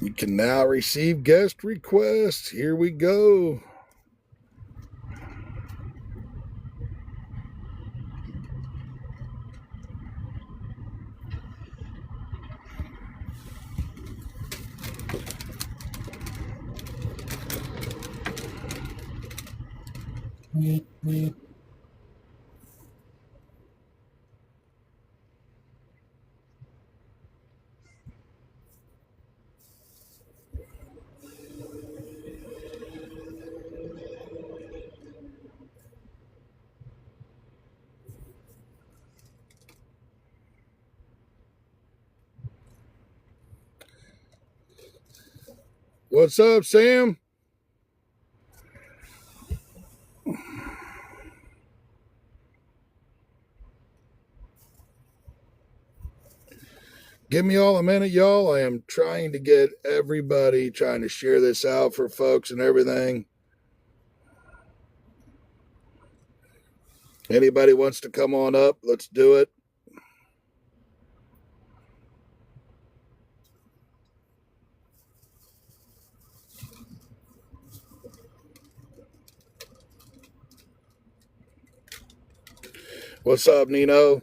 You can now receive guest requests. Here we go. What's up, Sam? Give me all a minute, y'all. I am trying to get everybody, trying to share this out for folks and everything. Anybody wants to come on up, let's do it. What's up, Nino?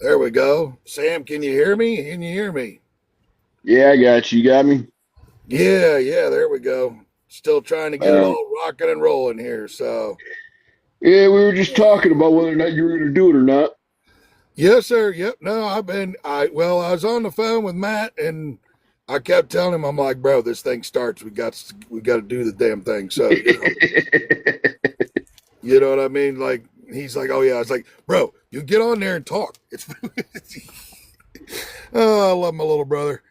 There we go. Sam, can you hear me? Can you hear me? Yeah, I got you. You got me? Yeah, there we go. Still trying to get it all rocking and rolling here. So, yeah, we were just talking about whether or not you were going to do it or not. yes, sir. Yep. No, I was on the phone with Matt and I kept telling him, I'm like, bro, this thing starts. We got to do the damn thing. So, you know what I mean? Like, he's like, oh yeah. I was like, bro, you get on there and talk. It's, oh, I love my little brother.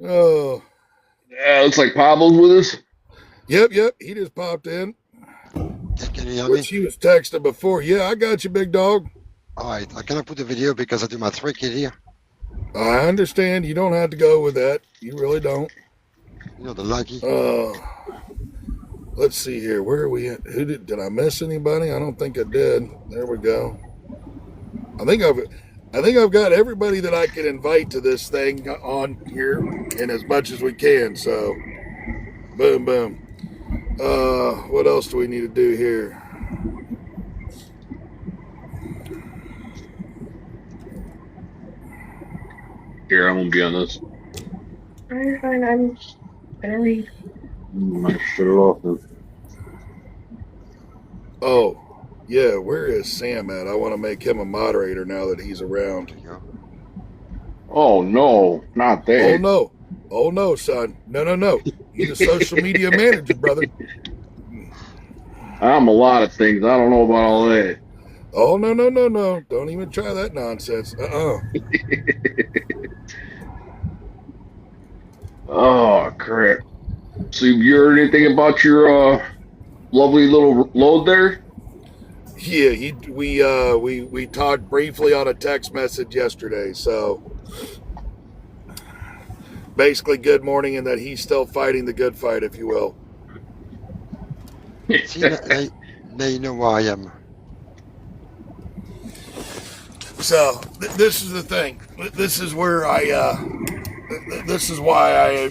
Oh, Looks like Pablo's with us. yep. He just popped in. Can you hear me? She was texting before. Yeah, I got you, big dog. All right, I cannot put the video because I do my trick here. I understand. You don't have to go with that. You really don't. You know the lucky. Let's see here. Where are we at? Did I miss anybody? I don't think I did. There we go. I think I've got everybody that I can invite to this thing on here, and as much as we can. So, boom. What else do we need to do here? Here, I'm going to be on this. Fine. I'm gonna read. I shut it off then. Oh, yeah. Where is Sam at? I want to make him a moderator now that he's around. Oh, no. Not that. Oh, no, son. No. You're the social media manager, brother. I'm a lot of things. I don't know about all that. Oh, no. Don't even try that nonsense. Oh, crap. So you heard anything about your lovely little load there? Yeah, we talked briefly on a text message yesterday. So basically, good morning, and that he's still fighting the good fight, if you will. See, now you know where I am. So this is the thing. This is where this is why I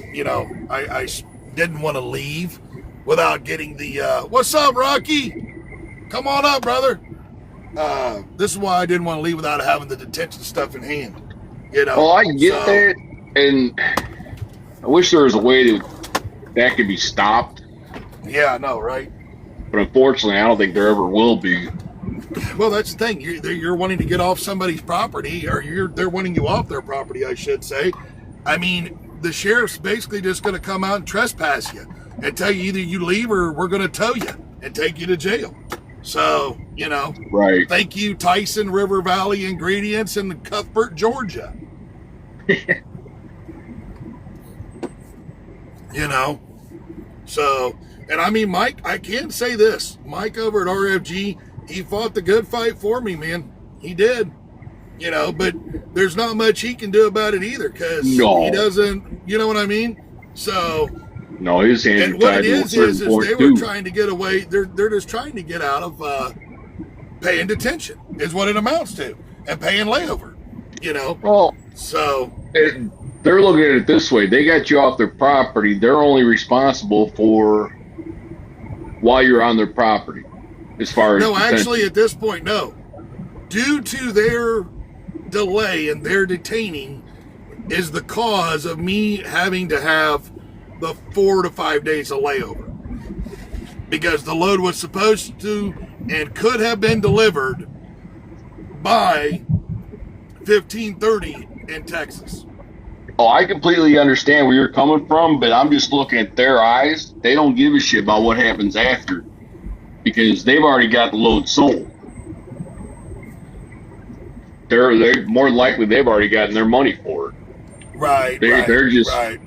didn't want to leave without getting the what's up, Rocky? Come on up, brother. This is why I didn't want to leave without having the detention stuff in hand. You know. Well, I get that, and I wish there was a way that could be stopped. Yeah, I know, right? But unfortunately, I don't think there ever will be. Well, that's the thing. You're wanting to get off somebody's property, or they're wanting you off their property, I should say. I mean, the sheriff's basically just going to come out and trespass you and tell you either you leave or we're going to tow you and take you to jail. So, Right. Thank you, Tyson River Valley Ingredients in Cuthbert, Georgia. So, and I mean, Mike, I can say this. Mike over at RFG, he fought the good fight for me, man. He did. you know, but there's not much he can do about it either because No. he doesn't, you know what I mean? So, No, his hands and are what tied it to a is certain they point were too. trying to get away. They're just trying to get out of paying detention is what it amounts to, and paying layover, you know. Well, So, they're looking at it this way: they got you off their property. They're only responsible for while you're on their property, as far as no, detention. actually, at this point, no. Due to their delay and their detaining is the cause of me having to have the 4 to 5 days of layover. Because the load was supposed to and could have been delivered by 15:30 in Texas. Oh, I completely understand where you're coming from, but I'm just looking at their eyes. They don't give a shit about what happens after because they've already got the load sold. They're more than likely they've already gotten their money for it. Right, They're just right.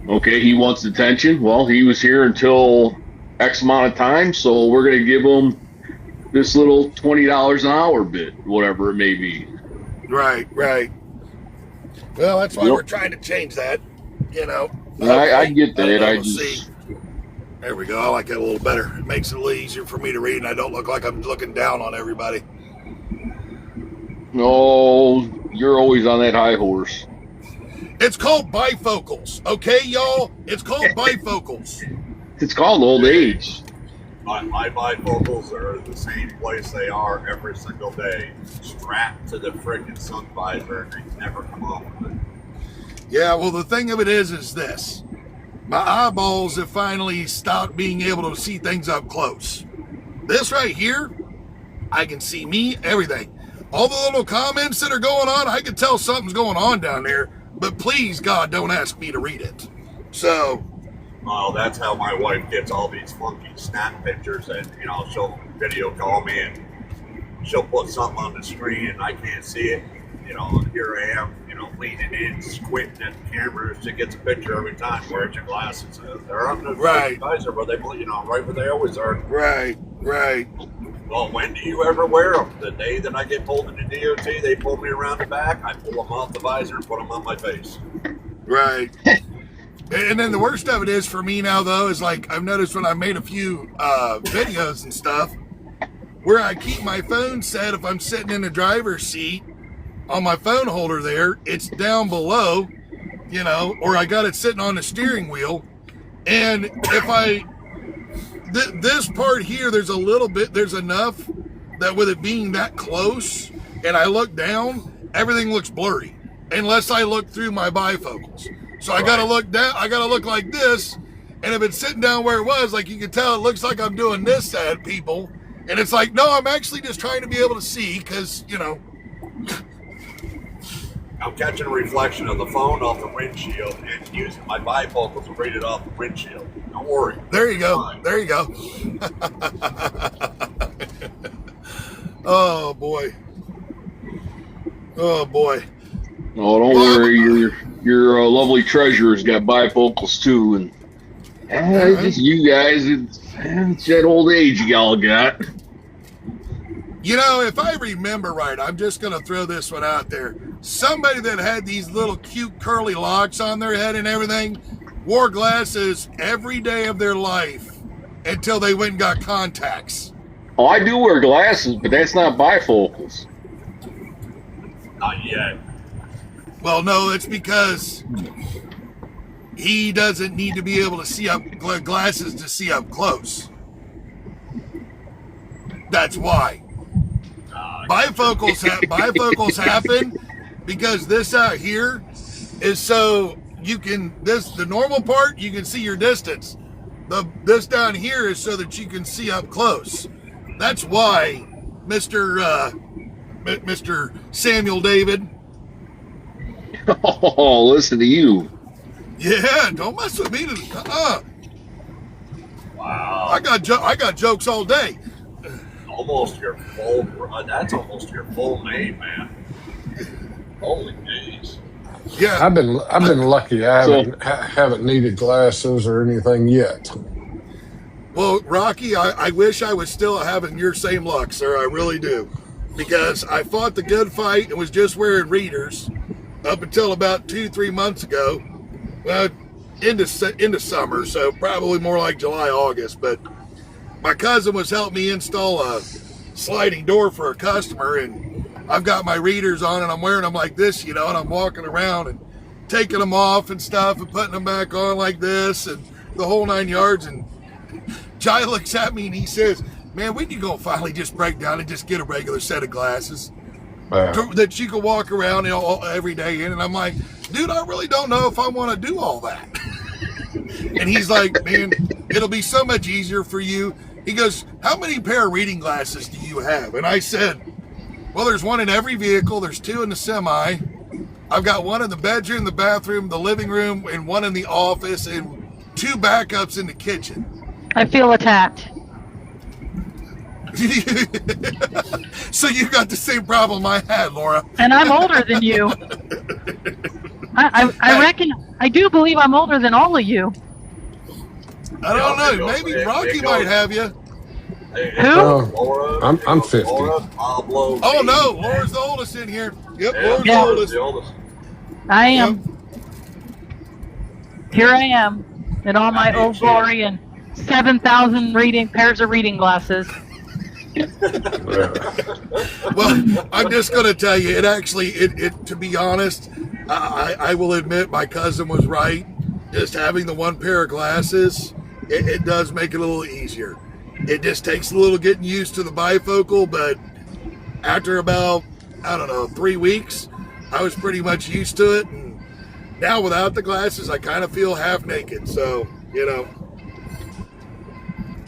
okay. He wants detention. Well, he was here until X amount of time, so we're gonna give him this little $20 an hour bit, whatever it may be. Right. Well, that's why Yep. we're trying to change that, you know. I get that. don't know, I we'll just see. There we go. I like that a little better. It makes it a little easier for me to read, and I don't look like I'm looking down on everybody. no, you're always on that high horse. It's called bifocals, okay, y'all? It's called bifocals. It's called old age. My bifocals are the same place they are every single day, strapped to the freaking sun visor, and they never come off of it. Yeah, well, the thing of it is this. My eyeballs have finally stopped being able to see things up close. This right here, I can see me, everything. All the little comments that are going on, I can tell something's going on down there, but please, God, don't ask me to read it. So, Well, that's how my wife gets all these funky snap pictures, and she'll video call me and she'll put something on the screen and I can't see it. And here I am, leaning in, squinting at the camera. She gets a picture every time. Where's your glasses? They're on the Right. visor, but they, right where they always are. right. Well, when do you ever wear them? The day that I get pulled into DOT, they pull me around the back. I pull them off the visor and put them on my face. Right. And then the worst of it is for me now, though, is like I've noticed when I made a few videos and stuff where I keep my phone set if I'm sitting in the driver's seat on my phone holder there, it's down below, or I got it sitting on the steering wheel. And if this part here, there's enough that with it being that close and I look down, everything looks blurry unless I look through my bifocals. So I gotta look down, I gotta look like this, and if it's sitting down where it was, like you can tell, it looks like I'm doing this at people, and it's like, no, I'm actually just trying to be able to see, because, I'm catching a reflection of the phone off the windshield and using my bifocals to read it off the windshield. Don't worry. there you go, Fine. there you go. Oh boy. Oh, don't worry, your lovely treasurer's got bifocals too, and just you guys, it's that old age y'all got. If I remember right, I'm just going to throw this one out there. Somebody that had these little cute curly locks on their head and everything wore glasses every day of their life until they went and got contacts. Oh, I do wear glasses, but that's not bifocals. Not yet. Well, no, it's because he doesn't need to be able to see up glasses to see up close. That's why. Bifocals happen because this out here is so the normal part you can see your distance. This down here is so that you can see up close. That's why Mr. Samuel David. Oh, listen to you. Yeah, don't mess with me. Wow. I got jokes all day. Almost your full. That's almost your full name, man. Holy days. Yeah, I've been lucky. I haven't needed glasses or anything yet. well, Rocky, I wish I was still having your same luck, sir. I really do. because I fought the good fight and was just wearing readers up until about 2-3 months ago. Well, into summer, so probably more like July, August. But my cousin was helping me install a sliding door for a customer, and I've got my readers on and I'm wearing them like this, and I'm walking around and taking them off and stuff and putting them back on like this and the whole 9 yards. And Jai looks at me and he says, "Man, when you gonna finally just break down and just get a regular set of glasses that you can walk around every day in?" And I'm like, "Dude, I really don't know if I want to do all that." And he's like, "Man, it'll be so much easier for you." He goes, "How many pair of reading glasses do you have?" And I said, "Well, there's one in every vehicle. There's 2 in the semi. I've got one in the bedroom, the bathroom, the living room, and one in the office, and 2 backups in the kitchen." I feel attacked. So you got the same problem I had, Laura. And I'm older than you. I reckon, I do believe I'm older than all of you. I don't know. Maybe Rocky might have you. Who? Laura, I'm 50. Laura, Pablo. Oh, me, no. man. Laura's the oldest in here. Yep, Yeah, Laura's Yeah. the the oldest. oldest. I am. Here I am in all my old glory and 7,000 pairs of reading glasses. Well, I'm just going to tell you, it actually, to be honest, I will admit my cousin was right. Just having the 1 pair of glasses, it does make it a little easier. It just takes a little getting used to the bifocal, but after about, 3 weeks, I was pretty much used to it. And now without the glasses, I kind of feel half naked. So,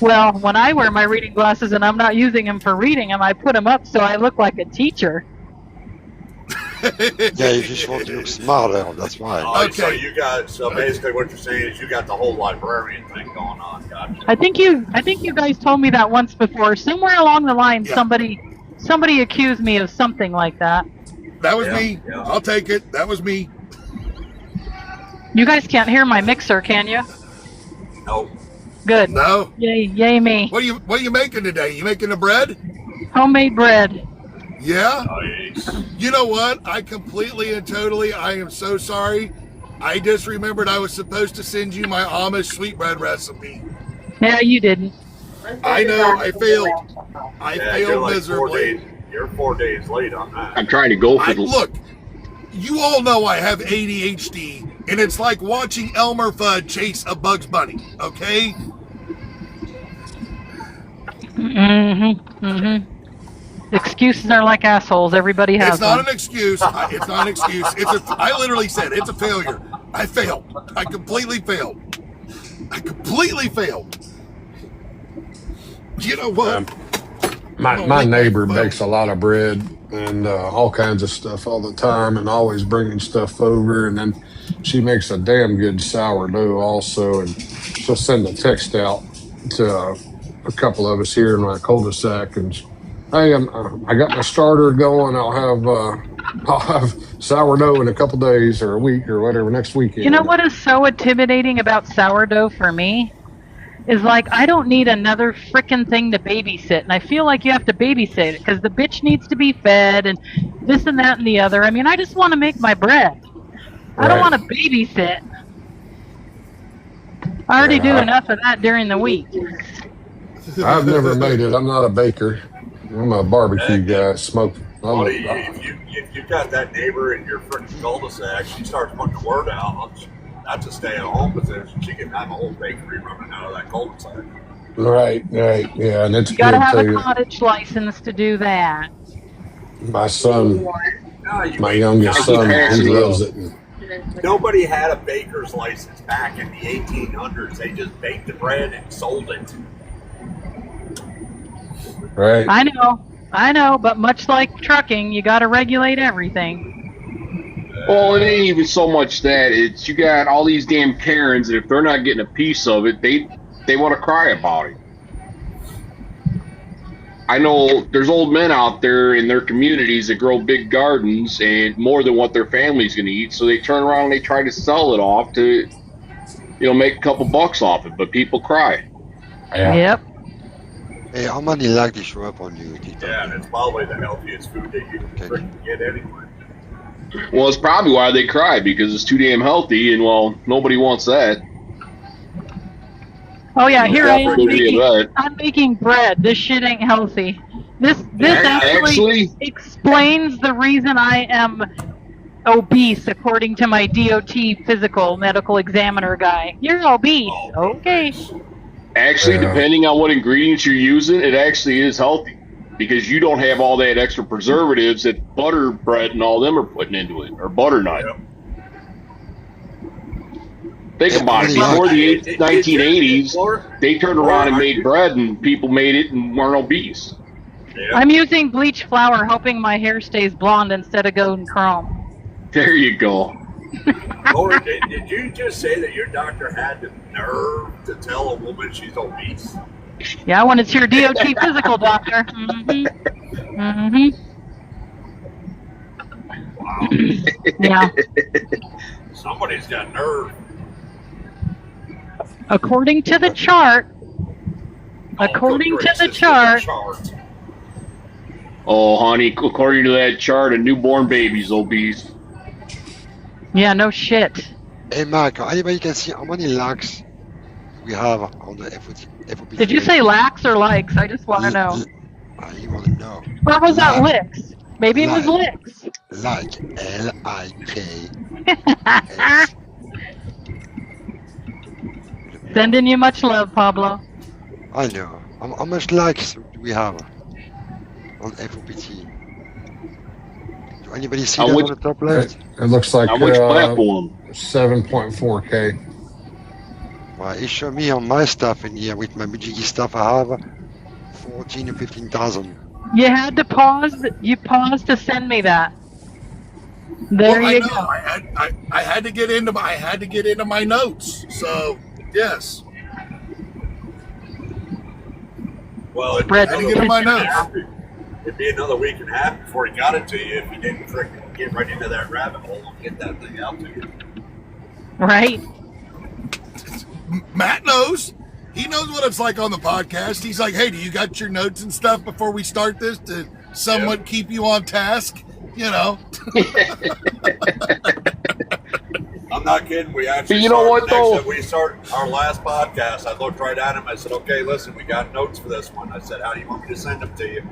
Well, when I wear my reading glasses and I'm not using them for reading them, I put them up so I look like a teacher. Yeah, you just want to look smarter, that's why. Oh, so Okay. so basically what you're saying is you got the whole librarian thing going on. Gotcha. I think you guys told me that once before. Somewhere along the line, Yeah. somebody accused me of something like that. That was Yeah, me. yeah. I'll take it. That was me. You guys can't hear my mixer, can you? Nope. Good. No. Yay me. What are you making today? You making the bread? Homemade bread. Yeah. Nice. You know what? I am so sorry. I just remembered I was supposed to send you my Amish sweetbread recipe. Yeah, you didn't. I know, I failed. I Yeah, you're failed like 4 miserably. days. You're 4 days late on that. I'm trying to go for the. Look, you all know I have ADHD, and it's like watching Elmer Fudd chase a Bugs Bunny, okay? Excuses are like assholes. Everybody has It's not them. an excuse. It's not an excuse. I literally said it's a failure. I failed. I completely failed. You know what? My neighbor bakes a lot of bread and all kinds of stuff all the time, and always bringing stuff over. And then she makes a damn good sourdough also, and she'll send a text out to a couple of us here in my cul-de-sac, and hey, I got my starter going. I'll have sourdough in a couple days or a week or whatever next weekend. You know what is so intimidating about sourdough for me? Is like, I don't need another frickin' thing to babysit. And I feel like you have to babysit it because the bitch needs to be fed and this and that and the other. I mean, I just want to make my bread. I don't Right. want to babysit. I already do enough of that during the week. I've never made it. I'm not a baker. I'm a barbecue guy. Smoke. Buddy, if you've got that neighbor in your freaking cul-de-sac, she starts putting the word out. That's a stay-at-home position. She can have a whole bakery running out of that cul-de-sac. Right. Yeah, and it's You gotta good have a too. cottage license to do that. My son, No, you my ain't- youngest son, he loves it. Nobody had a baker's license back in the 1800s. They just baked the bread and sold it. Right. I know, but much like trucking, you gotta regulate everything. Well, it ain't even so much that. It's you got all these damn Karens, and if they're not getting a piece of it, they want to cry about it. I know there's old men out there in their communities that grow big gardens and more than what their family's going to eat, so they turn around and they try to sell it off to, make a couple bucks off it, but people cry. Yeah. Yep. Hey, how many likes they show up on you, TikTok? Yeah, and it's probably the healthiest food that you can freaking get anyway. Well, it's probably why they cry, because it's too damn healthy, and well, nobody wants that. Oh yeah, here I am Definitely making, that. I'm making bread. This shit ain't healthy. This actually explains the reason I am obese, according to my DOT physical medical examiner guy. You're obese. Okay. Actually, Yeah. depending on what ingredients you're using, it actually is healthy. Because you don't have all that extra preservatives that butter bread and all them are putting into it, or butternut. Yep. Think about it. Before the 1980s, they turned around and made bread, and people made it and weren't obese. Yeah. I'm using bleach flour, hoping my hair stays blonde instead of golden chrome. There you go. Laura, did you just say that your doctor had the nerve to tell a woman she's obese? Yeah, when it's your DOT physical doctor. Mm-hmm. Mm-hmm. Wow. Yeah. Somebody's got nerve. According to the chart. According to the chart. Oh, honey, according to that chart, a newborn baby's obese. Yeah, no shit. Hey, Mark, anybody can see how many likes we have on the FOP? Did you say lax or likes? I just want to know. You want to know? Or was that Like. licks? Maybe it was licks. Like, L-I-K. Sending you much love, Pablo. I know. How much likes do we have on FOPT? Do anybody see On that which- on the top left? It looks like On which platform? 7.4K. Well, it showed me on my stuff in here with my Mujigi stuff. I have 14 or 15,000. You had to pause. You paused to send me that. There Well, you I know. go. I had to get into my notes. So yes. Well, Spread Had to get in my notes. It'd be another week and a half before he got it to you if you didn't freaking get right into that rabbit hole and get that thing out to you. Right? Matt knows. He knows what it's like on the podcast. He's like, "Hey, do you got your notes and stuff before we start this to somewhat keep you on task?" You know. I'm not kidding. We actually You know what, though? we started our last podcast. I looked right at him. I said, "Okay, listen, we got notes for this one." I said, "How do you want me to send them to you?"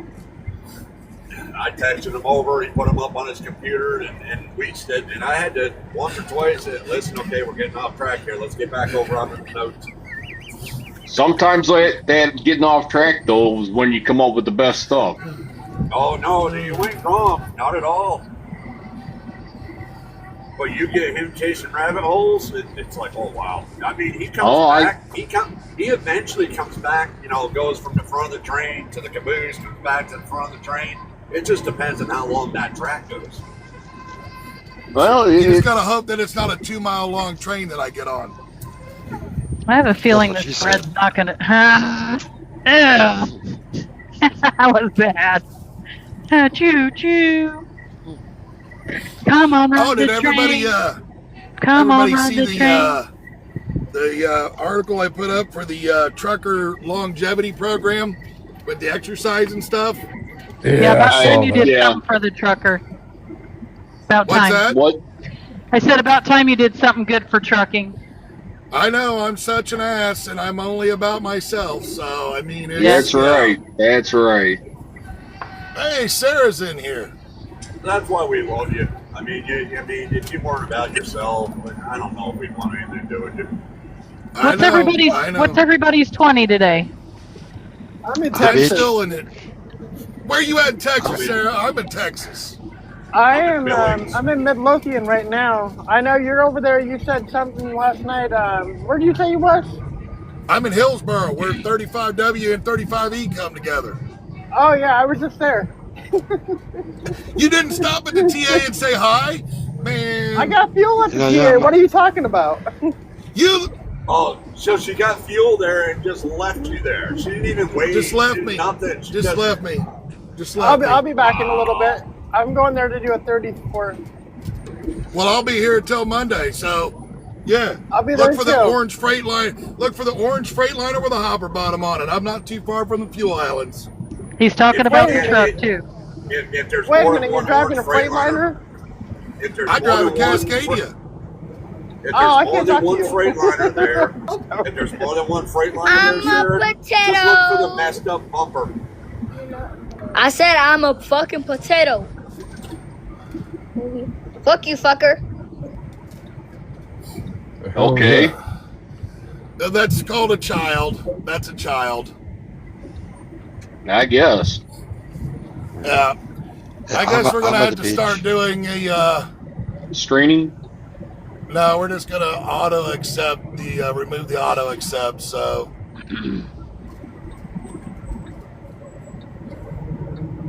And I texted him over. He put them up on his computer, and we said, and I had to once or twice say, "Listen, okay, we're getting off track here. Let's get back over on the notes." Sometimes that getting off track, though, is when you come up with the best stuff. Oh no, you ain't wrong. Not at all. But you get him chasing rabbit holes, it's like, oh wow. I mean, he comes back. He eventually comes back. You know, goes from the front of the train to the caboose, comes back to the front of the train. It just depends on how long that track goes. Well, You just gotta hope that it's not a 2-mile long train that I get on. I have a feeling That's what this she bread's said. not gonna. Ew. That was bad. Choo choo. Come on, ride Oh, did the everybody train. Come on, everybody ride see the train. the article I put up for the trucker longevity program with the exercise and stuff? Yeah, about I time saw you that. did Yeah. something for the trucker. About What's time. that? what? I said about time you did something good for trucking. I know I'm such an ass, and I'm only about myself. So I mean, it's, That's right. That's right. Hey, Sarah's in here. That's why we love you. I mean, if you weren't about yourself, I don't know if we'd want anything to do with you. I know. What's everybody's 20 today? I'm in I'm Texas. still in it. Where you at in Texas, Sarah? I'm in Texas. I'm in Midlothian right now. I know you're over there. You said something last night. Where did you say you was? I'm in Hillsboro, where 35W and 35E come together. Oh yeah, I was just there. You didn't stop at the TA and say hi? Man. I got fuel at the Yeah, TA. What are you talking about? You Oh, so she got fuel there and just left you there. She didn't even wait. just left She did me. Nothing. She Just left me. Just left I'll me. be back in a little bit. I'm going there to do a 34. Well, I'll be here until Monday, so Yeah. I'll be Look there for too. the orange Freightliner. Look for the orange Freightliner with a hopper bottom on it. I'm not too far from the fuel islands. He's talking If- about if- the truck too. If there's Wait a more minute, than you're one driving a orange Freightliner? if there's I more drive a than one Cascadia. If there's Oh, I more can't than talk to one you. Freightliner there, if there's more than one Freightliner there, I'm Sharon, a just look for the potato. messed up bumper. I said I'm a fucking potato. Fuck you, fucker. Okay. That's called a child. That's a child. I guess. Yeah. I I'm guess we're I'm gonna at have the to start beach. doing a. Screening. No, we're just gonna auto accept the remove the auto accept. So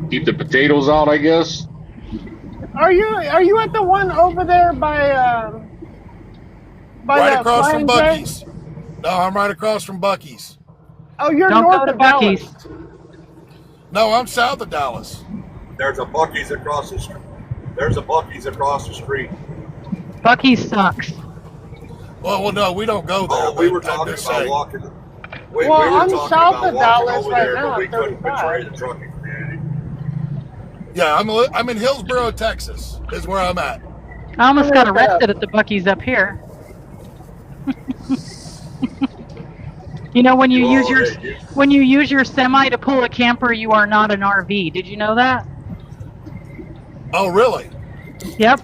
Keep the potatoes out, I guess. Are you at the one over there by right the across from Flying J? Bucky's. No, I'm right across from Bucky's. Oh, you're Don't north go to of Dallas. Bucky's. No, I'm south of Dallas. There's a Bucky's across the street. There's a Bucky's across the street. Bucky's sucks. Well, no, we don't go there. Oh, we but were I'm talking just about saying. walking. Well, We were I'm talking south about of walking Dallas over right there, now, but we couldn't 35. betray the trucking community. Yeah, I'm in Hillsboro, Texas. Is where I'm at. I almost got arrested at the Bucky's up here. You know, when you use your semi to pull a camper, you are not an RV. Did you know that? Oh, really? Yep.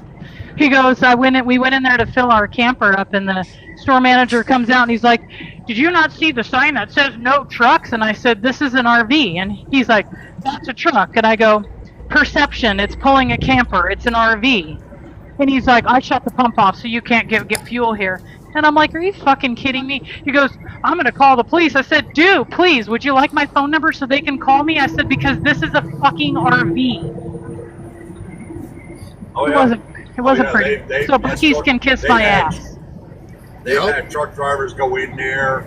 He goes, we went in there to fill our camper up, and the store manager comes out and he's like, "Did you not see the sign that says no trucks?" And I said, "This is an RV." And he's like, "That's a truck." And I go, "Perception, it's pulling a camper, it's an RV." And he's like, "I shut the pump off so you can't get fuel here." And I'm like, "Are you fucking kidding me?" He goes, "I'm going to call the police." I said, "Do, please, would you like my phone number so they can call me?" I said, "Because this is a fucking RV." Oh, It yeah. wasn't Oh, yeah, pretty. they've So Bucky's truck- can kiss they've my had- ass. They've Yep. had truck drivers go in there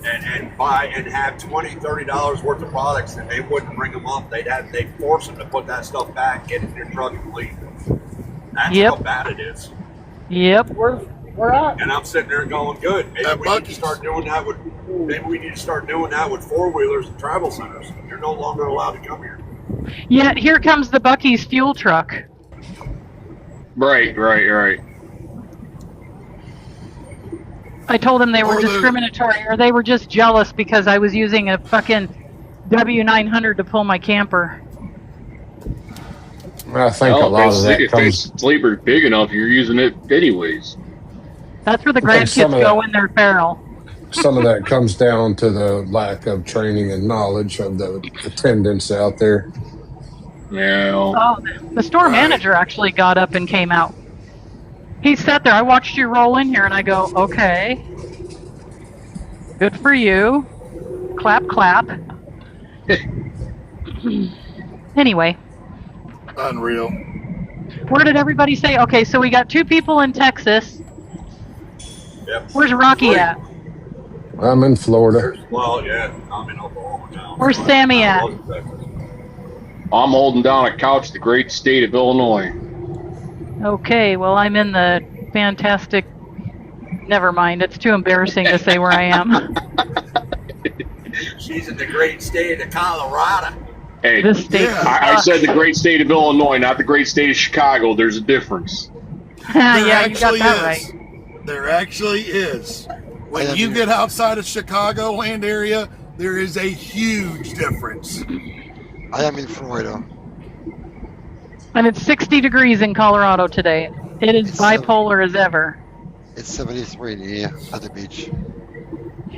and buy and have $20-30 worth of products, and they wouldn't bring them up. They'd force them to put that stuff back, get it in their truck, and leave. That's Yep. how bad it is. Yep. We're at. And I'm sitting there going, "Good. Maybe At we need to Buc-ee's. start doing that with. Maybe we need to start doing that with 4-wheelers and travel centers. You're no longer allowed to come here." Yet here comes the Bucky's fuel truck. Right. I told them they were Or the- discriminatory, or they were just jealous because I was using a fucking W900 to pull my camper. I think a lot of that if comes. it's labor big enough, you're using it anyways. That's where the think some grandkids of go that- in their feral. Some of that comes down to the lack of training and knowledge of the attendants out there. Yeah. Oh, the store manager actually got up and came out. He sat there. I watched you roll in here, and I go, "Okay, good for you." Clap, clap. Anyway, Unreal. where did everybody say? Okay, so we got 2 people in Texas. Yep. Where's Rocky at? I'm in Florida. Well, yeah, I'm in Oklahoma now. Where's Sammy at? I'm holding down a couch in the great state of Illinois. Okay, well, I'm in the fantastic. Never mind. It's too embarrassing to say where I am. She's in the great state of Colorado. Hey, This state. Yeah. I said the great state of Illinois, not the great state of Chicago. There's a difference. Yeah, you got that right. There actually is. When Yeah, you dude. get outside of Chicagoland area, there is a huge difference. I am in Florida. And it's 60 degrees in Colorado today. It is bipolar as ever. It's 73 here at the beach.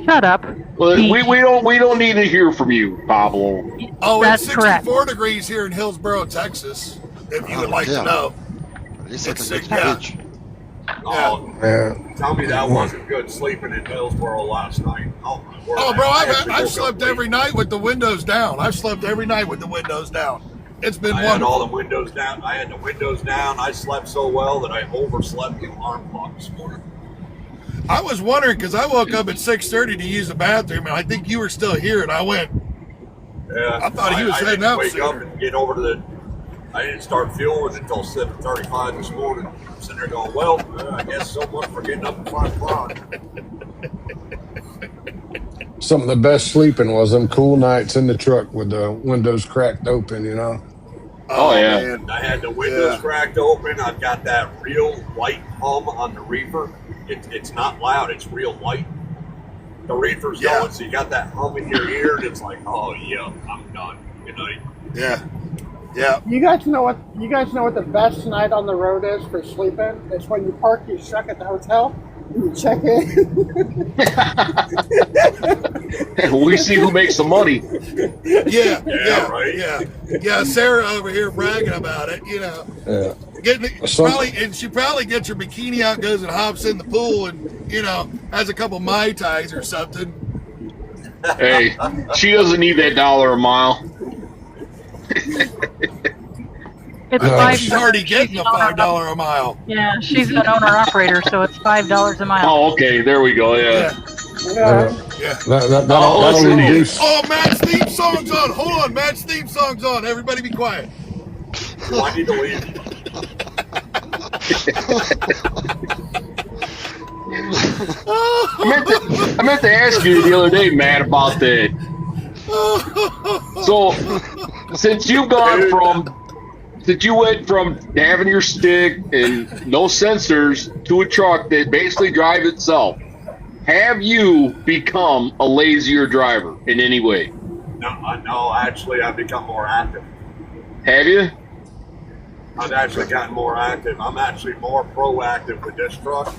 Shut up. Well, Beach. we don't need to hear from you, Pablo. Oh, That's it's correct. 64 degrees here in Hillsboro, Texas, if you would like yeah. to know. At least I It's can go to sick, yeah. the beach. Oh, Yeah. tell me that wasn't good sleeping in Hillsboro last night. Oh, my word. Oh, bro, I actually woke I've up slept late. every night with the windows down. I've slept every night with the windows down. It's been I had all wonderful. the windows down. I had the windows down. I slept so well that I overslept the alarm clock this morning. I was wondering because I woke up at 6:30 to use the bathroom, and I think you were still here, and I went, Yeah, I thought he was I heading didn't out wake up sooner. and get over to the I didn't start fueling until 7:35 this morning. I'm sitting there going, well, I guess so much for getting up at 5 o'clock. Some of the best sleeping was them cool nights in the truck with the windows cracked open, you know. Oh, yeah. Man. I had the windows cracked open. I've got that real light hum on the reefer. It's not loud. It's real light. The reefer's going, so you got that hum in your ear, and it's like, oh yeah, I'm done. Good night. Yeah. Yeah. You guys know what the best night on the road is for sleeping? It's when you park your truck at the hotel and you check in. We see who makes the money. Yeah. Right. Yeah. Sarah over here bragging about it, you know. Yeah. She probably gets her bikini out, goes and hops in the pool, and you know has a couple Mai Tais or something. Hey, she doesn't need that $1 a mile. It's $5. She's already getting a $5 a mile. Yeah, she's an owner-operator, so it's $5 a mile. Oh, okay. There we go. Yeah. Yeah. That'll reduce. Oh, Matt's theme song's on. Hold on, Matt's theme song's on. Everybody be quiet. Oh, I need to leave. I meant to ask you the other day, Matt, about that. So, since you went from having your stick and no sensors to a truck that basically drives itself, have you become a lazier driver in any way? No, actually, I've become more active. Have you? I've actually gotten more active. I'm actually more proactive with this truck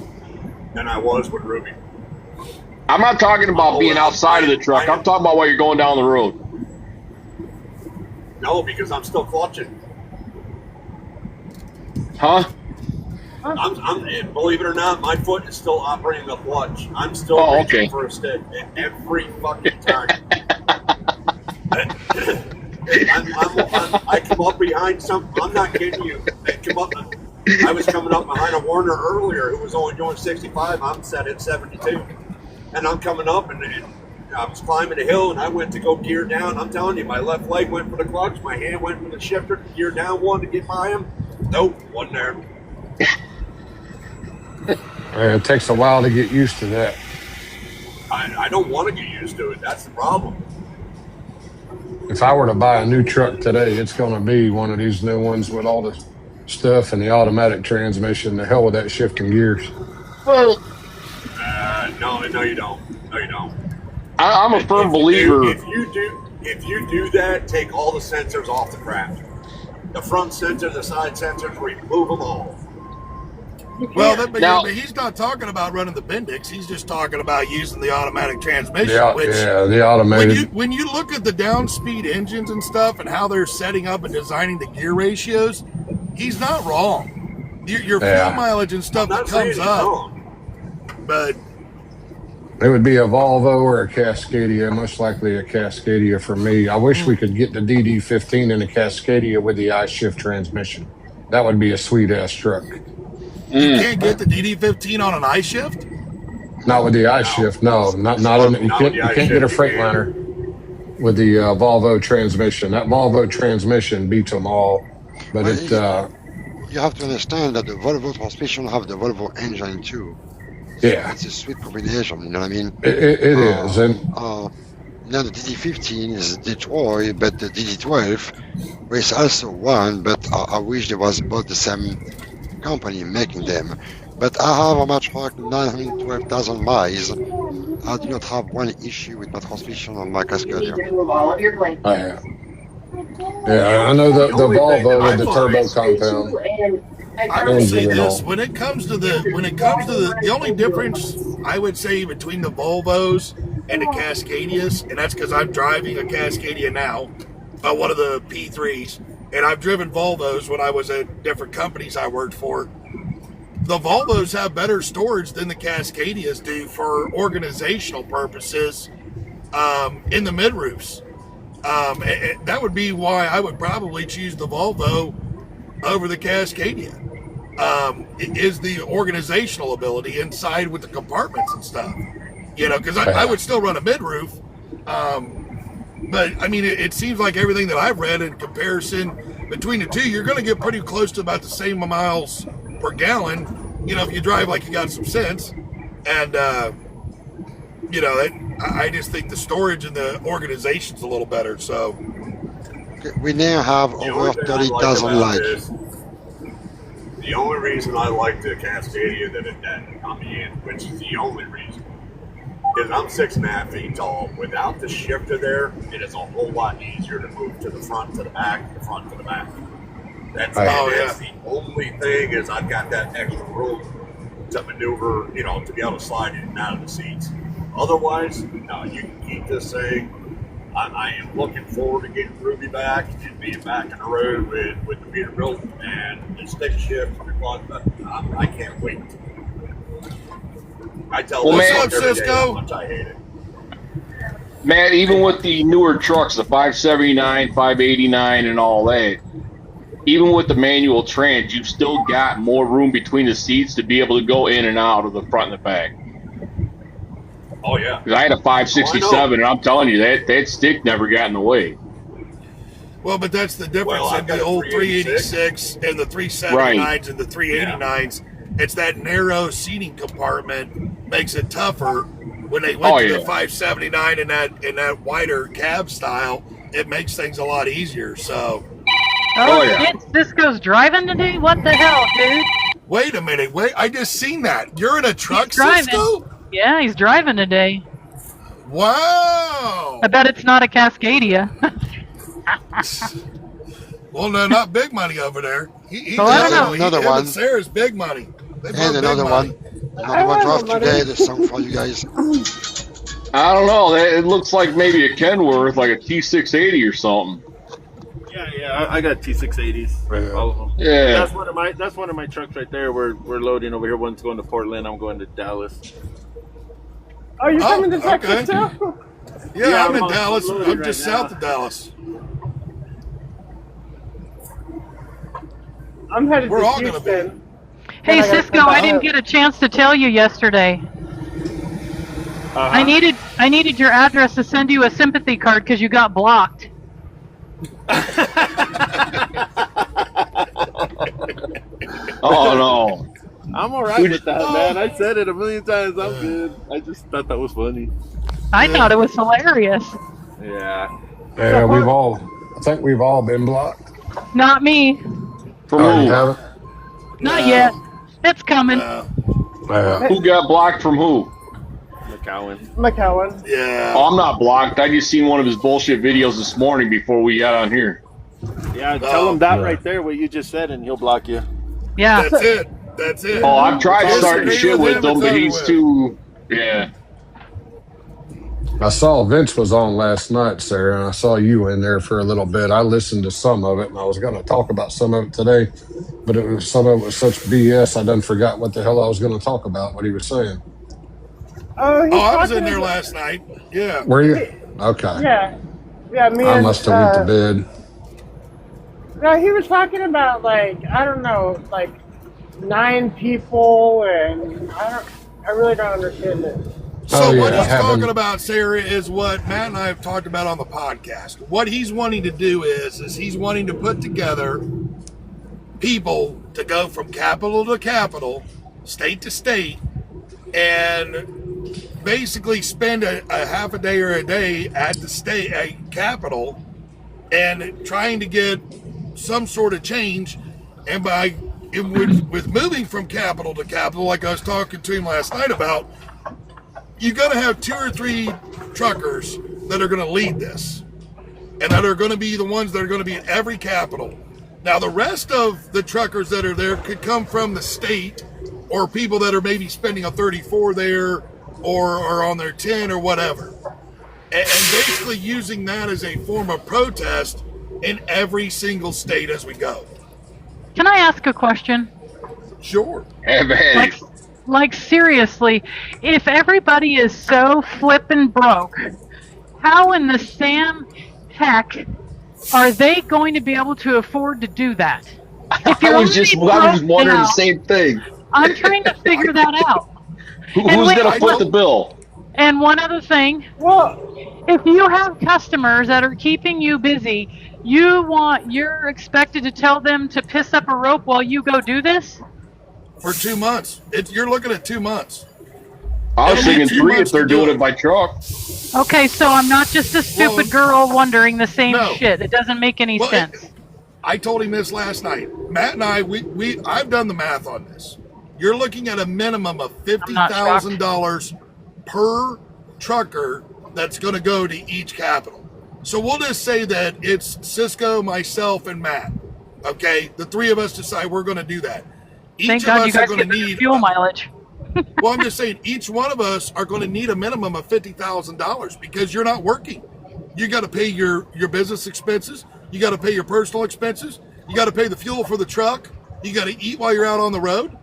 than I was with Ruby. I'm not talking about being outside of the truck. I'm talking about while you're going down the road. No, because I'm still clutching. Huh? I'm believe it or not, my foot is still operating the clutch. I'm still reaching for a stick every fucking time. I come up behind some. I'm not kidding you. I was coming up behind a Warner earlier who was only doing 65. I'm set at 72, and I'm coming up and I was climbing a hill and I went to go gear down. I'm telling you, my left leg went for the clutch, my hand went for the shifter. Gear down one to get by him. Nope, wasn't there. It takes a while to get used to that. I don't want to get used to it. That's the problem. If I were to buy a new truck today, it's going to be one of these new ones with all the stuff and the automatic transmission. The hell with that shifting gears. Well, no, you don't. No, you don't. I'm a firm believer. If you do that, take all the sensors off the crap. The front sensor, the side sensors, remove them all. Well, but he's not talking about running the Bendix. He's just talking about using the automatic transmission. The automated. When you look at the down-speed engines and stuff and how they're setting up and designing the gear ratios, he's not wrong. Your fuel mileage and stuff that comes up. But it would be a Volvo or a Cascadia, most likely a Cascadia for me. I wish we could get the DD15 in a Cascadia with the I-Shift transmission. That would be a sweet-ass truck. You can't get the DD15 on an I-Shift? Not with the I-Shift, no. Not on it. You can't get a Freightliner with the Volvo transmission. That Volvo transmission beats them all. But you have to understand that the Volvo transmission have the Volvo engine too. Yeah. It's a sweet combination, you know what I mean? It is. And now the DD15 is Detroit, but the DD12 is also one, but I wish there was about the same company making them. But I have a much like 912,000 miles. I do not have one issue with my transmission on my Cascadia. Yeah, I know the Volvo with the turbo compound. I would say this: when it comes to the only difference I would say between the Volvos and the Cascadias, and that's because I'm driving a Cascadia now, one of the P3s, and I've driven Volvos when I was at different companies I worked for. The Volvos have better storage than the Cascadias do for organizational purposes in the mid-roofs. That would be why I would probably choose the Volvo over the Cascadia. It is the organizational ability inside with the compartments and stuff. You know, because I would still run a mid-roof. But, I mean, it seems like everything that I've read in comparison between the two, you're going to get pretty close to about the same miles per gallon. If you drive like you got some sense, and I just think the storage and the organization's a little better. So Okay, we now have The over only thing I like 30,000 about likes. this, the only reason I like the Cascadia that I'm in, which is the only reason, is I'm 6.5 feet tall. Without the shifter there, it is a whole lot easier to move to the front, to the back, the front to the back. That's the only thing is I've got that extra room to maneuver, to be able to slide in and out of the seats. Otherwise, no, you can keep this thing. I am looking forward to getting Ruby back and being back on the road with the Peterbilt and the stick shift. I can't wait. I tell Well, this man, truck every day Cisco? how much I hate it. Matt, even with the newer trucks, the 579, 589, and all that, even with the manual trans, you've still got more room between the seats to be able to go in and out of the front and the back. Oh, yeah. 'Cause I had a 567, and I'm telling you, that stick never got in the way. well, but that's the difference Well, I've in got the a old 386 386 and the 379s and the 389s. It's that narrow seating compartment makes it tougher. When they went to the 579 and that wider cab style, it makes things a lot easier. So Oh, yeah. Shit, Cisco's driving today? What the hell, dude? wait a minute, I just seen that. You're in a truck, He's driving. Cisco? Yeah, he's driving today. Wow. I bet it's not a Cascadia. Well, no, not big money over there. He's Oh, I don't know. Another him one. and Sarah's big money. They both And big another money. one. Another one dropped today. The song for you guys. I don't know. It looks like maybe a Kenworth, like a T680 or something. Yeah, I got T680s. Yeah. All of them. Yeah. That's one of my trucks right there. We're loading over here. One's going to Portland. I'm going to Dallas. Oh, you're Oh, coming to Texas okay. too? Yeah, I'm in I'm Dallas. loaded I'm just right now. south of Dallas. I'm headed We're to all gonna be. Houston. Hey, I gotta Cisco, come I back. didn't get a chance to tell you yesterday. I needed your address to send you a sympathy card because you got blocked. Oh, no. I'm all right with that, man. I said it a million times. I'm good. I just thought that was funny. I thought it was hilarious. Yeah. Yeah, I think we've all been blocked. Not me. From Oh, you who? haven't? Not yet. It's coming. Yeah. Who got blocked from who? McCowan. Yeah. Oh, I'm not blocked. I just seen one of his bullshit videos this morning before we got on here. Yeah, tell him that yeah. right there, what you just said, and he'll block you. Yeah. That's it. Oh, I've tried Just starting agree shit with with him, him, it's but over he's with. too. Yeah. I saw Vince was on last night, Sarah, and I saw you in there for a little bit. I listened to some of it, and I was going to talk about some of it today, but some of it was such BS. I done forgot what the hell I was going to talk about. What he was saying. Oh, he's I was talking in there about- last night. Yeah. Were you? Okay. Yeah, me I and, must have went to bed. No, he was talking about like I don't know, like 9 people, and I really don't understand it. So Oh, what yeah, he's having- talking about, Sarah, is what Matt and I have talked about on the podcast. What he's wanting to do is he's wanting to put together people to go from capital to capital, state to state, and basically spend a half a day or a day at the state capital and trying to get some sort of change. And with moving from capital to capital, like I was talking to him last night about, you're going to have 2 or 3 truckers that are going to lead this, and that are going to be the ones that are going to be at every capital. Now, the rest of the truckers that are there could come from the state, or people that are maybe spending a 34 there, or are on their 10 or whatever, and basically using that as a form of protest in every single state as we go. Can I ask a question? Sure. Have at it. Like seriously, if everybody is so flippin' broke, how in the Sam heck are they going to be able to afford to do that? If you're I was just wondering the now, same thing. I'm trying to figure that out. Who's wait, going to foot the bill? And one other thing, Well, if you have customers that are keeping you busy You're expected to tell them to piss up a rope while you go do this? For 2 months. You're looking at 2 months. I was It'll be thinking 2 3 if months they're to do doing it. it by truck. Okay, so I'm not just a stupid girl wondering the same shit. It doesn't make any sense. I told him this last night. Matt and I, I've done the math on this. You're looking at a minimum of $50,000 per trucker that's going to go to each capital. So we'll just say that it's Cisco, myself, and Matt. Okay, the three of us decide we're going to do that. Each Thank of God us you guys are get going to the need fuel mileage. Well, I'm just saying, each one of us are going to need a minimum of $50,000 because you're not working. You got to pay your business expenses. You got to pay your personal expenses. You got to pay the fuel for the truck. You got to eat while you're out on the road.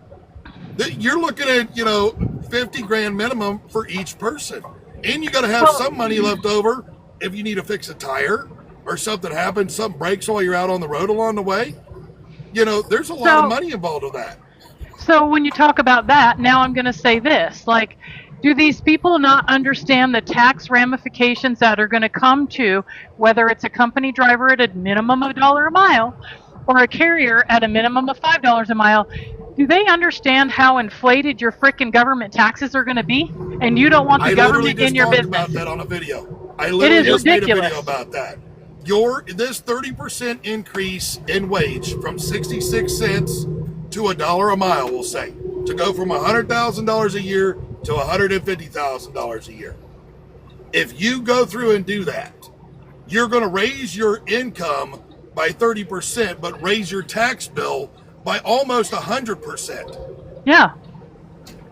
You're looking at, 50 grand minimum for each person. And you got to have some money left over if you need to fix a tire or something happens, something breaks while you're out on the road along the way. There's a lot of money involved with that. So when you talk about that, now I'm going to say this. Like, do these people not understand the tax ramifications that are going to come to whether it's a company driver at a minimum of $1 a mile or a carrier at a minimum of $5 a mile? Do they understand how inflated your frickin' government taxes are going to be? And you don't want the government in your business. I literally just talked about that on a video. I literally just made a video about that. This 30% increase in wage from 66 cents to $1 a mile, we'll say, to go from $100,000 a year to $150,000 a year. If you go through and do that, you're going to raise your income by 30%, but raise your tax bill by almost 100%. Yeah.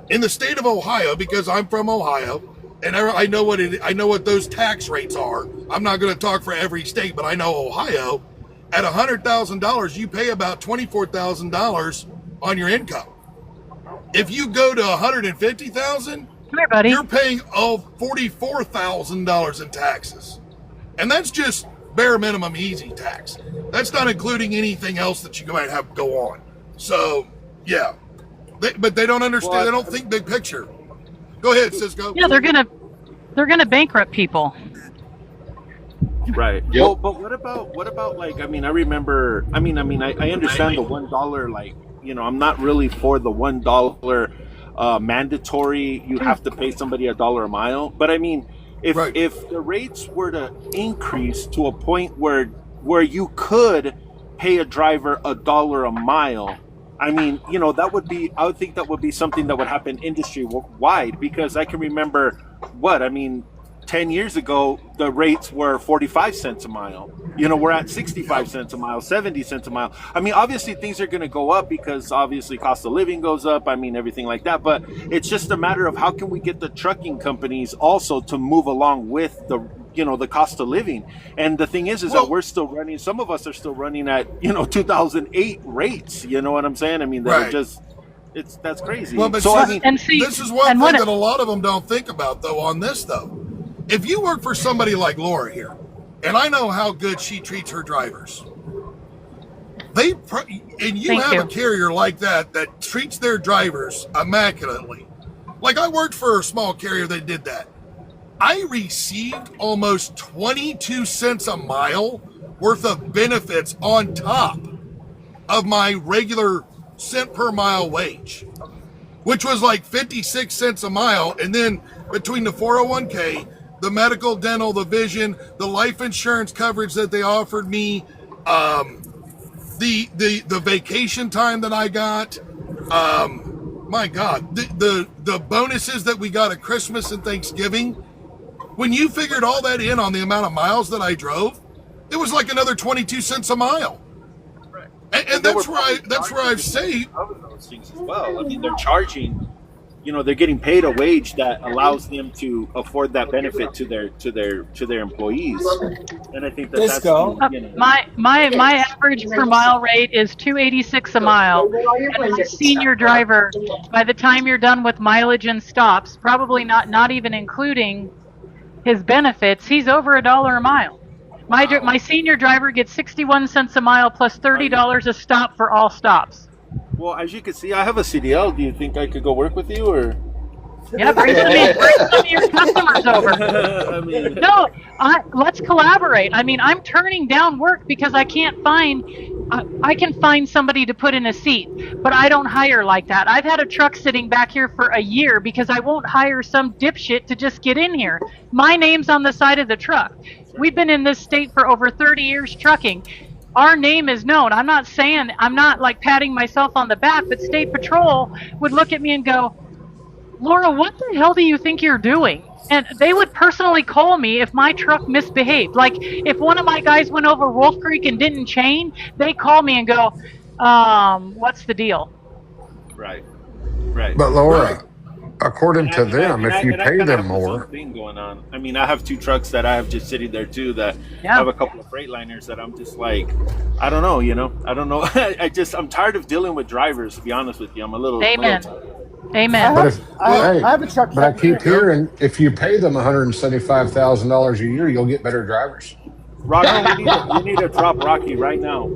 In the state of Ohio, because I'm from Ohio, and I know what those tax rates are. I'm not going to talk for every state, but I know Ohio. At $100,000, you pay about $24,000 on your income. If you go to $150,000, you're paying $44,000 in taxes, and that's just bare minimum easy tax. That's not including anything else that you might have go on. So, yeah, but they don't understand. They don't think big picture. Go ahead, Cisco. Yeah, they're gonna bankrupt people. Right. Yep. Well, but what about like, I remember, I understand the $1, like, I'm not really for the $1 mandatory, you have to pay somebody $1 a mile. But if the rates were to increase to a point where you could pay a driver $1 a mile, that would be, I would think that would be something that would happen industry wide, because I can remember 10 years ago, the rates were 45 cents a mile. We're at 65 cents a mile, 70 cents a mile. Obviously things are going to go up because obviously cost of living goes up. Everything like that. But it's just a matter of how can we get the trucking companies also to move along with the cost of living. And the thing is that we're still running, some of us are still running at, 2008 rates. You know what I'm saying? They're just, that's crazy. Well, but so, this is one thing that a lot of them don't think about though on this though. If you work for somebody like Laura here, and I know how good she treats her drivers, you have a carrier like that treats their drivers immaculately. Like I worked for a small carrier that did that. I received almost 22 cents a mile worth of benefits on top of my regular cent per mile wage, which was like 56 cents a mile. And then between the 401k, the medical, dental, the vision, the life insurance coverage that they offered me, the vacation time that I got, my God, the bonuses that we got at Christmas and Thanksgiving. When you figured all that in on the amount of miles that I drove, it was like another 22 cents a mile. Right. And that's where I say those things as well. They're charging. They're getting paid a wage that allows them to afford that benefit to their employees, and I think that's my average per mile rate is $2.86 a mile. And my senior driver, by the time you're done with mileage and stops, probably not even including his benefits, he's over $1 a mile. My senior driver gets 61 cents a mile plus $30 a stop for all stops. Well, as you can see, I have a CDL. Do you think I could go work with you, or? Yeah, bring some of your customers over. I mean, No, let's collaborate. I mean, I'm turning down work because I can't find. I can find somebody to put in a seat, but I don't hire like that. I've had a truck sitting back here for a year because I won't hire some dipshit to just get in here. My name's on the side of the truck. We've been in this state for over 30 years trucking. Our name is known. I'm not saying, I'm not like patting myself on the back, but State Patrol would look at me and go, Laura, what the hell do you think you're doing? And they would personally call me if my truck misbehaved. Like, if one of my guys went over Wolf Creek and didn't chain, they call me and go, what's the deal? right. But Laura, according to And I- them, and I- if you and I pay kinda them have the same more, thing going on. I mean, I have 2 trucks that I have just sitting there too. That Yeah. have a couple of Freightliners that I'm just like, I don't know. I don't know. I'm tired of dealing with drivers. To be honest with you, I'm a little. Amen. tired. Amen. but if I hey, have a truck. but I keep hearing if you pay them $175,000 a year, you'll get better drivers. Rocky, you need to drop Rocky right now.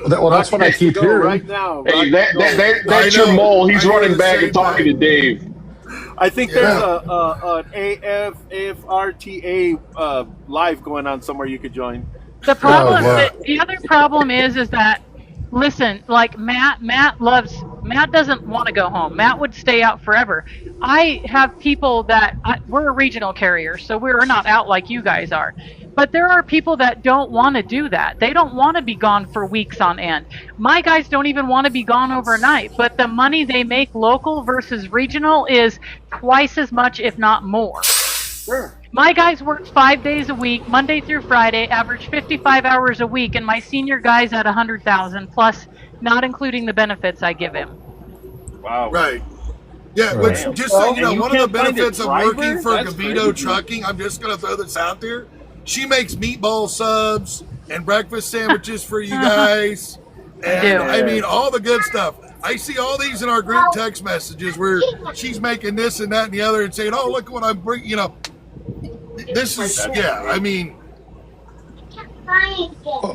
Well, that's what I Rocky keep has to go hearing. right now. Hey, Rocky, that's I your know. mole. He's I know running the back same and talking to Dave. I think Yeah. there's an AFRTA live going on somewhere you could join. The problem, wow. the other problem is that, listen, like Matt doesn't want to go home. Matt would stay out forever. I have people we're a regional carrier, so we're not out like you guys are. But there are people that don't want to do that. They don't want to be gone for weeks on end. My guys don't even want to be gone overnight, but the money they make local versus regional is twice as much, if not more. Sure. My guys work 5 days a week, Monday through Friday, average 55 hours a week, and my senior guy's at 100,000 plus, not including the benefits I give him. Wow. Right. Yeah, Right. which just so you know, And you one of the can't find a benefits of working driver? for That's Gavito crazy. Trucking, I'm just going to throw this out there. She makes meatball subs and breakfast sandwiches for you guys. And do. I mean, all the good stuff. I see all these in our group text messages where she's making this and that and the other and saying, oh, look what I'm bringing, you know. This is, yeah, I mean,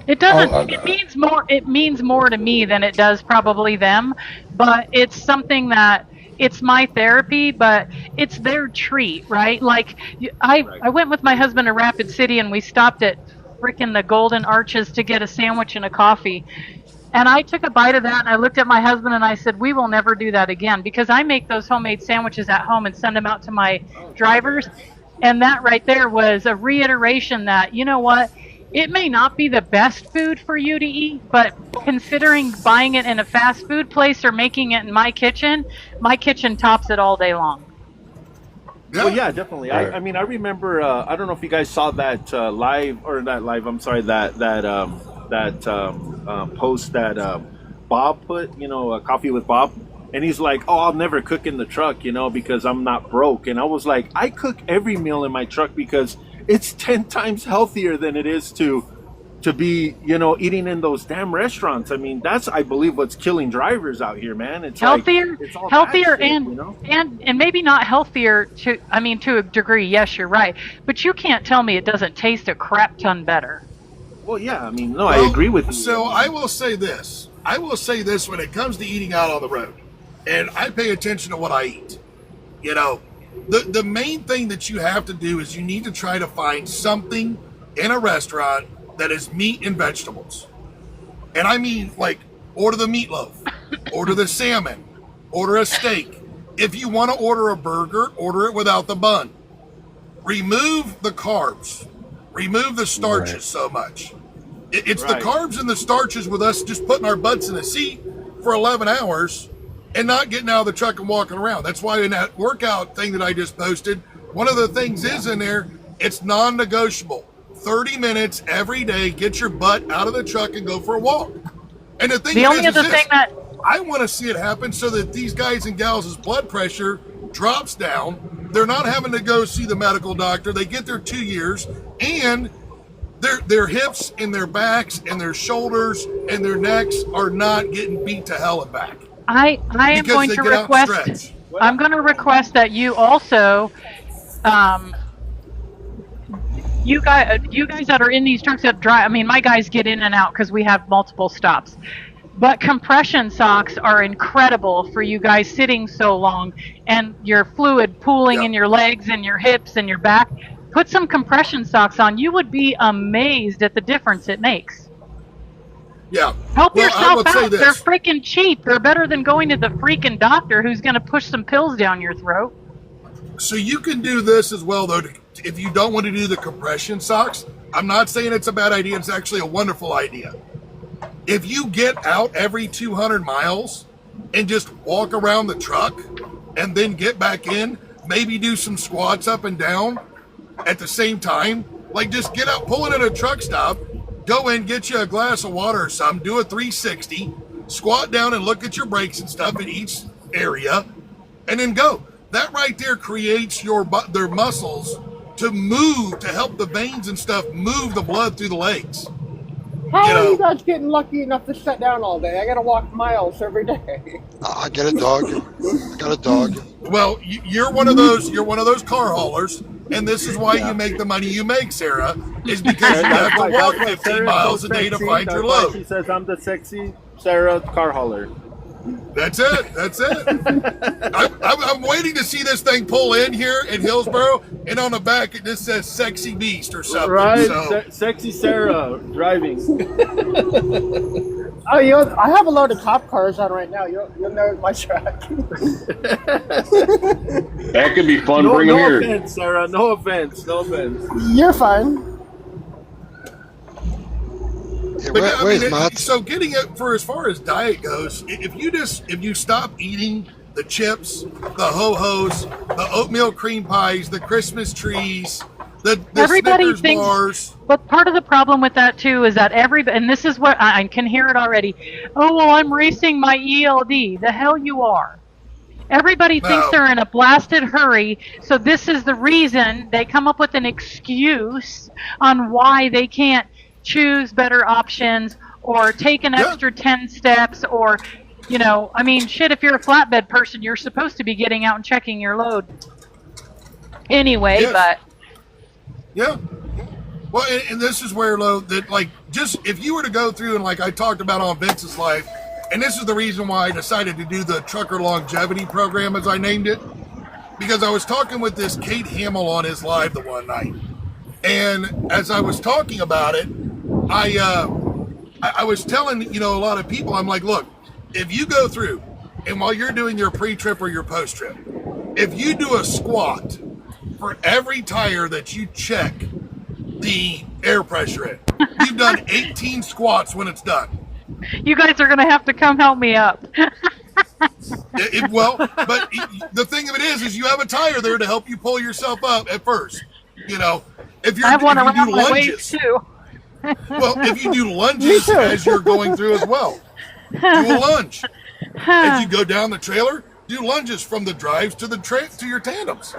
It doesn't. Oh, It means more. It means more to me than it does probably them. But it's something that it's my therapy, but it's their treat, right? Like I went with my husband to Rapid City and we stopped at frickin' the Golden Arches to get a sandwich and a coffee. And I took a bite of that and I looked at my husband and I said, we will never do that again because I make those homemade sandwiches at home and send them out to my drivers. And that right there was a reiteration that, you know what, it may not be the best food for you to eat, but considering buying it in a fast food place or making it in my kitchen tops it all day long. yeah. Well, yeah, definitely. I mean, I remember. I don't know if you guys saw that live or not live. I'm sorry, that post that Bob put. You know, Coffee with Bob, and he's like, "Oh, I'll never cook in the truck, you know, because I'm not broke." And I was like, "I cook every meal in my truck because it's 10 times healthier than it is to be, you know, eating in those damn restaurants. I mean, that's, I believe, what's killing drivers out here, man. It's Healthier, like, it's all healthier, bad shit, and you know? and maybe not healthier to a degree. Yes, you're right, but you can't tell me it doesn't taste a crap ton better. Well, yeah, I mean, no, I agree with you. So I will say this. I will say this when it comes to eating out on the road, and I pay attention to what I eat. You know, the main thing that you have to do is you need to try to find something in a restaurant that is meat and vegetables. And I mean, like, order the meatloaf, order the salmon, order a steak. If you want to order a burger, order it without the bun. Remove the carbs. Remove the starches Right. so much. It's Right. the carbs and the starches with us just putting our butts in the seat for 11 hours and not getting out of the truck and walking around. That's why in that workout thing that I just posted, one of the things is in there, it's non-negotiable. 30 minutes every day, get your butt out of the truck and go for a walk. And the thing The only is other this, thing that I want to see it happen so that these guys and gals' blood pressure drops down. They're not having to go see the medical doctor. They get their 2 years, and their hips and their backs and their shoulders and their necks are not getting beat to hell and back. I am Because going they to get out and request. stretch. I'm going to request that you also, you guys that are in these trucks that drive. I mean, my guys get in and out because we have multiple stops. But compression socks are incredible for you guys sitting so long and your fluid pooling Yeah. in your legs and your hips and your back. Put some compression socks on. You would be amazed at the difference it makes. Yeah. Help Well, I yourself would say out. this. They're freaking cheap. They're better than going to the freaking doctor who's going to push some pills down your throat. So you can do this as well, though. If you don't want to do the compression socks, I'm not saying it's a bad idea. It's actually a wonderful idea. If you get out every 200 miles and just walk around the truck and then get back in, maybe do some squats up and down at the same time, like just get out, pull it at a truck stop, go in, get you a glass of water or something, do a 360, squat down and look at your brakes and stuff in each area, and then go. That right there creates their muscles to move, to help the veins and stuff move the blood through the legs. How You are know. you guys getting lucky enough to sit down all day? I gotta walk miles every day. I get a dog. I got a dog. Well, you're one of those. You're one of those car haulers, and this is why you make the money you make, Sarah, is because you have to walk 15 miles a day to find your load. She says I'm the sexy Sarah car hauler. That's it. That's it. I'm waiting to see this thing pull in here in Hillsboro, and on the back it just says "Sexy Beast" or something. Right, So, sexy Sarah driving. Oh, I have a load of cop cars on right now. You'll know my track. That could be fun. No, Bring them no here. offense, Sarah. No offense. No offense. You're fine. Yeah, but I where's mean, Matt? so getting it for as far as diet goes, if you stop eating the chips, the ho-hos, the oatmeal cream pies, the Christmas trees, the Everybody Snickers thinks, bars. but part of the problem with that too is that and this is what I can hear it already. Oh, well, I'm racing my ELD. The hell you are. Everybody thinks No. they're in a blasted hurry, so this is the reason they come up with an excuse on why they can't choose better options or take an Yeah. extra 10 steps or, I mean, shit, if you're a flatbed person, you're supposed to be getting out and checking your load anyway, Yes. but Yeah. Well, and this is where, that like, just if you were to go through and like I talked about on Vince's life, and this is the reason why I decided to do the Trucker Longevity Program, as I named it, because I was talking with this Kate Hamill on his live the one night, and as I was talking about it, I was telling a lot of people, I'm like, look, if you go through and while you're doing your pre-trip or your post-trip, if you do a squat for every tire that you check the air pressure in, you've done 18 squats when it's done. you guys are going to have to come help me up. But the thing of it is you have a tire there to help you pull yourself up at first. If I have one if you around do my waist lunges, too. well, if you do lunges as you're going through as well, do a lunge. As you go down the trailer, do lunges from the drives to to your tandems.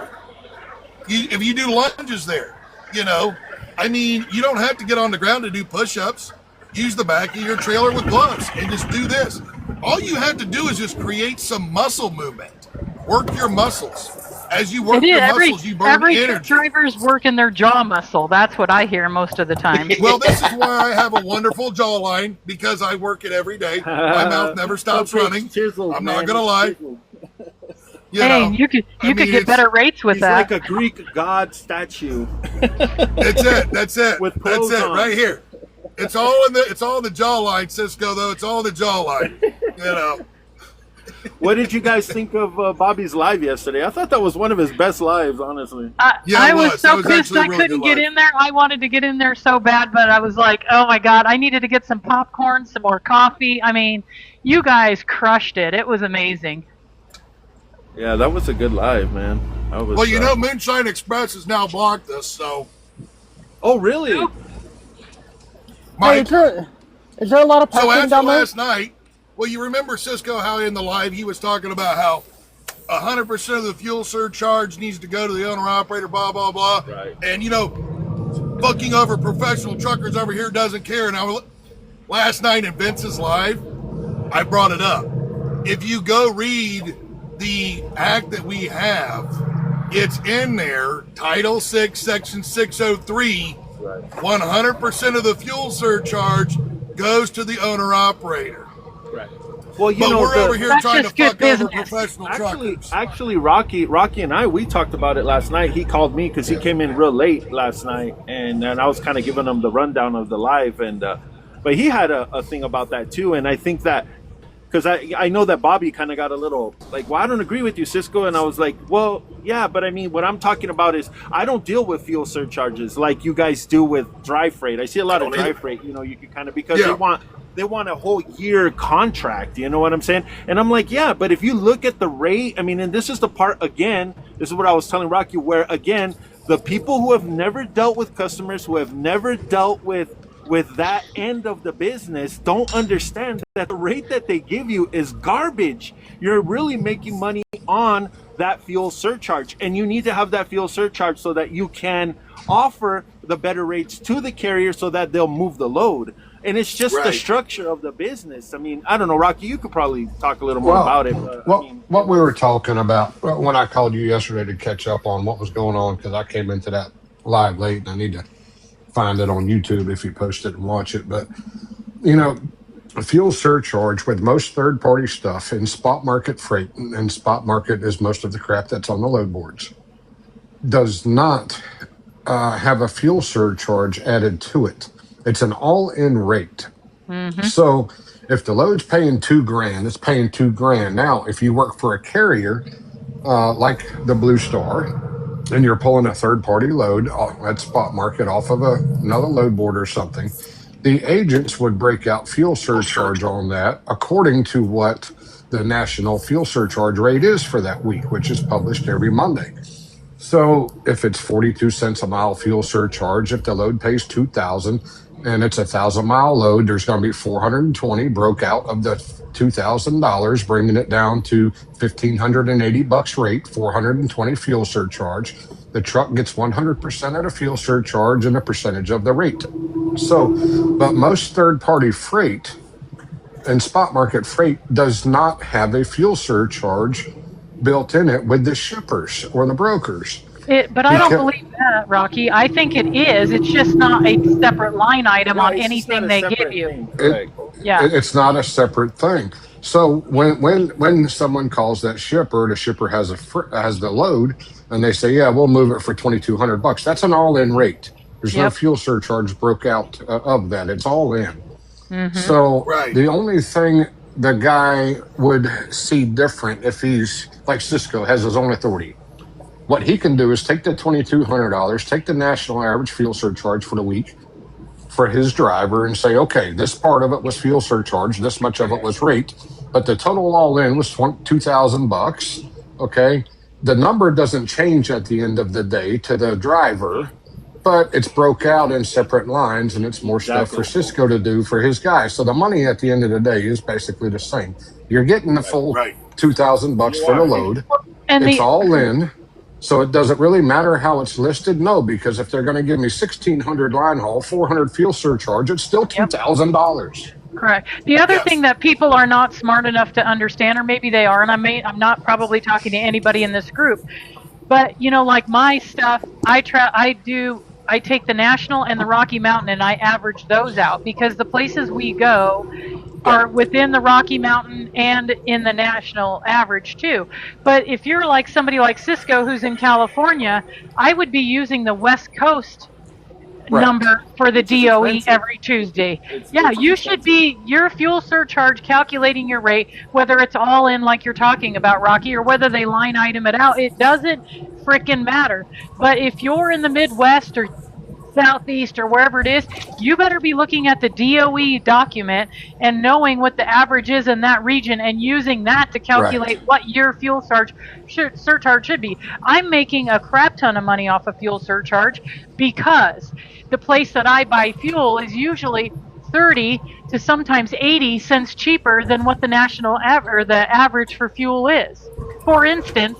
If you do lunges there, I mean, you don't have to get on the ground to do push-ups. Use the back of your trailer with gloves and just do this. All you have to do is just create some muscle movement. Work your muscles. As you work your muscles, you burn every energy. driver's working their jaw muscle. That's what I hear most of the time. Well, this is why I have a wonderful jawline, because I work it every day. My mouth never stops running. Chiseled, I'm man. not gonna lie. Chiseled. Hey, you could get better rates with He's that. like a Greek god statue. That's it. That's it. With That's clothes it. on. Right here. It's all in the jawline, Cisco. Though it's all in the jawline. What did you guys think of Bobby's live yesterday? I thought that was one of his best lives, honestly. Yeah, I it was was. so That was pissed actually a I really couldn't good get live. in there. I wanted to get in there so bad, but I was like, oh my God, I needed to get some popcorn, some more coffee. I mean, you guys crushed it. It was amazing. Yeah, that was a good live, man. I was, Well, Moonshine Express has now blocked us, so. Oh, really? Hey, Mike, is there a lot of so parking after down there? last night, well, you remember Cisco, how in the live he was talking about how 100% of the fuel surcharge needs to go to the owner-operator, blah, blah, blah. Right. And, fucking over professional truckers over here doesn't care. And last night in Vince's live, I brought it up. If you go read the act that we have, it's in there, Title 6, Section 603, 100% of the fuel surcharge goes to the owner-operator. Right. Well, you But know, we're over here That's trying to just good fuck over business. professional truckers. Actually, Rocky and I, we talked about it last night. He called me because he came in real late last night, and I was kind of giving him the rundown of the live, and but he had a thing about that too, and I think that because I know that Bobby kind of got a little like, well, I don't agree with you, Cisco, and I was like, well, yeah, but I mean, what I'm talking about is I don't deal with fuel surcharges like you guys do with dry freight. I see a lot of dry freight, you know, you can kind of because they want a whole year contract, you know what I'm saying? And I'm like, yeah, but if you look at the rate, I mean, and this is the part, again, this is what I was telling Rocky, where, again, the people who have never dealt with customers, who have never dealt with that end of the business, don't understand that the rate that they give you is garbage. You're really making money on that fuel surcharge, and you need to have that fuel surcharge so that you can offer the better rates to the carrier so that they'll move the load. And it's just the structure of the business. I mean, I don't know, Rocky, you could probably talk a little more about it. But, what we were talking about when I called you yesterday to catch up on what was going on, because I came into that live late and I need to find it on YouTube if you post it and watch it. But, you know, a fuel surcharge with most third-party stuff in spot market freight, and spot market is most of the crap that's on the load boards, does not have a fuel surcharge added to it. It's an all-in rate. Mm-hmm. So if the load's paying $2,000, it's paying $2,000. Now, if you work for a carrier like the Blue Star, and you're pulling a third-party load at spot market off of another load board or something, the agents would break out fuel surcharge on that according to what the national fuel surcharge rate is for that week, which is published every Monday. So if it's 42 cents a mile fuel surcharge, if the load pays $2,000 and it's a 1,000-mile load, there's going to be 420 broke out of the $2,000, bringing it down to $1,580 rate, 420 fuel surcharge. The truck gets 100% of the fuel surcharge and a percentage of the rate. So, but most third-party freight and spot market freight does not have a fuel surcharge built in it with the shippers or the brokers. But I don't believe that, Rocky. I think it is. It's just not a separate line item on anything they give you. It's not a separate thing. So when someone calls that shipper, the shipper has the load, and they say, yeah, we'll move it for $2,200. That's an all-in rate. There's no fuel surcharge broke out of that. It's all in. Mm-hmm. So the only thing the guy would see different if he's like Cisco has his own authority. What he can do is take the $2,200, take the national average fuel surcharge for the week for his driver and say, okay, this part of it was fuel surcharge, this much of it was rate, but the total all in was $2,000. Okay. The number doesn't change at the end of the day to the driver, but it's broke out in separate lines, and it's more stuff for Cisco to do for his guys. So the money at the end of the day is basically the same. You're getting the full $2,000 for the load. And it's all in. So it doesn't really matter how it's listed? No, because if they're going to give me 1,600 line haul, 400 fuel surcharge, it's still $2,000. Correct. The other thing that people are not smart enough to understand, or maybe they are, and I'm not probably talking to anybody in this group, but you know, like my stuff, I take the National and the Rocky Mountain and I average those out because the places we go are within the Rocky Mountain and in the national average too. But if you're like somebody like Cisco who's in California, I would be using the West Coast number for the DOE every Tuesday. You should be your fuel surcharge calculating your rate, whether it's all in like you're talking about, Rocky, or whether they line item it out. It doesn't frickin' matter. But if you're in the Midwest or Southeast or wherever it is, you better be looking at the DOE document and knowing what the average is in that region and using that to calculate what your fuel surcharge should be. I'm making a crap ton of money off of fuel surcharge because the place that I buy fuel is usually 30 to sometimes 80 cents cheaper than what the national the average for fuel is. For instance,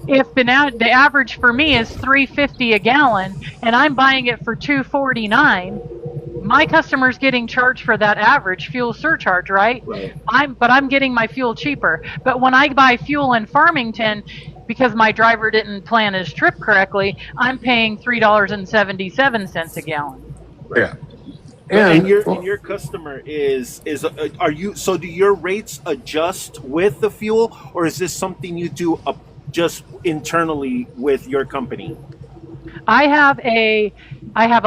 if the average for me is $3.50 a gallon and I'm buying it for $2.49, my customer's getting charged for that average fuel surcharge, right? I'm getting my fuel cheaper. But when I buy fuel in Farmington, because my driver didn't plan his trip correctly, I'm paying $3.77 a gallon. Yeah. And And your customer is are you, so do your rates adjust with the fuel, or is this something you do just internally with your company? I have a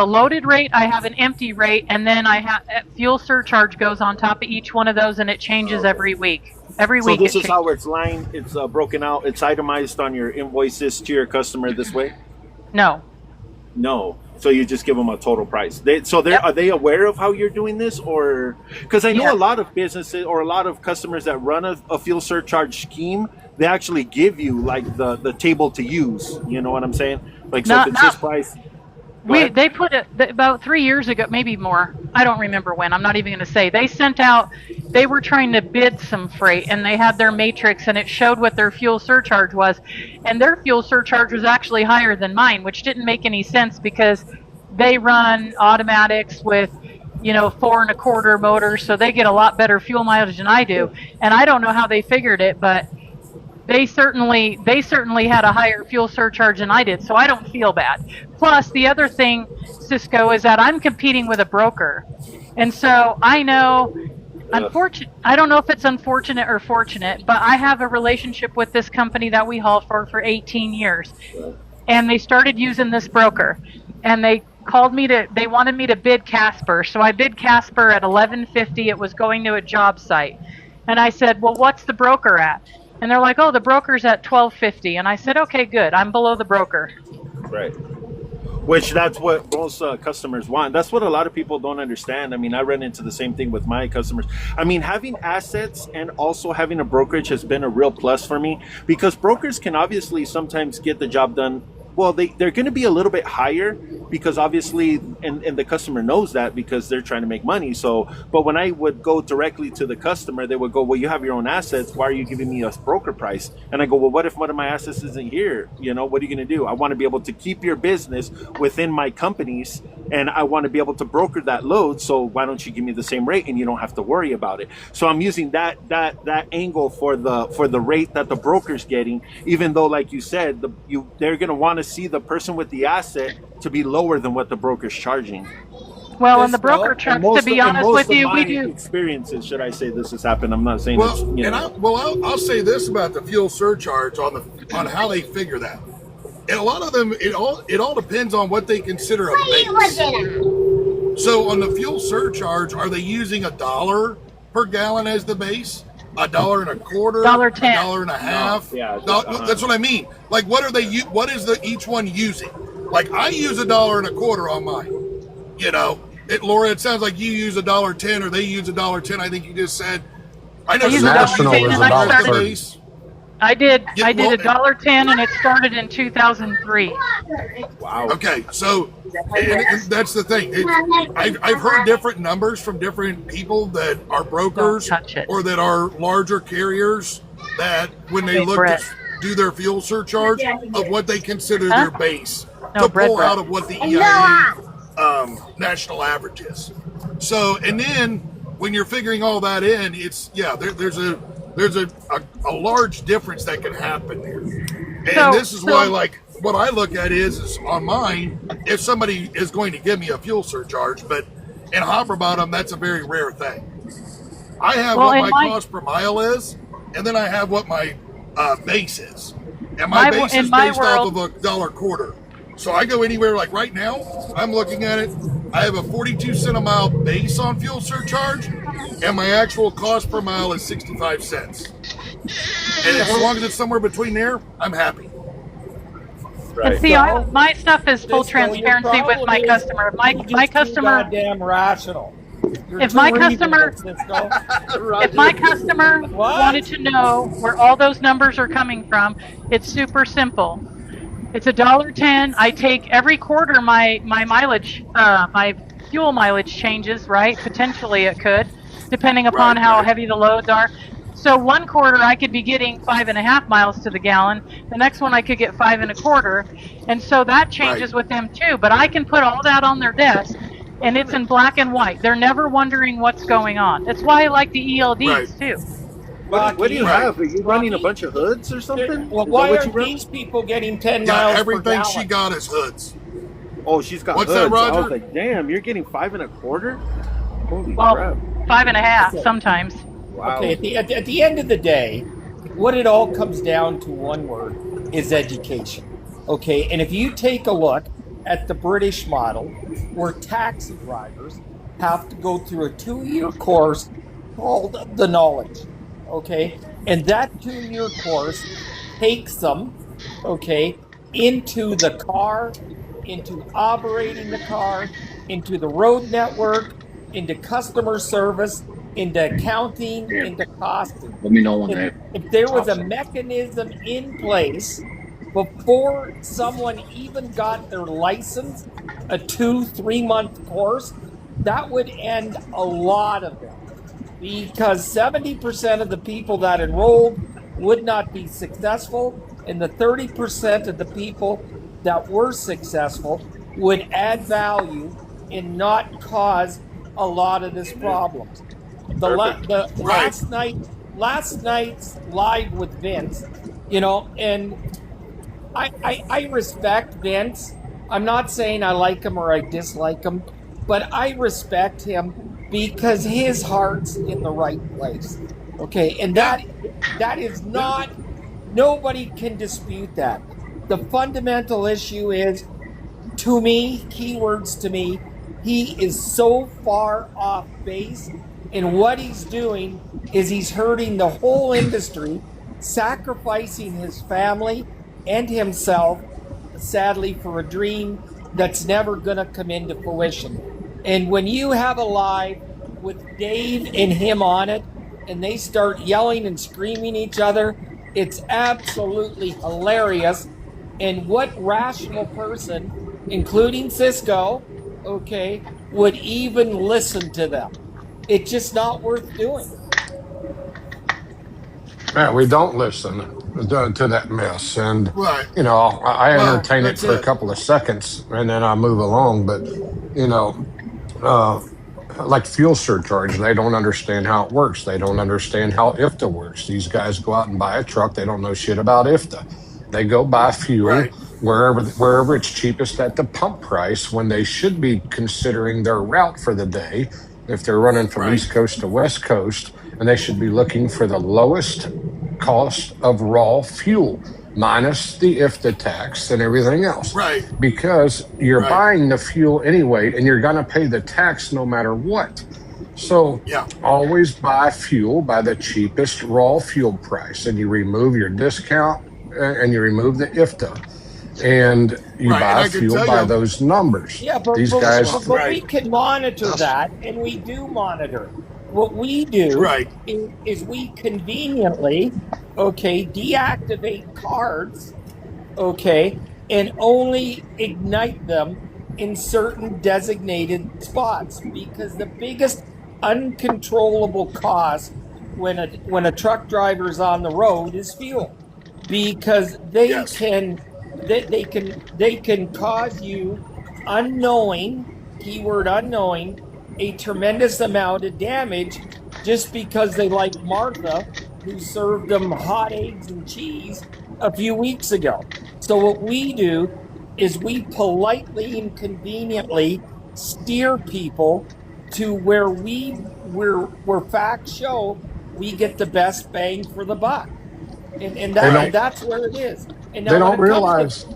loaded rate, I have an empty rate, and then I have fuel surcharge goes on top of each one of those, and it changes every week. Every So week this it is changes. how it's broken out. It's itemized on your invoices to your customer this way. No. No. So you just give them a total price. Are they aware of how you're doing this, or because I know Yeah. a lot of businesses or a lot of customers that run a fuel surcharge scheme, they actually give you like the table to use. You know what I'm saying? Like, so if it's this price. Go ahead. They put it about 3 years ago, maybe more. I don't remember when. I'm not even going to say. They sent out. They were trying to bid some freight, and they had their matrix, and it showed what their fuel surcharge was, and their fuel surcharge was actually higher than mine, which didn't make any sense because they run automatics with 4 1/4 motors, so they get a lot better fuel mileage than I do. And I don't know how they figured it, but they certainly had a higher fuel surcharge than I did, so I don't feel bad. Plus, the other thing, Cisco, is that I'm competing with a broker, and so I know. I don't know if it's unfortunate or fortunate, but I have a relationship with this company that we haul for 18 years, and they started using this broker, and they called me they wanted me to bid Casper, so I bid Casper at $11.50. It was going to a job site, and I said, well, what's the broker at? And they're like, oh, the broker's at $12.50, and I said, okay, good, I'm below the broker. Right. Which that's what most customers want. That's what a lot of people don't understand. I mean, I run into the same thing with my customers. I mean, having assets and also having a brokerage has been a real plus for me, because brokers can obviously sometimes get the job done. Well, they're going to be a little bit higher because obviously, and the customer knows that because they're trying to make money. So, but when I would go directly to the customer, they would go, well, you have your own assets. Why are you giving me a broker price? And I go, well, what if one of my assets isn't here? What are you going to do? I want to be able to keep your business within my companies, and I want to be able to broker that load. So why don't you give me the same rate and you don't have to worry about it? So I'm using that angle for the rate that the broker's getting, even though, like you said, they're going to want to see the person with the asset to be lower than what the broker's charging. Well, in the broker trucks, to be honest with you, we do. Experiences, should I say, this has happened. I'm not saying Well, I'll say this about the fuel surcharge on how they figure that. And a lot of them, it all depends on what they consider a base. So on the fuel surcharge, are they using $1 per gallon as the base? $1.25, $1.10, $1.50. No, yeah, That's what I mean. Like, what are they? What is each one using? Like, I use $1.25 on mine. Laura, it sounds like you use $1.10, or they use $1.10. I think you just said. I know I use National is $1.10, $1.30. I did Yeah, well, $1.10, and it started in 2003. Wow. Okay, so and that's the thing. I've heard different numbers from different people that are brokers Don't touch it. or that are larger carriers, that when they Hey, look Brett. to do their fuel surcharge of what they consider Huh? their base No, to Brett, pull Brett. out of what the EIA national average is. So, and then when you're figuring all that in, there's a large difference that can happen there. And this is why, like, what I look at is on mine, if somebody is going to give me a fuel surcharge, but in Hopper Bottom, that's a very rare thing. I have what my cost per mile is, and then I have what my base is. And my base is based off of $1.25. So I go anywhere, like right now, I'm looking at it, I have a 42 cent a mile base on fuel surcharge, and my actual cost per mile is 65 cents. And as long as it's somewhere between there, I'm happy. And see, my stuff is full transparency with my customer. My customer, goddamn rational. if my customer wanted to know where all those numbers are coming from, it's super simple. It's $1.10. I take every quarter my mileage, my fuel mileage changes, right? Potentially it could, depending upon how heavy the loads are. So one quarter I could be getting 5.5 miles to the gallon. The next one I could get 5 1/4, and so that changes with them too. But I can put all that on their desk, and it's in black and white. They're never wondering what's going on. That's why I like the ELDs too. What do you have? Are you running a bunch of hoods or something? Well, why are these people getting 10 miles per Everything gallon? she got is hoods. Oh, she's got What's hoods. that, I was Roger? like, damn, you're getting 5 1/4? Holy Well, crap. 5.5 sometimes. Wow. Okay, at the end of the day, what it all comes down to one word is education. Okay, and if you take a look at the British model, where taxi drivers have to go through a 2-year course called the knowledge. Okay, and that 2-year course takes them, okay, into the car, into operating the car, into the road network, into customer service, into accounting, into costing. Let me know when If there was a mechanism in place before someone even got their license, a 2-3 month course, that would end a lot of them. Because 70% of the people that enrolled would not be successful, and the 30% of the people that were successful would add value and not cause a lot of this problems. Last night's live with Vince, and I respect Vince. I'm not saying I like him or I dislike him, but I respect him because his heart's in the right place. Okay, and that is not, nobody can dispute that. The fundamental issue is, to me, keywords to me, he is so far off base, and what he's doing is he's hurting the whole industry, sacrificing his family and himself, sadly, for a dream that's never going to come into fruition. And when you have a live with Dave and him on it, and they start yelling and screaming each other, it's absolutely hilarious. And what rational person, including Cisco, okay, would even listen to them? It's just not worth doing. Yeah, we don't listen to that mess. And, Right. I entertain it that's for a it. couple of seconds and then I move along. But, like fuel surcharge, they don't understand how it works. They don't understand how IFTA works. These guys go out and buy a truck. They don't know shit about IFTA. They go buy fuel Right. wherever it's cheapest at the pump price, when they should be considering their route for the day. If they're running from Right. East Coast to West Coast, and they should be looking for the lowest cost of raw fuel, minus the IFTA tax and everything else. Right. Because you're Right. buying the fuel anyway, and you're going to pay the tax no matter what. So Yeah. always buy fuel by the cheapest raw fuel price, and you remove your discount and you remove the IFTA, and you Right, and buy I can fuel tell by you- those numbers. Yeah, but These guys, we Right. can monitor that, and we do monitor. What we do Right. is we conveniently, okay, deactivate cards, okay, and only ignite them in certain designated spots, because the biggest uncontrollable cost when a truck driver is on the road is fuel, because they Yes. can cause you unknowing, keyword unknowing, a tremendous amount of damage just because they like Martha, who served them hot eggs and cheese a few weeks ago. So what we do is we politely and conveniently steer people to where where facts show we get the best bang for the buck. And that's where it is. And now they when don't it comes to- realize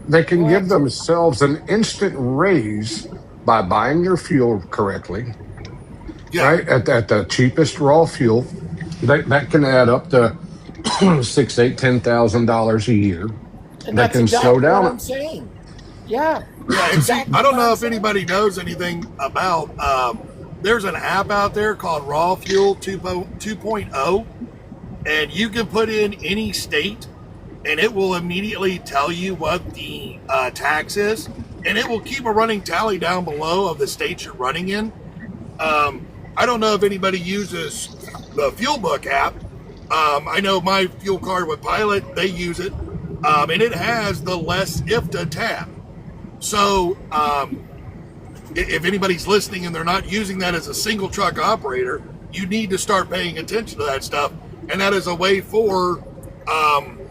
they can Go give ahead. themselves an instant raise by buying your fuel correctly, Yeah. right? At the cheapest raw fuel. That can add up to $6,000, $10,000 a year. And They that's can exactly slow down. what I'm saying. Yeah. Yeah, and see, Exactly I don't what know I'm if saying. anybody knows anything about. There's an app out there called Raw Fuel 2.0, and you can put in any state, and it will immediately tell you what the tax is, and it will keep a running tally down below of the states you're running in. I don't know if anybody uses the FuelBook app. I know my fuel card with Pilot, they use it, and it has the less IFTA tab. So if anybody's listening and they're not using that as a single truck operator, you need to start paying attention to that stuff, and that is a way for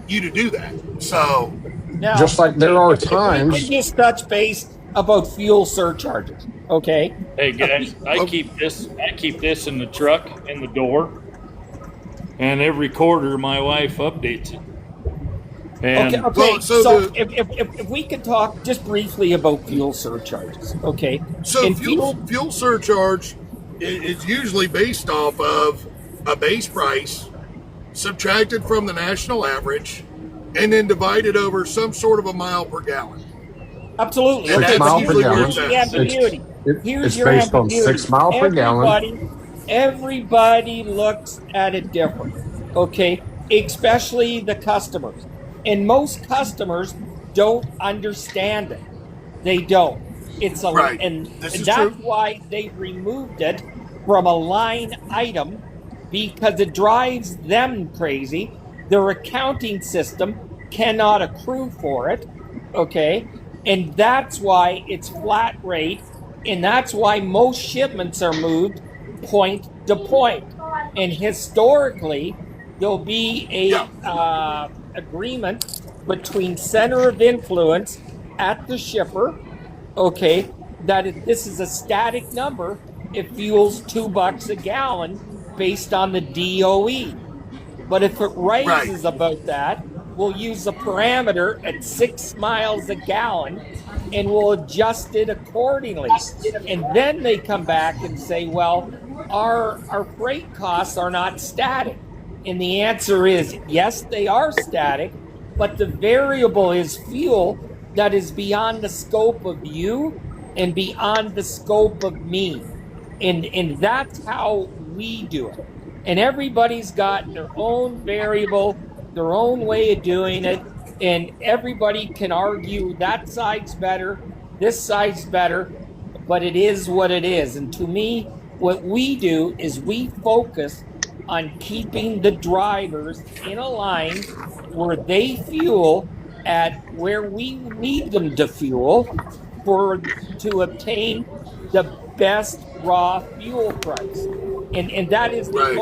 you to do that. So Now, Just like there are if we times. can just touch base about fuel surcharges, okay? Hey guys, I keep this in the truck in the door, and every quarter my wife updates it. And Okay. Well, So if we could talk just briefly about fuel surcharges, okay? So And fuel surcharge is usually based off of a base price subtracted from the national average and then divided over some sort of a mile per gallon. Absolutely. And Okay, that's mile per usually where gallon. it's here's the at. ambiguity. Here's It's your based on ambiguity. 6 mile per gallon. Everybody looks at it different, okay? Especially the customers. And most customers don't understand it. They don't. It's a Right. and This is that's true. why they removed it from a line item because it drives them crazy. Their accounting system cannot accrue for it, okay? And that's why it's flat rate, and that's why most shipments are moved point to point. And historically, there'll be a agreement between center of influence at the shipper, okay, that this is a static number. It fuels $2 a gallon based on the DOE. But if it raises about that, we'll use a parameter at 6 miles a gallon and we'll adjust it accordingly. And then they come back and say, well, our freight costs are not static. And the answer is yes, they are static, but the variable is fuel that is beyond the scope of you and beyond the scope of me. And that's how we do it. And everybody's got their own variable, their own way of doing it, and everybody can argue that side's better, this side's better, but it is what it is. And to me, what we do is we focus on keeping the drivers in a line where they fuel at where we need them to fuel to obtain the best raw fuel price. And that is the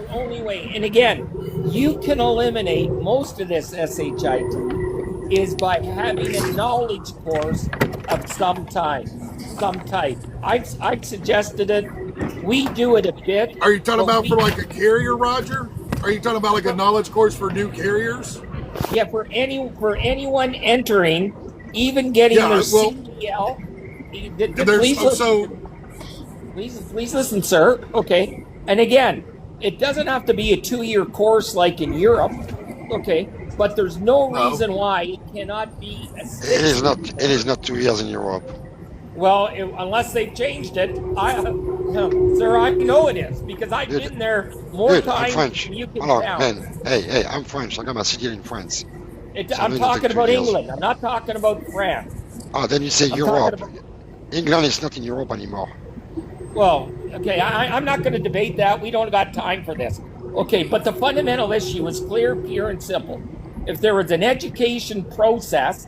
only way. And again, you can eliminate most of this SHIT is by having a knowledge course of some type. I've suggested it. We do it a bit. Are you talking about for like a carrier, Roger? Are you talking about like a knowledge course for new carriers? Yeah, for anyone entering, even getting their CDL. Please listen, sir. Okay, and again, it doesn't have to be a 2-year course like in Europe. Okay, but there's no reason why it cannot be a 6. It is not 2 years in Europe. Well, unless they've changed it, sir, I know it is because I've been there more times I'm French. than you can Hello, count. man. Hey, I'm French. I got my CDL in France. I'm talking about England. I'm not talking about France. Oh, then you say Europe. England is not in Europe anymore. Well, okay, I'm not going to debate that. We don't got time for this. Okay, but the fundamental issue is clear, pure, and simple. If there was an education process,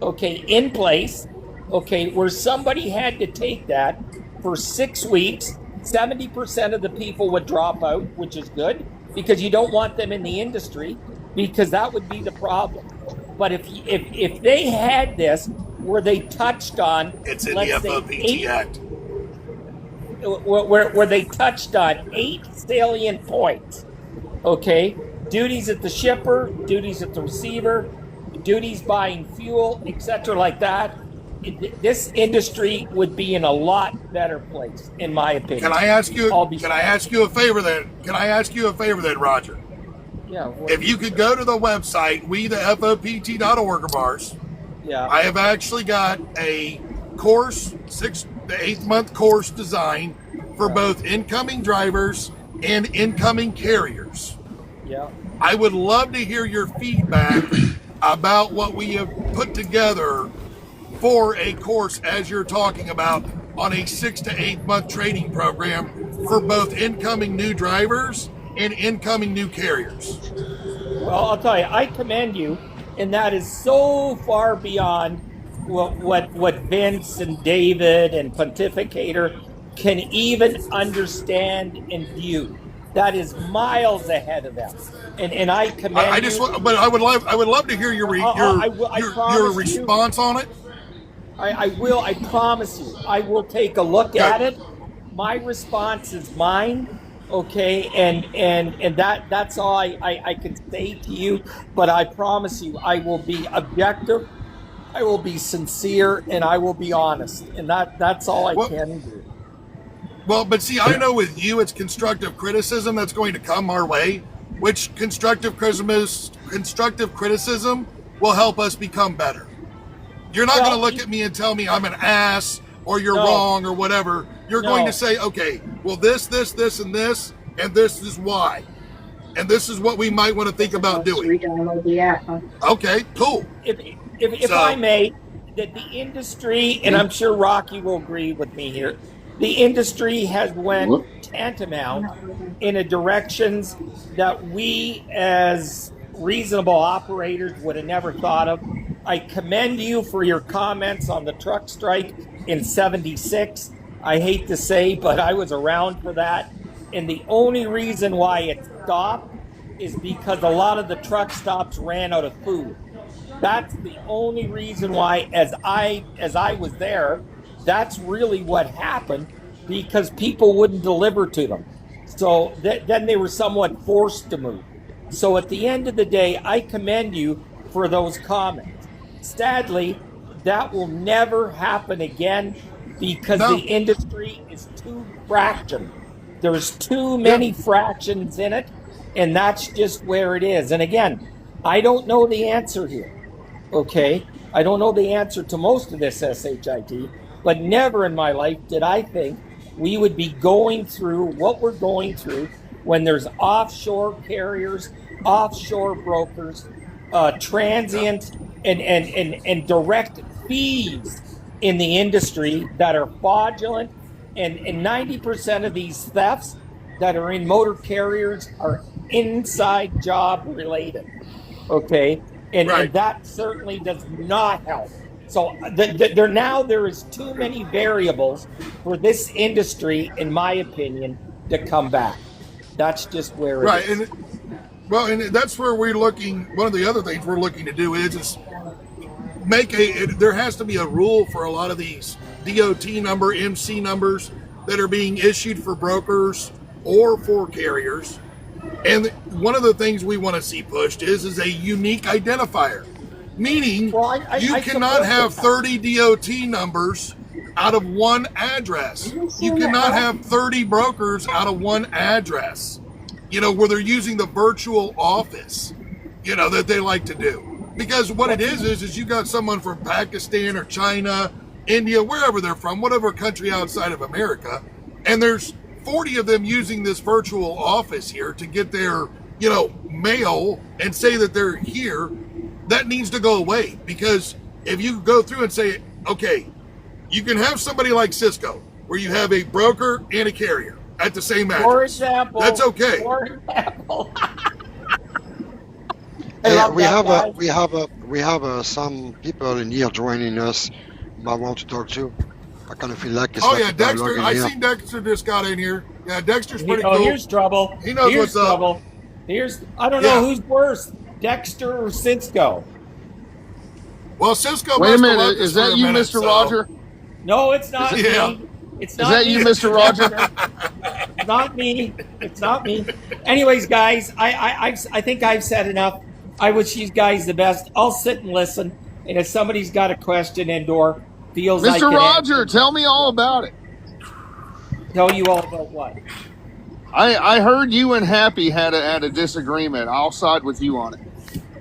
okay, in place, okay, where somebody had to take that for 6 weeks, 70% of the people would drop out, which is good, because you don't want them in the industry, because that would be the problem. But if they had this where they touched on, it's in the FOPT Act, where they touched on 8 salient points, okay, duties at the shipper, duties at the receiver, duties buying fuel, etc., like that, this industry would be in a lot better place, in my opinion. Can I ask you a favor then, Roger? Yeah. If you could go to the website, FOPT.org of ours. Yeah. I have actually got a course, 6 to 8 month course design for both incoming drivers and incoming carriers. Yeah. I would love to hear your feedback about what we have put together for a course, as you're talking about, on a 6 to 8 month training program for both incoming new drivers and incoming new carriers. Well, I'll tell you, I commend you, and that is so far beyond what Vince and David and Pontificator can even understand and view. that is miles ahead of them. And I commend I just, you. but I would love to hear your promise response on it. I will. I promise you. I will take a look at it. My response is mine. Okay, and that's all I can say to you. But I promise you, I will be objective. I will be sincere, and I will be honest. And that's all I can do. Well, but see, I know with you, it's constructive criticism that's going to come our way, which constructive criticism will help us become better. You're not going to look at me and tell me I'm an ass or you're wrong or whatever. You're going to say, okay, well, this, and this is why. And this is what we might want to think about doing. Okay, cool. If I may, that the industry, and I'm sure Rocky will agree with me here, the industry has went tantamount in a directions that we as reasonable operators would have never thought of. I commend you for your comments on the truck strike in '76. I hate to say, but I was around for that. And the only reason why it stopped is because a lot of the truck stops ran out of food. That's the only reason why, as I was there, that's really what happened, because people wouldn't deliver to them. So then they were somewhat forced to move. So at the end of the day, I commend you for those comments. Sadly, that will never happen again because the industry is too fractured. There's too many fractions in it, and that's just where it is. And again, I don't know the answer here. Okay, I don't know the answer to most of this SHIT, but never in my life did I think we would be going through what we're going through when there's offshore carriers, offshore brokers, transient and direct fees in the industry that are fraudulent, and 90% of these thefts that are in motor carriers are inside job related. Okay. And that certainly does not help. So there is too many variables for this industry, in my opinion, to come back. That's just where it is. And that's where we're looking. One of the other things we're looking to do is there has to be a rule for a lot of these DOT number, MC numbers that are being issued for brokers or for carriers. And one of the things we want to see pushed is a unique identifier, meaning you cannot have 30 DOT numbers out of one address. You cannot have 30 brokers out of one address, where they're using the virtual office, that they like to do. Because what it is you got someone from Pakistan or China, India, wherever they're from, whatever country outside of America, and there's 40 of them using this virtual office here to get their, mail and say that they're here. That needs to go away, because if you go through and say, okay, you can have somebody like Cisco where you have a broker and a carrier at the same address. For example, that's okay. For example. We have some people in here joining us. I want to talk to. I kind of feel like it's Dexter. I seen Dexter just got in here. Yeah, Dexter's pretty cool. Here's trouble. He knows what's up. I don't know who's worse, Dexter or Cisco. Well, Cisco. Wait a minute. Is that you, Mr. Roger? No, it's not me. It's not Is that me. you, Mr. Roger? It's not me. It's not me. Anyways, guys, I think I've said enough. I wish you guys the best. I'll sit and listen, and if somebody's got a question and/or feels like Mr. Roger, tell me all about it. Tell you all about what? I heard you and Happy had a disagreement. I'll side with you on it.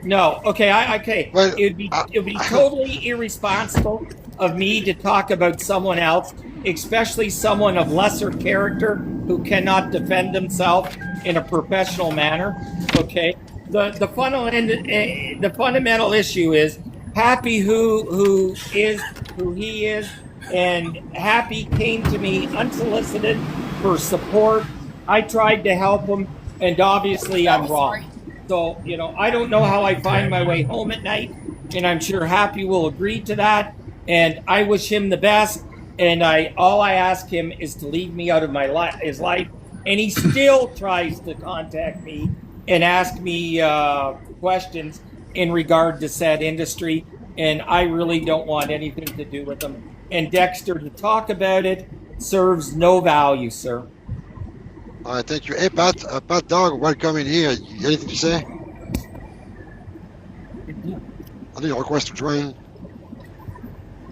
No, okay, okay. Well, it would be totally irresponsible of me to talk about someone else, especially someone of lesser character who cannot defend himself in a professional manner. Okay, the fundamental issue is Happy who he is, and Happy came to me unsolicited for support. I tried to help him, and obviously I'm wrong. So, I don't know how I find my way home at night, and I'm sure Happy will agree to that. And I wish him the best. And all I ask him is to leave me out of his life and he still tries to contact me and ask me questions in regard to said industry, and I really don't want anything to do with them. And Dexter, to talk about it serves no value, sir. All right, thank you. Hey, Pat, Pat Dog, welcome in here. You anything to say? I need a request to join.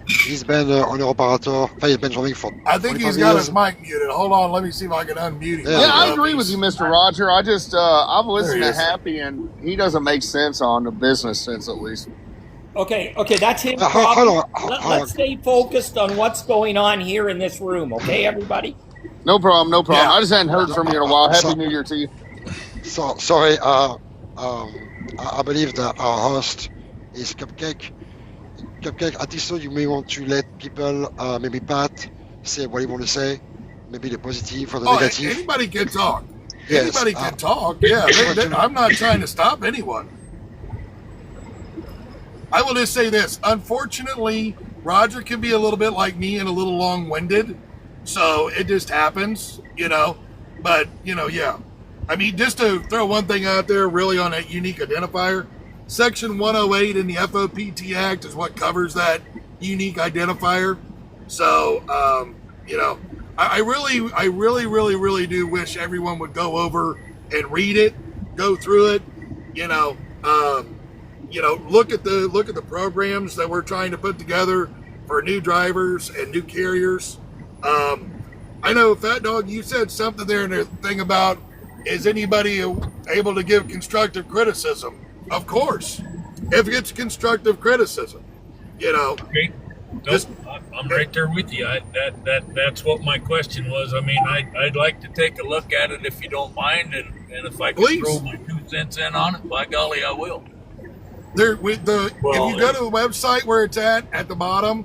He's been on the operator. He's been joining for I think 25 he's got years. his mic muted. Hold on, let me see if I can unmute him. Yeah, I agree with you, Mr. Roger. I just I've listened There to he is. Happy, and he doesn't make sense on the business sense, at least. Okay, that's his hold problem. on, hold on. Let's stay focused on what's going on here in this room, okay, everybody? No problem, no problem. Yeah. I just hadn't heard from you in a while. Happy New Year to you. So sorry. I believe that our host is Cupcake. Cupcake, I think so. You may want to let people, maybe Pat, say what you want to say. Maybe the positive or the Oh, negative. anybody can talk. Yes, Anybody can talk. Yeah, I'm not trying to stop anyone. I will just say this. Unfortunately, Roger can be a little bit like me and a little long-winded. So it just happens, you know. But, you know, yeah. I mean, just to throw one thing out there really on that unique identifier, Section 108 in the FOPT Act is what covers that unique identifier. So, you know, I really do wish everyone would go over and read it, go through it, you know, look at the programs that we're trying to put together for new drivers and new carriers. I know, Fat Dog, you said something there in the thing about, is anybody able to give constructive criticism? Of course, if it's constructive criticism, you know. Okay. Nope, I'm right there with you. That's what my question was. I mean, I'd like to take a look at it if you don't mind, and if I can throw my 2 cents in on it, by golly, I will. If you go to the website where it's at the bottom,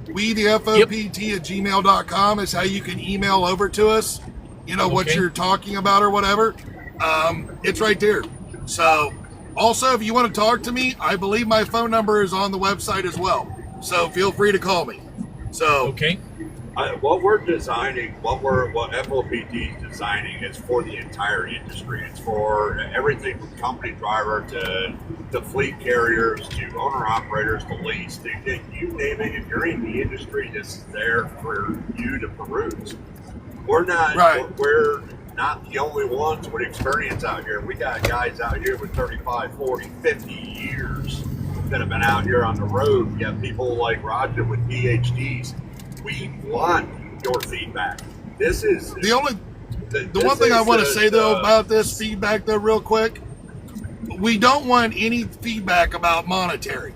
thefOPT@gmail.com is how you can email over to us. You know, what you're talking about or whatever. It's right there. So, also, if you want to talk to me, I believe my phone number is on the website as well. So feel free to call me. So what we're designing, what FOPT is designing, is for the entire industry. It's for everything from company driver to fleet carriers to owner operators to lease. You name it. If you're in the industry, this is there for you to peruse. We're not the only ones with experience out here. We got guys out here with 35, 40, 50 years that have been out here on the road. You have people like Roger with PhDs. We want your feedback. This is the only. The one thing I want to say though about this feedback though, real quick, we don't want any feedback about monetary,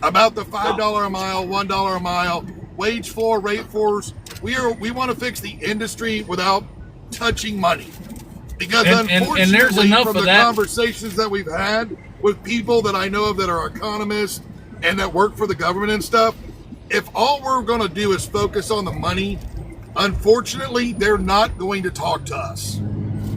about the $5 a mile, $1 a mile, wage floor, rate floors. We want to fix the industry without touching money, because unfortunately, and there's enough from of the that. conversations that we've had with people that I know of that are economists and that work for the government and stuff, if all we're going to do is focus on the money, unfortunately, they're not going to talk to us.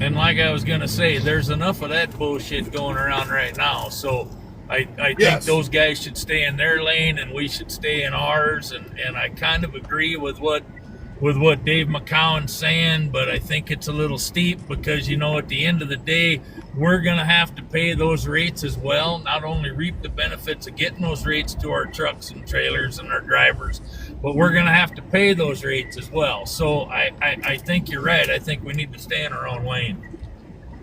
And like I was going to say, there's enough of that bullshit going around right now. So I think those guys should stay in their lane and we should stay in ours. And I kind of agree with what Dave McCowan's saying, but I think it's a little steep because, you know, at the end of the day, we're going to have to pay those rates as well, not only reap the benefits of getting those rates to our trucks and trailers and our drivers, but we're going to have to pay those rates as well. So I think you're right. I think we need to stay in our own lane.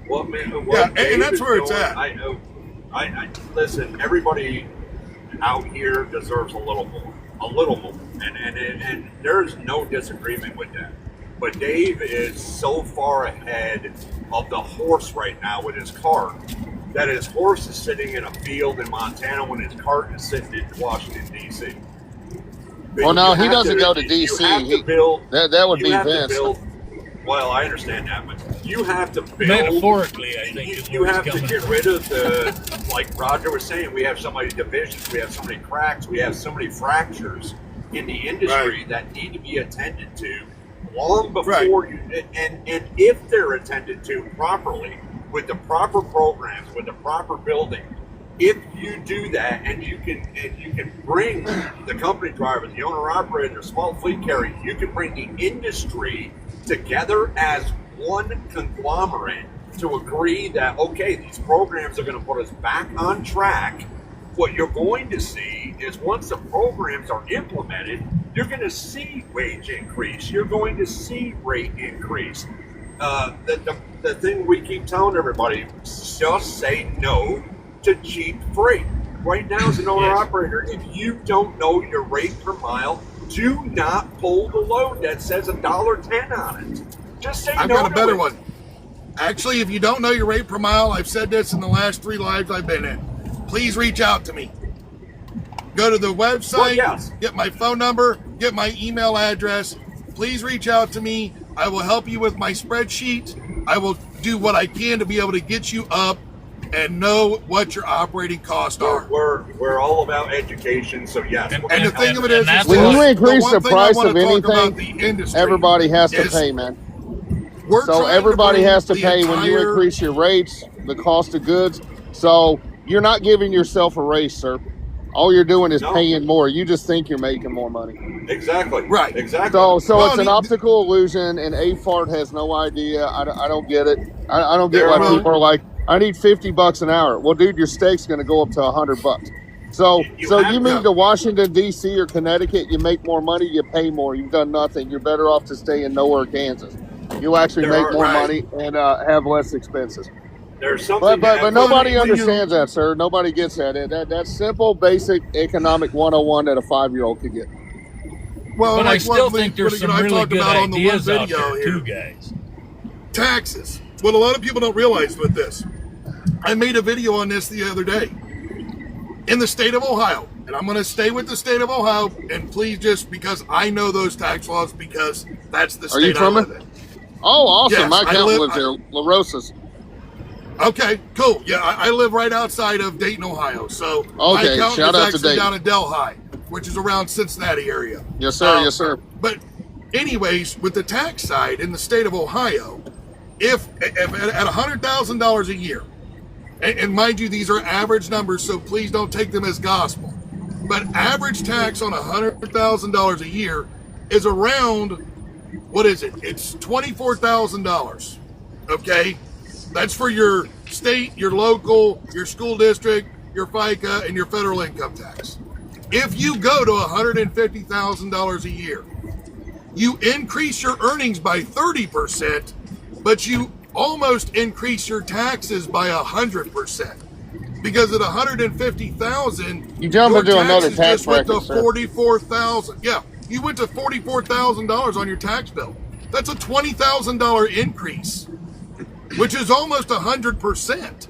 Well, man, and that's where it's at. I know. I listen, everybody out here deserves a little more. And there's no disagreement with that. But Dave is so far ahead of the horse right now with his cart that his horse is sitting in a field in Montana when his cart is sitting in Washington, D.C. Well, no, he doesn't go to D.C. That would be Vince. Well, I understand that, but you have to build. Metaphorically, I think you have to get rid of the, like Roger was saying, we have so many divisions, we have so many cracks, we have so many fractures in the industry that need to be attended to long before you, and if they're attended to properly, with the proper programs, with the proper building, if you do that and you can bring the company driver, the owner operator, small fleet carrier, you can bring the industry together as one conglomerate to agree that, okay, these programs are going to put us back on track, what you're going to see is once the programs are implemented, you're going to see wage increase. You're going to see rate increase. The thing we keep telling everybody, just say no to cheap freight. Right now, as an owner-operator, if you don't know your rate per mile, do not pull the load that says $1.10 on it. Just say I've no got a to better it. one. Actually, if you don't know your rate per mile, I've said this in the last 3 lives I've been in. Please reach out to me. Go to the website, get my phone number, get my email address. Please reach out to me. I will help you with my spreadsheet. I will do what I can to be able to get you up and know what your operating costs are. We're all about education, so yes. And the thing of it is, when you increase the price of anything, anything, everybody has to pay, man. So everybody has to pay when you increase your rates, the cost of goods. So you're not giving yourself a raise, sir. All you're doing is paying more. You just think you're making more money. Exactly. Right. Exactly. So it's an optical illusion, and AFART has no idea. I don't get it. I don't get why people are like, I need $50 an hour. Well, dude, your steak's going to go up to $100. So you move to Washington, D.C. or Connecticut, you make more money, you pay more. You've done nothing. You're better off to stay in nowhere, Kansas. You'll actually make more money and have less expenses. There's something But nobody understands that, sir. Nobody gets that. That's simple, basic economic 101 that a 5-year-old could get. Well, but I still think there's some really good on the one ideas out video there, here. too, guys. Taxes. What a lot of people don't realize with this. I made a video on this the other day. In the state of Ohio, and I'm going to stay with the state of Ohio, and please just because I know those tax laws because that's the state Are you from I it? live in. Oh, awesome. Yes, My I accountant live- lives here, La Rosas. Okay, cool. Yeah, I live right outside of Dayton, Ohio. So my Okay, accountant shout is out to actually Dayton. down in Delhi, which is around Cincinnati area. Yes, sir. Yes, sir. But anyways, with the tax side in the state of Ohio, if at $100,000 a year, and mind you, these are average numbers, so please don't take them as gospel. But average tax on $100,000 a year is around, what is it? It's $24,000. Okay? That's for your state, your local, your school district, your FICA, and your federal income tax. If you go to $150,000 a year, you increase your earnings by 30%, but you almost increase your taxes by 100%. Because at $150,000, You jump your into another taxes tax just went to bracket, sir. $44,000. Yeah, you went to $44,000 on your tax bill. That's a $20,000 increase, which is almost 100%.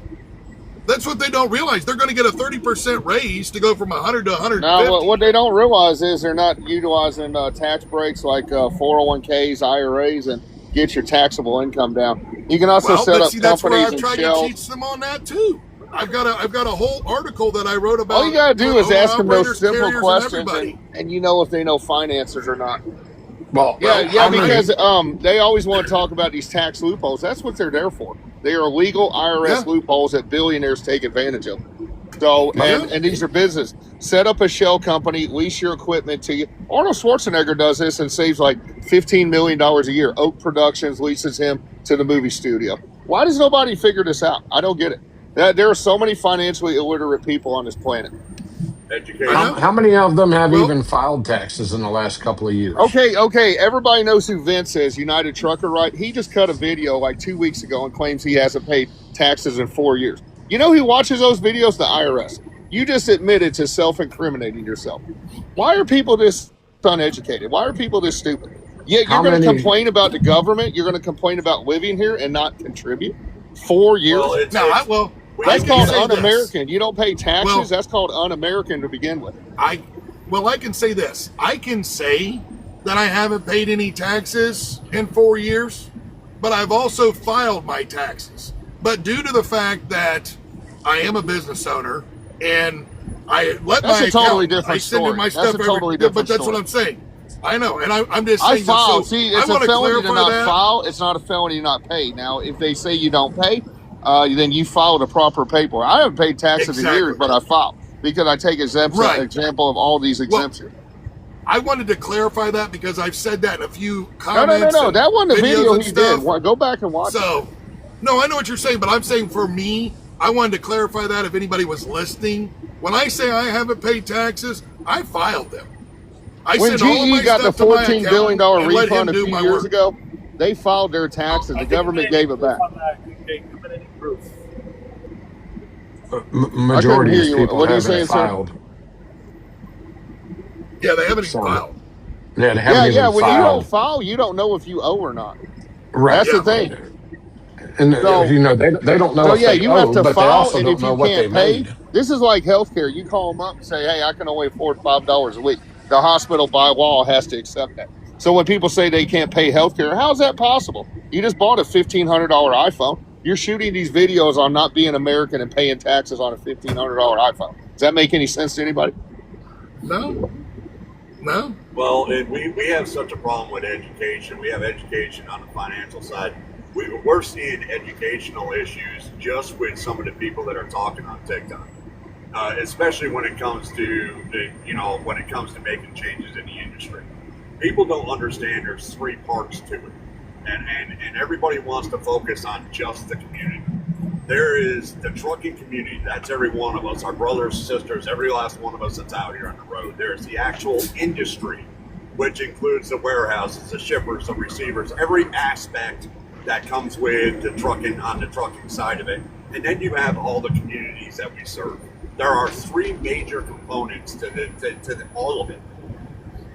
That's what they don't realize. They're going to get a 30% raise to go from 100 to 150. Now, what they don't realize is they're not utilizing tax breaks like 401ks, IRAs, and get your taxable income down. You can also set up that's where companies I've and tried to shells. teach them on that too. I've got a whole article that I wrote about. All you gotta do is ask them those simple carriers, questions, and and you know if they know finances or not. Well, Because they always want to talk about these tax loopholes. That's what they're there for. They are illegal IRS loopholes that billionaires take advantage of. So, and these are business. Set up a shell company, lease your equipment to you. Arnold Schwarzenegger does this and saves like $15 million a year. Oak Productions leases him to the movie studio. Why does nobody figure this out? I don't get it. There are so many financially illiterate people on this planet. How many of them have even filed taxes in the last couple of years? Okay. Everybody knows who Vince is, United Trucker, right? He just cut a video like 2 weeks ago and claims he hasn't paid taxes in 4 years. You know who watches those videos? The IRS. You just admitted to self-incriminating yourself. Why are people this uneducated? Why are people this stupid? Yeah, you're going to complain about the government. You're going to complain about living here and not contribute. 4 years? That's called un-American. You don't pay taxes. That's called un-American to begin with. I can say this. I can say that I haven't paid any taxes in 4 years, but I've also filed my taxes. But due to the fact that I am a business owner and I let That's my a totally accountant, different I send in story. my That's stuff a totally different but that's story. what I'm saying. I know, and I'm just I saying. filed. So See, I it's a wanna felony to clarify not that. file. It's not a felony to not pay. Now, if they say you don't pay, then you filed the proper paperwork. I haven't paid taxes in years, but I filed because I take example of all these exemptions. I wanted to clarify that because I've said that in a few No, comments. no. and That wasn't the videos video and he stuff. did. Go back and watch it. So, no, I know what you're saying, but I'm saying for me, I wanted to clarify that if anybody was listening. When I say I haven't paid taxes, I filed them. I When sent all of my GE got the stuff to my $14 billion accountant and let him refund a do few my years work. ago, they filed their taxes. The government gave it back. Majority hear of you. people What are you haven't saying, sir? filed. Yeah, they haven't even So, filed. yeah, they haven't Yeah. even When you don't filed. file, you don't know if you owe or not. Right. That's Yeah. the thing. And So, you know, they don't know so if yeah, they you have owe, to but they file, also and don't if know you what they can't pay, made. this is like healthcare. You call them up and say, "Hey, I can only afford $5 a week." The hospital by law has to accept that. So when people say they can't pay healthcare, how is that possible? You just bought a $1,500 iPhone. You're shooting these videos on not being American and paying taxes on a $1,500 iPhone. Does that make any sense to anybody? No. No. Well, and we have such a problem with education. We have education on the financial side. We're seeing educational issues just with some of the people that are talking on TikTok, especially when it comes to when it comes to making changes in the industry. People don't understand there's three parts to it, and everybody wants to focus on just the community. There is the trucking community. That's every one of us, our brothers, sisters, every last one of us that's out here on the road. There's the actual industry, which includes the warehouses, the shippers, the receivers, every aspect that comes with the trucking on the trucking side of it. And then you have all the communities that we serve. There are three major components to all of it.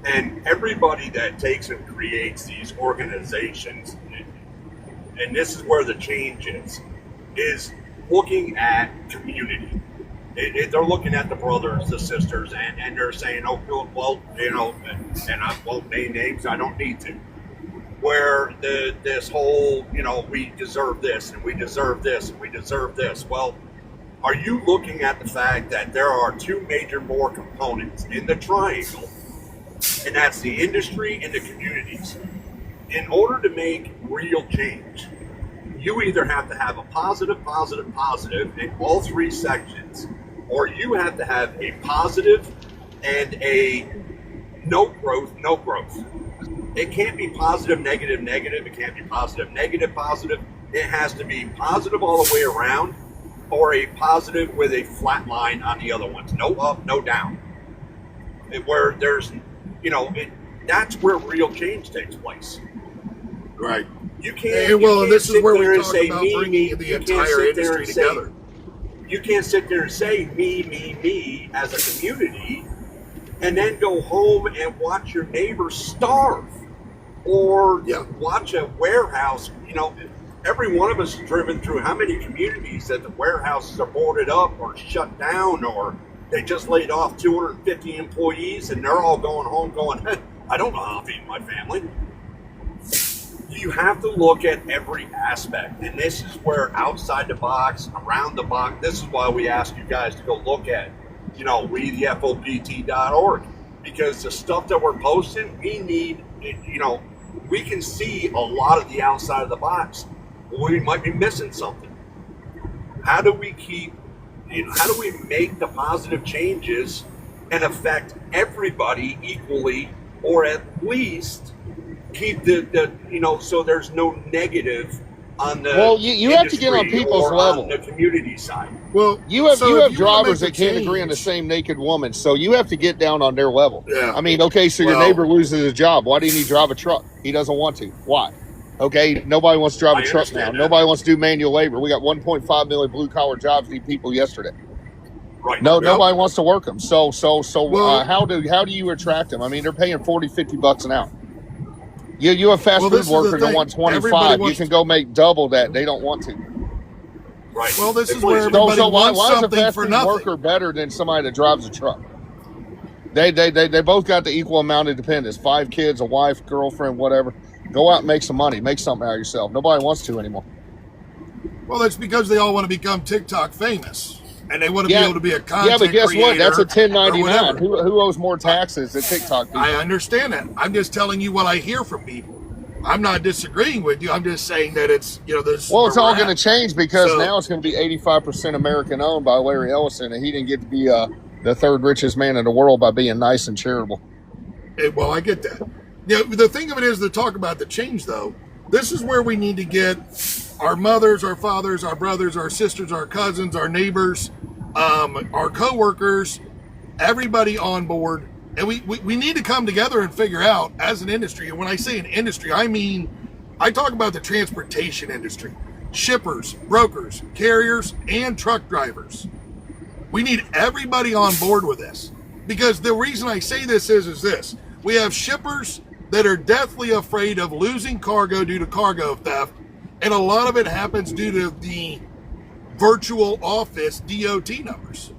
And everybody that takes and creates these organizations, and this is where the change is looking at community. They're looking at the brothers, the sisters, and they're saying, oh, well, and I won't name names, I don't need to. Where this whole, we deserve this, and we deserve this, and we deserve this. Well, are you looking at the fact that there are two major more components in the triangle, and that's the industry and the communities? In order to make real change, you either have to have a positive in all three sections, or you have to have a positive and a no growth. It can't be positive, negative. It can't be positive, negative. It has to be positive all the way around, or a positive with a flat line on the other ones. No up, no down. Where there's, that's where real change takes place. Right. You can't. Hey, well, you can't this is sit where there we and talk say about me, bringing me. the You can't entire sit there industry and say, together. you can't sit there and say me as a community, and then go home and watch your neighbor starve, or watch a warehouse. Every one of us has driven through how many communities that the warehouses are boarded up or shut down, or they just laid off 250 employees, and they're all going home going, hey, I don't know how to feed my family. You have to look at every aspect, and this is where outside the box, around the box, this is why we ask you guys to go look at, WeTheFOPT.org, because the stuff that we're posting, we need, we can see a lot of the outside of the box. We might be missing something. How do we make the positive changes and affect everybody equally, or at least keep so there's no negative on the you have to get on people's or level. on the community side. Well, you have so if you wanna drivers make that can't the agree on the change- same naked woman, so you have to get down on their level. Yeah. I mean, okay, so your Well- neighbor loses his job. Why didn't he drive a truck? He doesn't want to. Why? Okay, nobody wants to drive a I truck now. understand that. Nobody wants to do manual labor. We got 1.5 million blue collar jobs need people yesterday. Right. No, Yep. nobody wants to work them. So Well- how do you attract them? I mean, they're paying $40-$50 an hour. You a fast Well, food this is the worker that thing. want Everybody 25. You wants can go make double that. They don't want to. Right. Well, this Hey, is where please, everybody So why wants is a something fast for food nothing. worker better than somebody that drives a truck? They both got the equal amount of dependence. 5 kids, a wife, girlfriend, whatever. Go out and make some money. Make something out of yourself. Nobody wants to anymore. Well, that's because they all want to become TikTok famous, and they want to Yeah. be able to be a content Yeah, but guess what? That's a creator or 1099. whatever. Who owes more taxes than TikTok people? I understand that. I'm just telling you what I hear from people. I'm not disagreeing with you. I'm just saying that it's, this. Well, it's where all we're going to at. change because So- now it's going to be 85% American owned by Larry Ellison, and he didn't get to be the third richest man in the world by being nice and charitable. Well, I get that. The thing of it is to talk about the change, though. This is where we need to get our mothers, our fathers, our brothers, our sisters, our cousins, our neighbors, our coworkers, everybody on board. And we need to come together and figure out as an industry. And when I say an industry, I talk about the transportation industry, shippers, brokers, carriers, and truck drivers. We need everybody on board with this. Because the reason I say this is this. We have shippers that are deathly afraid of losing cargo due to cargo theft. And a lot of it happens due to the virtual office DOT numbers.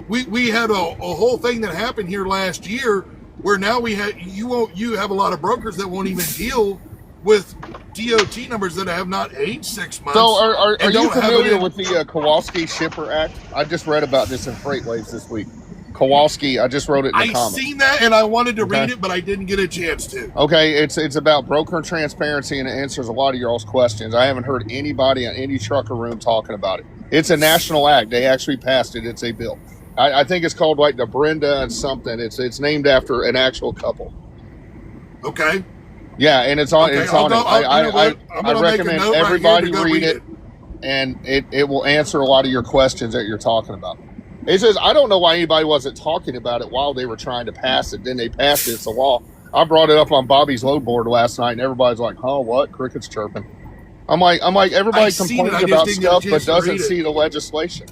We had a whole thing that happened here last year where now you have a lot of brokers that won't even deal with DOT numbers that have not aged 6 months. So are you familiar with the Kowalski Shipper Act? I just read about this in FreightWaves this week. Kowalski, I just wrote it in the comments. I seen that and I wanted to read it, but I didn't get a chance to. Okay, it's about broker transparency and it answers a lot of y'all's questions. I haven't heard anybody in any trucker room talking about it. It's a national act. They actually passed it. It's a bill. I think it's called like the Brenda and something. It's named after an actual couple. Okay. Yeah, and it's on. Okay, it's on. I recommend everybody read it, and it will answer a lot of your questions that you're talking about. It says, I don't know why anybody wasn't talking about it while they were trying to pass it. Then they passed it. It's a law. I brought it up on Bobby's load board last night, and everybody's like, "Oh, what? Crickets chirping." I'm like, everybody complains about stuff, but doesn't see the legislation.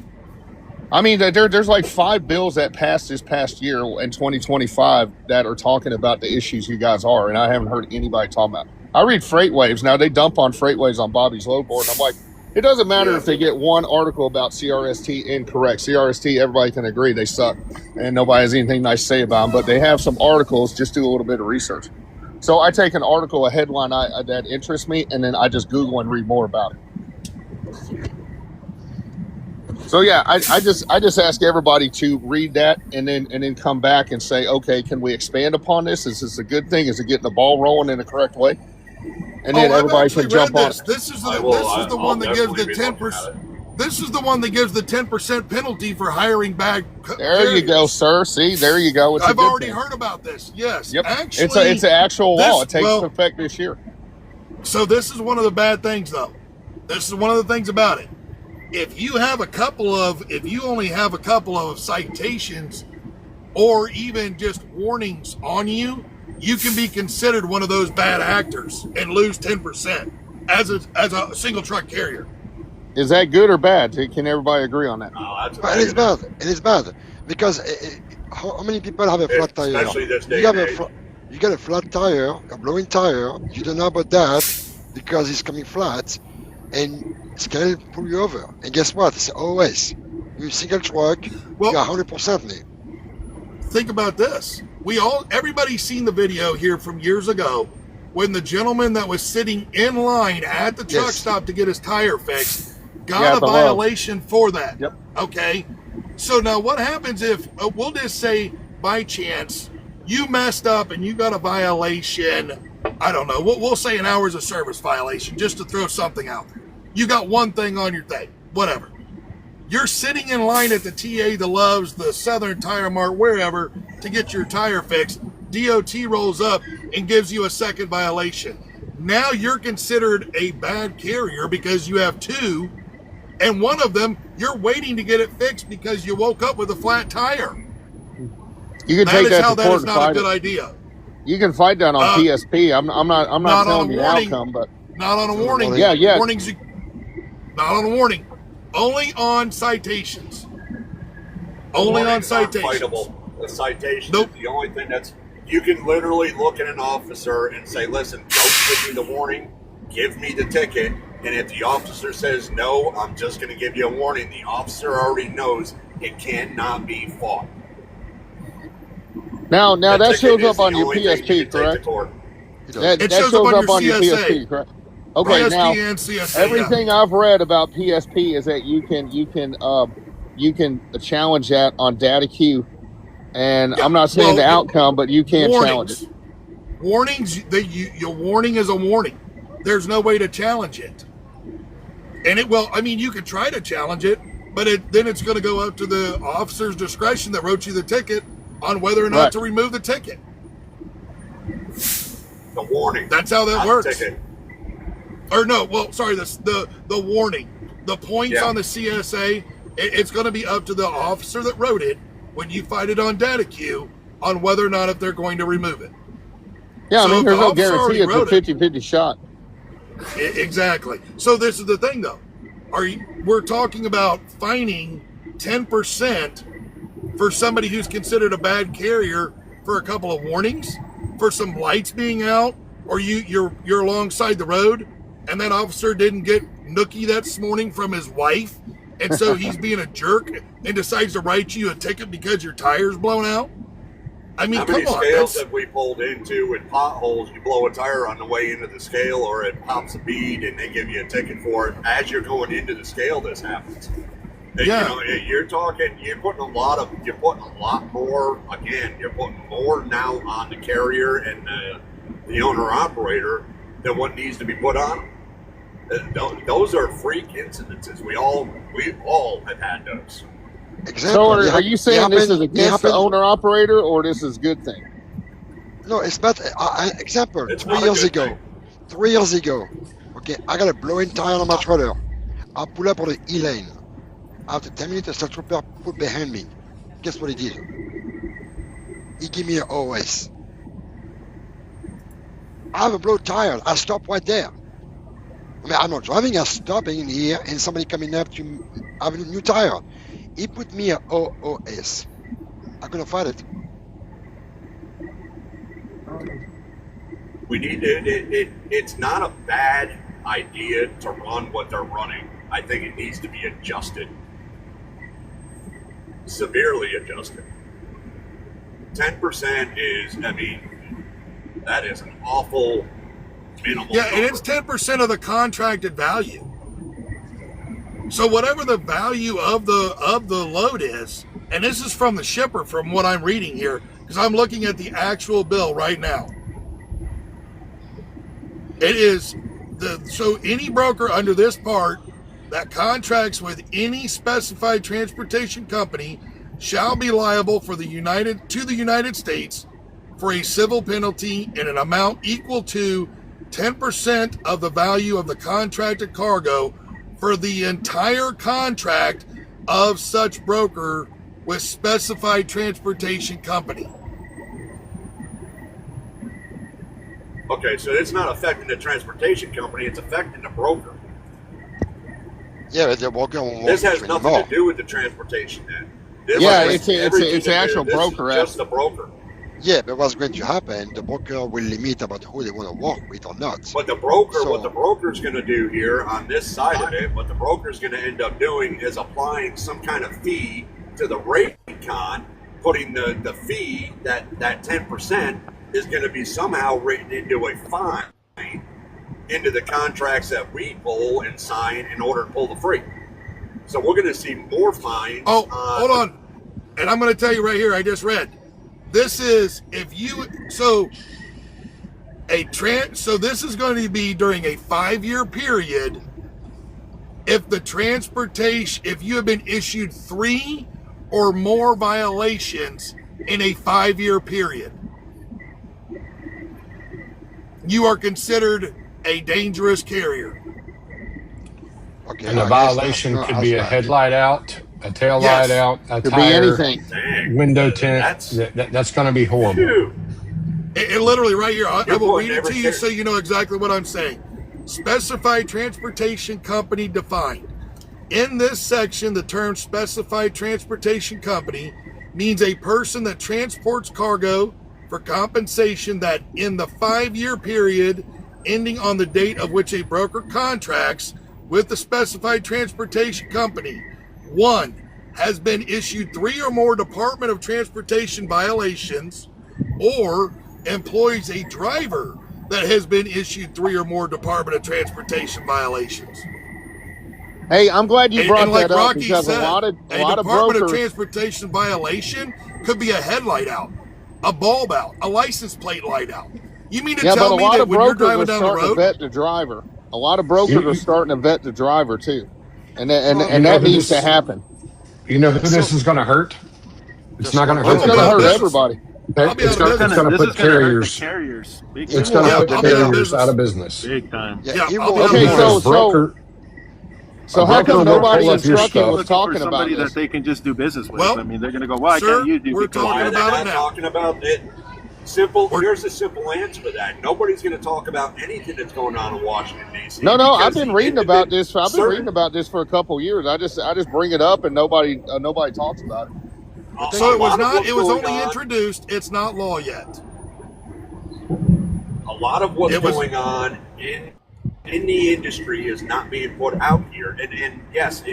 I mean, there's like 5 bills that passed this past year in 2025 that are talking about the issues you guys are, and I haven't heard anybody talking about it. I read FreightWaves. Now, they dump on FreightWaves on Bobby's load board, and I'm like, it doesn't matter if they get one article about CRST incorrect. CRST, everybody can agree they suck, and nobody has anything nice to say about them, but they have some articles. Just do a little bit of research. So I take an article, a headline that interests me, and then I just Google and read more about it. So yeah, I just ask everybody to read that and then come back and say, okay, can we expand upon this? Is this a good thing? Is it getting the ball rolling in the correct way? And then everybody can jump on it. This is the one that gives the 10%. This is the one that gives the 10% penalty for hiring bad. There you go, sir. See, there you go. I've already heard about this. Yes. Yep. Actually, it's an actual law. It takes effect this year. So this is one of the bad things, though. This is one of the things about it. If you only have a couple of citations or even just warnings on you, you can be considered one of those bad actors and lose 10% as a single truck carrier. Is that good or bad? Can everybody agree on that? No, that's But it is bad. It is bad because how many people have a flat tire? Especially this day You have and age. you get a flat tire, a blowing tire. You don't know about that because it's coming flat, and it's gonna pull you over. And guess what? It's always with single truck. Well, you got 100% me. Think about this. Everybody's seen the video here from years ago when the gentleman that was sitting in line at the truck stop to get his tire fixed got a violation for that. Yep. Okay. So now what happens if, we'll just say by chance, you messed up and you got a violation, I don't know, we'll say an hours of service violation, just to throw something out there. You got one thing on your thing, whatever. You're sitting in line at the TA, the Loves, the Southern Tire Mart, wherever, to get your tire fixed. DOT rolls up and gives you a second violation. Now you're considered a bad carrier because you have 2, and one of them, you're waiting to get it fixed because you woke up with a flat tire. You can take that to court. That is not a good idea. You can fight that on PSP. I'm not telling you the outcome, but not on a warning. Yeah. Warnings. Not on a warning. Only on citations. Only on citations. The citation Nope. is the only thing you can literally look at an officer and say, listen, don't give me the warning, give me the ticket. And if the officer says, no, I'm just going to give you a warning, the officer already knows it cannot be fought. Now that shows up on your PSP, correct? That shows up on your PSP, correct? Okay, PSP now and CSA, everything I've read about PSP is that you can challenge that on data queue, and I'm not saying the outcome, but you can challenge it. Warnings, your warning is a warning. There's no way to challenge it, and you could try to challenge it, but then it's going to go up to the officer's discretion that wrote you the ticket on whether or not to remove the ticket. The warning. That's how that not the works. ticket. Or no, well, sorry, the warning. The points on the CSA, it's going to be up to the officer that wrote it when you fight it on data queue on whether or not if they're going to remove it. Yeah, I So mean, if there's the no officer guarantee it's a already wrote it- 50-50 shot. Exactly. So this is the thing, though. We're talking about fining 10% for somebody who's considered a bad carrier for a couple of warnings, for some lights being out, or you're alongside the road, and that officer didn't get nookie this morning from his wife, and so he's being a jerk and decides to write you a ticket because your tire's blown out. I mean, How come many on. scales have we pulled into with potholes? You blow a tire on the way into the scale, or it pops a bead, and they give you a ticket for it. As you're going into the scale, this happens. Yeah. You know, you're putting a lot more. Again, you're putting more now on the carrier and the owner operator than what needs to be put on them. Those are freak incidences. We all have had those. Exactly. So are you saying this is They against the owner operator, or this is a good thing? No, it's not. Example, It's 3 not a years good ago. thing. 3 years ago, okay, I got a blowing tire on my trailer. I pull up on the E-lane. After 10 minutes, a state trooper put behind me. Guess what he did? He gave me an OS. I have a blow tire. I stop right there. I mean, I'm not driving, I'm stopping in here, and somebody coming up to have a new tire. He put me an OS. I'm gonna fight it. We need it's not a bad idea to run what they're running. I think it needs to be adjusted, severely adjusted. 10% is, I mean, that is an awful minimal. Yeah, and number. it's 10% of the contracted value. So whatever the value of the load is, and this is from the shipper from what I'm reading here, because I'm looking at the actual bill right now. It is so any broker under this part that contracts with any specified transportation company shall be liable for the United States for a civil penalty in an amount equal to 10% of the value of the contracted cargo for the entire contract of such broker with specified transportation company. Okay, so it's not affecting the transportation company; it's affecting the broker. Yeah, but the broker won't This has work nothing anymore. to do with the transportation then. This Yeah, has it's everything to the do- actual this is broker. just the broker. Yeah, but what's going to happen? The broker will limit about who they want to work with or not. But the broker, So- what the broker's going to do here on this side of it, what the broker's going to end up doing is applying some kind of fee to the rate con, putting the fee, that 10% is going to be somehow written into a fine into the contracts that we pull and sign in order to pull the freight. So we're going to see more fines. Oh, hold on. And I'm going to tell you right here, I just read. This is so this is going to be during a 5-year period if you have been issued 3 or more violations in a 5-year period. You are considered a dangerous carrier. Okay, And the I guess violation that's could not be a as bad. headlight out, a tail Yes. light out, a Could be tire, anything. Dang. window tint. That's- That's going to be horrible. Phew. It literally right here, I You're will putting read it to you everything- so you know exactly what I'm saying. Specified transportation company defined. In this section, the term specified transportation company means a person that transports cargo for compensation that in the 5-year period ending on the date of which a broker contracts with the specified transportation company, 1, has been issued 3 or more Department of Transportation violations, or employs a driver that has been issued 3 or more Department of Transportation violations. Hey, I'm glad you brought and like that up Rocky because said, a lot of Department of brokers. Transportation violation could be a headlight out, a bulb out, a license plate light out. You mean to Yeah, but tell a me lot that of when you're brokers driving are down the starting to road, vet the driver. A lot of brokers You- are starting to vet the driver too, and You that know who needs this- to happen. You know who this is going to hurt? It's not going to hurt It's the going to hurt brokers. everybody. I'll be It's out of going business. to This put is gonna hurt the carriers. carriers. Big It's time. going to Yeah, put the I'll be out of carriers business. out of business. Big time. Yeah, it I'll be will. out of Okay, business. so how broker come will nobody pull in up your trucking stuff. was Looking for talking about somebody this? that they can just do business with. Well, I mean, they're gonna go, "Why sir, can't you do?" we're because talking Why they're about it not now. talking about it? Simple. Here's the simple answer to that. Nobody's going to talk about anything that's going on in Washington D.C. No, I've because been the reading about individ- this. I've been certain- reading about this for a couple years. I just bring it up and nobody talks about it. So it was lot of not. what's It was going only on- introduced. It's not law yet. A lot of what's It was- going on in the industry is not being put out here. And yes,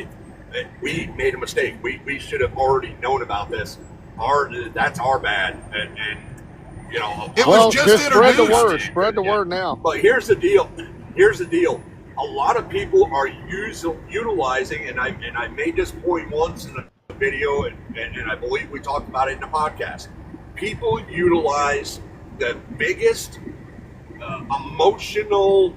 we made a mistake. We should have already known about this. That's our bad. And you know, It Well, was just spread the introduced. word. Spread the word now. But here's the deal. A lot of people are utilizing, and I made this point once in a video, and I believe we talked about it in the podcast. People utilize the biggest emotional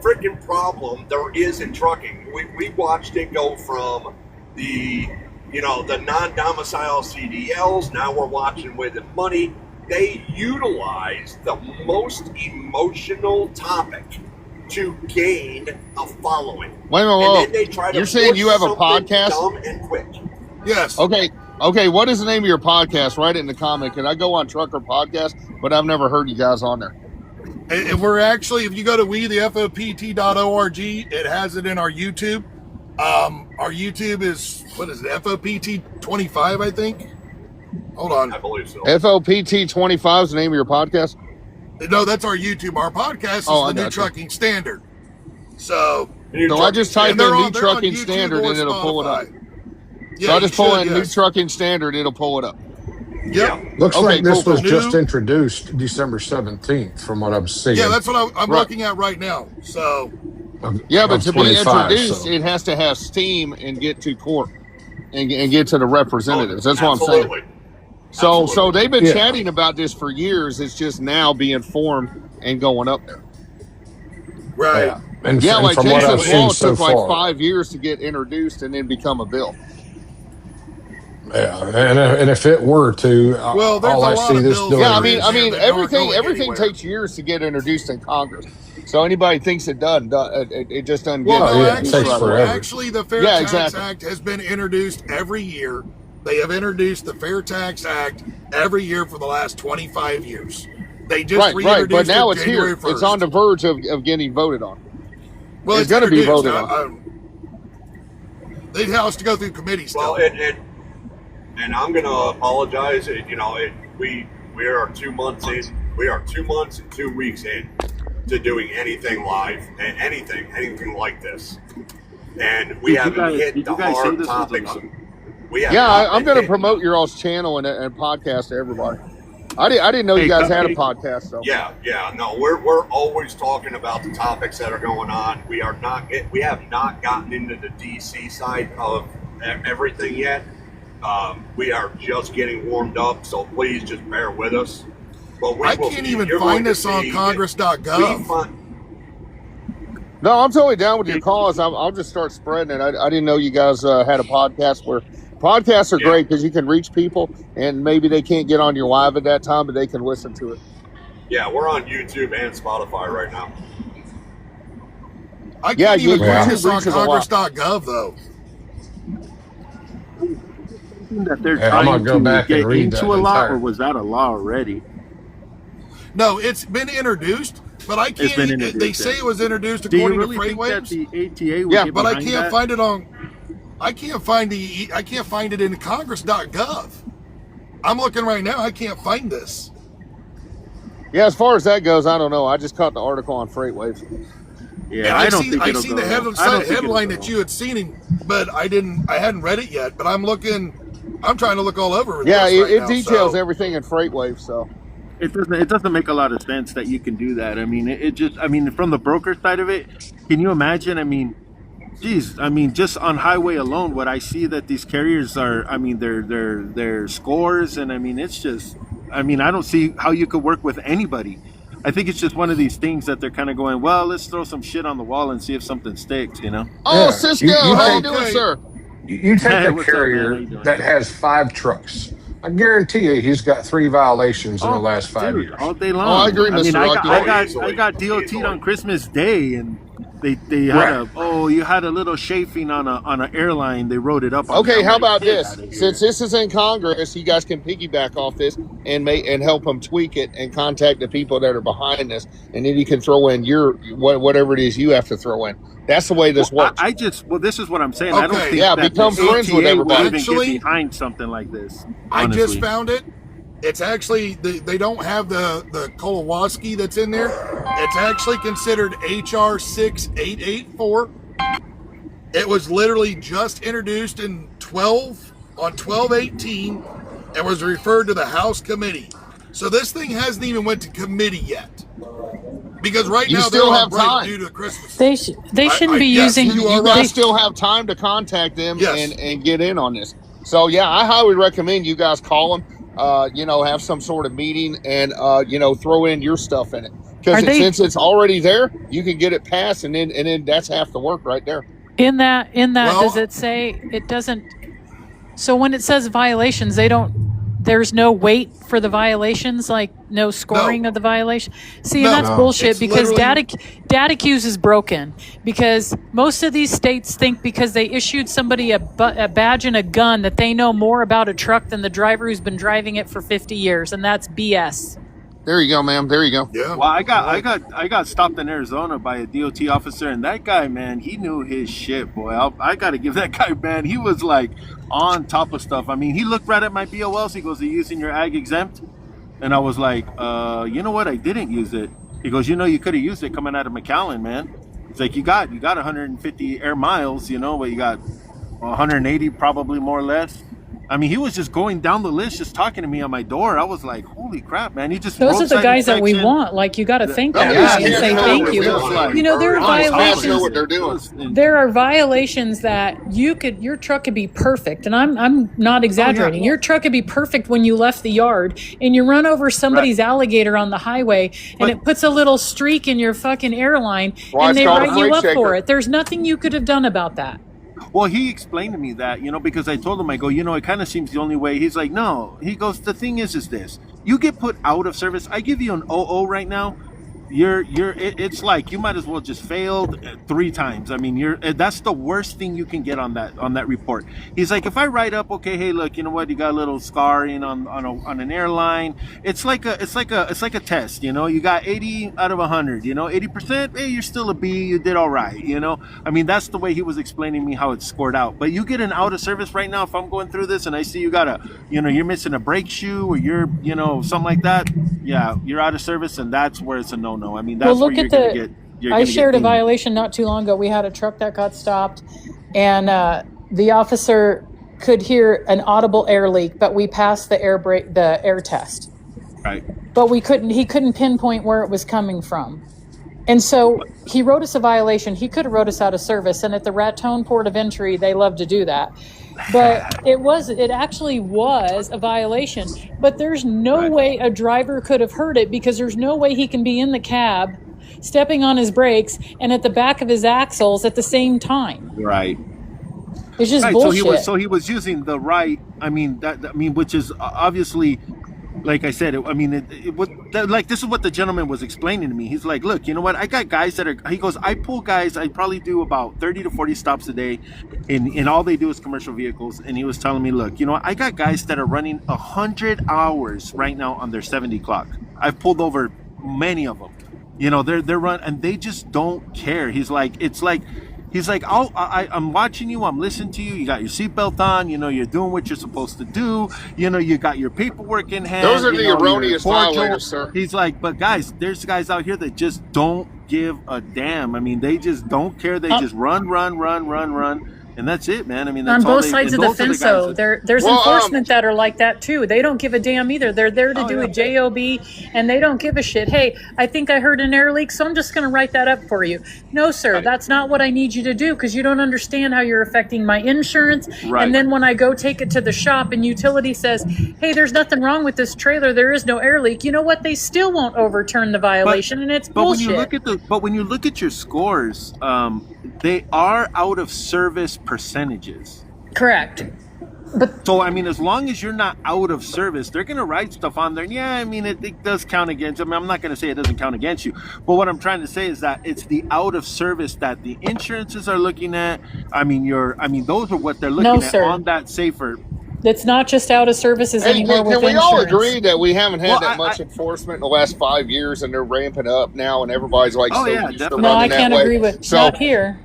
freaking problem there is in trucking. We watched it go from the non-domicile CDLs. Now we're watching with the money. They utilize the most emotional topic to gain a following. Wait a minute, And whoa. then they try to You're saying push you have a something podcast? dumb and quick. Yes. Okay. What is the name of your podcast? Write it in the comment. Can I go on Trucker Podcast? But I've never heard you guys on there. And we're actually, if you go to thefOPT.org, it has it in our YouTube. Our YouTube is, what is it, FOPT 25, I think? Hold on. I believe so. FOPT 25 is the name of your podcast? No, that's our YouTube. Our podcast is Oh, I the New got you. Trucking Standard. So I just type in they're New on Trucking YouTube Standard or and it'll pull it up. Spotify. So I just pull in New yes. Trucking Standard, it'll pull it up. Yep. Looks Okay, like this cool, was cool. just introduced December 17th, from what I'm seeing. Yeah, that's what I'm Right. looking at right now. So Yeah, but Of to be 25, introduced, so. it has to have steam and get to court and get to the representatives. That's what I'm saying. Absolutely. So they've been Yeah. chatting about this for years. It's just now being formed and going up there. right. Yeah. And, Yeah, and like from what I've Jason's Law seen so took like far. 5 years to get introduced and then become a bill. Yeah, and if it were to, Well, there's all a I lot see of this bills doing. Yeah, I There mean, is, that aren't everything going anywhere. takes years to get introduced in Congress. So anybody thinks it does, it just doesn't get Well, Oh, no, yeah, it takes actually, forever. actually, the Fair Yeah, Tax exactly. Act has been introduced every year. They have introduced the Fair Tax Act every year for the last 25 years. They just right. reintroduced But now it it's January here. 1st. It's on the verge of getting voted on. Well, it's gonna be introduced. voted on. It has to go through committee still. Well, and I'm going to apologize. We are 2 months in. We are 2 months and 2 weeks in to doing anything live and anything like this. And we haven't hit the hard topics. We have Yeah, not I'm been going to hitting- promote your all's channel and podcast to everybody. I didn't know you guys had a podcast though. Yeah. No, we're always talking about the topics that are going on. We have not gotten into the DC side of everything yet. We are just getting warmed up, so please just bear with us. But I can't even find this on Congress.gov. No, I'm totally down with your cause. I'll just start spreading it. I didn't know you guys had a podcast where podcasts are great because you can reach people and maybe they can't get on your live at that time, but they can listen to it. Yeah, we're on YouTube and Spotify right now. I can't even YouTube find this on reaches a lot. Congress.gov though. That they're Yeah, I'm trying gonna go to back and get read into that a law, entire- or was that a law already? No, it's been introduced, but I It's been can't. introduced, They say it was introduced Do you according really to think that FreightWaves. the ATA would Yeah, get But I behind can't that? find it on. I can't find it in Congress.gov. I'm looking right now. I can't find this. Yeah, as far as that goes, I don't know. I just caught the article on FreightWaves. Yeah, And I don't think I it'll seen go. the I don't think headline it'll that go. you had seen, but I hadn't read it yet. But I'm looking. I'm trying to look all over. Yeah, this right it now, details so- everything in FreightWaves. So It doesn't make a lot of sense that you can do that. I mean, from the broker side of it, can you imagine? I mean, geez, I mean, just on highway alone, what I see that these carriers are, I mean, their scores, and I mean, it's just, I mean, I don't see how you could work with anybody. I think it's just one of these things that they're kind of going, well, let's throw some shit on the wall and see if something sticks, you know? Oh, Yeah. Cisco, You how you take- doing, sir? You take Hey, a what's up, man? How carrier you doing? that has 5 trucks, I guarantee you, he's got 3 violations in the last 5 dude, years. all day long. Oh, I agree, I mean, Mr. Rocky. I got DOT'd on Christmas Day, and they had you had a little chafing on an airline. They wrote it up. On Okay, there. how I'm like, about "Get this? outta here." Since this is in Congress, you guys can piggyback off this and help them tweak it and contact the people that are behind this, and then you can throw in your whatever it is you have to throw in. That's the way this works. This is what I'm saying. Okay. I don't think Yeah, that become the friends with ATA everybody. would even Actually, get behind something like this. I Honestly. just found it. It's actually they don't have the Kowalski that's in there. It's actually considered HR 6884. It was literally just introduced in 12/18 and was referred to the House committee. So this thing hasn't even went to committee yet. Because right You now still they're have on break time. due to Christmas. They shouldn't be yes, using. you are You right. guys still have time to contact them Yes. and get in on this. So yeah, I highly recommend you guys call them. Have some sort of meeting and throw in your stuff in it, because since it's already there, you can get it passed, and then that's half the work right there. In that, Well- does it say it doesn't? So when it says violations, they don't. There's no weight for the violations, like no scoring of the violation. See, and that's No. bullshit It's because literally- data queues is broken, because most of these states think because they issued somebody a badge and a gun that they know more about a truck than the driver who's been driving it for 50 years, and that's BS. There you go, ma'am. There you go. Yeah. Well, I got stopped in Arizona by a DOT officer, and that guy, man, he knew his shit, boy. I got to give that guy, man, he was like on top of stuff. I mean, he looked right at my BOLs. He goes, "Are you using your ag exempt?" And I was like, you know what? I didn't use it. He goes, you could have used it coming out of McAllen, man. It's like, you got 150 air miles, but you got 180 probably more or less. I mean, he was just going down the list, just talking to me on my door. I was like, holy crap, man. He just Those are the roadside guys that we inspection. want. Like, you got to thank that Yeah, guy and say yeah, thank yeah, you. yeah. There are Honest, guys violations. know what they're doing. There are violations that your truck could be perfect, and I'm not exaggerating. Your truck could be perfect when you left the yard, and you run over somebody's alligator on the highway, and it puts a little streak in your fucking airline, Why and it's they called a write you freight up for shaker. it. There's nothing you could have done about that. Well, he explained to me that, because I told him, I go, it kind of seems the only way. He's like, no. He goes, the thing is this. You get put out of service. I give you an 00 right now. It's like you might as well just failed 3 times. I mean, that's the worst thing you can get on that report. He's like, if I write up, okay, hey, look, you know what, you got a little scarring on an airline. It's like a test. You got 80 out of 100. 80%. Hey, you're still a B. You did all right. I mean, that's the way he was explaining me how it's scored out. But you get an out of service right now. If I'm going through this and I see you got you're missing a brake shoe, or you're something like that. Yeah, you're out of service, and that's where it's a no. I mean, that's Well, look where at you're going to get. I shared a violation not too long ago. We had a truck that got stopped, and the officer could hear an audible air leak, but we passed the air test. Right. But he couldn't pinpoint where it was coming from. And so he wrote us a violation. He could have wrote us out of service. And at the Raton Port of Entry, they love to do that. But it actually was a violation. But there's no way a driver could have heard it, because there's no way he can be in the cab, stepping on his brakes, and at the back of his axles at the same time. Right. It's just right. bullshit. So he was using the right. I mean, which is obviously, like I said, this is what the gentleman was explaining to me. He's like, look, you know what? I got guys he goes, I pull guys, I probably do about 30 to 40 stops a day, and all they do is commercial vehicles. And he was telling me, look, I got guys that are running 100 hours right now on their 70 clock. I've pulled over many of them. They're run, and they just don't care. He's like, I'm watching you. I'm listening to you. You got your seatbelt on. You're doing what you're supposed to do. You got your paperwork in hand. Those are the erroneous you're cordial. violators, sir. He's like, but guys, there's guys out here that just don't give a damn. I mean, they just don't care. They just run. And that's it, man. I mean, that's on all both sides of the fence, though. There's enforcement that are like that too. They don't give a damn either. They're there to do a job, and they don't give a shit. Hey, I think I heard an air leak, so I'm just going to write that up for you. No, sir, that's not what I need you to do, because you don't understand how you're affecting my insurance. Right. And then when I go take it to the shop and utility says, hey, there's nothing wrong with this trailer, there is no air leak, you know what? They still won't overturn the violation, and it's bullshit. When you look at your scores, they are out of service percentages. Correct. So I mean, as long as you're not out of service, they're gonna write stuff on there. And yeah, I mean, it does count against. I mean, I'm not gonna say it doesn't count against you, but what I'm trying to say is that it's the out of service that the insurances are looking at. I mean, those are what they're looking at on that safer. It's not just out of services anymore with Can we insurance. all agree that we haven't had that much enforcement in the last 5 years, and they're ramping up now, and everybody's like, Oh, so yeah, used to definitely. No, running I that can't way. agree with- So, not here.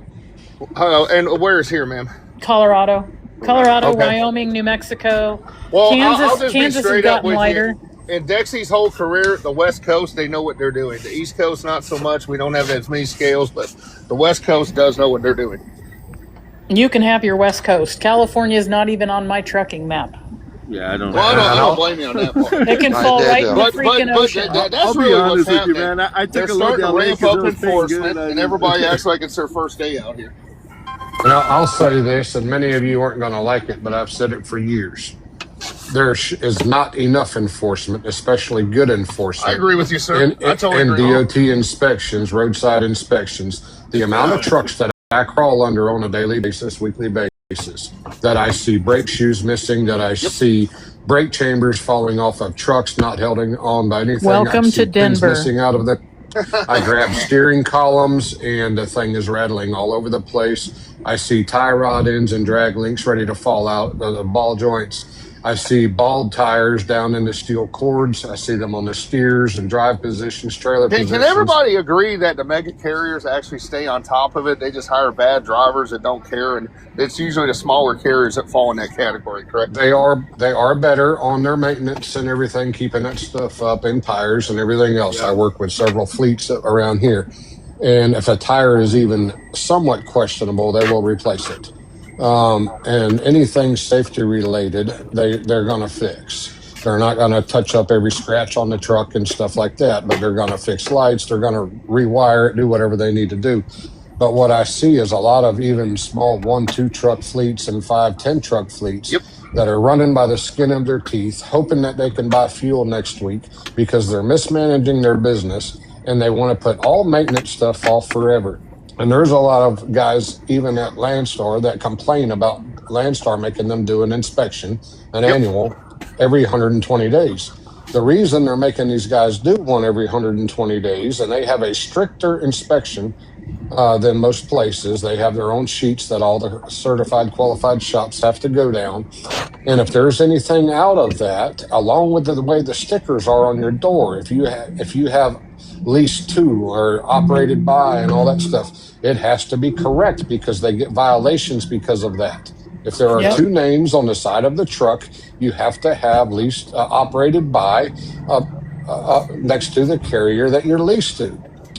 And where is here, ma'am? Colorado, Okay. Wyoming, New Mexico, Well, Kansas. I'll just be Kansas has straight up gotten with lighter. you. In Dexy's whole career, the West Coast, they know what they're doing. The East Coast, not so much. We don't have as many scales, but the West Coast does know what they're doing. You can have your West Coast. California is not even on my trucking map. Yeah, I don't. Well, I don't blame you on that part. It can fall right in the freaking ocean. That's I'll be really what's honest with you, happening. man. I took They're a look starting at to LA ramp 'cause up it was paying enforcement, good. and everybody acts like it's their first day out here. And I'll say this, and many of you aren't going to like it, but I've said it for years. There is not enough enforcement, especially good enforcement. I agree with you, sir. And, I totally and agree. DOT inspections, roadside inspections, the amount of trucks that I crawl under on a daily basis, weekly basis, that I see brake shoes missing, that I see brake chambers falling off of trucks, not held on by anything. Welcome I see to things Denver. missing out of the. I grab steering columns and the thing is rattling all over the place. I see tie rod ends and drag links ready to fall out, the ball joints. I see bald tires down in the steel cords. I see them on the steers and drive positions, trailer Can positions. everybody agree that the mega carriers actually stay on top of it? They just hire bad drivers that don't care, and it's usually the smaller carriers that fall in that category, correct? They are better on their maintenance and everything, keeping that stuff up, and tires and everything else. I work with several fleets around here, and if a tire is even somewhat questionable, they will replace it. And anything safety related, they're going to fix. They're not going to touch up every scratch on the truck and stuff like that, but they're going to fix lights. They're going to rewire it, do whatever they need to do. But what I see is a lot of even small 1-2 truck fleets and 5-10 truck fleets that are running by the skin of their teeth, hoping that they can buy fuel next week because they're mismanaging their business and they want to put all maintenance stuff off forever. And there's a lot of guys, even at Landstar, that complain about Landstar making them do an inspection, an annual, every 120 days. The reason they're making these guys do one every 120 days, and they have a stricter inspection than most places. They have their own sheets that all the certified, qualified shops have to go down. And if there's anything out of that, along with the way the stickers are on your door, if you have leased to or operated by and all that stuff, it has to be correct because they get violations because of that. If there are 2 names on the side of the truck, you have to have leased, operated by, next to the carrier that you're leased to.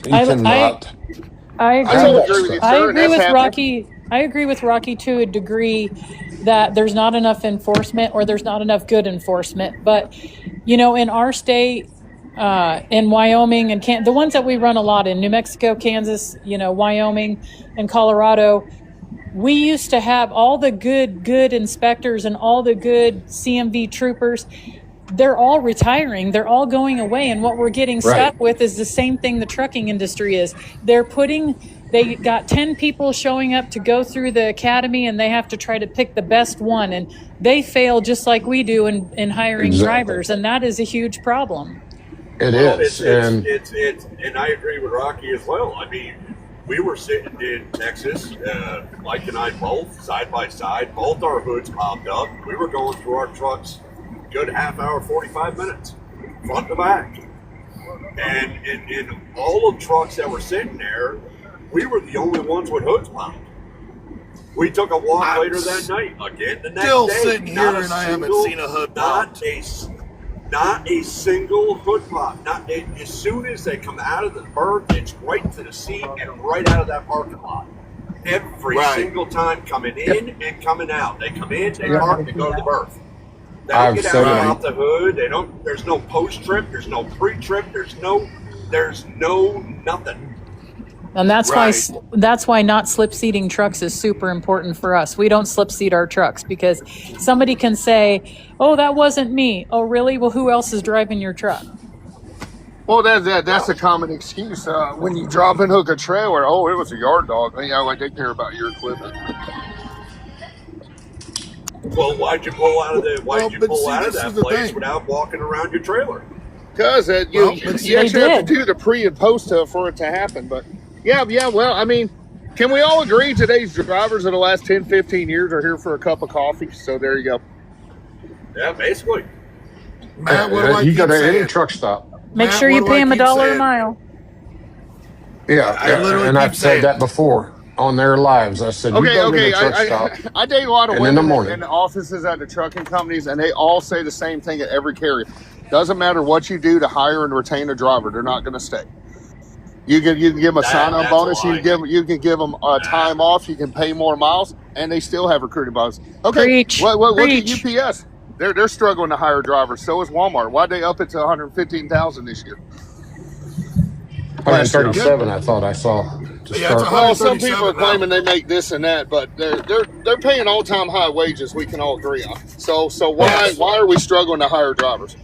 You cannot. I agree. totally agree with you, sir, I and agree that's with happening. Rocky. I agree with Rocky to a degree that there's not enough enforcement or there's not enough good enforcement. But in our state, in Wyoming and the ones that we run a lot in, New Mexico, Kansas, Wyoming and Colorado, we used to have all the good inspectors and all the good CMV troopers. They're all retiring. They're all going away. And what we're getting stuck with is the same thing the trucking industry is. They got 10 people showing up to go through the academy, and they have to try to pick the best one. And they fail just like we do in hiring drivers. And that is a huge problem. It is. And I agree with Rocky as well. I mean, we were sitting in Texas, Mike and I both, side by side, both our hoods popped up. We were going through our trucks good half hour, 45 minutes, front to back. And in all of the trucks that were sitting there, we were the only ones with hoods popped. We took a walk later that night. Again, the next Still day. sitting here and I haven't seen a hood pop. Not a single hood pop. As soon as they come out of the berth, it's right to the seat and right out of that parking lot. Every single time coming in and coming out. They come in, they park, they go to the berth. They don't get out the hood. There's no post-trip. There's no pre-trip. There's no nothing. And that's why not slip seating trucks is super important for us. We don't slip seat our trucks because somebody can say, "Oh, that wasn't me." Oh, really? Well, who else is driving your truck? Well, that's a common excuse when you drop and hook a trailer. Oh, it was a yard dog. Like they care about your equipment. Well, why'd you pull out of the this is the place thing. without walking around your trailer? Because you Well, but you actually have did. to do the pre and post for it to happen. But yeah. Well, I mean, can we all agree today's drivers of the last 10, 15 years are here for a cup of coffee? So there you go. Yeah, basically. Matt, what do I You keep go to any saying? truck stop. Make Matt, sure what you do pay I them keep $1 a saying? mile. Yeah, I literally and keep I've saying- said that before on their lives. I said, you Okay, go to okay. the truck stop. I date a lot of And in the women morning. in the offices at the trucking companies, and they all say the same thing at every carrier. Doesn't matter what you do to hire and retain a driver, they're not going to stay. You can give them a sign-on that's bonus. a lie. You can give them time off. You can pay more miles, and they still have recruiting bonus. Okay, Preach. Look Preach. at UPS. They're struggling to hire drivers. So is Walmart. Why'd they up it to 115,000 this year? 137, I thought I saw. To Yeah, it's start. Well, some 137 people are now. claiming they make this and that, but they're paying all-time high wages. We can all agree on. So Yes. why are we struggling to hire drivers?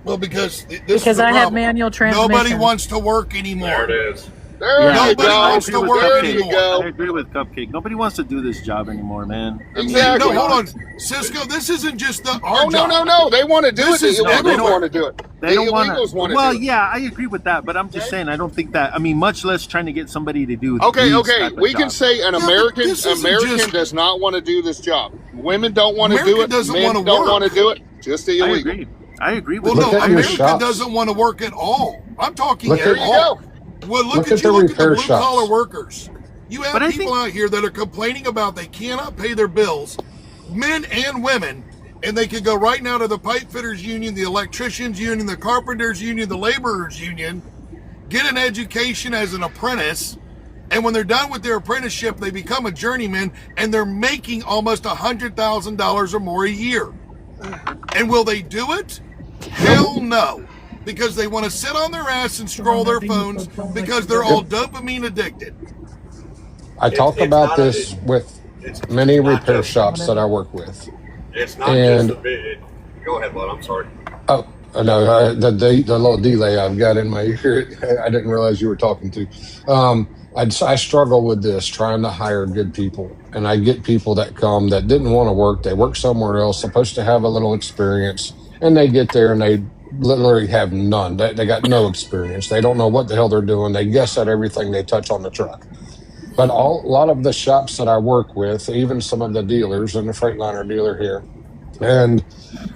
Well, because this is Because the I have problem. manual transmission. Nobody wants to work anymore. There it is. There Yeah, you Nobody go. wants to work There you anymore. go. I agree with Cupcake. Nobody wants to do this job anymore, man. I mean, Exactly. No, hold on, Cisco. This isn't just our Oh job. no! They want to do This it. is The illegals everywhere. want to do it. They The don't want illegals want to Well, do it. yeah, I agree with that, but I'm just saying I don't think that. I mean, much less trying to get somebody to do. Okay, these okay. type of We can jobs. say an but American this isn't American does not want to do this job. Women don't want to do America it. doesn't Men wanna don't work. want to do it. Just the I illegal. agree. I agree with Well, Look no, at your America shops. doesn't want to work at all. I'm talking Look at at- There you all. go. Well, Look look at at the you. Look at the repair blue shops. collar workers. You have But I people out here that are complaining about they cannot pay their bills, men and women, and they could go right now to the pipe fitters union, the electricians union, the carpenters union, the laborers union, get an education as an apprentice, and when they're done with their apprenticeship, they become a journeyman, and they're making almost $100,000 or more a year. And will they do it? Hell no. Because they want to sit on their ass and scroll their phones because they're all dopamine addicted. I talk it's about not this with many repair shops that I work with. It's not And- just a bit. Go ahead, bud. I'm sorry. Oh, no, the little delay I've got in my ear, I didn't realize you were talking to. I struggle with this, trying to hire good people. And I get people that come that didn't want to work. They work somewhere else, supposed to have a little experience. And they get there and they literally have none. They got no experience. They don't know what the hell they're doing. They guess at everything they touch on the truck. But a lot of the shops that I work with, even some of the dealers and the Freightliner dealer here, and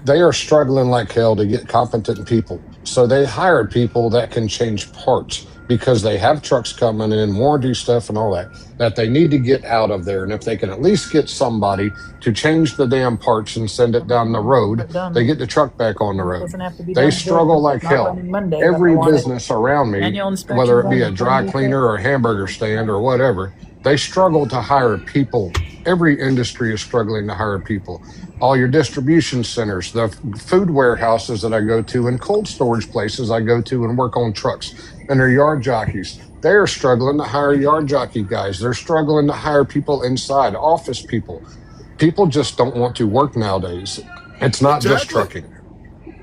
they are struggling like hell to get competent people. So they hired people that can change parts because they have trucks coming in, warranty stuff and all that they need to get out of there. And if they can at least get somebody to change the damn parts and send it down the road, they get the truck back on the road. Doesn't have to be They done struggle good, like not hell. running Monday, but Every I want it. business around me, Annual inspection whether it be done a dry Monday. cleaner or a hamburger stand or whatever, they struggle to hire people. Every industry is struggling to hire people. All your distribution centers, the food warehouses that I go to, and cold storage places I go to and work on trucks, and their yard jockeys. They're struggling to hire yard jockey guys. They're struggling to hire people inside, office people. People just don't want to work nowadays. It's not just Exactly. trucking.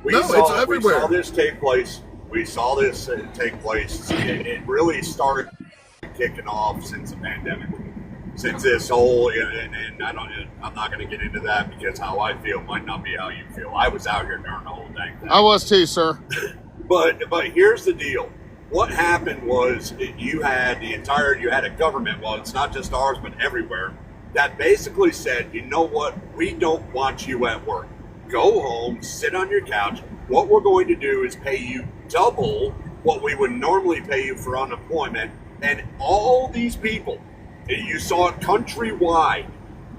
We No, it's saw everywhere. this take place. We saw this take place. It really started kicking off since the pandemic. Since this whole, and I'm not going to get into that because how I feel might not be how you feel. I was out here during the whole dang thing. I was too, sir. But here's the deal. What happened was you had a government, well, it's not just ours, but everywhere, that basically said, you know what, we don't want you at work. Go home, sit on your couch. What we're going to do is pay you double what we would normally pay you for unemployment. And all these people, you saw it countrywide,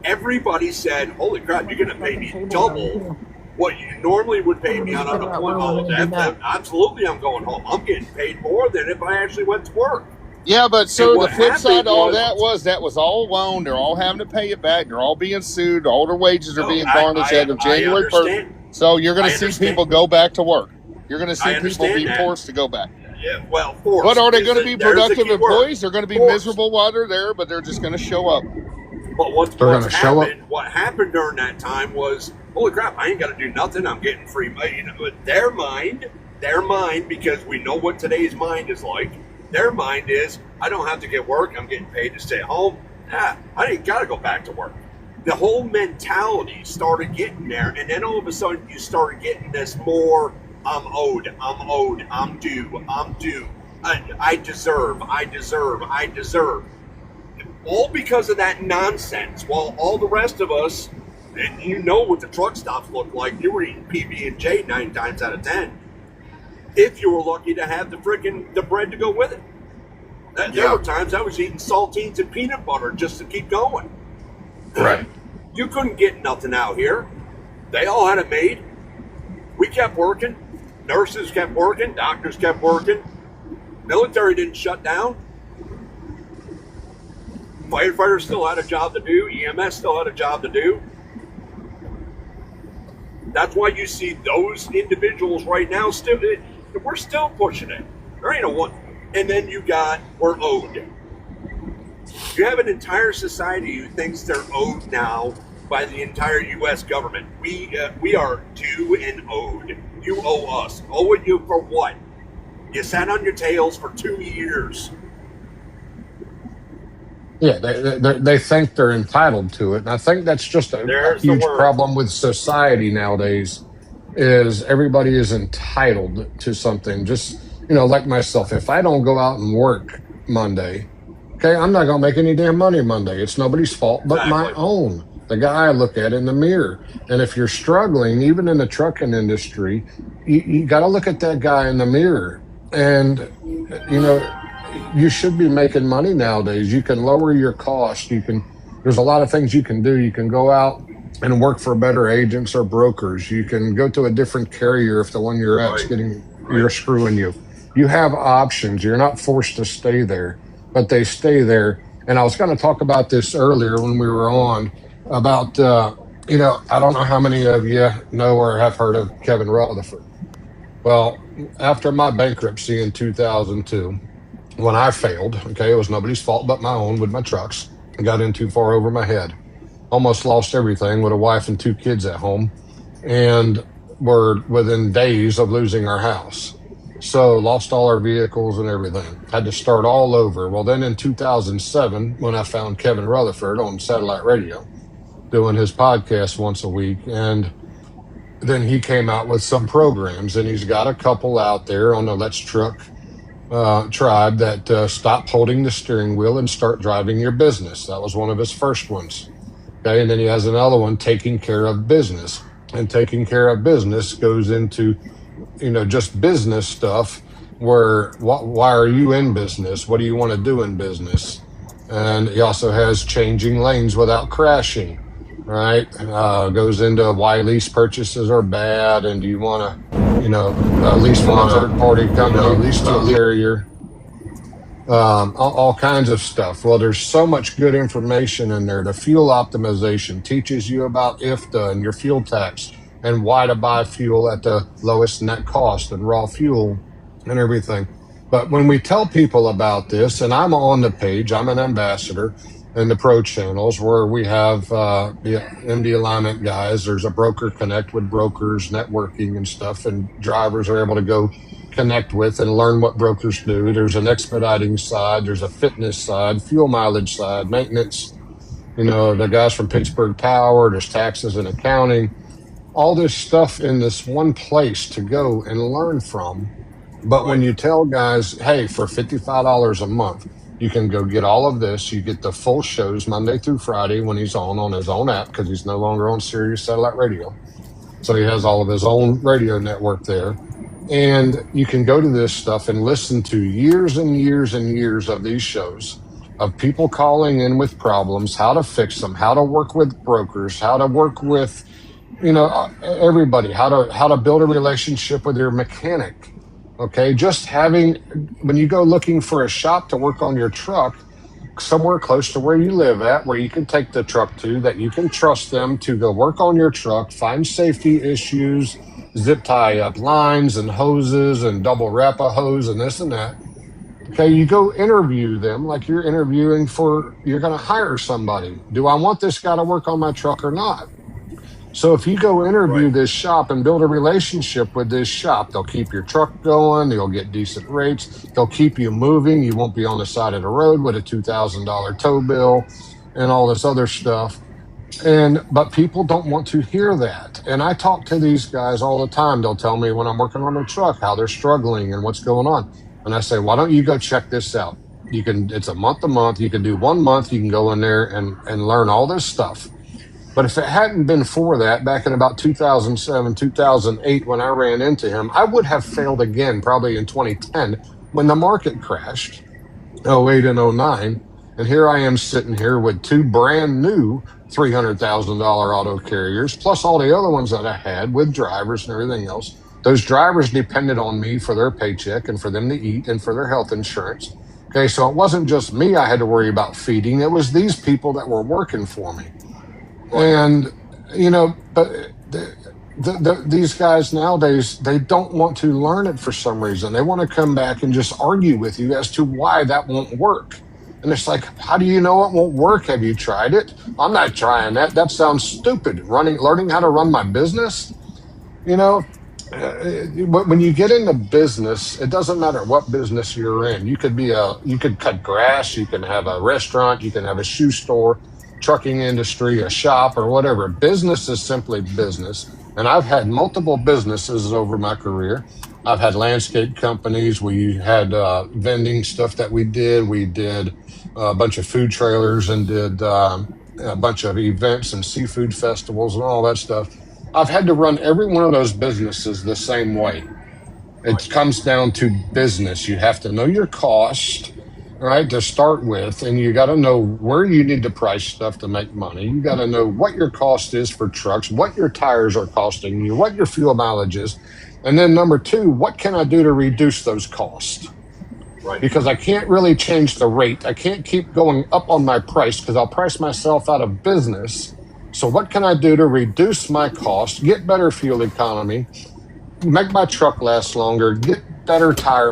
everybody said, holy crap, you're going to pay me double what you normally would pay me on unemployment. Absolutely, I'm going home. I'm getting paid more than if I actually went to work. Yeah, but sir, And the what flip side happened to all was- that was all loan. They're all having to pay it back. They're all being sued. All their wages are No, being I- garnished as of I January 1st. understand. So you're going I to see understand. people go back to work. You're going to see I people understand be that. forced to go back. Yeah, well, forced. But are they is going to the- be there's the productive key word. employees? They're going to be Forced. miserable while they're there, but they're just going to show up. But what's They're gonna show up. happened? What happened during that time was, holy crap! I ain't got to do nothing. I'm getting free money. You know, but their mind, because we know what today's mind is like. Their mind is, I don't have to get work. I'm getting paid to stay at home. I ain't got to go back to work. the whole mentality started getting there, and then all of a sudden you started getting this more, I'm owed, I'm due, I deserve. All because of that nonsense, while all the rest of us, and you know what the truck stops look like, you were eating PB&J 9 times out of 10. If you were lucky to have the bread to go with it. There were times I was eating saltines and peanut butter just to keep going. Right. You couldn't get nothing out here. They all had it made. We kept working. Nurses kept working. Doctors kept working. Military didn't shut down. Firefighters still had a job to do. EMS still had a job to do. That's why you see those individuals right now still. We're still pushing it. There ain't a one. And then you got, we're owed. You have an entire society who thinks they're owed now by the entire U.S. government. We are due and owed. You owe us. Owe you for what? You sat on your tails for 2 years. Yeah, they think they're entitled to it. And I think that's just a huge problem with society nowadays is everybody is entitled to something. Just, like myself, if I don't go out and work Monday, okay, I'm not going to make any damn money Monday. It's nobody's fault but my own. The guy I look at in the mirror. And if you're struggling, even in the trucking industry, you got to look at that guy in the mirror. And, you should be making money nowadays. You can lower your cost. There's a lot of things you can do. You can go out and work for better agents or brokers. You can go to a different carrier if the one you're at's you're screwing you. You have options. You're not forced to stay there, but they stay there. And I was going to talk about this earlier when we were on about, I don't know how many of you know or have heard of Kevin Rutherford. Well, after my bankruptcy in 2002, when I failed, okay, it was nobody's fault but my own with my trucks. I got in too far over my head. Almost lost everything with a wife and 2 kids at home, and were within days of losing our house. So lost all our vehicles and everything. Had to start all over. Well, then in 2007, when I found Kevin Rutherford on satellite radio, doing his podcast once a week, and then he came out with some programs, and he's got a couple out there on the Let's Truck tribe that stop holding the steering wheel and start driving your business. That was one of his first ones. Okay, and then he has another one, taking care of business. And taking care of business goes into, just business stuff where why are you in business? What do you want to do in business? And he also has changing lanes without crashing, right? Goes into why lease purchases are bad, and do you want to lease from a third-party company, lease to a carrier, all kinds of stuff. Well, there's so much good information in there. The fuel optimization teaches you about IFTA and your fuel tax and why to buy fuel at the lowest net cost and raw fuel and everything. But when we tell people about this, and I'm on the page, I'm an ambassador in the pro channels where we have the MD Alignment guys. There's a broker connect with brokers, networking and stuff, and drivers are able to go connect with and learn what brokers do. There's an expediting side, there's a fitness side, fuel mileage side, maintenance, the guys from Pittsburgh Power, there's taxes and accounting, all this stuff in this one place to go and learn from. But when you tell guys, hey, for $55 a month, you can go get all of this. You get the full shows Monday through Friday when he's on his own app, because he's no longer on Sirius Satellite Radio. So he has all of his own radio network there. And you can go to this stuff and listen to years and years and years of these shows of people calling in with problems, how to fix them, how to work with brokers, how to work with, everybody, how to build a relationship with your mechanic. Okay, just when you go looking for a shop to work on your truck, somewhere close to where you live at, where you can take the truck to, that you can trust them to go work on your truck, find safety issues, zip tie up lines and hoses and double wrap a hose and this and that. Okay, you go interview them like you're going to hire somebody. Do I want this guy to work on my truck or not? So if you go interview this shop and build a relationship with this shop, they'll keep your truck going, they'll get decent rates, they'll keep you moving, you won't be on the side of the road with a $2,000 tow bill and all this other stuff. But people don't want to hear that. And I talk to these guys all the time. They'll tell me when I'm working on their truck how they're struggling and what's going on. And I say, why don't you go check this out? It's a month. You can do 1 month. You can go in there and learn all this stuff. But if it hadn't been for that, back in about 2007, 2008, when I ran into him, I would have failed again, probably in 2010, when the market crashed, 08 and 09. And here I am sitting here with 2 brand new $300,000 auto carriers, plus all the other ones that I had with drivers and everything else. Those drivers depended on me for their paycheck and for them to eat and for their health insurance. Okay, so it wasn't just me I had to worry about feeding. It was these people that were working for me. And, but these guys nowadays, they don't want to learn it for some reason. They want to come back and just argue with you as to why that won't work. And it's like, how do you know it won't work? Have you tried it? I'm not trying that. That sounds stupid. Learning how to run my business, when you get into business, it doesn't matter what business you're in. You could cut grass, you can have a restaurant, you can have a shoe store, trucking industry, a shop, or whatever. Business is simply business. And I've had multiple businesses over my career. I've had landscape companies. We had vending stuff that we did. We did a bunch of food trailers and did a bunch of events and seafood festivals and all that stuff. I've had to run every one of those businesses the same way. It comes down to business. You have to know your cost, right, to start with, and you got to know where you need to price stuff to make money. You got to know what your cost is for trucks, what your tires are costing you, what your fuel mileage is. And then number 2, what can I do to reduce those costs? Right. Because I can't really change the rate. I can't keep going up on my price because I'll price myself out of business. So what can I do to reduce my cost, get better fuel economy, make my truck last longer, get better tire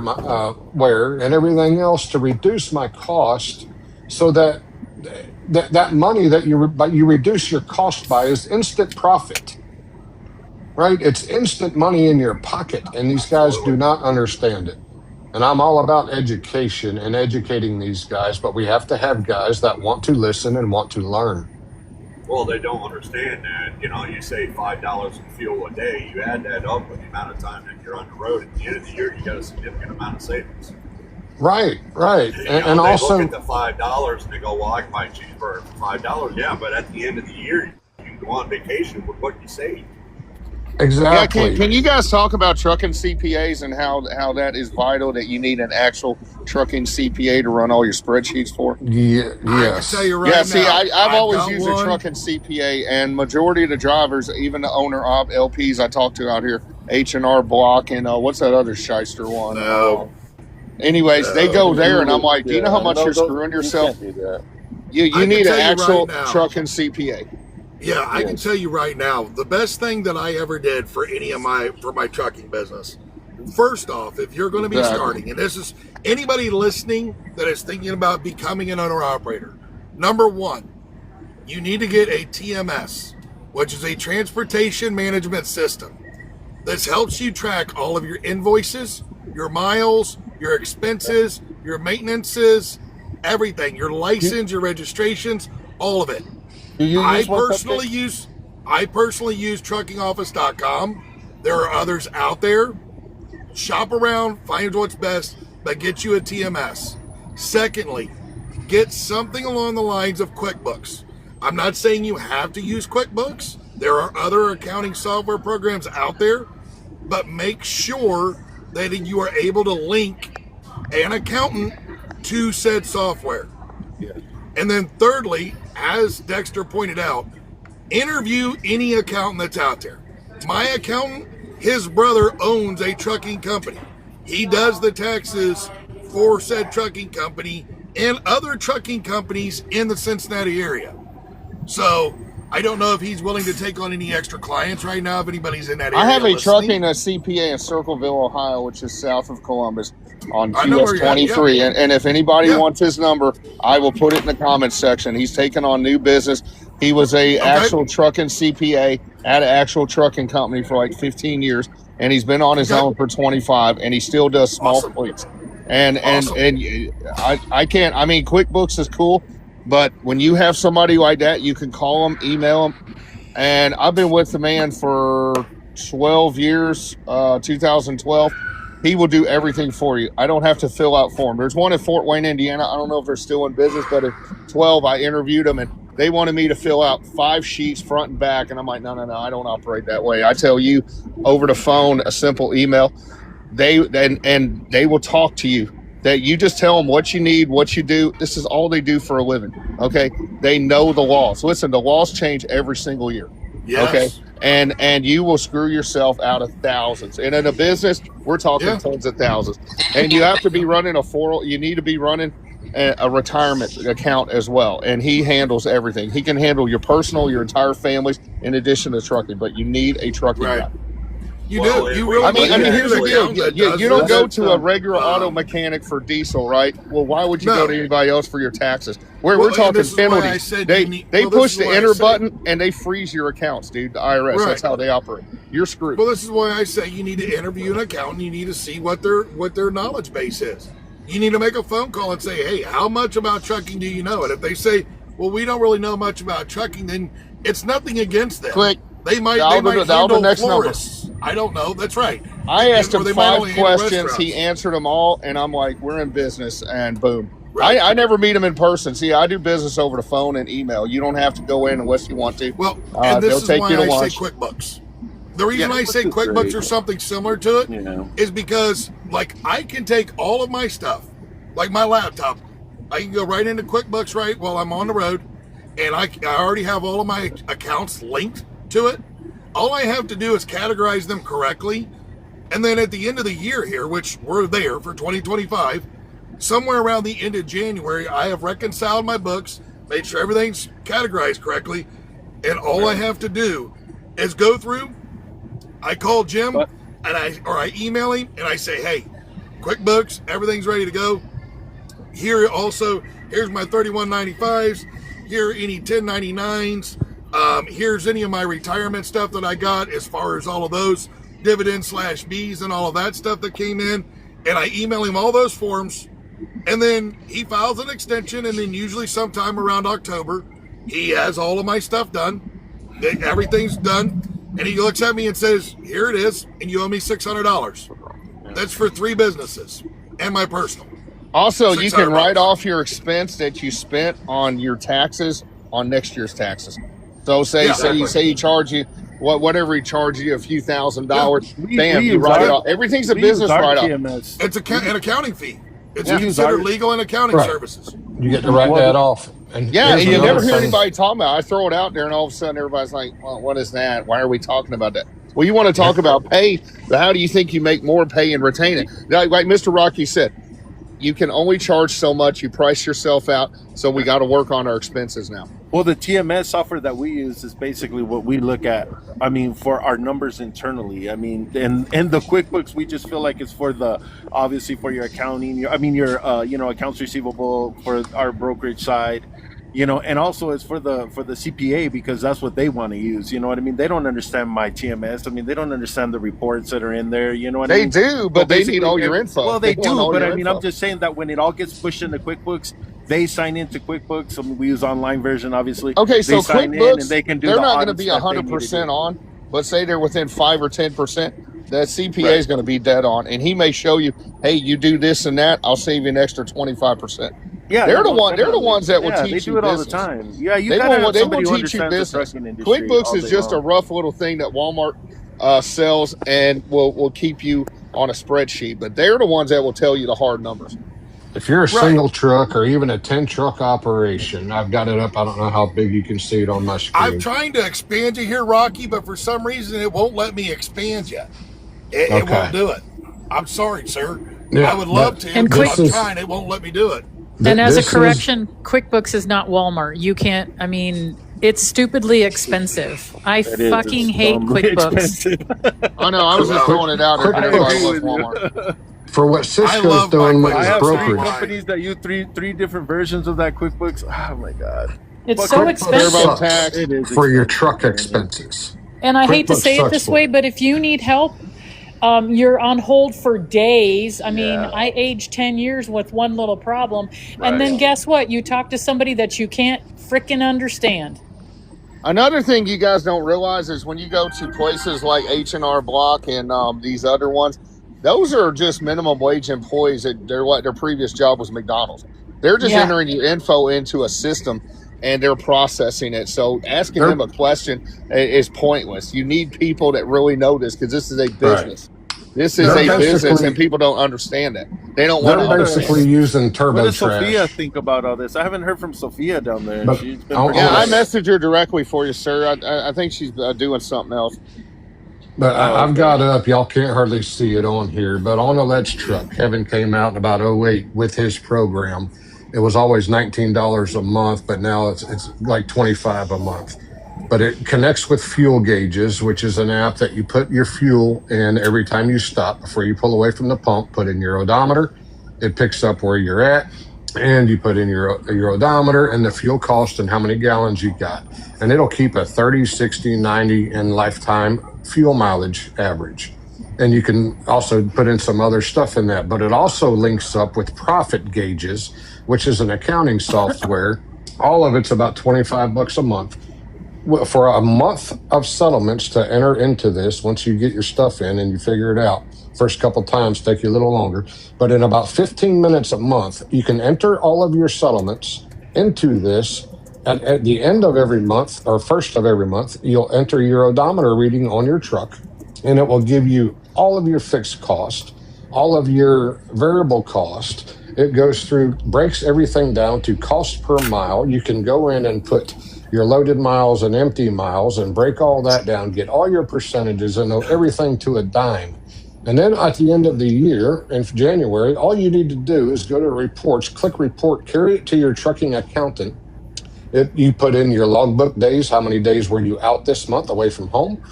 wear and everything else to reduce my cost, so that money that you reduce your cost by is instant profit, right? It's instant money in your pocket, and these guys do not understand it. And I'm all about education and educating these guys, but we have to have guys that want to listen and want to learn. Well, they don't understand that. You say $5 in fuel a day. You add that up with the amount of time that you're on the road. At the end of the year, you got a significant amount of savings. Right. And they also look at the $5 and they go, "Well, I can buy cheaper for $5." Yeah, but at the end of the year, you can go on vacation with what you save. Exactly. Yeah, can you guys talk about trucking CPAs and how that is vital, that you need an actual trucking CPA to run all your spreadsheets for? Yes. I can tell you right now. See, I've always got used one. a trucking CPA, and majority of the drivers, even the owner of LPs I talk to out here, H&R Block, and what's that other shyster one? No. Anyways, they go there, and I'm like, do you know how much you're screwing yourself? You need an actual trucking CPA. Yeah, I can tell you right now, the best thing that I ever did for my trucking business. First off, if you're going to be starting, and this is anybody listening that is thinking about becoming an owner operator, number 1, you need to get a TMS, which is a transportation management system. This helps you track all of your invoices, your miles, your expenses, your maintenances, everything, your license, your registrations, all of it. I personally use truckingoffice.com. There are others out there. Shop around, find what's best, but get you a TMS. Secondly, get something along the lines of QuickBooks. I'm not saying you have to use QuickBooks. There are other accounting software programs out there, but make sure that you are able to link an accountant to said software. Yeah. And then thirdly, as Dexter pointed out, interview any accountant that's out there. My accountant, his brother owns a trucking company. He does the taxes for said trucking company and other trucking companies in the Cincinnati area. So I don't know if he's willing to take on any extra clients right now, if anybody's in that area. I have a listening. trucking CPA in Circleville, Ohio, which is south of Columbus, on US 23. And if anybody wants his number, I will put it in the comments section. He's taking on new business. He was a actual trucking CPA at an actual trucking company for like 15 years, and he's been on his own for 25, and he still does small fleets. And I can't. I mean, QuickBooks is cool, But when you have somebody like that, you can call them, email them. And I've been with the man for 12 years, 2012. He will do everything for you. I don't have to fill out form. There's one in Fort Wayne, Indiana. I don't know if they're still in business, but at 12, I interviewed them, and they wanted me to fill out 5 sheets front and back. And I'm like, no, I don't operate that way. I tell you over the phone, a simple email. They will talk to you. That you just tell them what you need, what you do. This is all they do for a living. Okay. They know the laws. Listen, the laws change every single year. Yes. Okay. And you will screw yourself out of thousands. And in a business, we're talking tens of thousands. And you have to be running you need to be running a retirement account as well. And he handles everything. He can handle your personal, your entire families, in addition to trucking. But you need a trucking guy. You do. You really. I mean, here's the deal. You don't go to a regular auto mechanic for diesel, right? Well, why would you go to anybody else for your taxes? We're talking penalties. They push the enter button and they freeze your accounts, dude. The IRS. That's how they operate. You're screwed. Well, this is why I say you need to interview an accountant. You need to see what their knowledge base is. You need to make a phone call and say, hey, how much about trucking do you know? And if they say, well, we don't really know much about trucking, then it's nothing against them. Click. They might handle the next florists. Number. I don't know. That's right. I asked him 5 questions. He answered them all, and I'm like, we're in business, and boom. Right. I never meet him in person. See, I do business over the phone and email. You don't have to go in unless you want to. Well, and this is why I say QuickBooks. The reason I say QuickBooks or something similar to it is because, like, I can take all of my stuff, like my laptop, I can go right into QuickBooks right while I'm on the road, and I already have all of my accounts linked to it. All I have to do is categorize them correctly, and then at the end of the year here, which we're there for 2025, somewhere around the end of January, I have reconciled my books, made sure everything's categorized correctly, and all I have to do is go through. I call Jim and I email him and I say, hey, QuickBooks, everything's ready to go. Here's my 3195s. Here are any 1099s. Here's any of my retirement stuff that I got as far as all of those dividends/Bs and all of that stuff that came in. And I email him all those forms. And then he files an extension. And then usually sometime around October, he has all of my stuff done. Everything's done. And he looks at me and says, here it is. And you owe me $600. That's for 3 businesses and my personal. Also, you can write off your expense that you spent on your taxes on next year's taxes. So say he charge you whatever he charged you, a few $1,000. Bam, you write it off. Everything's a business write-off. It's an accounting fee. It's considered legal and accounting services. You get to write that off. And you never hear anybody talking about it. I throw it out there, and all of a sudden everybody's like, well, what is that? Why are we talking about that? Well, you want to talk about pay, but how do you think you make more pay and retain it? Like Mr. Rocky said, you can only charge so much. You price yourself out, so we got to work on our expenses now. Well, the TMS software that we use is basically what we look at. I mean, for our numbers internally. I mean, and the QuickBooks, we just feel like it's for obviously for your accounting. Your accounts receivable for our brokerage side. And also it's for the CPA because that's what they want to use. You know what I mean? They don't understand my TMS. I mean, they don't understand the reports that are in there. You know what I mean? They do, but they need all your info. Well, they do, but I mean, I'm just saying that when it all gets pushed into QuickBooks, they sign into QuickBooks. I mean, we use online version, obviously. Okay, so QuickBooks, and they can do they're not going to be 100% on. Let's say they're within 5 or 10%. The CPA is going to be dead on, and he may show you, hey, you do this and that, I'll save you an extra 25%. Yeah, they're the ones that will teach you they do it business. All the time. Yeah, they will teach you business. QuickBooks is just a rough little thing that Walmart sells and will keep you on a spreadsheet, but they're the ones that will tell you the hard numbers. If you're a single truck or even a 10 truck operation, I've got it up. I don't know how big you can see it on my screen. I'm trying to expand you here, Rocky, but for some reason it won't let me expand you. It won't do it. I'm sorry, sir. Yeah, I would love to, but I'm trying. It won't let me do it. And as a correction, QuickBooks is not Walmart. You can't, I mean, it's stupidly expensive. I fucking hate QuickBooks. I know, I was just throwing it out there. Everybody loves Walmart. For what Cisco's doing with his brokerage. I have 3 companies that use three different versions of that QuickBooks. Oh my God. It's so expensive. For your truck expenses. And I hate to say it this way, but if you need help, You're on hold for days. I mean, I aged 10 years with one little problem. And then guess what? You talk to somebody that you can't frickin' understand. Another thing you guys don't realize is when you go to places like H&R Block and these other ones, those are just minimum wage employees that their previous job was McDonald's. They're just entering your info into a system and they're processing it. So asking them a question is pointless. You need people that really know this because this is a business. This is a business and people don't understand it. They don't want to basically using turbo What does trash. Sophia think about all this? I haven't heard from Sophia down there. But She's been I messaged her directly for you, sir. I think she's doing something else. But I've got up, y'all can't hardly see it on here, but on a Let's Truck, Kevin came out in about 08 with his program. It was always $19 a month, but now it's like $25 a month. But it connects with fuel gauges, which is an app that you put your fuel in every time you stop before you pull away from the pump, put in your odometer. It picks up where you're at, and you put in your odometer and the fuel cost and how many gallons you got. And it'll keep a 30, 60, 90, and lifetime fuel mileage average. And you can also put in some other stuff in that, but it also links up with Profit Gauges, which is an accounting software. All of it's about $25 a month. For a month of settlements to enter into this, once you get your stuff in and you figure it out, first couple times take you a little longer, but in about 15 minutes a month, you can enter all of your settlements into this. At the end of every month or first of every month, you'll enter your odometer reading on your truck, and it will give you all of your fixed cost, all of your variable cost. It goes through, breaks everything down to cost per mile. You can go in and put your loaded miles and empty miles and break all that down, get all your percentages and know everything to a dime. And then at the end of the year, in January, all you need to do is go to reports, click report, carry it to your trucking accountant. You put in your logbook days, how many days were you out this month away from home?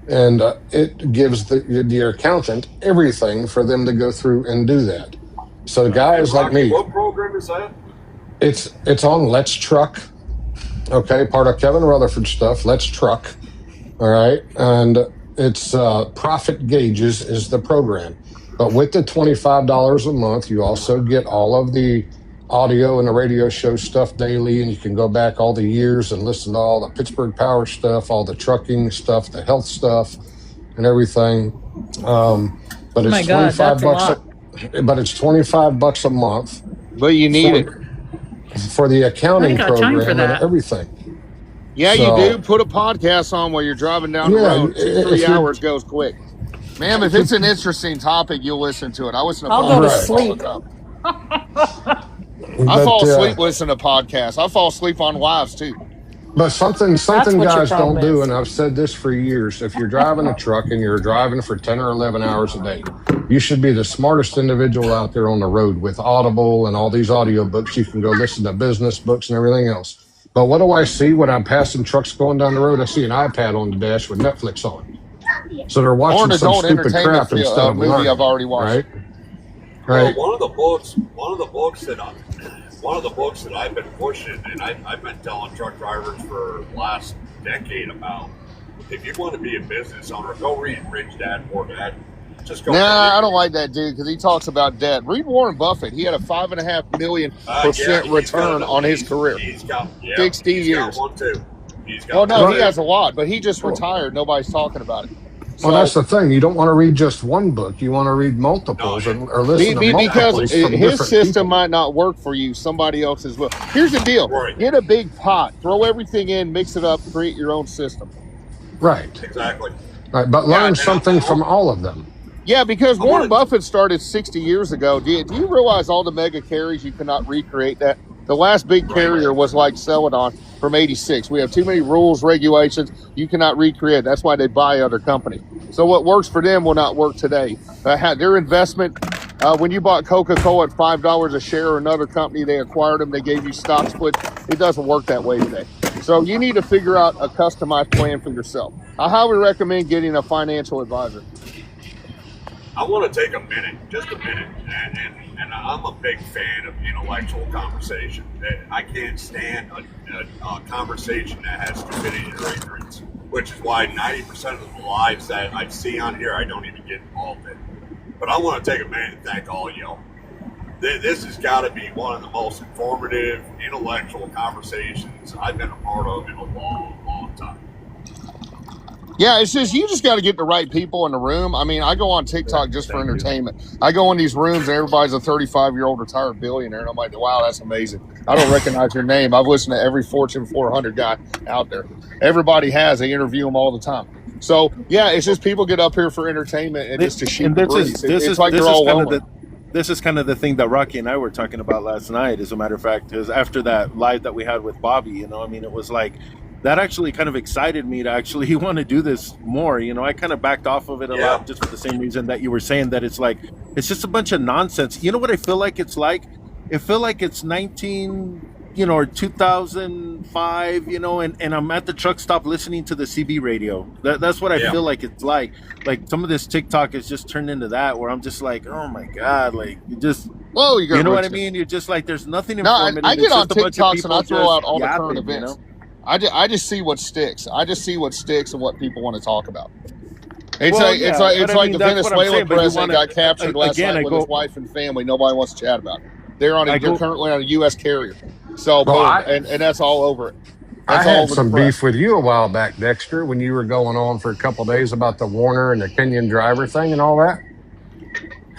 And it gives your accountant everything for them to go through and do that. So guys like me. What program is that? It's on Let's Truck. Okay, part of Kevin Rutherford stuff, Let's Truck. All right, and it's Profit Gauges is the program. But with the $25 a month, you also get all of the audio and the radio show stuff daily, and you can go back all the years and listen to all the Pittsburgh Power stuff, all the trucking stuff, the health stuff, and everything. But it's $25 but it's $25 a month. But you need it for the accounting program and everything. Yeah, so, you do. Put a podcast on while you're driving down the road. 2-3 hours goes quick. Ma'am, if it's an interesting topic, you'll listen to it. I listen to I'll go to sleep. I fall asleep listening to podcasts. I fall asleep on lives too. But something guys don't do, and I've said this for years, if you're driving a truck and you're driving for 10 or 11 hours a day, you should be the smartest individual out there on the road with Audible and all these audio books. You can go listen to business books and everything else. But what do I see when I'm passing trucks going down the road? I see an iPad on the dash with Netflix on. So they're watching some stupid crap instead of movie I've already watched. Right. Well, one of the books that I've been pushing, and I've been telling truck drivers for the last decade about, if you want to be a business owner, go read Rich Dad Poor Dad. Just go. Nah, I don't like that dude because he talks about debt. Read Warren Buffett. He had a 5.5 million % return on his career. He's got 60 years. Got one too. He has a lot, but he just retired. Nobody's talking about it. So, well, that's the thing. You don't want to read just one book. You want to read multiples or listen to multiples. Because his system might not work for you. Somebody else's will. Here's the deal. Right. Get a big pot. Throw everything in. Mix it up. Create your own system. Right. Exactly. Right. But learn something from all of them. Yeah, because Warren Buffett started 60 years ago. Do you realize all the mega carriers, you cannot recreate that? The last big carrier was like Celadon from 86. We have too many rules, regulations. You cannot recreate. That's why they buy other companies. So what works for them will not work today. Their investment, when you bought Coca-Cola at $5 a share or another company, they acquired them, they gave you stock split. It doesn't work that way today. So you need to figure out a customized plan for yourself. I highly recommend getting a financial advisor. I want to take just a minute, and I'm a big fan of intellectual conversation. I can't stand a conversation that has stupidity or ignorance. which is why 90% of the lives that I see on here, I don't even get involved in. But I want to take a minute and thank all y'all. This has got to be one of the most informative, intellectual conversations I've been a part of in a long, long time. Yeah, it's just you just got to get the right people in the room. I mean, I go on TikTok just for entertainment. I go in these rooms and everybody's a 35-year-old retired billionaire, and I'm like, wow, that's amazing. I don't recognize your name. I've listened to every Fortune 400 guy out there. Everybody has. They interview them all the time. So yeah, it's just people get up here for entertainment and just to shoot the breeze. It's like they're all lonely. This is kind of the thing that Rocky and I were talking about last night, as a matter of fact, is after that live that we had with Bobby, you know, I mean, it was like, that actually kind of excited me to actually want to do this more. You know, I kind of backed off of it a lot just for the same reason that you were saying, that it's like, it's just a bunch of nonsense. You know what I feel like it's like? It feel like it's 2005, you know, and I'm at the truck stop listening to the CB radio. That's what I feel like it's like. Like some of this TikTok is just turned into that, where I'm just like, oh my God, like you just, whoa, you know what I mean? You're just like, there's nothing informative. I get on TikToks and I throw out all the yapping, current events. You know? I just see what sticks. I just see what sticks and what people want to talk about. It's Well, like yeah, it's like but it's I like mean, the that's what I'm Venezuelan saying, but you president wanna- got captured last again, night I with go- his wife and family. Nobody wants to chat about it. They're I go- currently on a U.S. carrier. So Well, boom, and that's all over it. I That's all had over some the press. beef with you a while back, Dexter, when you were going on for a couple of days about the Warner and the Kenyan driver thing and all that.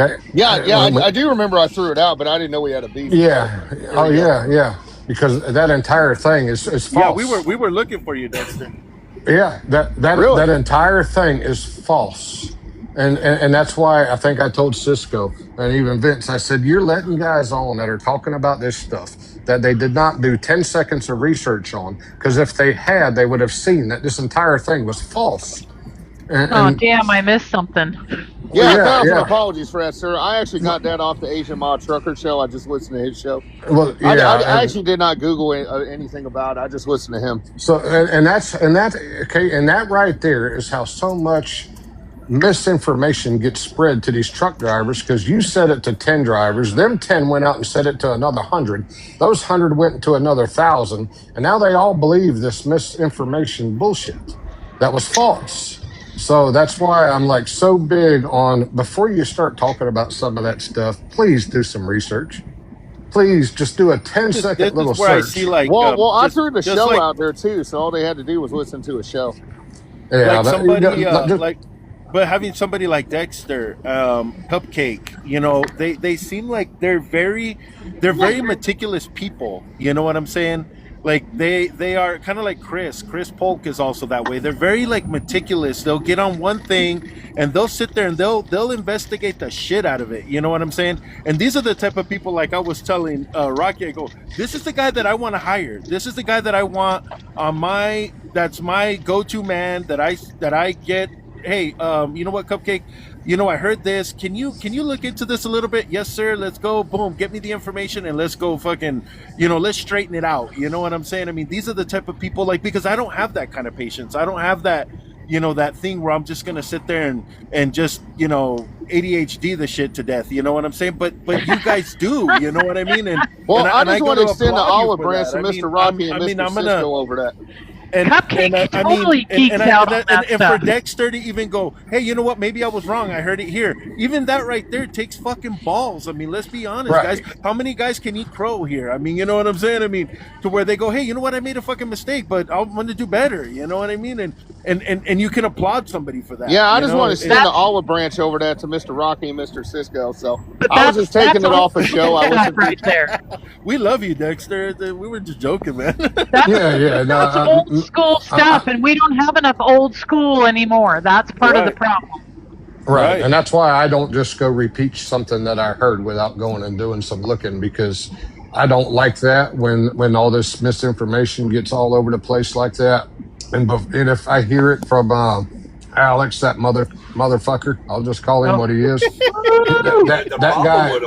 Okay. Yeah, I do remember I threw it out, but I didn't know we had a beef. Yeah. Oh, yeah. Because that entire thing is false. Yeah, we were looking for you, Dexter. Yeah, that entire thing is false. And that's why I think I told Cisco and even Vince, I said, you're letting guys on that are talking about this stuff that they did not do 10 seconds of research on, because if they had, they would have seen that this entire thing was false. Oh, damn, I missed something. Yeah, Yeah, 1,000 yeah. apologies for that, sir. I actually got that off the Asian Mod Trucker show. I just listened to his show. Well, I yeah, actually did not Google anything about it. I just listened to him. So, and that right there is how so much misinformation gets spread to these truck drivers, because you said it to 10 drivers, them 10 went out and said it to another 100, those 100 went to another 1,000, and now they all believe this misinformation bullshit that was false. So that's why I'm like so big on, before you start talking about some of that stuff, please do some research. Please just do a 10-second This little is where I search. see like, Well, I just- threw the just show like- out there too, so all they had to do was listen to a show. Yeah, like that- somebody just- like, but having somebody like Dexter, Cupcake, you know, they seem like they're very meticulous people. You know what I'm saying? Like they are kind of like Chris Polk is also that way. They're very like meticulous. They'll get on one thing and they'll sit there and they'll investigate the shit out of it. You know what I'm saying? And these are the type of people, like I was telling Rocky, I go, this is the guy that I want to hire. This is the guy that I want on that's my go-to man that I get. Hey, you know what, Cupcake? You know, I heard this. Can you look into this a little bit? Yes, sir. Let's go. Boom. Get me the information and let's go fucking, you know, let's straighten it out. You know what I'm saying? I mean, these are the type of people, like, because I don't have that kind of patience. I don't have that, you know, that thing where I'm just going to sit there and just, you know, ADHD the shit to death. You know what I'm saying? But you guys do, you know what I mean? And Well, I just want to gotta extend the applaud you olive for branch that. to I Mr. mean, Rocky I'm- and I mean, Mr. I'm gonna- Cisco over that. Cupcake totally geeks out on that and stuff. for Dexter to even go, hey, you know what? Maybe I was wrong. I heard it here. Even that right there takes fucking balls. I mean, let's be honest, Right. guys. How many guys can eat crow here? I mean, you know what I'm saying? I mean, to where they go, hey, you know what? I made a fucking mistake, but I want to do better. You know what I mean? And you can applaud somebody for that. Yeah, I you just know? want to extend the olive branch over that to Mr. Rocky and Mr. Cisco. So I was just that's taking it off a show. I listened right there. We love you, Dexter. We were just joking, man. Yeah. No, That's old school stuff, and we don't have enough old school anymore. That's part of the problem. Right. And that's why I don't just go repeat something that I heard without going and doing some looking, because I don't like that when all this misinformation gets all over the place like that. And if I hear it from Alex, that motherfucker, I'll just call him what he is. that guy,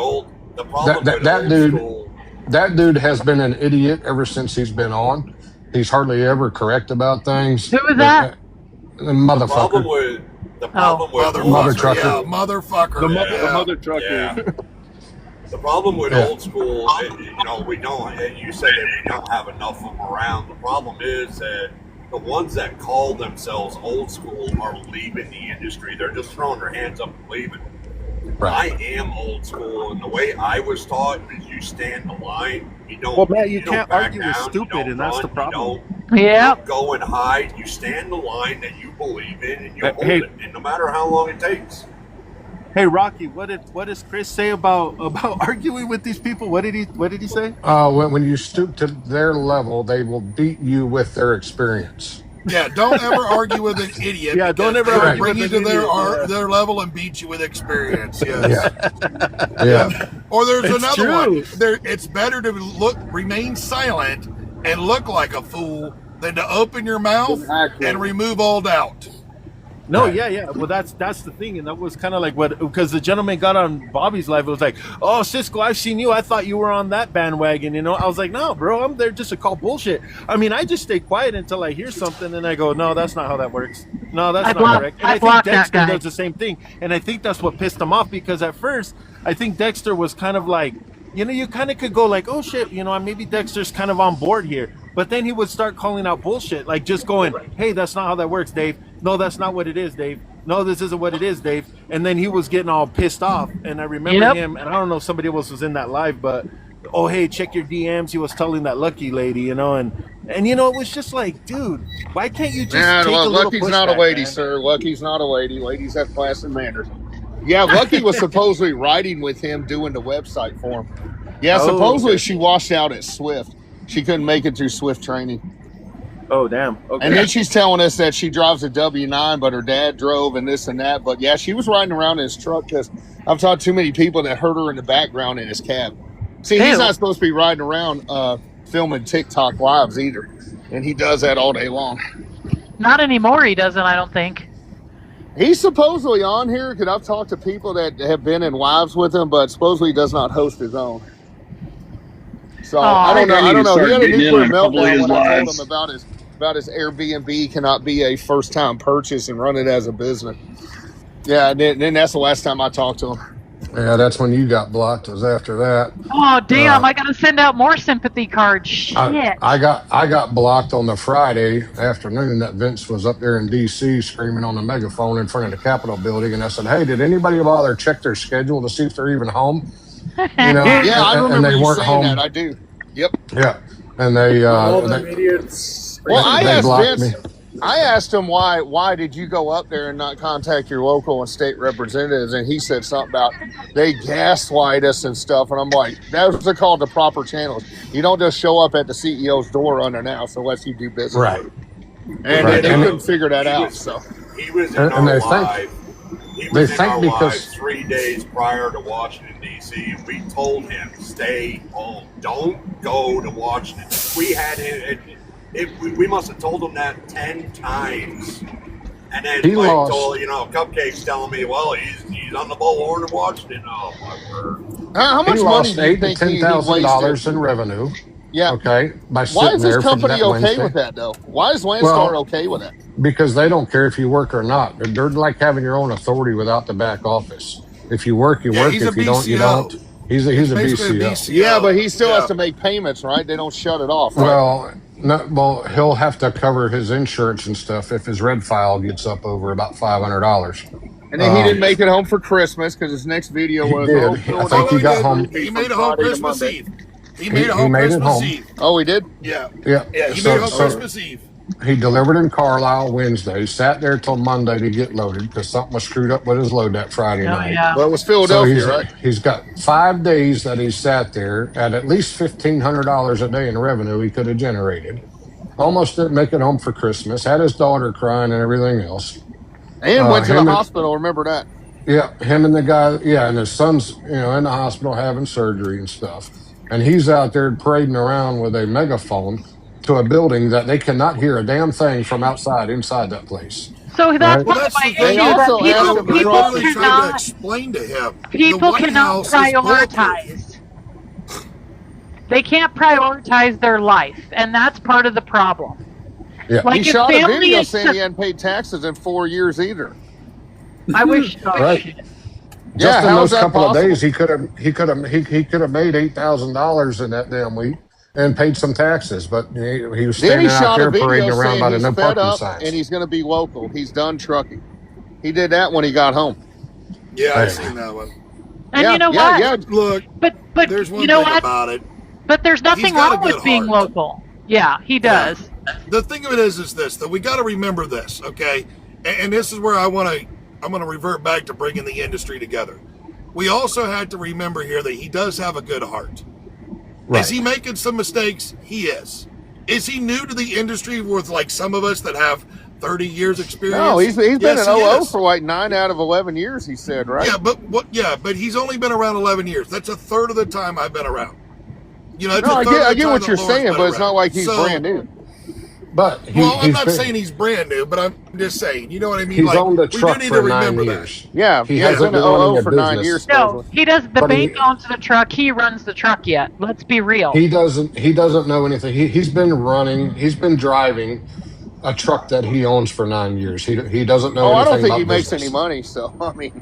that dude has been an idiot ever since he's been on. He's hardly ever correct about things. Who is that? Motherfucker. The problem with Mother trucker. Yeah, motherfucker. The yeah. mother trucker. Yeah. The problem with Yeah. old school, you know, we don't. You said that we don't have enough of them around. The problem is that the ones that call themselves old school are leaving the industry. They're just throwing their hands up and leaving. Right. I am old school, and the way I was taught is you stand the line. You don't. Well, Matt, you don't can't back argue with down, you stupid, don't and that's run, the problem. You Yep. don't go and hide. You stand the line that you believe in, and you hold Hey. it, and no matter how long it takes. Hey, Rocky, what does Chris say about arguing with these people? What did he say? When you stoop to their level, they will beat you with their experience. Yeah, don't ever argue with an idiot. Yeah, don't because ever they will argue bring with you an to idiot, their level and beat you with experience. Yes. Yeah. Or there's It's another true. one. It's better to remain silent and look like a fool than to open your mouth and remove all doubt. No, yeah. Well, that's the thing, and that was kind of like because the gentleman got on Bobby's live. It was like, "Oh, Cisco, I've seen you. I thought you were on that bandwagon." I was like, "No, bro, I'm there just to call bullshit." I mean, I just stay quiet until I hear something, and I go, "No, that's not how that works. No, that's not correct." And I think blocked that Dexter guy. does the same thing, and I think that's what pissed him off because at first I think Dexter was kind of like, you kind of could go like, "Oh shit," maybe Dexter's kind of on board here. But then he would start calling out bullshit, like just going, "Hey, that's not how that works, Dave. No, that's not what it is, Dave. No, this isn't what it is, Dave." And then he was getting all pissed off. And I remember him, and I don't know if somebody else was in that live, but, "Oh, hey, check your DMs." He was telling that Lucky lady, and it was just like, dude, why can't you just take a little Lucky's not a pushback, lady, man? sir. Lucky's not a lady. Ladies have class and manners. Yeah, Lucky was supposedly riding with him doing the website for him. Yeah, Oh, supposedly okay. she washed out at Swift. She couldn't make it through Swift training. Oh, damn. Okay. And then she's telling us that she drives a W9, but her dad drove and this and that. But yeah, she was riding around in his truck because I've talked to too many people that heard her in the background in his cab. See, he's not supposed to be riding around filming TikTok lives either. And he does that all day long. Not anymore, he doesn't, I don't think. He's supposedly on here because I've talked to people that have been in lives with him, but supposedly does not host his own. So I don't know. He had a nuclear meltdown when I told him about his Airbnb cannot be a first time purchase and run it as a business. Yeah, and then that's the last time I talked to him. Yeah, that's when you got blocked. Was after that. Oh, damn, I gotta send out more sympathy cards. Shit. I got blocked on the Friday afternoon that Vince was up there in D.C. screaming on the megaphone in front of the Capitol building, and I said, "Hey, did anybody bother check their schedule to see if they're even home?" Yeah, I remember and they you weren't saying home. that. I do. Yep. Yeah, and they All them idiots. Well, I they asked blocked Vince. me. I asked him why did you go up there and not contact your local and state representatives, and he said something about they gaslight us and stuff, and I'm like, those are called the proper channels. You don't just show up at the CEO's door unannounced unless you do business. Right. And Right. they And couldn't figure that out. So He was in And our they live. He they was in think our because- live 3 days prior to Washington, D.C., and we told him, stay home. Don't go to Washington. We had him. We must have told him that 10 times. And then He Mike lost. told, Cupcake's telling me, well, he's on the bullhorn in Washington. Oh, my word. how much He money lost do you $8,000 think to he $10,000 wasted? in revenue. Yeah. Okay. By Why sitting is there this from company that okay Wednesday. with that though? Why is Landstar Well, okay with that? Because they don't care if you work or not. They're like having your own authority without the back office. If you work, you Yeah, work. he's a If you don't, you BCO. don't. He's a basically a BCO. BCO. Yeah, but he still Yeah. has to make payments, right? They don't shut it off. Right? Well, he'll have to cover his insurance and stuff if his red file gets up over about $500. And then he didn't make it home for Christmas because his next video He was. did. Oh, I think he got home. He made it home Christmas Eve. He made it he home made it Christmas home. Eve. Oh, he did. Yeah. Yeah. Yeah, he So- made it home so- Christmas Eve. He delivered in Carlisle Wednesday, sat there till Monday to get loaded because something was screwed up with his load that Friday night. Well, it was Philadelphia, So right? he's got 5 days that he sat there at least $1,500 a day in revenue he could have generated. Almost didn't make it home for Christmas. Had his daughter crying and everything else. And went to the him and- hospital. Remember that? Yeah, him and the guy. Yeah, and his son's in the hospital having surgery and stuff. And he's out there parading around with a megaphone to a building that they cannot hear a damn thing from inside that place. So that's Right. Well, part that's of the my thing. issue that also asked him people to really trying to cannot explain to him. The people White cannot House is bulletproof. prioritize. They can't prioritize their life, and that's part of the problem. Yeah. Like He if shot a family video is saying he hadn't paid taxes in 4 years either. I wish. Right. Yeah, Just in how those is that couple of possible? days, he could have made $8,000 in that damn week, and paid some taxes, but he was Then he standing out shot a there parading video around saying by the he's no fed parking up signs. and he's going to be local. He's done trucking. He did that when he got home. Yeah, I've Hey. seen that one. And Yeah, you know yeah, what? yeah. Look, But there's one you know thing what? about it. But there's nothing got a wrong with good being heart. local. Yeah, he does. The thing of it is this, that we got to remember this, okay? And this is where I'm going to revert back to bringing the industry together. We also had to remember here that he does have a good heart. Right. Is he making some mistakes? He is. Is he new to the industry with like some of us that have 30 years experience? No, he's been Yes, in he 00 is. for like 9 out of 11 years, he said, right? Yeah, but he's only been around 11 years. That's a third of the time I've been around. You know, it's No, a I third of get, the I get time what that you're Laura's saying, been but it's around. not like he's So- brand new. But I'm not been- saying he's brand new, but I'm just saying, you know what I mean? He's Like, owned a we do truck need for to 9 remember years. Yeah, He he's hasn't been in been running 00 a for 9 business. years. No, he does. The But he- bank owns the truck. He runs the truck yet. Let's be real. He doesn't know anything. He's been driving a truck that he owns for 9 years. He doesn't know Oh, I anything don't think about he makes business. any money, so, I mean...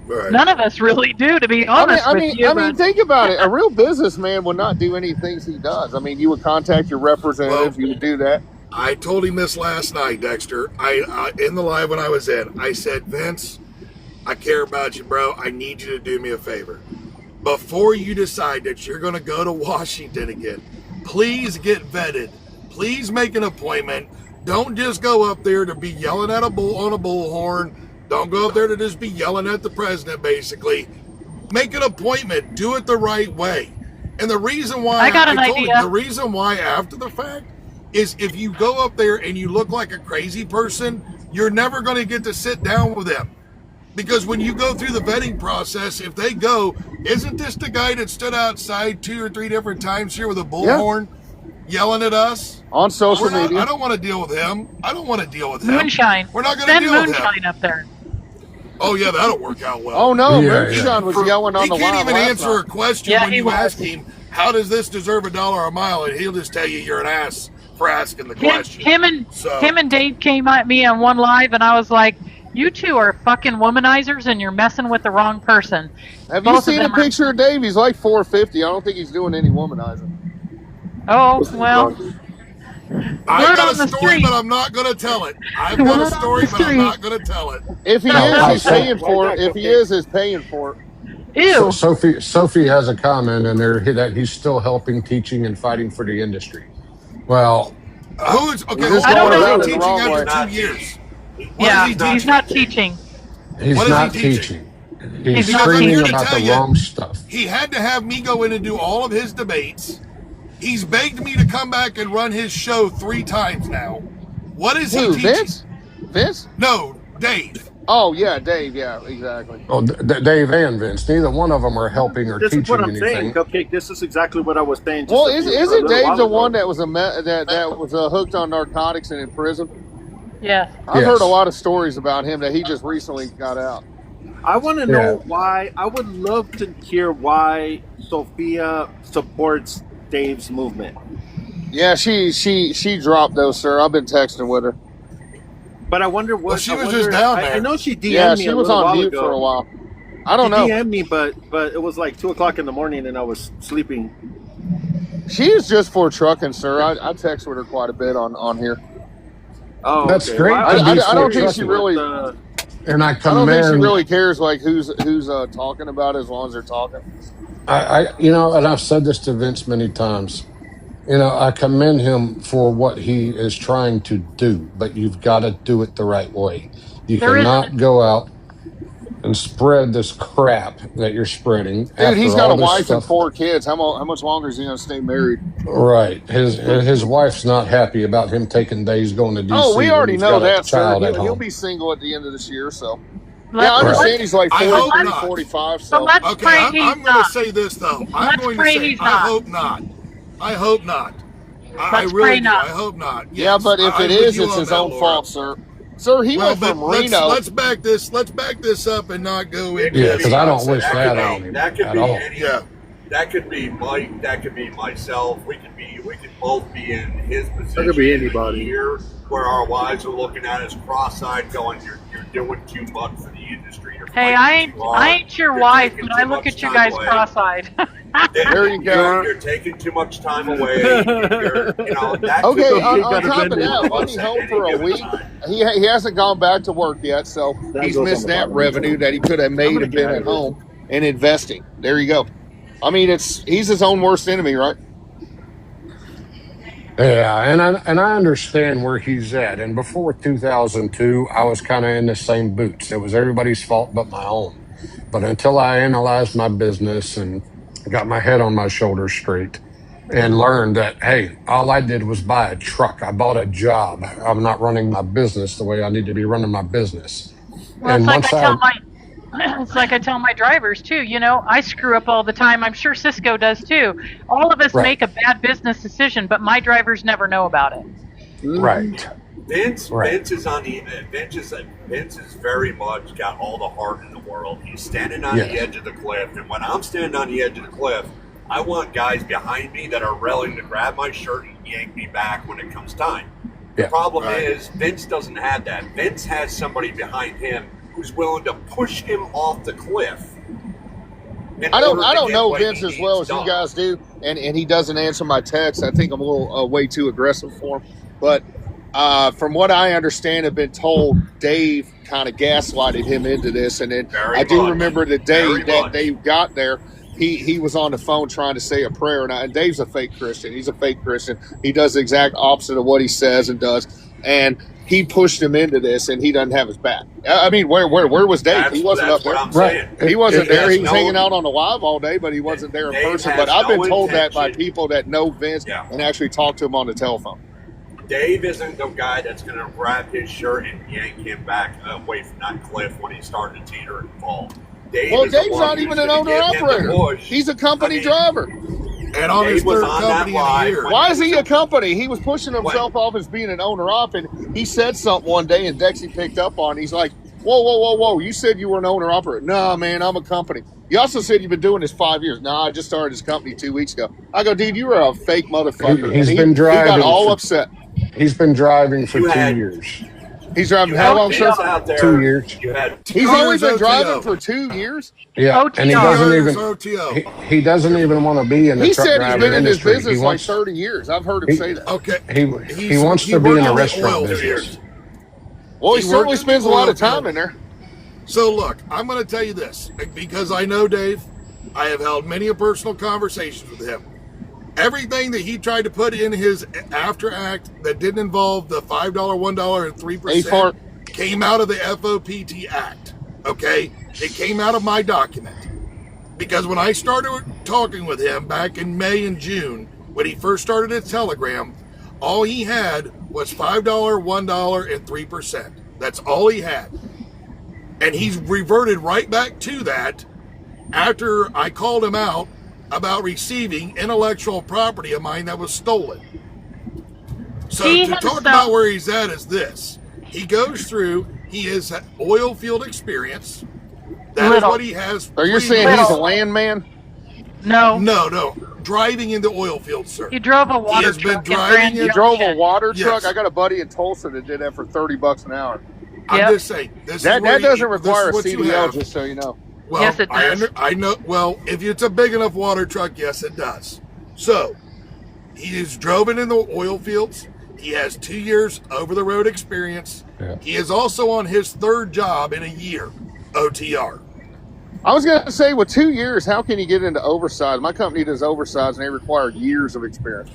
Right. None of us really do, to be honest with you. I mean, think about it. A real businessman would not do any things he does. I mean, you would contact your representative, you would do that. I told him this last night, Dexter. I in the live when I was in, I said, Vince, I care about you, bro. I need you to do me a favor. Before you decide that you're going to go to Washington again, please get vetted. Please make an appointment. Don't just go up there to be yelling at a bull on a bullhorn. Don't go up there to just be yelling at the president, basically. Make an appointment. Do it the right way. And the reason why I got an told idea. him, the reason why after the fact is if you go up there and you look like a crazy person, you're never going to get to sit down with them. Because when you go through the vetting process, if they go, isn't this the guy that stood outside 2 or 3 different times here with a bullhorn yelling at us? On social media. I don't want to deal with him. I don't want to deal with him. Moonshine. We're not going to Send deal with him. Moonshine up there. Oh, yeah, that'll work out well. Oh, no, Yeah, Moonshine was yelling on the He can't live even last answer night. a question Yeah, when he you was. ask him, how does this deserve $1 a mile? And he'll just tell you you're an ass for asking the question. Him So- and Dave came at me on one live, and I was like, "You two are fucking womanizers, and you're messing with the wrong person." Have you Both of seen a them are- picture of Dave? He's like 450. I don't think he's doing any womanizing. Oh well. I Word got on a the story, street. but I'm not going to tell it. I've got Word a on story, the but I'm street. not going to tell it. If he No, is, he's I- paying for it. If he is, he's paying for it. Ew. Sophie has a comment in there that he's still helping, teaching, and fighting for the industry. Well, Who's okay? He's just Hold on. going What around is it he the teaching wrong way. after 2 years? What Yeah, is he teaching? he's not teaching. he's What is not he teaching. He's He's not screaming teaching. about the wrong stuff. He had to have me go in and do all of his debates. He's begged me to come back and run his show 3 times now. What is Who, he teaching? Vince? Vince? No, Dave. Oh, yeah, Dave. Yeah, exactly. Oh, Dave and Vince, neither one of them are helping or This is teaching what I'm anything. saying, Cupcake. This is exactly what I was saying. Well, a isn't little Dave while the ago. one that was that was hooked on narcotics and in prison? Yeah. I've Yes. heard a lot of stories about him that he just recently got out. I want to know why. I would love to hear why Sophia supports Dave's movement. Yeah, she dropped those, sir. I've been texting with her. But I wonder what. Well, she I was wonder- just down I there. know she DM'd Yeah, me she a was little on while mute ago. for a while. I don't She know. DM'd me, but it was like 2:00 in the morning, and I was sleeping. She is just for trucking, sir. I text with her quite a bit on here. Oh, That's okay. great Well, to be I for don't think she trucking. really. And I I don't think she commend, really cares like who's talking about it as long as they're talking. and I've said this to Vince many times. I commend him for what he is trying to do, but you've got to do it the right way. You There cannot go out and spread this crap that you're spreading. Dude, he's got a wife and stuff. 4 kids. How much longer is he going to stay married? Right. His wife's not happy about him taking days going to DC. Oh, we when already he's know got a that, sir. child at He'll home. be single at the end of this year, so. Let's- Yeah, I understand Right. he's like I hope 43, not. 45, So so. let's Okay, pray I'm he's going to not. say this though. I'm Let's going to pray say he's I not. hope not. I hope not. I Let's really pray do. not. I hope not. Yeah, Yes, but if I'm it with is, you it's on his that, own Laura. fault, sir. Sir, he Well, went but from Reno. let's back this up and not go into Yeah, because I don't wish That that could on be- him that could at be all. any- Yeah. That could be Mike. That could be myself. We could both be in his position. could be anybody. Here, where our wives are looking at us cross-eyed, going, "You're doing too much for the industry. You're Hey, fighting too hard. I ain't your You're wife, taking but I too look much at you time guys away. cross-eyed. There you go. You're taking too much time away. That Okay, could be on top of that, wasn't he home for a week? He hasn't gone back to work yet, so he's missed that revenue that he could have made and been at home and investing. There you go. I mean, he's his own worst enemy, right? Yeah, and I understand where he's at. And before 2002, I was kind of in the same boots. It was everybody's fault but my own. But until I analyzed my business and got my head on my shoulders straight and learned that, hey, all I did was buy a truck. I bought a job. I'm not running my business the way I need to be running my business. Well, And it's like once I tell my it's like I tell my drivers too. You know, I screw up all the time. I'm sure Cisco does too. All of us Right. make a bad business decision, but my drivers never know about it. Right. Vince Right. is on the Vince is very much got all the heart in the world. He's standing on Yes. the edge of the cliff, and when I'm standing on the edge of the cliff, I want guys behind me that are willing to grab my shirt and yank me back when it comes time. The Yeah. problem is Vince doesn't have that. Vince has somebody behind him who's willing to push him off the cliff. I don't know Vince as well as you guys do, and he doesn't answer my texts. I think I'm a little way too aggressive for him. But from what I understand, have been told, Dave kind of gaslighted him into this, and then Very I do much. remember the day Very that much. they got there. He was on the phone trying to say a prayer, and Dave's a fake Christian. He's a fake Christian. He does the exact opposite of what he says and does, and he pushed him into this, and he doesn't have his back. I mean, where was Dave? He wasn't up That's what there. I'm saying. He wasn't there. He was no- hanging out on the live all day, but he wasn't there in Dave person. has But I've been no told that by intention. people that know Vince Yeah. and actually talk to him on the telephone. Dave isn't the guy that's going to grab his shirt and yank him back away from that cliff when he's starting to teeter and fall. Dave Well, is the Dave's one not who's even an gonna give him the owner-operator. push. He's a company I mean, driver. And on his Dave was third on that company in a live year. when- Why is he a company? He was pushing himself off as being an owner-op, and he said something one day, and Dexy picked up on it. He's like, whoa. You said you were an owner-operator. No, man, I'm a company. You also said you've been doing this 5 years. No, I just started this company 2 weeks ago. I go, dude, you were a fake motherfucker. He's And been he got driving all for- upset. He's been driving for You 2 had- years. He's driving You how had long, sir? Vince out there. 2 years. You had He's only been OTO. driving for 2 years? Yeah, OTR. and he doesn't even OTO. he doesn't even want to be in the He truck said he's driving been in this industry. business He like wants 30 years. I've heard him he- say that. Okay. he wants to be in worked the in restaurant oil business. fields. Well, he He certainly worked in spends a the lot oil of time field. in there. So look, I'm going to tell you this because I know Dave. I have held many a personal conversations with him. Everything that he tried to put in his after act that didn't involve the $5, $1, and 3% A-fart. came out of the FOPT Act. Okay, it came out of my document because when I started talking with him back in May and June, when he first started his Telegram, all he had was $5, $1, and 3%. That's all he had. And he's reverted right back to that after I called him out about receiving intellectual property of mine that was stolen. So He to talk himself- about where he's at is this. He goes through, he has oil field experience. That is Little. what he has. So you're previous- saying he's a landman? No, No. Driving in the oil field, sir. he drove a water has been truck in driving Grand it. He drove a Junction. water Yes. truck? I got a buddy in Tulsa that did that for $30 an hour. I'm Yep. just saying. This That is where doesn't this require a is what you CDL, have. just so you know. Well, Yes, it does. I know. Well, if it's a big enough water truck, yes, it does. So, he is driven in the oil fields. He has 2 years over-the-road experience. Yeah. He is also on his third job in a year, OTR. I was going to say, with 2 years, how can you get into oversize? My company does oversize, and they require years of experience.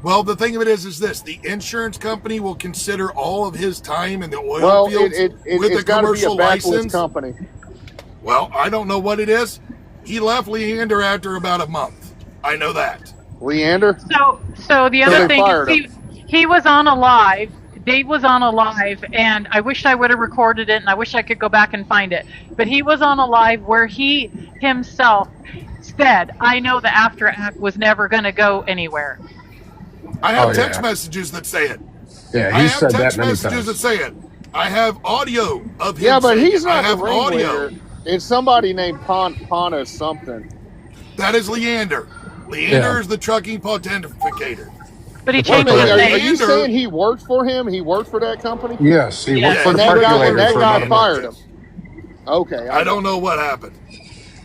Well, the thing of it is this: the insurance company will consider all of his time in the oil Well, fields with it's the got to be a commercial backwoods license. company. Well, I don't know what it is. He left Leander after about a month. I know that. Leander? So the So other they thing fired is he was on a live. Dave was on a live, and I wish I would have recorded it, and I wish I could go back and find it. But he was on a live where he himself said, "I know the After Act was never going to go anywhere." I have Oh, text yeah. messages that say it. Yeah, I he's have said that text many messages that times. say it. I have audio of him. Yeah, but saying he's it. I not have the audio. ringleader. It's somebody named Pana something. That is Leander. Leander Yeah. is the trucking pontificator. But he It's changed like his Are name. you saying he worked for him? He worked for that company? Yes, he worked for And the that percolator for about guy a fired month. him. Okay. I don't know what happened.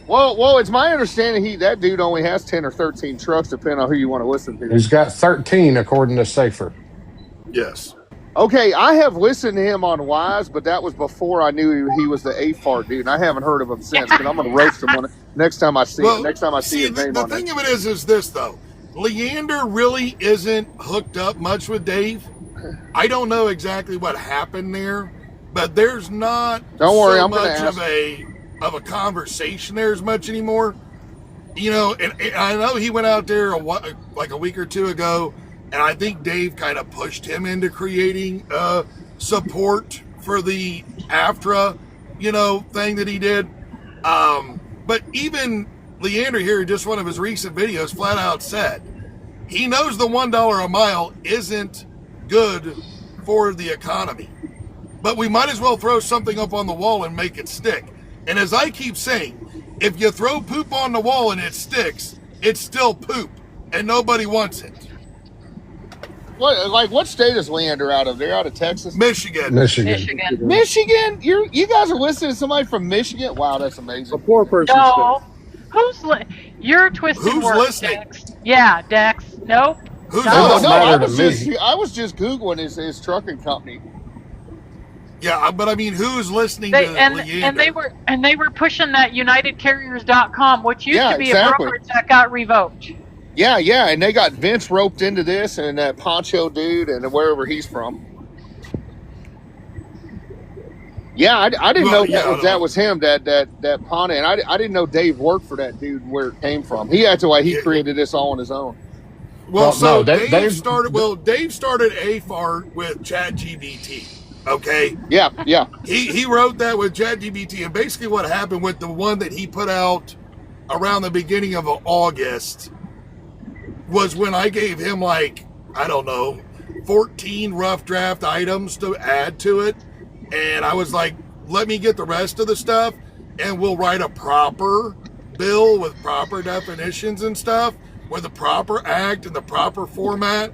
Well, it's my understanding that dude only has 10 or 13 trucks, depending on who you want to listen to. He's got 13 according to Safer. Yes. Okay, I have listened to him on Wise, but that was before I knew he was the AFAR dude, and I haven't heard of him since. But I'm going to roast him on it next time I see him. Next time I see his name the on thing it. of it is this though. Leander really isn't hooked up much with Dave. I don't know exactly what happened there, but there's not Don't worry, so I'm gonna much ask. of a conversation there as much anymore. You know, and I know he went out there like a week or two ago, and I think Dave kind of pushed him into creating support for the AFTRA, thing that he did. But even Leander here, just one of his recent videos, flat out said he knows the $1 a mile isn't good for the economy, but we might as well throw something up on the wall and make it stick. And as I keep saying, if you throw poop on the wall and it sticks, it's still poop, and nobody wants it. What state is Leander out of? They're out of Texas? Michigan. Michigan? You guys are listening to somebody from Michigan? Wow, that's amazing. A poor person. No. You're twisted Who's words, listening? Dex. Yeah, Dex. Nope. Who's No, listening? I was just Googling his trucking company. Yeah, but I mean, who's listening They, to and Leander? they were pushing that UnitedCarriers.com, which used Yeah, to be exactly. a brokerage that got revoked. Yeah, and they got Vince roped into this, and that Poncho dude, and wherever he's from. Yeah, I didn't know that was him, that Ponte, and I didn't know Dave worked for that dude where it came from. He acted like he created this all on his own. Well, Dave started AFAR with ChatGPT. Okay. Yeah. He wrote that with ChatGPT, and basically what happened with the one that he put out around the beginning of August was when I gave him 14 rough draft items to add to it, and I was like, let me get the rest of the stuff, and we'll write a proper bill with proper definitions and stuff, with the proper act and the proper format.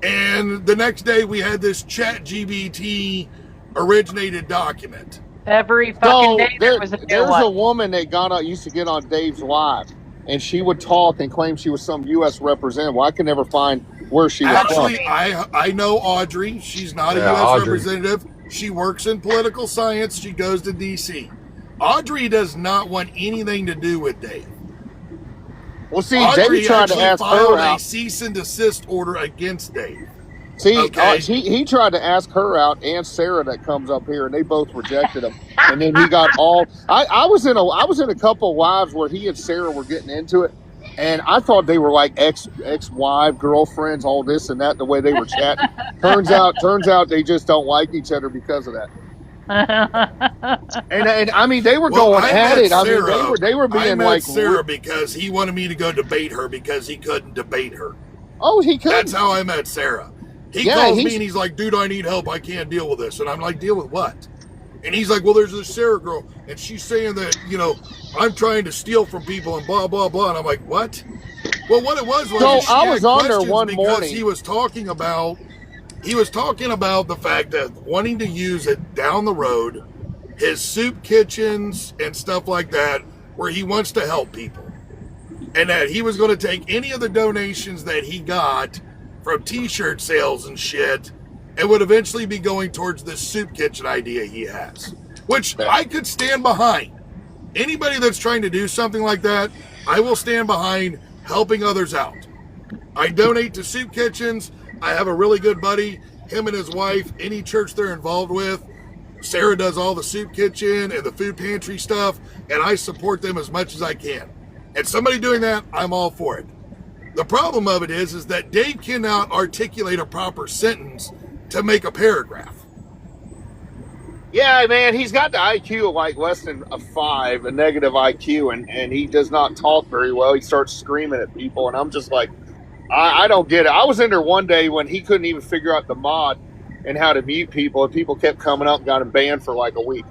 And the next day we had this ChatGPT originated document. Every fucking day there was a new There's one. a woman that used to get on Dave's live, and she would talk and claim she was some U.S. representative. Well, I could never find where she was Actually, from. I know Audrey. She's not a U.S. Audrey. representative. She works in political science. She goes to D.C. Audrey does not want anything to do with Dave. Well, see, Audrey Dave tried to actually ask her filed a out. cease and desist order against Dave. See, Okay. he tried to ask her out and Sarah that comes up here, and they both rejected him. And then he got all. I was in a couple of lives where he and Sarah were getting into it, and I thought they were like ex-wife, girlfriends, all this and that. The way they were chatting. turns out they just don't like each other because of that. And I mean, they were going at it. I mean, they were being I met like Sarah because he wanted me to go debate her because he couldn't debate her. Oh, he could. That's how I met Sarah. He calls me and he's like, dude, I need help. I can't deal with this. And I'm like, deal with what? And he's like, well, there's this Sarah girl, and she's saying that, I'm trying to steal from people and blah, blah, blah. And I'm like, what? Well, what it was So she I had was on there questions one because morning. he was talking about the fact that wanting to use it down the road, his soup kitchens and stuff like that, where he wants to help people. And that he was going to take any of the donations that he got from t-shirt sales and shit and would eventually be going towards this soup kitchen idea he has, which I could stand behind. Anybody that's trying to do something like that, I will stand behind helping others out. I donate to soup kitchens. I have a really good buddy, him and his wife, any church they're involved with. Sarah does all the soup kitchen and the food pantry stuff, and I support them as much as I can. And somebody doing that, I'm all for it. The problem of it is that Dave cannot articulate a proper sentence to make a paragraph. Yeah, man, he's got the IQ of like less than a 5, a negative IQ, and he does not talk very well. He starts screaming at people, and I'm just like, I don't get it. I was in there one day when he couldn't even figure out the mod and how to mute people, and people kept coming up and got him banned for like a week.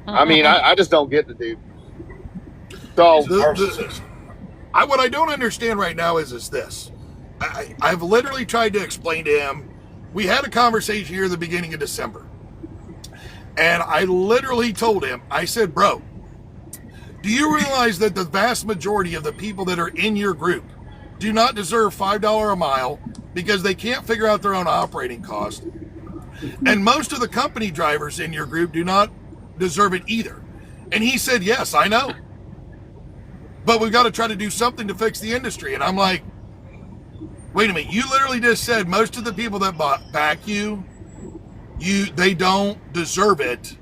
I mean, I just don't get the dude. So what I don't understand right now is this. I've literally tried to explain to him. We had a conversation here at the beginning of December. And I literally told him, I said, bro, do you realize that the vast majority of the people that are in your group do not deserve $5 a mile because they can't figure out their own operating cost? And most of the company drivers in your group do not deserve it either. And he said, yes, I know. But we've got to try to do something to fix the industry. And I'm like, wait a minute. You literally just said most of the people that back you, they don't deserve it.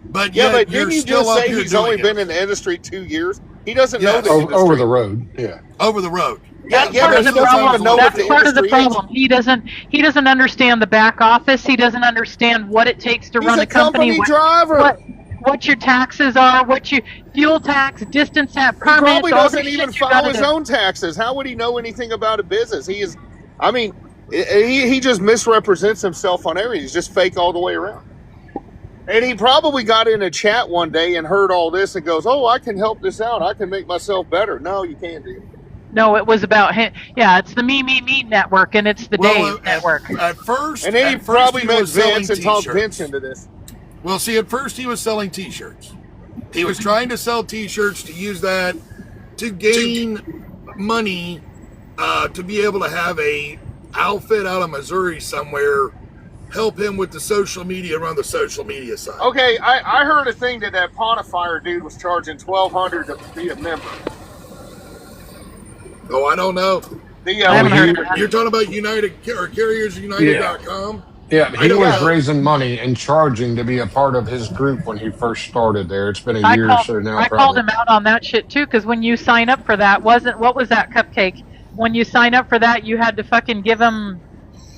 But yeah, but you're didn't you still just up say here he's doing only it. been in the industry 2 years? He doesn't know Yes. the industry. Over the road, yeah. Over the road. Yeah, That's yeah, part but of he the doesn't even problem. know what That's the part of the industry is. problem. He doesn't understand the back office. He doesn't understand what it takes to He's run a a company. company driver. What your taxes are, what your fuel tax, distance tax, He permits, probably all doesn't this even shit you file gotta his do. own taxes. How would he know anything about a business? He just misrepresents himself on everything. He's just fake all the way around. And he probably got in a chat one day and heard all this and goes, oh, I can help this out. I can make myself better. No, you can't do it. No, it was about him. Yeah, it's the Me network, and it's the Dave network. At first, And then he at first probably he met was selling Vince and talked t-shirts. Vince into this. Well, see, at first he was selling T-shirts. He was trying to sell T-shirts to use that to gain money to be able to have a outfit out of Missouri somewhere help him with the social media, run the social media side. Okay, I heard a thing that Pontifier dude was charging $1,200 to be a member. Oh, I don't know. You're talking about United or CarriersUnited.com? Yeah, I he don't was know. raising money and charging to be a part of his group when he first started there. It's been a I year or so now. called Probably. him out on that shit too, because when you sign up for that, what was that, Cupcake? When you sign up for that, you had to fucking give him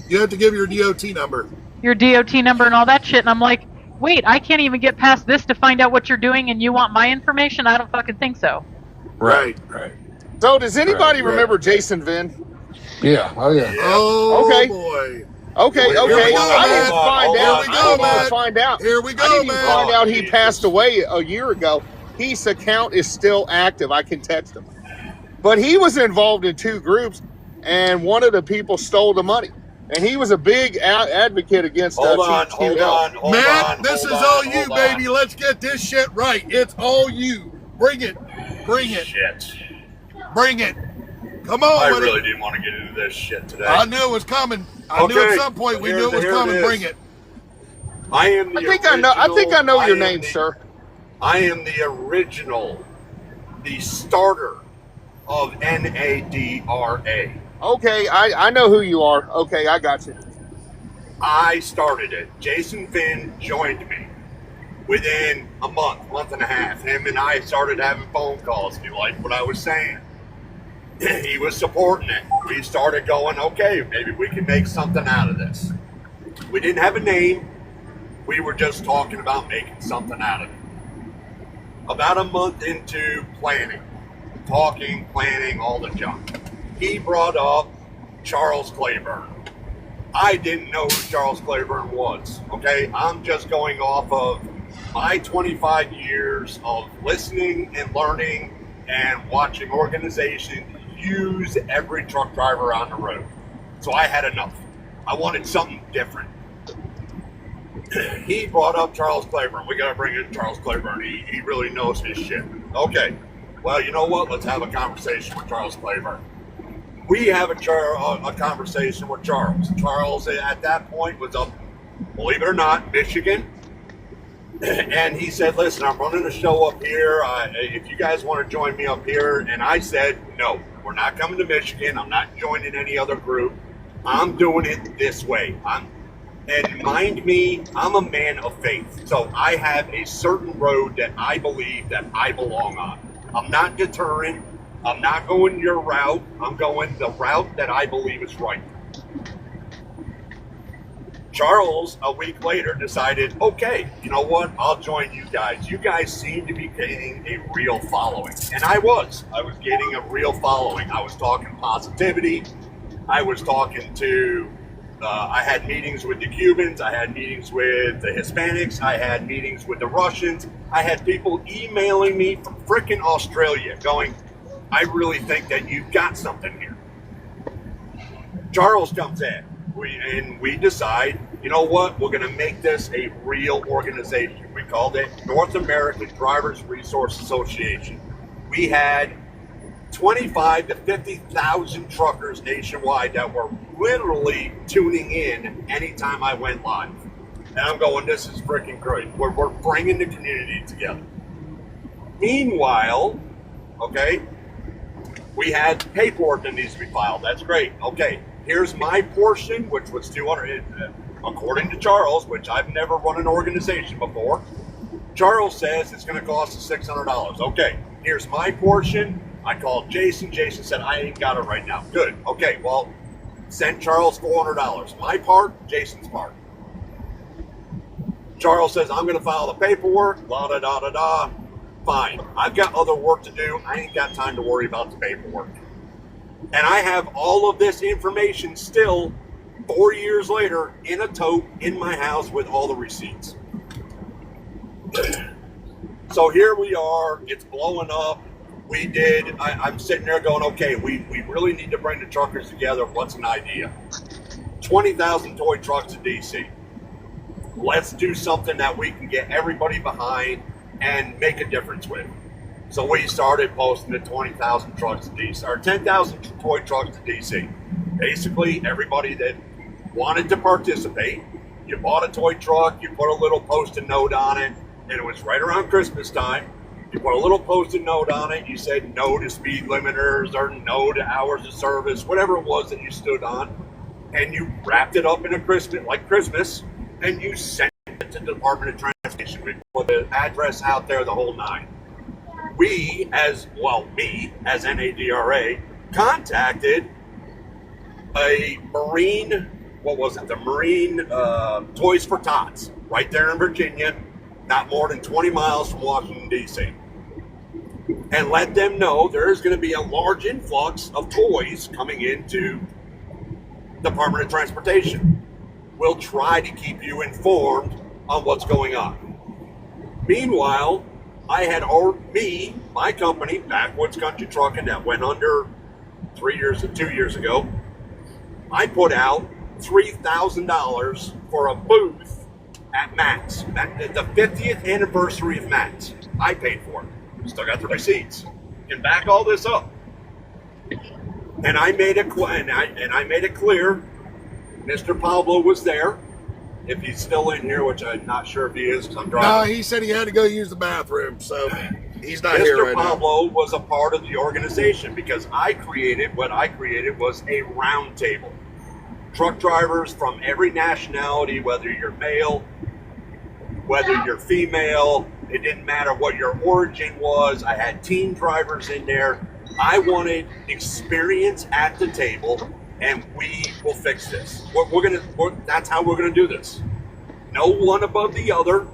You have to give your DOT number. your DOT number and all that shit, and I'm like, wait, I can't even get past this to find out what you're doing, and you want my information? I don't fucking think so. Right. So does anybody Right. remember Jason Vinn? Yeah. Oh yeah. Oh, Okay. boy. Okay, Here we okay. go, I man. didn't find Here out. we go, I didn't even man. find out. Here we I go, didn't even man. find out he passed away a year ago. His account is still active. I can text him. But he was involved in two groups, and one of the people stole the money. And he was a big advocate against Hold TQL. on. Matt, this is all you, baby. Let's get this shit right. It's all you. Bring it. Bring it. Shit. Bring it. Come on I with really it. didn't want to get into this shit today. I knew it was coming. I knew at some point we knew it was coming. Bring it. I am the I think I know your name, sir. I am the original, the starter of NADRA. Okay, I know who you are. Okay, I got you. I started it. Jason Finn joined me within a month and a half. Him and I started having phone calls. He liked what I was saying. He was supporting it. We started going, okay, maybe we can make something out of this. We didn't have a name. We were just talking about making something out of it. About a month into planning, talking, planning, all the junk, he brought up Charles Claiborne. I didn't know who Charles Claiborne was, okay? I'm just going off of my 25 years of listening and learning and watching organizations use every truck driver on the road. So I had enough. I wanted something different. He brought up Charles Claiborne. We got to bring in Charles Claiborne. He really knows his shit. Okay. Well, you know what? Let's have a conversation with Charles Claiborne. We have a conversation with Charles. Charles, at that point, was up, believe it or not, Michigan. And he said, listen, I'm running a show up here. If you guys want to join me up here. And I said, no, we're not coming to Michigan. I'm not joining any other group. I'm doing it this way. And mind me, I'm a man of faith. So I have a certain road that I believe that I belong on. I'm not deterring. I'm not going your route. I'm going the route that I believe is right. Charles, a week later, decided, okay, you know what? I'll join you guys. You guys seem to be gaining a real following. And I was getting a real following. I was talking positivity. I was talking to, I had meetings with the Cubans. I had meetings with the Hispanics. I had meetings with the Russians. I had people emailing me from frickin' Australia going, I really think that you've got something here. Charles comes in. We decide, you know what? We're going to make this a real organization. We called it North American Drivers Resource Association. We had 25 to 50,000 truckers nationwide that were literally tuning in anytime I went live. And I'm going, this is freaking great. We're bringing the community together. Meanwhile, okay, we had paperwork that needs to be filed. That's great. Okay, here's my portion, which was 200, according to Charles, which I've never run an organization before. Charles says it's going to cost us $600. Okay, here's my portion. I called Jason. Jason said, I ain't got it right now. Good. Okay, well, send Charles $400. My part, Jason's part. Charles says, I'm going to file the paperwork, la-da-da-da-da. Fine. I've got other work to do. I ain't got time to worry about the paperwork. And I have all of this information still 4 years later in a tote in my house with all the receipts. So here we are. It's blowing up. I'm sitting there going, okay, we really need to bring the truckers together. What's an idea? 20,000 toy trucks to DC. Let's do something that we can get everybody behind and make a difference with. So we started posting the 20,000 trucks to DC, or 10,000 toy trucks to DC. Basically, everybody that wanted to participate, you bought a toy truck, you put a little post-it note on it, and it was right around Christmas time. You put a little post-it note on it, you said no to speed limiters or no to hours of service, whatever it was that you stood on, and you wrapped it up in a Christmas, and you sent it to the Department of Transportation. We put the address out there, the whole nine. Me as NADRA, contacted a Marine, the Marine Toys for Tots, right there in Virginia, not more than 20 miles from Washington, D.C. And let them know there's going to be a large influx of toys coming into the Department of Transportation. We'll try to keep you informed on what's going on. Meanwhile, I had my company, Backwoods Country Trucking, that went under 2 years ago. I put out $3,000 for a booth at Matt's, the 50th anniversary of Matt's. I paid for it. Still got the receipts. You can back all this up. And I made it clear. Mr. Pablo was there. If he's still in here, which I'm not sure if he is because I'm driving. No, he said he had to go use the bathroom, so he's not here right now. Mr. Pablo was a part of the organization because what I created was a round table. Truck drivers from every nationality, whether you're male, whether you're female, it didn't matter what your origin was. I had teen drivers in there. I wanted experience at the table, and we will fix this. That's how we're gonna do this. No one above the other.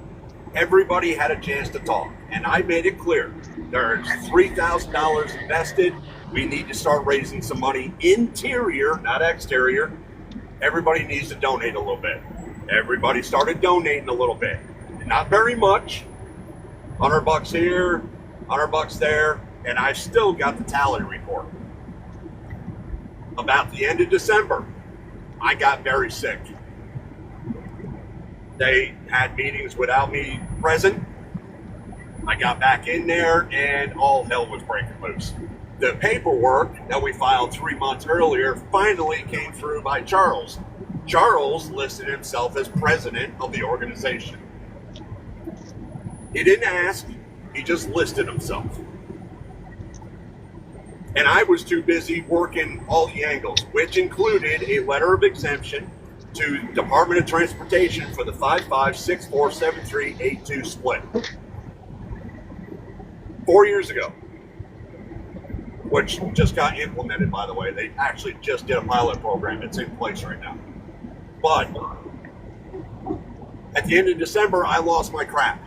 Everybody had a chance to talk, and I made it clear. There's $3,000 invested. We need to start raising some money, interior, not exterior. Everybody needs to donate a little bit. Everybody started donating a little bit. Not very much. $100 here, $100 there, and I still got the tally report. About the end of December, I got very sick. They had meetings without me present. I got back in there and all hell was breaking loose. The paperwork that we filed 3 months earlier finally came through by Charles. Charles listed himself as president of the organization. He didn't ask, he just listed himself. And I was too busy working all the angles, which included a letter of exemption to Department of Transportation for the 55647382 split. 4 years ago, which just got implemented, by the way. They actually just did a pilot program. It's in place right now. But at the end of December, I lost my crap.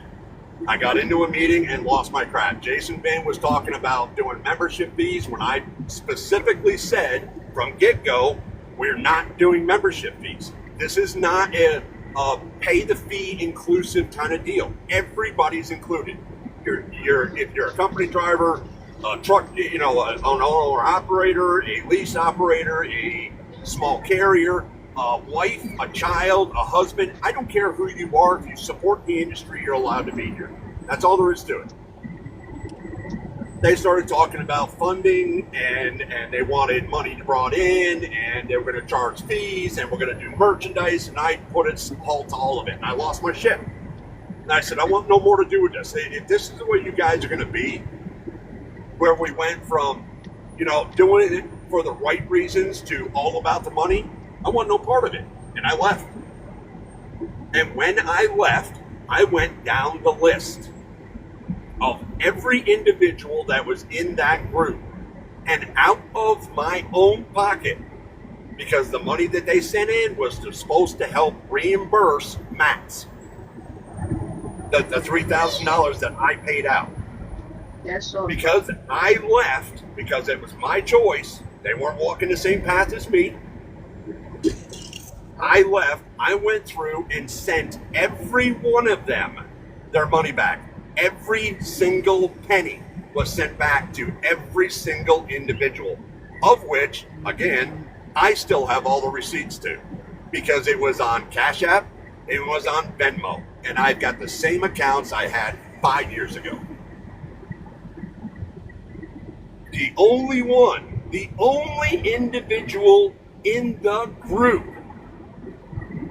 I got into a meeting and lost my crap. Jason Bain was talking about doing membership fees when I specifically said from get-go, we're not doing membership fees. This is not a pay the fee inclusive kind of deal. Everybody's included. If you're a company driver, a truck, an owner operator, a lease operator, a small carrier, a wife, a child, a husband. I don't care who you are. If you support the industry, you're allowed to be here. That's all there is to it. They started talking about funding, and they wanted money brought in, and they were going to charge fees, and we're going to do merchandise, and I put a halt to all of it, and I lost my shit. And I said, I want no more to do with this. If this is the way you guys are going to be, where we went from, doing it for the right reasons to all about the money, I want no part of it. And I left. And when I left, I went down the list of every individual that was in that group, and out of my own pocket, because the money that they sent in was supposed to help reimburse Max the $3,000 that I paid out. Yes, sir. Because I left, because it was my choice, they weren't walking the same path as me. I left, I went through and sent every one of them their money back. Every single penny was sent back to every single individual, of which, again, I still have all the receipts to, because it was on Cash App, it was on Venmo, and I've got the same accounts I had 5 years ago. The only individual in the group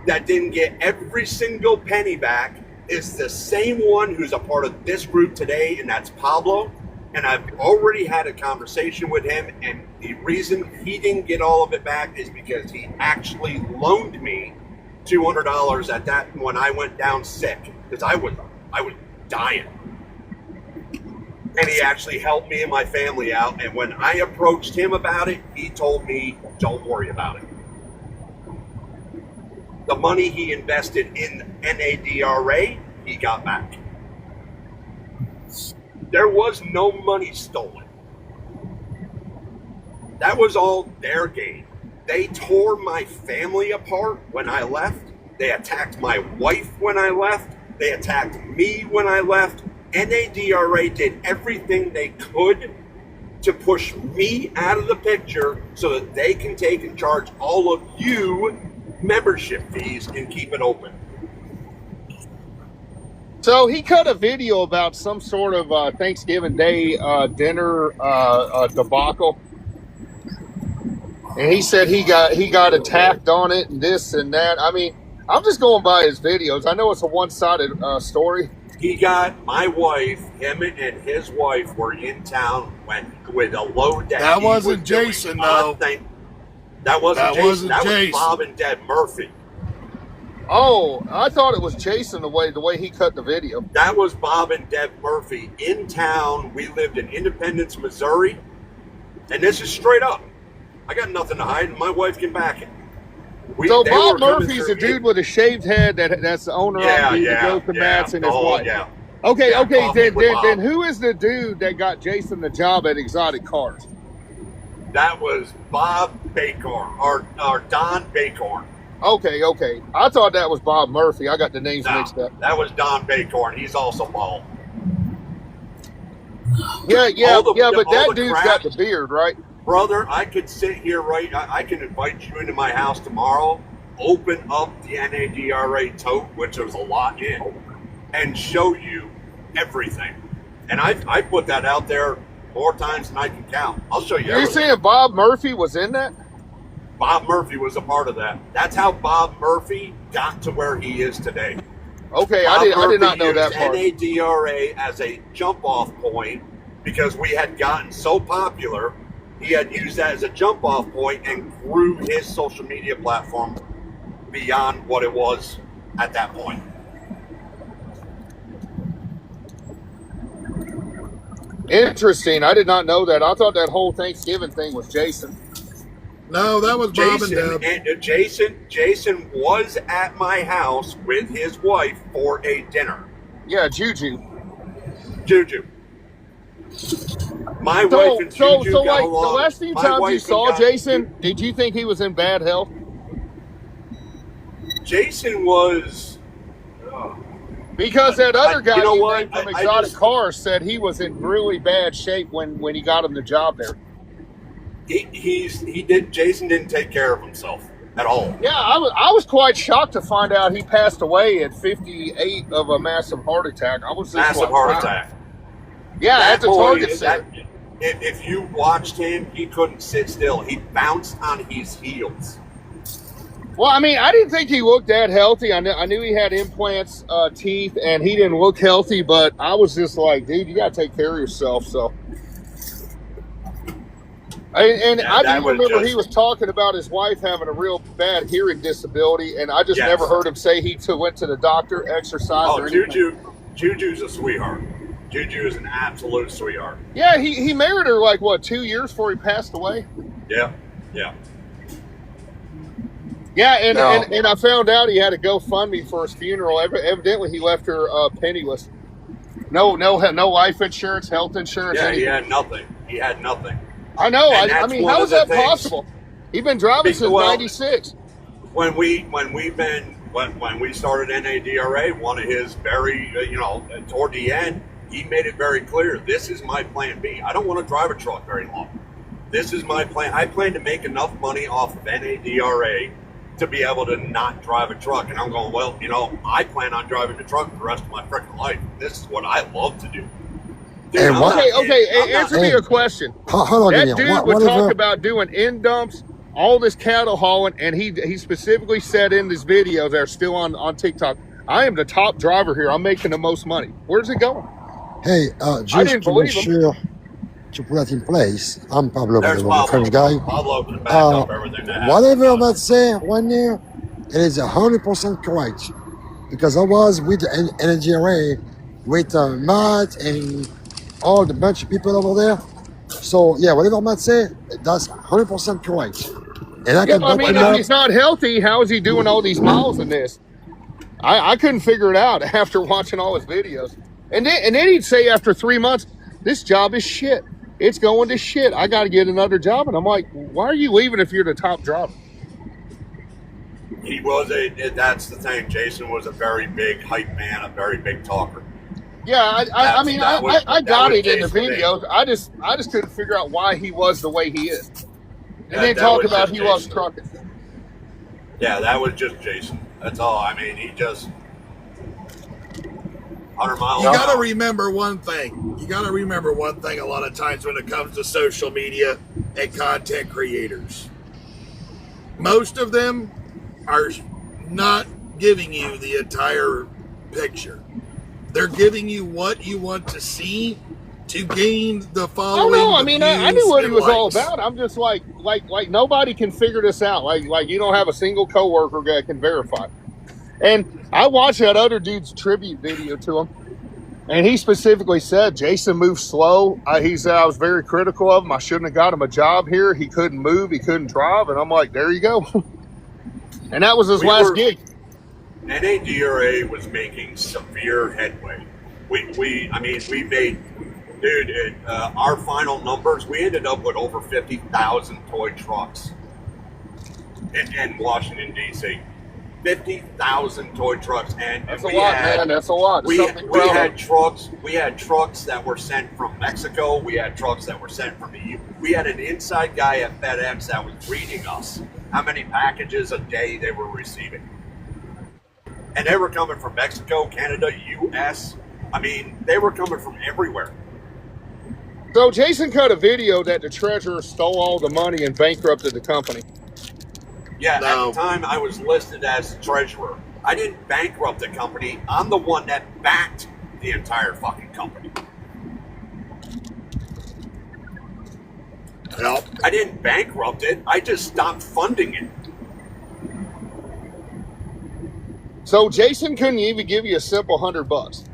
that didn't get every single penny back is the same one who's a part of this group today, and that's Pablo. And I've already had a conversation with him, and the reason he didn't get all of it back is because he actually loaned me $200 at that when I went down sick, because I was dying. And he actually helped me and my family out, and when I approached him about it, he told me, don't worry about it. The money he invested in NADRA, he got back. There was no money stolen. That was all their game. They tore my family apart when I left. They attacked my wife when I left. They attacked me when I left. NADRA did everything they could to push me out of the picture so that they can take and charge all of you membership fees and keep it open. So he cut a video about some sort of Thanksgiving Day dinner debacle, and he said he got attacked on it and this and that. I mean, I'm just going by his videos. I know it's a one-sided story. He got my wife, him and his wife were in town with a load that he wasn't was doing. Jason, though. That wasn't Jason. That was Jason. Bob and Deb Murphy. Oh, I thought it was Jason the way he cut the video. That was Bob and Deb Murphy in town. We lived in Independence, Missouri. And this is straight up. I got nothing to hide, and my wife can back it. So Bob Murphy's a dude with a shaved head that's the owner of the Joker Mats and his wife. Yeah. Okay, Yeah, then who is the dude that got Jason the job at Exotic Cars? That was Bob Bacorn, or Don Bacorn. Okay. I thought that was Bob Murphy. I got the names mixed up. That was Don Bacorn. He's also bald. Yeah, but that dude's got the beard, right? Brother, I could sit here I can invite you into my house tomorrow, open up the NADRA tote, which there's a lot in, and show you everything. And I put that out there more times than I can count. I'll show you everything. You saying Bob Murphy was in that? Bob Murphy was a part of that. That's how Bob Murphy got to where he is today. Okay, I did not know that part. NADRA as a jump-off point because we had gotten so popular. He had used that as a jump-off point and grew his social media platform beyond what it was at that point. Interesting. I did not know that. I thought that whole Thanksgiving thing was Jason. No, that was Bob and Deb. Jason was at my house with his wife for a dinner. Yeah, Juju. My wife and Juju got like along. The last few times you saw Jason, did you think he was in bad health? Jason was. Because that other guy named from Exotic Cars said he was in really bad shape when he got him the job there. Jason didn't take care of himself at all. Yeah, I was quite shocked to find out he passed away at 58 of a massive heart attack. I was just Massive like, heart wow. attack. Yeah, That at the boy, Target Center. if you watched him, he couldn't sit still. He bounced on his heels. Well, I mean, I didn't think he looked that healthy. I knew he had implants, teeth, and he didn't look healthy. But I was just like, dude, you got to take care of yourself. So, I do remember he was talking about his wife having a real bad hearing disability, and I just Yes. never heard him say he went to the doctor, exercised, or anything. Juju's a sweetheart. Juju is an absolute sweetheart. Yeah, he married her like, what, 2 years before he passed away? Yeah, yeah. Yeah, and I found out he had a GoFundMe for his funeral. Evidently, he left her penniless. No life insurance, health insurance. Yeah, anything. he had nothing. He had nothing. I know. And I that's mean, one how of is the that things- possible? He's been driving since Well, '96. When we started NADRA, one of his very toward the end, he made it very clear. This is my plan B. I don't want to drive a truck very long. This is my plan. I plan to make enough money off of NADRA to be able to not drive a truck. And I'm going, well, I plan on driving a truck for the rest of my freaking life. This is what I love to do. Dude, And what- Okay. Answer me a question. Hold on, That Daniel. dude would talk about doing end dumps, all this cattle hauling, and he specifically said in his videos that are still on TikTok, I am the top driver here. I'm making the most money. Where's it going? Hey, I just didn't to make believe him. sure to put that in place, I'm Pablo, There's the Pablo. French guy. Pablo can back up everything that happened. Whatever I'm about to say one year, it is 100% correct. Because I was with the NGRA, with Matt and all the bunch of people over there. So, yeah, whatever I'm about to say, that's 100% correct. And I Yeah, can but I back mean, him if up. he's not healthy, how is he doing all these miles in this? I couldn't figure it out after watching all his videos. And then he'd say after 3 months, this job is shit. It's going to shit. I got to get another job. And I'm like, why are you leaving if you're the top driver? He was that's the thing. Jason was a very big hype man, a very big talker. Yeah, I that got was it in the Jason's videos. I just couldn't figure out why he was the way he is. And That- then that talk was about just he was Jason. trucking. Yeah, that was just Jason. That's all. I mean, he just 100 miles. You an got to hour. remember one thing. You got to remember one thing a lot of times when it comes to social media and content creators. Most of them are not giving you the entire picture. They're giving you what you want to see to gain the Oh following. no, I the mean I views knew what he and was all likes. about. I'm just like nobody can figure this out. Like you don't have a single coworker that can verify. And I watched that other dude's tribute video to him, and he specifically said Jason moves slow. He said I was very critical of him. I shouldn't have got him a job here. He couldn't move. He couldn't drive. And I'm like, there you go. And that was his last gig. NADRA was making severe headway. We made, dude, our final numbers, we ended up with over 50,000 toy trucks in Washington, D.C. 50,000 toy trucks. And That's we a lot, had, man. That's a lot. We, Something we proud of. had trucks. We had trucks that were sent from Mexico. We had trucks that were sent from the U. We had an inside guy at FedEx that was reading us how many packages a day they were receiving, and they were coming from Mexico, Canada, U.S. I mean, they were coming from everywhere. So Jason cut a video that the treasurer stole all the money and bankrupted the company. Yeah, at the time I was listed as treasurer. I didn't bankrupt the company. I'm the one that backed the entire fucking company. Yep. I didn't bankrupt it. I just stopped funding it. So Jason couldn't even give you a simple $100.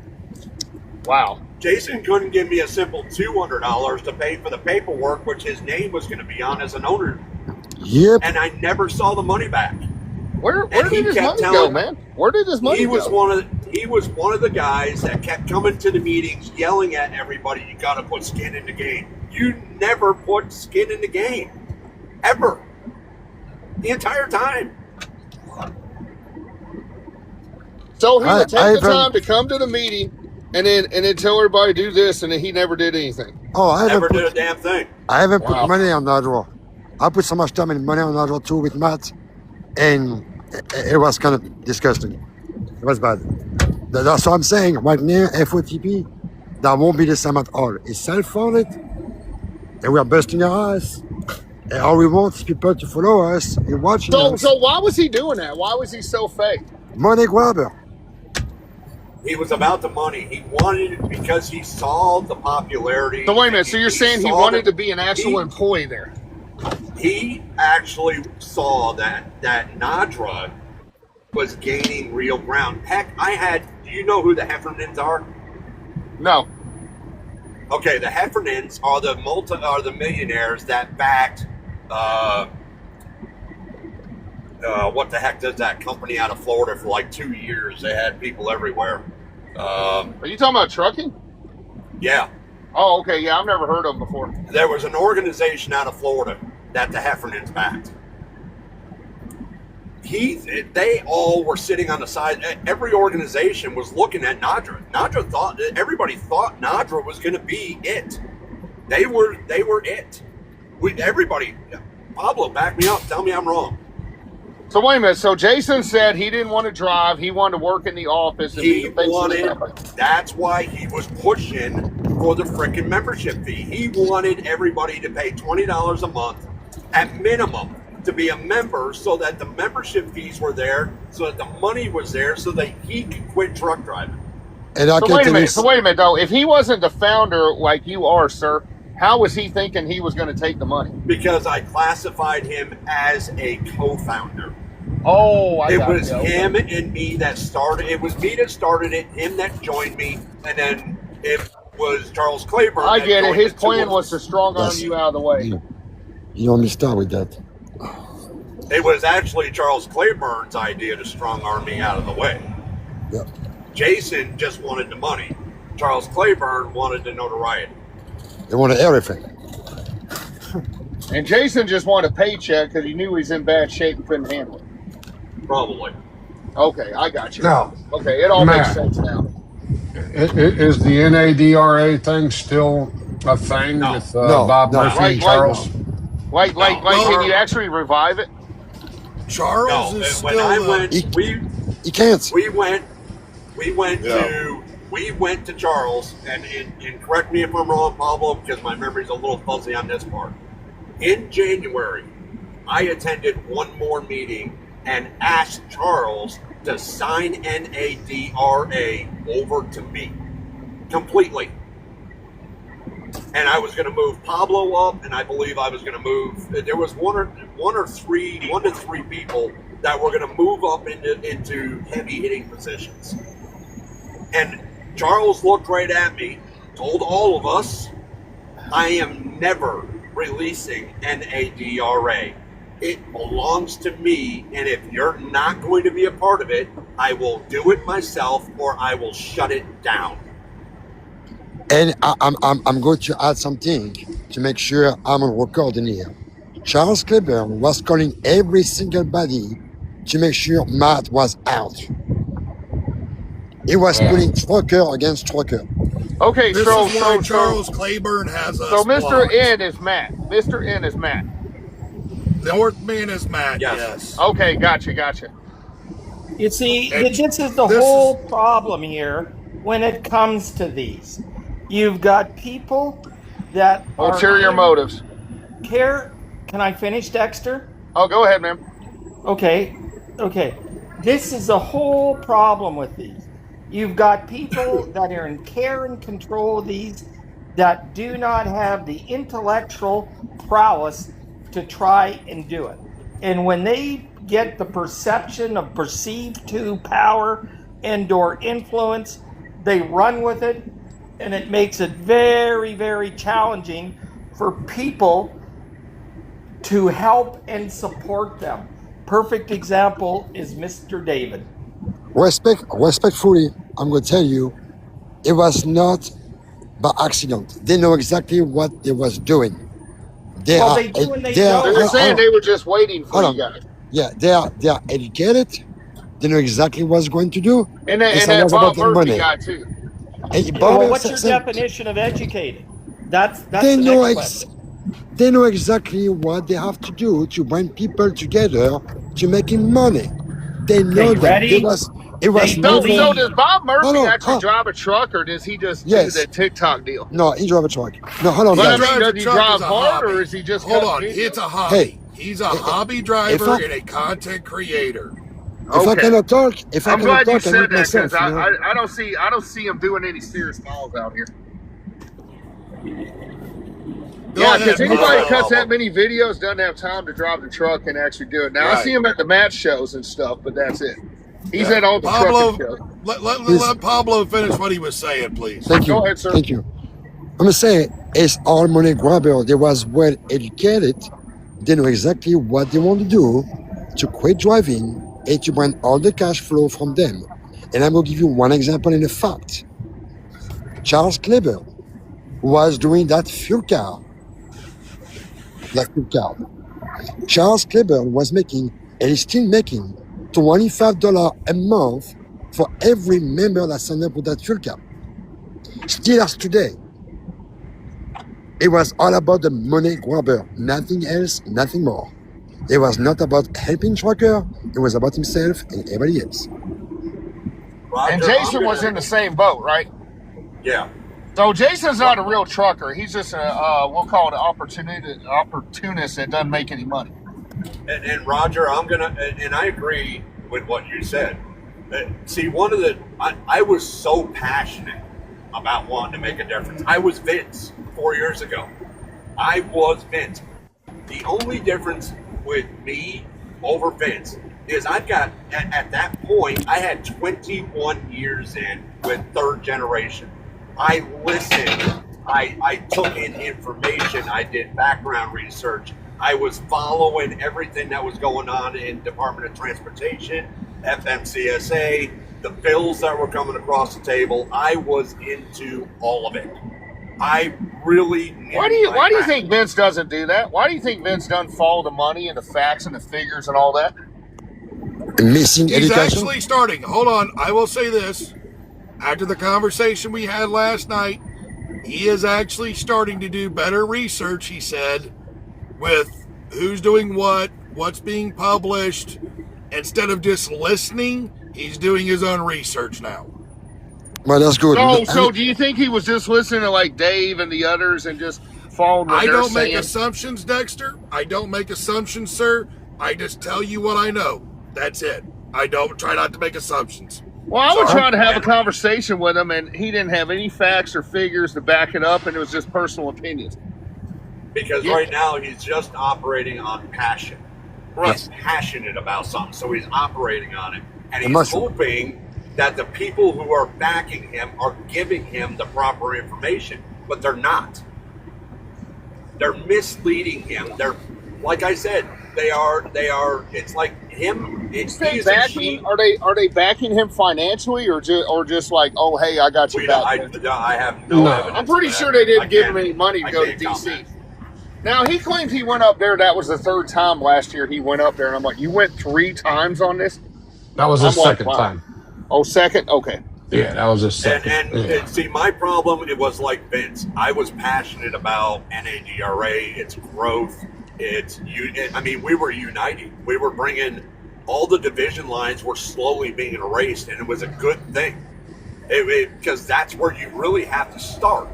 Wow. Jason couldn't give me a simple $200 to pay for the paperwork, which his name was going to be on as an owner. Yep. And I never saw the money back. Where And he did his kept money go, telling- man? Where did his money He was go? one of the guys that kept coming to the meetings, yelling at everybody, "You got to put skin in the game." You never put skin in the game, ever, the entire time. So he would take the I've, time to come to the meeting and then tell everybody do this, and then he never did anything. Oh, I haven't Never put, did a damn thing. I haven't Wow. put money on that draw. I put so much time and money on Nitro 2 with Matt, and it was kind of disgusting. It was bad. That's what I'm saying. Right now, FOTP, that won't be the same at all. It's self-funded, and we are busting our ass. And all we want is people to follow us and watching us. So why was he doing that? Why was he so fake? Money grabber. He was about the money. He wanted it because he saw the popularity. So wait a minute. So you're saying he saw wanted that- to be an actual employee there? He actually saw that Nadra was gaining real ground. Heck, do you know who the Heffernans are? No. Okay, the Heffernans are the millionaires that backed what the heck does that company out of Florida for like 2 years? They had people everywhere. Are you talking about trucking? Yeah. Oh, okay. Yeah, I've never heard of them before. There was an organization out of Florida that the Heffernans backed. They all were sitting on the side. Every organization was looking at Nadra. Everybody thought Nadra was going to be it. They were it. Everybody, Pablo, back me up. Tell me I'm wrong. So wait a minute. So Jason said he didn't want to drive. He wanted to work in the office. And be the face of the company. That's why he was pushing for the freaking membership fee. He wanted everybody to pay $20 a month at minimum to be a member, so that the membership fees were there, so that the money was there, so that he could quit truck driving. And So wait a minute though. If he wasn't the founder like you are, sir, how was he thinking he was going to take the money? Because I classified him as a co-founder. Oh, It was him and me that started. It was me that started it. Him that joined me, and then it was Charles Claiborne. I that get it. joined His the two plan of was us. to strong arm you out of the way. You don't me start with that. It was actually Charles Claiborne's idea to strong arm me out of the way. Yeah. Jason just wanted the money. Charles Claiborne wanted the notoriety. They wanted everything. And Jason just wanted a paycheck because he knew he was in bad shape and couldn't handle it. Probably. Okay, I got you. Now, Okay, it all makes Matt. sense now. Is the NADRA thing still a thing with Bob Murphy and Charles? Like, can you actually revive it? Charles No, is when still. I went, He can't. we went to Charles, and correct me if I'm wrong, Pablo, because my memory's a little fuzzy on this part. In January, I attended one more meeting and asked Charles to sign NADRA over to me completely. And I was going to move Pablo up, and I believe I was going to move. There was one to three people that were going to move up into heavy hitting positions. And Charles looked right at me, told all of us, I am never releasing NADRA. It belongs to me, and if you're not going to be a part of it, I will do it myself, or I will shut it down. And I'm going to add something to make sure I'm on record in here. Charles Claiborne was calling every single body to make sure Matt was out. He was putting trucker against trucker. Okay, This so is why Charles Claiborne has us. So Mr. blocked. N is Matt. Mr. N is Matt. Northman is Matt. Yes. Okay, gotcha. You see, And this is the this whole problem here when it comes to these. You've got people that Ulterior motives. Can I finish, Dexter? Oh, go ahead, ma'am. Okay. This is the whole problem with these. You've got people that are in care and control of these that do not have the intellectual prowess to try and do it. And when they get the perception of perceived to power and or influence, they run with it, and it makes it very, very challenging for people to help and support them. Perfect example is Mr. David. Respectfully, I'm going to tell you, it was not by accident. They know exactly what they was doing. They're saying they were just waiting for you guys. Yeah, they are educated. They know exactly what's going to do. And It's that always Bob about the Murphy money. guy too. Hey, Well, Bob, what's your say- definition of educated? That's They the know next ex- question. They know exactly what they have to do to bring people together to making money. They know Okay, that. ready? It was They never. So does Bob Murphy Hold on, actually huh? drive a truck, or does he just Yes. do that TikTok deal? No, he drive a truck. No, hold on, But I guys. mean, does he Truck drive is a hard, or hobby. is he just Hold cutting on, videos? it's a hobby. Hey, He's a i- hobby if driver I and a content creator. if I Okay. cannot talk, if I I'm cannot glad you talk, I said mute that myself. because You know. I don't see him doing any serious miles out here. Go Yeah, ahead, because anybody Bob. cuts that many videos doesn't have time to drive the truck and actually do it. Now I Right. see him at the match shows and stuff, but that's it. He's Yeah. at all the Pablo, trucking shows. let Pablo finish what he was saying, please. Thank you. Go ahead, sir. Thank you. I'm gonna say it's all money grabber. They was well educated. They know exactly what they want to do to quit driving and to bring all the cash flow from them. And I'm gonna give you one example in a fact. Charles Kleber was doing that fuel card. Charles Kleber was making, and is still making, $25 a month for every member that signed up with that fuel card. Still as today. It was all about the money grabber, nothing else, nothing more. It was not about helping trucker, it was about himself and everybody else. Roger, And I'm Jason was gonna- in the same boat, right? Yeah. So Jason's not a real trucker. He's just a we'll call it an opportunist that doesn't make any money. And Roger, and I agree with what you said. See, I was so passionate about wanting to make a difference. I was Vince 4 years ago. I was Vince. The only difference with me over Vince is I've got, at that point, I had 21 years in with third generation. I listened. I took in information. I did background research. I was following everything that was going on in Department of Transportation, FMCSA, the bills that were coming across the table. I was into all of it. I really knew Why do you my think Vince doesn't do that? Why do you think Vince doesn't follow the money and the facts and the figures and all that? Missing He's education. actually starting. Hold on. I will say this. After the conversation we had last night, he is actually starting to do better research, he said, with who's doing what, what's being published. Instead of just listening, he's doing his own research now. Well, that's good. So do you think he was just listening to like Dave and the others and just following what I they're don't make saying? assumptions, Dexter. I don't make assumptions, sir. I just tell you what I know. That's it. I don't try not to make assumptions. Well, I was Sorry. trying to have a conversation with him, and he didn't have any facts or figures to back it up, and it was just personal opinions. Because right now he's just operating on passion. He's passionate about something, so he's operating on it. And he's hoping that the people who are backing him are giving him the proper information, but they're not. They're misleading him. They're, like I said, they are, it's like him. Are they backing him financially, or just like, oh, hey, I got you back? I have no evidence. I'm pretty of sure that. they didn't I give can't- him any money to I go to can't DC. comment. Now, he claims he went up there. That was the third time last year he went up there. And I'm like, you went 3 times on this? That was his I'm like, second wow. time. Oh, second? Okay. Yeah, that was his second. And see, my problem, it was like Vince. I was passionate about NADRA, its growth. We were uniting. We were bringing all the division lines were slowly being erased, and it was a good thing. Because that's where you really have to start.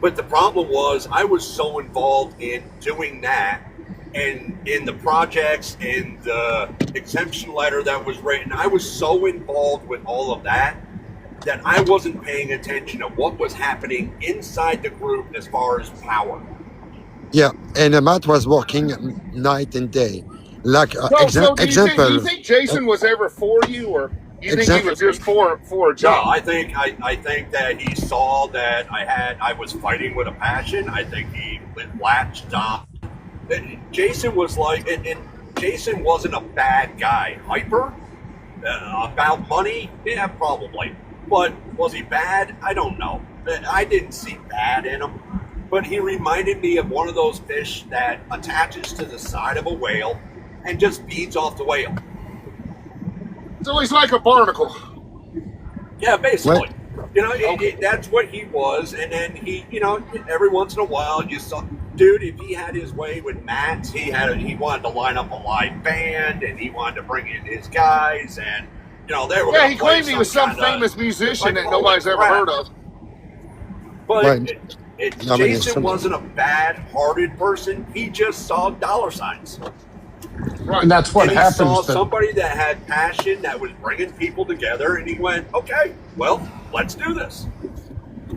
But the problem was I was so involved in doing that and in the projects and the exemption letter that was written. I was so involved with all of that I wasn't paying attention to what was happening inside the group as far as power. Yeah, and Matt was working night and day. Like So do example. you think Jason was ever for you, or you think he was just for a No, job? I think that he saw that I was fighting with a passion. I think he latched on. Jason was like, and Jason wasn't a bad guy. Hyper about money, yeah, probably. But was he bad? I don't know. I didn't see bad in him. But he reminded me of one of those fish that attaches to the side of a whale and just feeds off the whale. So he's like a barnacle. Yeah, basically. That's what he was. And then he, every once in a while, dude, if he had his way with Matt, he wanted to line up a live band, and he wanted to bring in his guys, and they were. Yeah, he claimed he was some famous musician that nobody's ever heard of. But Right. Jason wasn't a bad-hearted person. He just saw dollar signs. And that's what and he happens. saw somebody that had passion, that was bringing people together, and he went, "Okay, well, let's do this."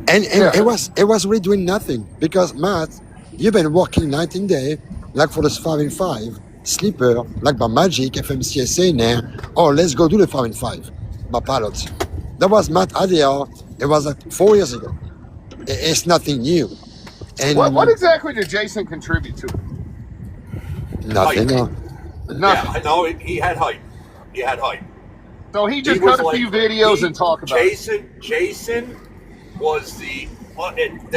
And it was really doing nothing because Matt, you've been working night and day, like for this 5 and 5 sleeper, like by magic, FMCSA now. Oh, let's go do the 5 and 5, my pilots. That was Matt's idea. It was like 4 years ago. It's nothing new. And What exactly did Jason contribute to it? nothing. Nothing. Yeah, I know he had hype. He had hype. So he just was cut a few videos and talk about it. Jason was the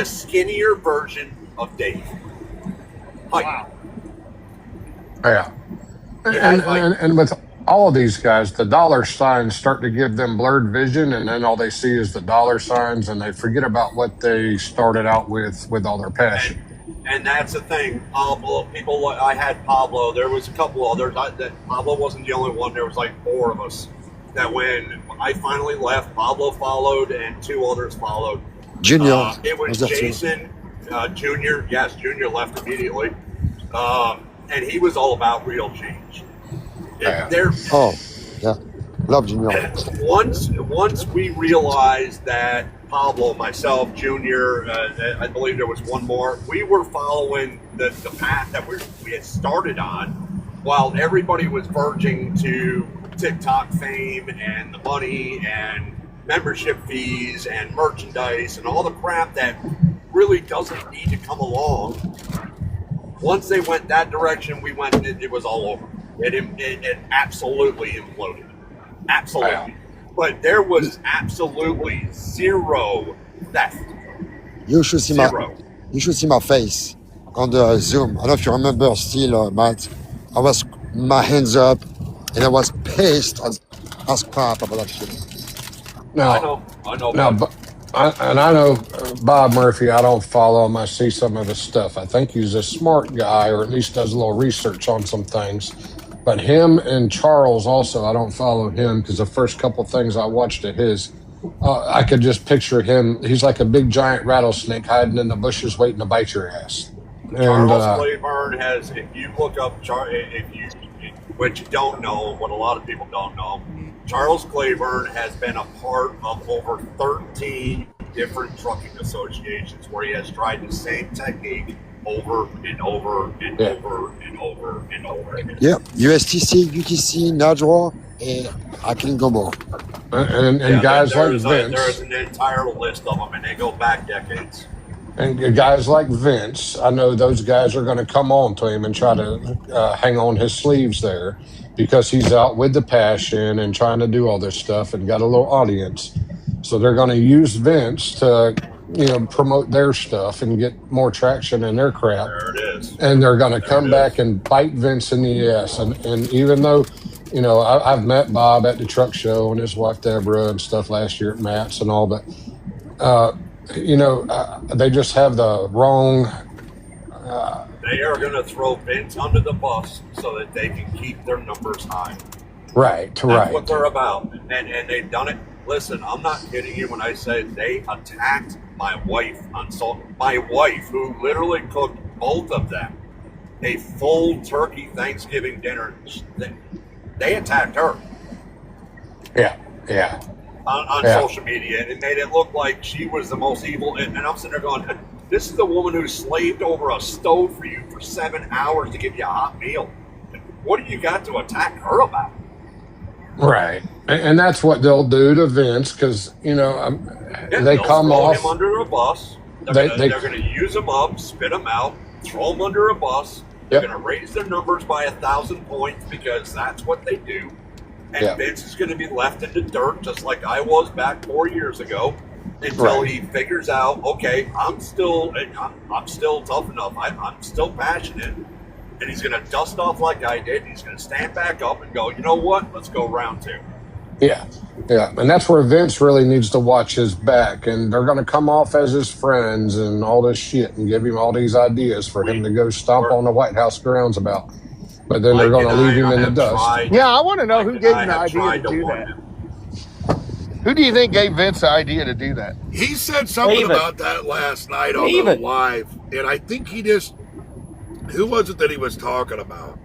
skinnier version of Dave. Hype. Wow. Yeah. And with all of these guys, the dollar signs start to give them blurred vision, and then all they see is the dollar signs, and they forget about what they started out with all their passion. And that's the thing. Pablo, I had Pablo. There was a couple others. Pablo wasn't the only one. There was like 4 of us. That when I finally left, Pablo followed, and 2 others followed. Junior. It was Jason, Junior. Yes, Junior left immediately. And he was all about real change. Oh, yeah. Love Junior. Once we realized that Pablo, myself, Junior, I believe there was one more, we were following the path that we had started on, while everybody was verging to TikTok fame and the money and membership fees and merchandise and all the crap that really doesn't need to come along. Once they went that direction, it was all over. It absolutely imploded. Absolutely. But there was absolutely zero theft. You should see my face on the Zoom. I don't know if you remember still, Matt. I was my hands up and I was pissed as crap about that shit. Now, I know. I know Bob Murphy. I don't follow him. I see some of his stuff. I think he's a smart guy, or at least does a little research on some things. But him and Charles also, I don't follow him because the first couple things I watched of his, I could just picture him. He's like a big giant rattlesnake hiding in the bushes waiting to bite your ass. Charles Claiborne has, if you look up, what you don't know, what a lot of people don't know, Charles Claiborne has been a part of over 13 different trucking associations where he has tried the same technique over and over and over and over and over again. Yeah, USTC, UTC, NADRA, I can go more. And guys like Vince. There's an entire list of them, and they go back decades. And guys like Vince, I know those guys are going to come on to him and try to hang on his sleeves there because he's out with the passion and trying to do all this stuff and got a little audience. So they're going to use Vince to, promote their stuff and get more traction in their crap. There it is. And they're going to come back and bite Vince in the ass. And even though, I've met Bob at the truck show and his wife Deborah and stuff last year at Matt's and all, but they just have the wrong. They are going to throw Vince under the bus so that they can keep their numbers high. Right. That's what they're about, and they've done it. Listen, I'm not kidding you when I say they attacked my wife my wife, who literally cooked both of them a full turkey Thanksgiving dinner. They attacked her. Yeah. On social media, and it made it look like she was the most evil. And I'm sitting there going, this is the woman who slaved over a stove for you for 7 hours to give you a hot meal. What do you got to attack her about? Right. And that's what they'll do to Vince because, they come throw off. him under a bus. They're going to use him up, spit him out, throw him under a bus. They're going to raise their numbers by 1,000 points because that's what they do. And Vince is going to be left in the dirt just like I was back 4 years ago until he figures out, okay, I'm still tough enough. I'm still passionate. And he's going to dust off like I did. He's going to stand back up and go, you know what? Let's go round 2. Yeah. Yeah, and that's where Vince really needs to watch his back, and they're going to come off as his friends and all this shit and give him all these ideas for him to go stomp on the White House grounds about. But then they're going to leave him in the dust. Yeah, I want to know who gave him the idea to do that. Who do you think gave Vince the idea to do that? He said something about that last night on the live, and I think he just. Who was it that he was talking about?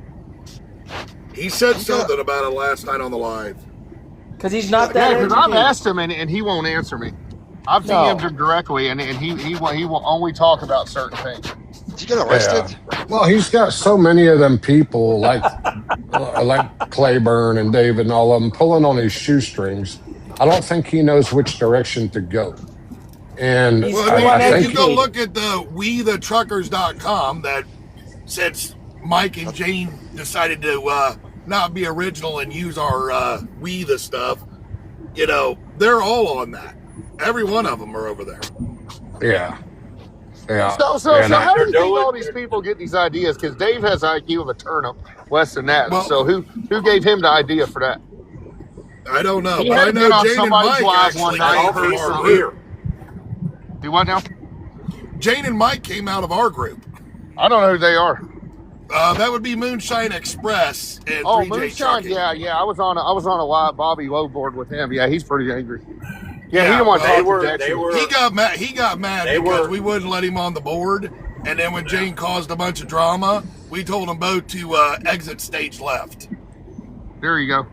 He said something about it last night on the live. Because he's not that. Yeah, because I've asked him and he won't answer me. I've DM'd him directly, and he will only talk about certain things. Did you get arrested? Yeah. Well, he's got so many of them people like Claiborne and David and all of them pulling on his shoestrings. I don't think he knows which direction to go. And I think you go look at the WeTheTruckers.com that since Mike and Jane decided to not be original and use our We The stuff, you know, they're all on that. Every one of them are over there. Yeah. Yeah. So how do you think all these people get these ideas? Because Dave has IQ of a turnip, less than that. Well, so who gave him the idea for that? I don't know. He But I had know on Jane and somebody's Mike live actually one night. came from our group. Do what now? Jane and Mike came out of our group. I don't know who they are. That would be Moonshine Express and 3J Moonshine. Trucking. Yeah. I was on a live Bobby Low board with him. Yeah, he's pretty angry. Yeah, he didn't want to talk to Dexter. He got mad because we wouldn't let him on the board, and then when Jane caused a bunch of drama, we told them both to exit stage left. There you go.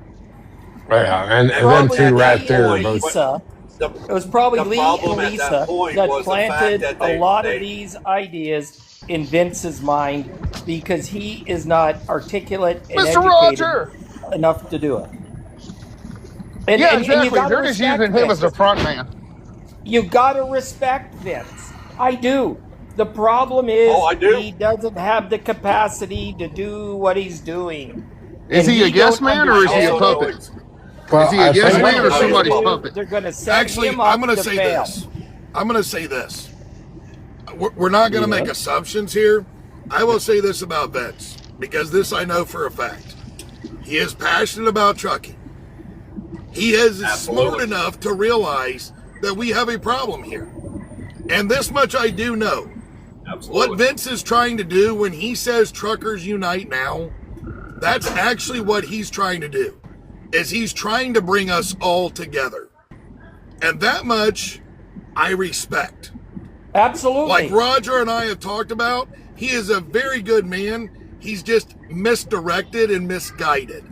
Yeah, and then two right there. Lisa. It was probably Lee and Lisa that planted a lot of these ideas in Vince's mind because he is not articulate and educated enough to do it. And, exactly. They're just using him as the front man. You got to respect Vince. I do. The problem is he doesn't have the capacity to do what he's doing. Is he a yes man or is he a puppet? Well, is he a yes man or somebody's puppet? They're going to set him up I'm going to say fail. this. I'm going to say this. We're not going to make assumptions here. I will say this about Vince, because this I know for a fact. He is passionate about trucking. He is smart enough to realize that we have a problem here. And this much I do know. What Vince is trying to do when he says truckers unite now, that's actually what he's trying to do. Is he's trying to bring us all together. And that much I respect. Absolutely. Like Roger and I have talked about, he is a very good man. He's just misdirected and misguided.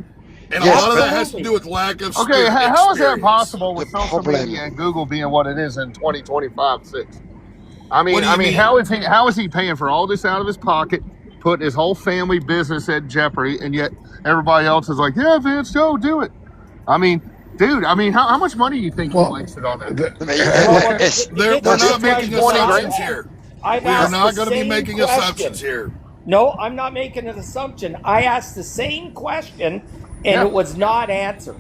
And a lot of that has to do with lack of Okay, how is that possible with social media and Google being what it is in 2025-6? I mean, how is he paying for all this out of his pocket, putting his whole family business at jeopardy, and yet everybody else is like, yeah, Vince, go do it. I mean, dude, how much money do you think he wasted on that? We're not making assumptions here. We are not going to be making assumptions here. No, I'm not making an assumption. I asked the same question, and it was not answered.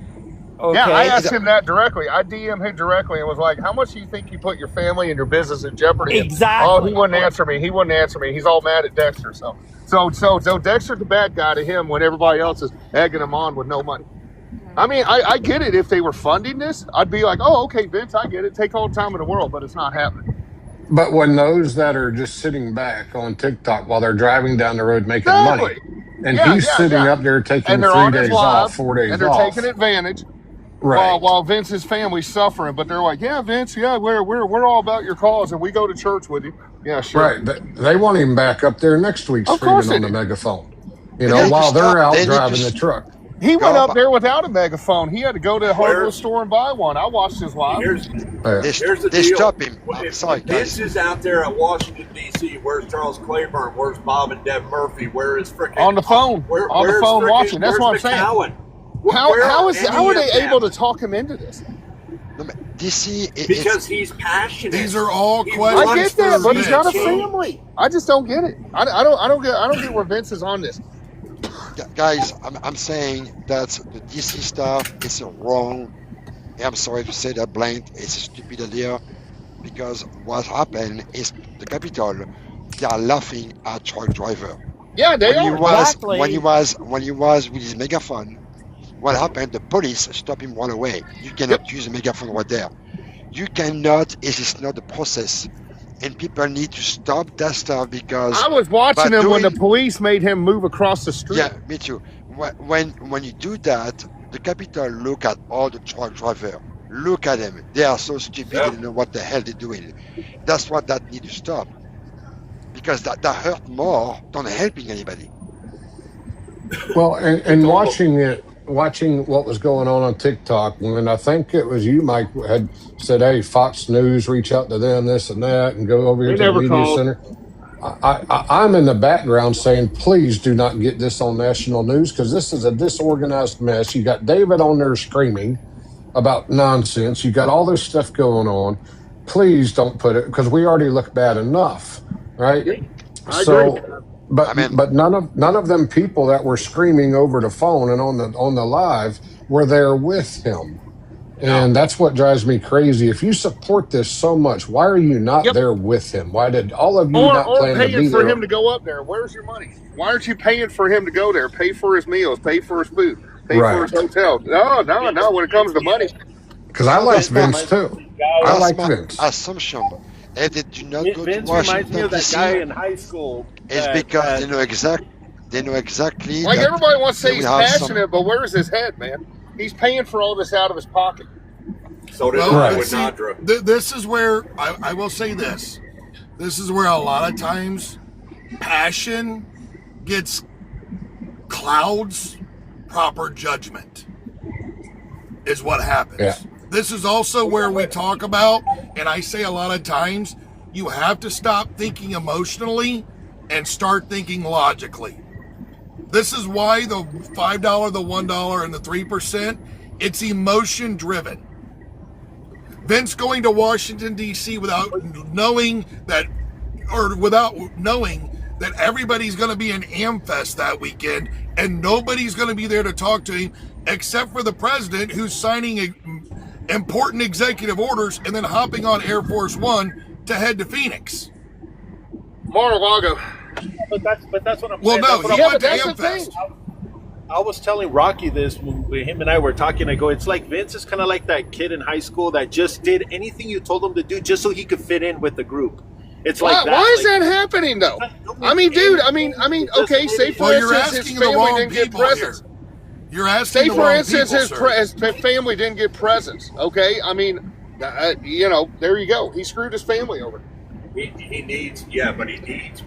Okay? Yeah, I asked him that directly. I DM'd him directly and was like, how much do you think you put your family and your business in jeopardy? Exactly. Oh, he wouldn't answer me. He's all mad at Dexter. So Dexter's the bad guy to him when everybody else is egging him on with no money. I mean, I get it. If they were funding this, I'd be like, oh, okay, Vince, I get it. Take all the time in the world, but it's not happening. But when those that are just sitting back on TikTok while they're driving down the road making money, and he's sitting up there taking 3 days off, 4 days off. And they're taking advantage right. while Vince's family's suffering. But they're like, yeah, Vince, yeah, we're all about your cause, and we go to church with you. Yeah, sure. Right. They want him back up there next week screaming on the megaphone. You know, while they're out driving the truck. He went up there without a megaphone. He had to go to the hardware store and buy one. I watched his live. Here's the deal. Stop him. If Vince is out there at Washington, D.C., where's Charles Claiborne? Where's Bob and Deb Murphy? Where is freaking... On the phone. Watching. That's what I'm saying. How are they able to talk him into this? Because he's passionate. These are all questions. I get that, but he's got a family. I just don't get it. I don't get where Vince is on this. Guys, I'm saying that the DC stuff is wrong. I'm sorry to say that, Blank. It's a stupid idea because what happened is the Capitol, they are laughing at truck driver. Yeah, they When he was with his megaphone, What happened? The police stop him right away. You cannot use a megaphone right there. You cannot. It is not the process, and people need to stop that stuff because I was watching him when the police made him move across the street. Yeah, me too. When you do that, the Capitol look at all the truck driver. Look at them. They are so stupid. They don't know what the hell they're doing. That's what that need to stop. Because that hurt more than helping anybody. Well, and watching what was going on TikTok, when I think it was you, Mike, had said, "Hey, Fox News, reach out to them, this and that, and go over here to the media center." I'm in the background saying, please do not get this on national news because this is a disorganized mess. You got David on there screaming about nonsense. You got all this stuff going on. Please don't put it because we already look bad enough, right? I agree. But none of them people that were screaming over the phone and on the live were there with him. And that's what drives me crazy. If you support this so much, why are you not there with him? Why did all of you not plan to be there? Or paying for him to go up there. Where's your money? Why aren't you paying for him to go there? Pay for his meals. Pay for his food. Pay for his hotel. No. When it comes to money. Because I like Vince too. I like Vince. Assumption. If they do not go Vince to Washington, reminds me of that DC, guy in high school. it's because they know exactly. Like that everybody wants to say they he's will have passionate, but where's his head, man? He's paying for all this out of his pocket. So did Nadra. This is where I will say this. This is where a lot of times passion gets clouds proper judgment is what happens. Yeah. This is also where we talk about, and I say a lot of times, you have to stop thinking emotionally and start thinking logically. This is why the $5, the $1, and the 3%, it's emotion driven. Vince going to Washington, D.C. without knowing that everybody's going to be in AmFest that weekend and nobody's going to be there to talk to him except for the president who's signing important executive orders and then hopping on Air Force One to head to Phoenix. Mar-a-Lago. But that's what I'm well, saying. No, he went to AmFest. I was telling Rocky this when him and I were talking. I go, it's like Vince is kind of like that kid in high school that just did anything you told him to do just so he could fit in with the group. It's like that. Why is that happening though? I mean, dude. I mean. Okay. Say for instance, his family didn't get presents. You're asking. Say for instance, his family didn't get presents. Okay. I mean, there you go. He screwed his family over. He needs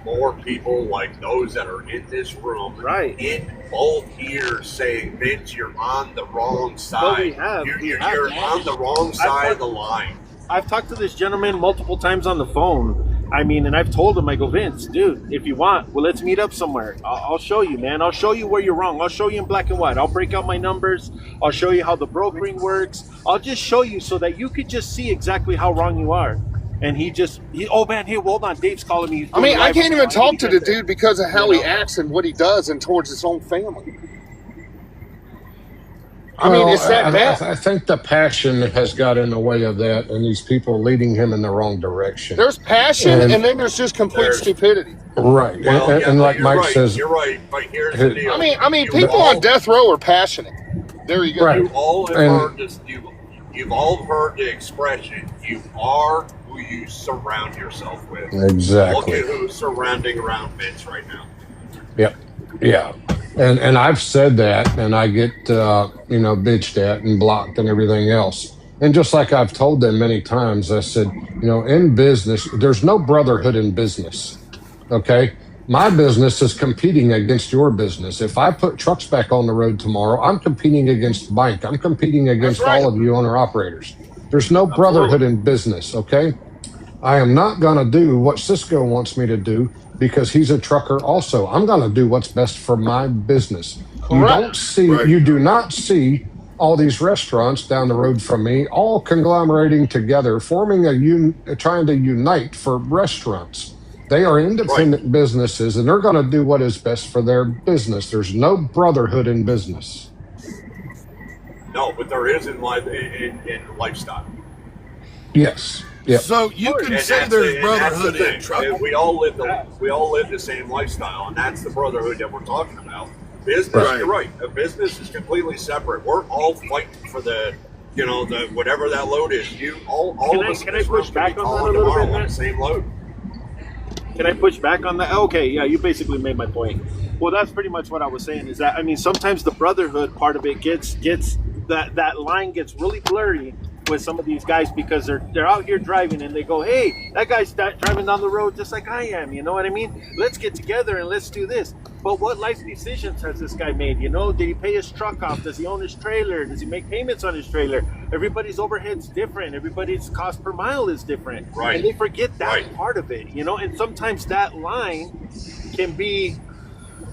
more people like those that are in this room, right? In both ears, saying, "Vince, you're on the wrong side. You're on the wrong side of the line." I've talked to this gentleman multiple times on the phone. I mean, and I've told him, I go, Vince, dude, if you want, well, let's meet up somewhere. I'll show you, man. I'll show you where you're wrong. I'll show you in black and white. I'll break out my numbers. I'll show you how the brokering works. I'll just show you so that you could just see exactly how wrong you are. And oh man, hey, hold on, Dave's calling me. I mean, I can't even talk to the dude because of how he acts and what he does and towards his own family. I mean, it's that bad. I think the passion has got in the way of that, and these people leading him in the wrong direction. There's passion, and then there's just complete stupidity. Right, well, and like Mike says, you're right. But here's the deal. I mean, people on death row are passionate. There you go. Right. You've all heard this. You've all heard the expression. You are who you surround yourself with. Exactly. Look at who's surrounding around Vince right now. Yep. Yeah. And I've said that, and I get bitched at and blocked and everything else. And just like I've told them many times, I said, in business, there's no brotherhood in business. Okay, my business is competing against your business. If I put trucks back on the road tomorrow, I'm competing against the bank. I'm competing against all of you owner operators. There's no brotherhood in business. Okay, I am not going to do what Cisco wants me to do. Because he's a trucker also. I'm going to do what's best for my business. You do not see all these restaurants down the road from me all conglomerating together, forming trying to unite for restaurants. They are independent businesses, and they're going to do what is best for their business. There's no brotherhood in business. No, but there is in lifestyle. Yes. Yep. So you can say there's brotherhood in trucking. We all live the same lifestyle, and that's the brotherhood that we're talking about. Business, Right. you're right. A business is completely separate. We're all fighting for the whatever that load is. All of us. Can I push back on that a little bit, on man? the same load. Can I push back on that? Okay, yeah, you basically made my point. Well, that's pretty much what I was saying. Is that I mean, sometimes the brotherhood part of it gets that line gets really blurry with some of these guys because they're out here driving and they go, hey, that guy's driving down the road just like I am. You know what I mean? Let's get together and let's do this. But what life decisions has this guy made? You know, did he pay his truck off? Does he own his trailer? Does he make payments on his trailer? Everybody's overhead's different. Everybody's cost per mile is different. Right. And they forget that part of it, you know? And sometimes that line can be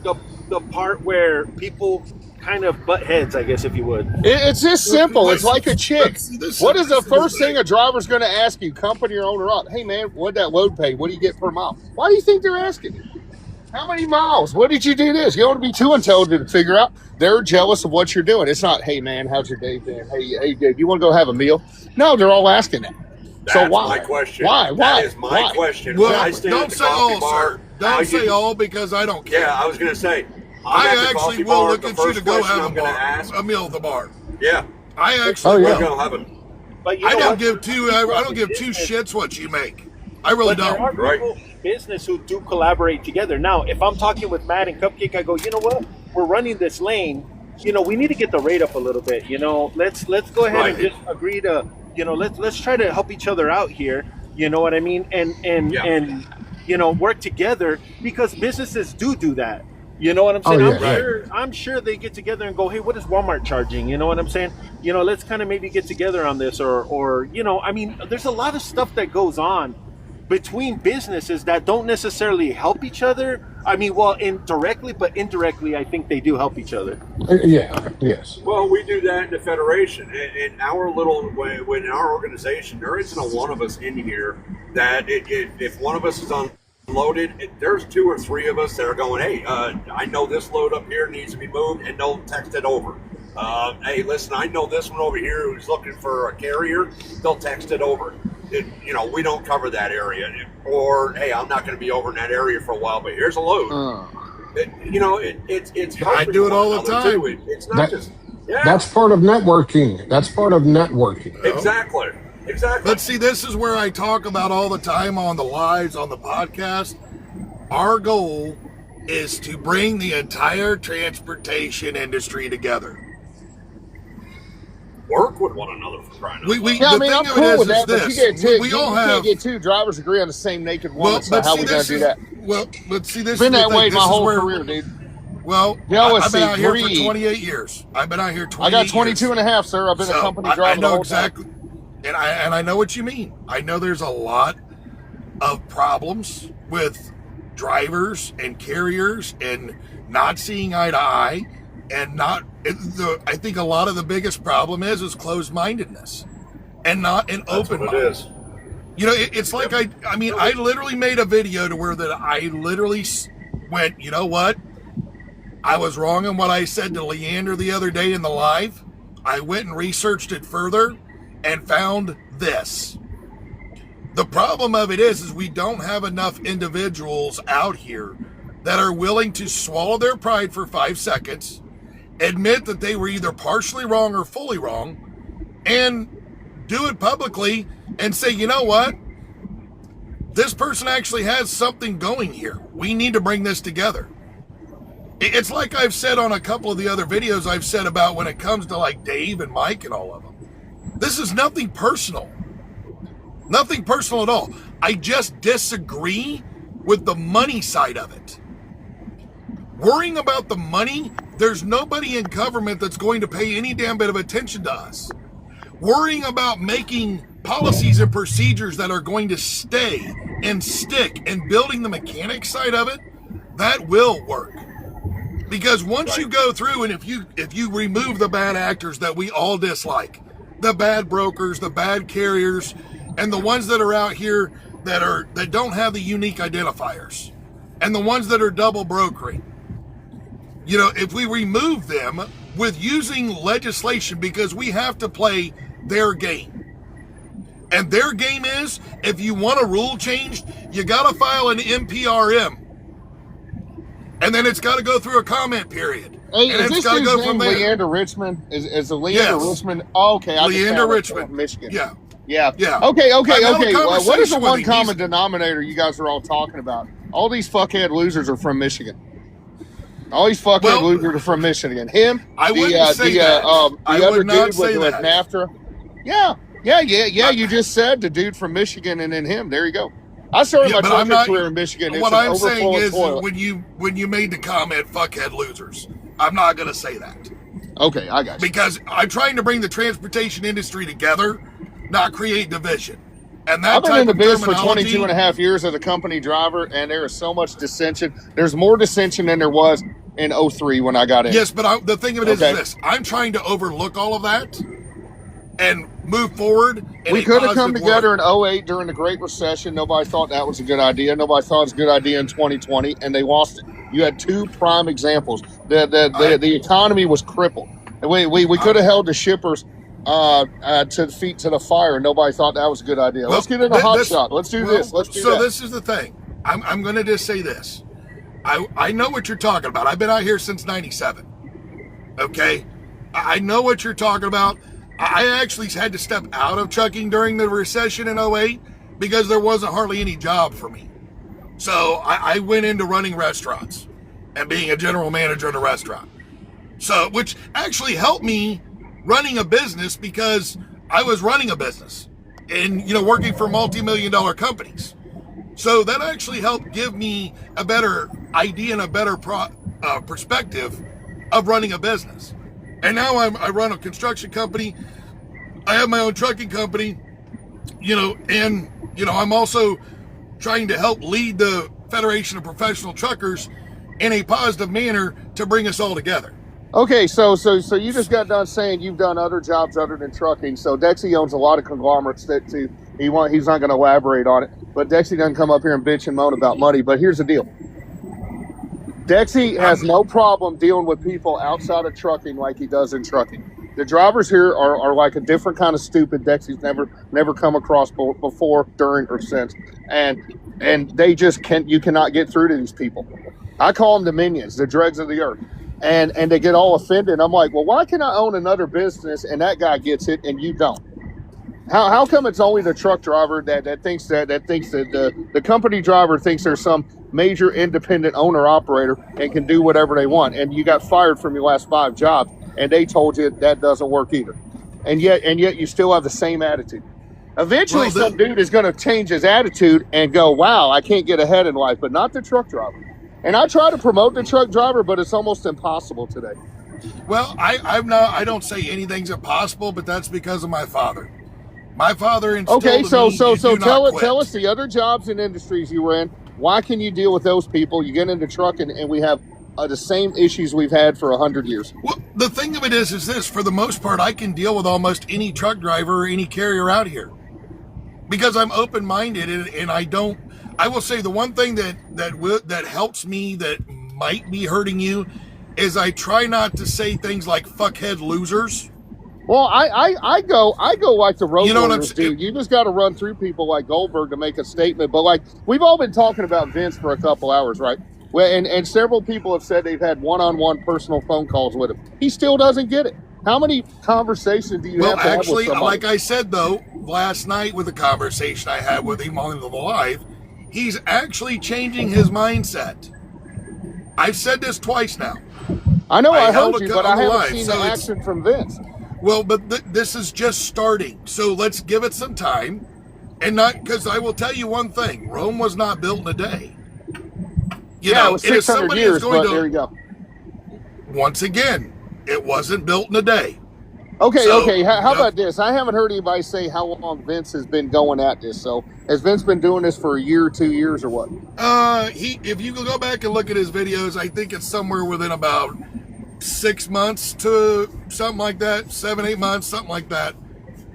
the part where people kind of butt heads, I guess, if you would. It's this simple. It's like a chick. What is the first thing a driver's going to ask you, company or owner up? Hey, man, what'd that load pay? What do you get per mile? Why do you think they're asking you? How many miles? What did you do this? You don't want to be too intelligent to figure out. They're jealous of what you're doing. It's not, hey, man, how's your day been? Hey, do you want to go have a meal? No, they're all asking that. That's why? my question. Why? That is my question. Well, When I stand at don't the say coffee all, bar, sir. Don't say all because I don't care. Yeah, I was going to say. I actually will look at you to go have a meal at the bar. Yeah. I actually will. But I don't give two shits what you make. I really But there are don't. people in business who do collaborate together. Now, if I'm talking with Matt and Cupcake, I go, you know what? We're running this lane. You know, we need to get the rate up a little bit. You know, let's go ahead and just agree to, you know, let's try to help each other out here. You know what I mean? And you know, work together because businesses do that. You know what I'm saying? I'm sure they get together and go, hey, what is Walmart charging? You know what I'm saying? You know, let's kind of maybe get together on this or you know, I mean, there's a lot of stuff that goes on between businesses that don't necessarily help each other. I mean, well, indirectly, but indirectly, I think they do help each other. Yeah, yes. Well, we do that in the Federation. In our little, in our organization, there isn't a one of us in here that if one of us is unloaded, there's two or three of us that are going, hey, I know this load up here needs to be moved, and they'll text it over. Hey, listen, I know this one over here who's looking for a carrier, they'll text it over. You know, we don't cover that area. Or, hey, I'm not going to be over in that area for a while, but here's a load. You know, it's I do it all the time. It's not just... Yeah. That's part of networking. That's part of networking. Exactly. But see, this is where I talk about all the time on the lives, on the podcast. Our goal is to bring the entire transportation industry together. Work with one another for crying out loud. Yeah, I mean, I'm cool with that, but you get two. We all can't have. get two drivers agree on the same naked woman. So how we gonna do that? Well, but see, this Been is that the way thing. my This is whole where, career, dude. Well, I've been out here for 28 years. I've been out here 28 I got 22 years. and a half, sir. I've been a company driver. I know the whole exactly, time. and I know what you mean. I know there's a lot of problems with drivers and carriers and not seeing eye to eye, and not. I think a lot of the biggest problem is closed-mindedness and not an open mind. It is. You know, it's like I mean, I literally made a video to where that I literally went, you know what? I was wrong in what I said to Leander the other day in the live. I went and researched it further and found this. The problem of it is we don't have enough individuals out here that are willing to swallow their pride for 5 seconds, admit that they were either partially wrong or fully wrong, and do it publicly and say, you know what? This person actually has something going here. We need to bring this together. It's like I've said on a couple of the other videos I've said about when it comes to like Dave and Mike and all of them. This is nothing personal. Nothing personal at all. I just disagree with the money side of it. Worrying about the money, there's nobody in government that's going to pay any damn bit of attention to us. Worrying about making policies and procedures that are going to stay and stick and building the mechanic side of it, that will work. Because once you go through and if you remove the bad actors that we all dislike, the bad brokers, the bad carriers, and the ones that are out here that don't have the unique identifiers, and the ones that are double brokering, you know, if we remove them with using legislation, because we have to play their game. And their game is, if you want a rule changed, you got to file an NPRM. And then it's got to go through a comment period. Hey, and is it's this got to dude's go name from there. Leander Richmond? Is the Leander Yes. Richmond? Oh, okay, I just Leander found it. Richmond. Michigan. Yeah. Yeah. Yeah. Okay. I've had a What is the conversation with one him. common denominator you guys are all talking about? All these fuckhead losers are from Michigan. All these fuckhead losers are from Michigan. Him, I wouldn't say that. the I other would not dude say with that. NAFTA. Yeah. You just said the dude from Michigan, and then him. There you go. I started my but I'm trucking not. career in Michigan. It's What an I'm saying overflowing is toilet. when you made the comment, "fuckhead losers," I'm not going to say that. Okay, I got you. Because I'm trying to bring the transportation industry together, not create division. And that I've been type in the of biz for terminology- 22 and a half years as a company driver, and there is so much dissension. There's more dissension than there was in 03 when I got in. Yes, but the thing of it is Okay. this: I'm trying to overlook all of that and move forward. In We a could have come positive together way. in 08 during the Great Recession. Nobody thought that was a good idea. Nobody thought it was a good idea in 2020, and they lost it. You had two prime examples. The economy was crippled. And we could have held the shippers to the feet to the fire. Nobody thought that was a good idea. Let's get into hot shot. Let's do this. Let's do that. This is the thing. I'm going to just say this. I know what you're talking about. I've been out here since '97. Okay, I know what you're talking about. I actually had to step out of trucking during the recession in 08 because there wasn't hardly any job for me. So I went into running restaurants and being a general manager in a restaurant. So, which actually helped me running a business because I was running a business and, working for multi-million-dollar companies. So that actually helped give me a better idea and a better perspective of running a business. And now I run a construction company. I have my own trucking company, and, I'm also trying to help lead the Federation of Professional Truckers in a positive manner to bring us all together. Okay, so you just got done saying you've done other jobs other than trucking. So Dexy owns a lot of conglomerates that he's not going to elaborate on it. But Dexy doesn't come up here and bitch and moan about money. But here's the deal. Dexy has no problem dealing with people outside of trucking like he does in trucking. The drivers here are like a different kind of stupid Dexy's never come across before, during, or since. And they just you cannot get through to these people. I call them the minions, the dregs of the earth. And they get all offended. I'm like, well, why can I own another business and that guy gets it and you don't? How come it's only the truck driver that thinks that the company driver thinks there's some major independent owner operator and can do whatever they want, and you got fired from your last 5 jobs and they told you that doesn't work either, and yet you still have the same attitude. Eventually, some dude is going to change his attitude and go, wow, I can't get ahead in life, but not the truck driver. And I try to promote the truck driver, but it's almost impossible today. Well, I don't say anything's impossible, but that's because of my father. My father instilled Okay, in so me, you do not tell quit. us the other jobs and industries you were in. Why can you deal with those people? You get into trucking, and we have the same issues we've had for 100 years. Well, the thing of it is this: for the most part, I can deal with almost any truck driver or any carrier out here because I'm open-minded, and I don't. I will say the one thing that helps me that might be hurting you is I try not to say things like "fuckhead losers." Well, I go like the road You know what I'm warriors do. You just got to run through people like Goldberg to make a statement. But like we've all been talking about Vince for a couple hours, right? Well, and several people have said they've had one-on-one personal phone calls with him. He still doesn't get it. How many conversations do you have to have with somebody? Like I said though, last night with the conversation I had with him on the live, he's actually changing his mindset. I've said this twice now. I know I held heard a you, co- but on I the haven't live, seen so the it's- action from Vince. Well, but this is just starting, so let's give it some time, and not because I will tell you one thing: Rome was not built in a day. It was and if 600 somebody years, is going but to- there you go. Once again, it wasn't built in a day. Okay, So, okay. How yeah. about this? I haven't heard anybody say how long Vince has been going at this. So has Vince been doing this for a year, 2 years, or what? If you go back and look at his videos, I think it's somewhere within about 6 months to something like that, 7-8 months, something like that.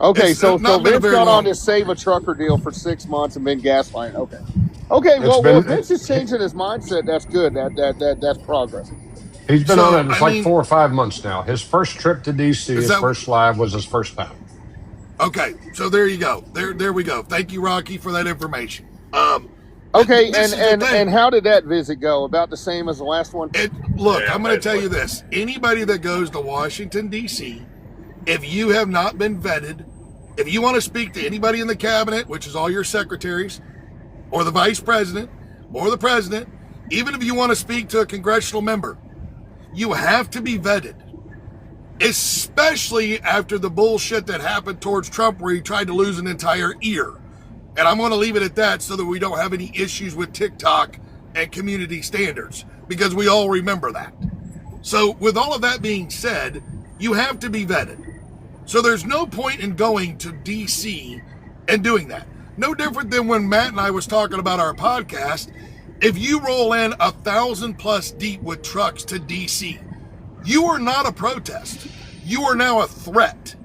Okay, It's so not been a Vince very got long- on this Save a Trucker deal for 6 months and been gaslighting. Okay. Well, if Vince is changing his mindset, that's good. That's progress. He's been So, on it. It's I like mean- 4 or 5 months now. His first trip to DC, his that- first live was his first time. Okay, so there you go. There we go. Thank you, Rocky, for that information. Okay, This is the thing. and how did that visit go? About the same as the last one? Look, I'm going to tell you this. Anybody that goes to Washington, D.C., if you have not been vetted, if you want to speak to anybody in the cabinet, which is all your secretaries, or the vice president, or the president, even if you want to speak to a congressional member, you have to be vetted. Especially after the bullshit that happened towards Trump where he tried to lose an entire ear. And I'm going to leave it at that so that we don't have any issues with TikTok and community standards, because we all remember that. So with all of that being said, you have to be vetted. So there's no point in going to DC and doing that. No different than when Matt and I was talking about our podcast. If you roll in 1,000+ deep with trucks to DC, you are not a protest. You are now a threat,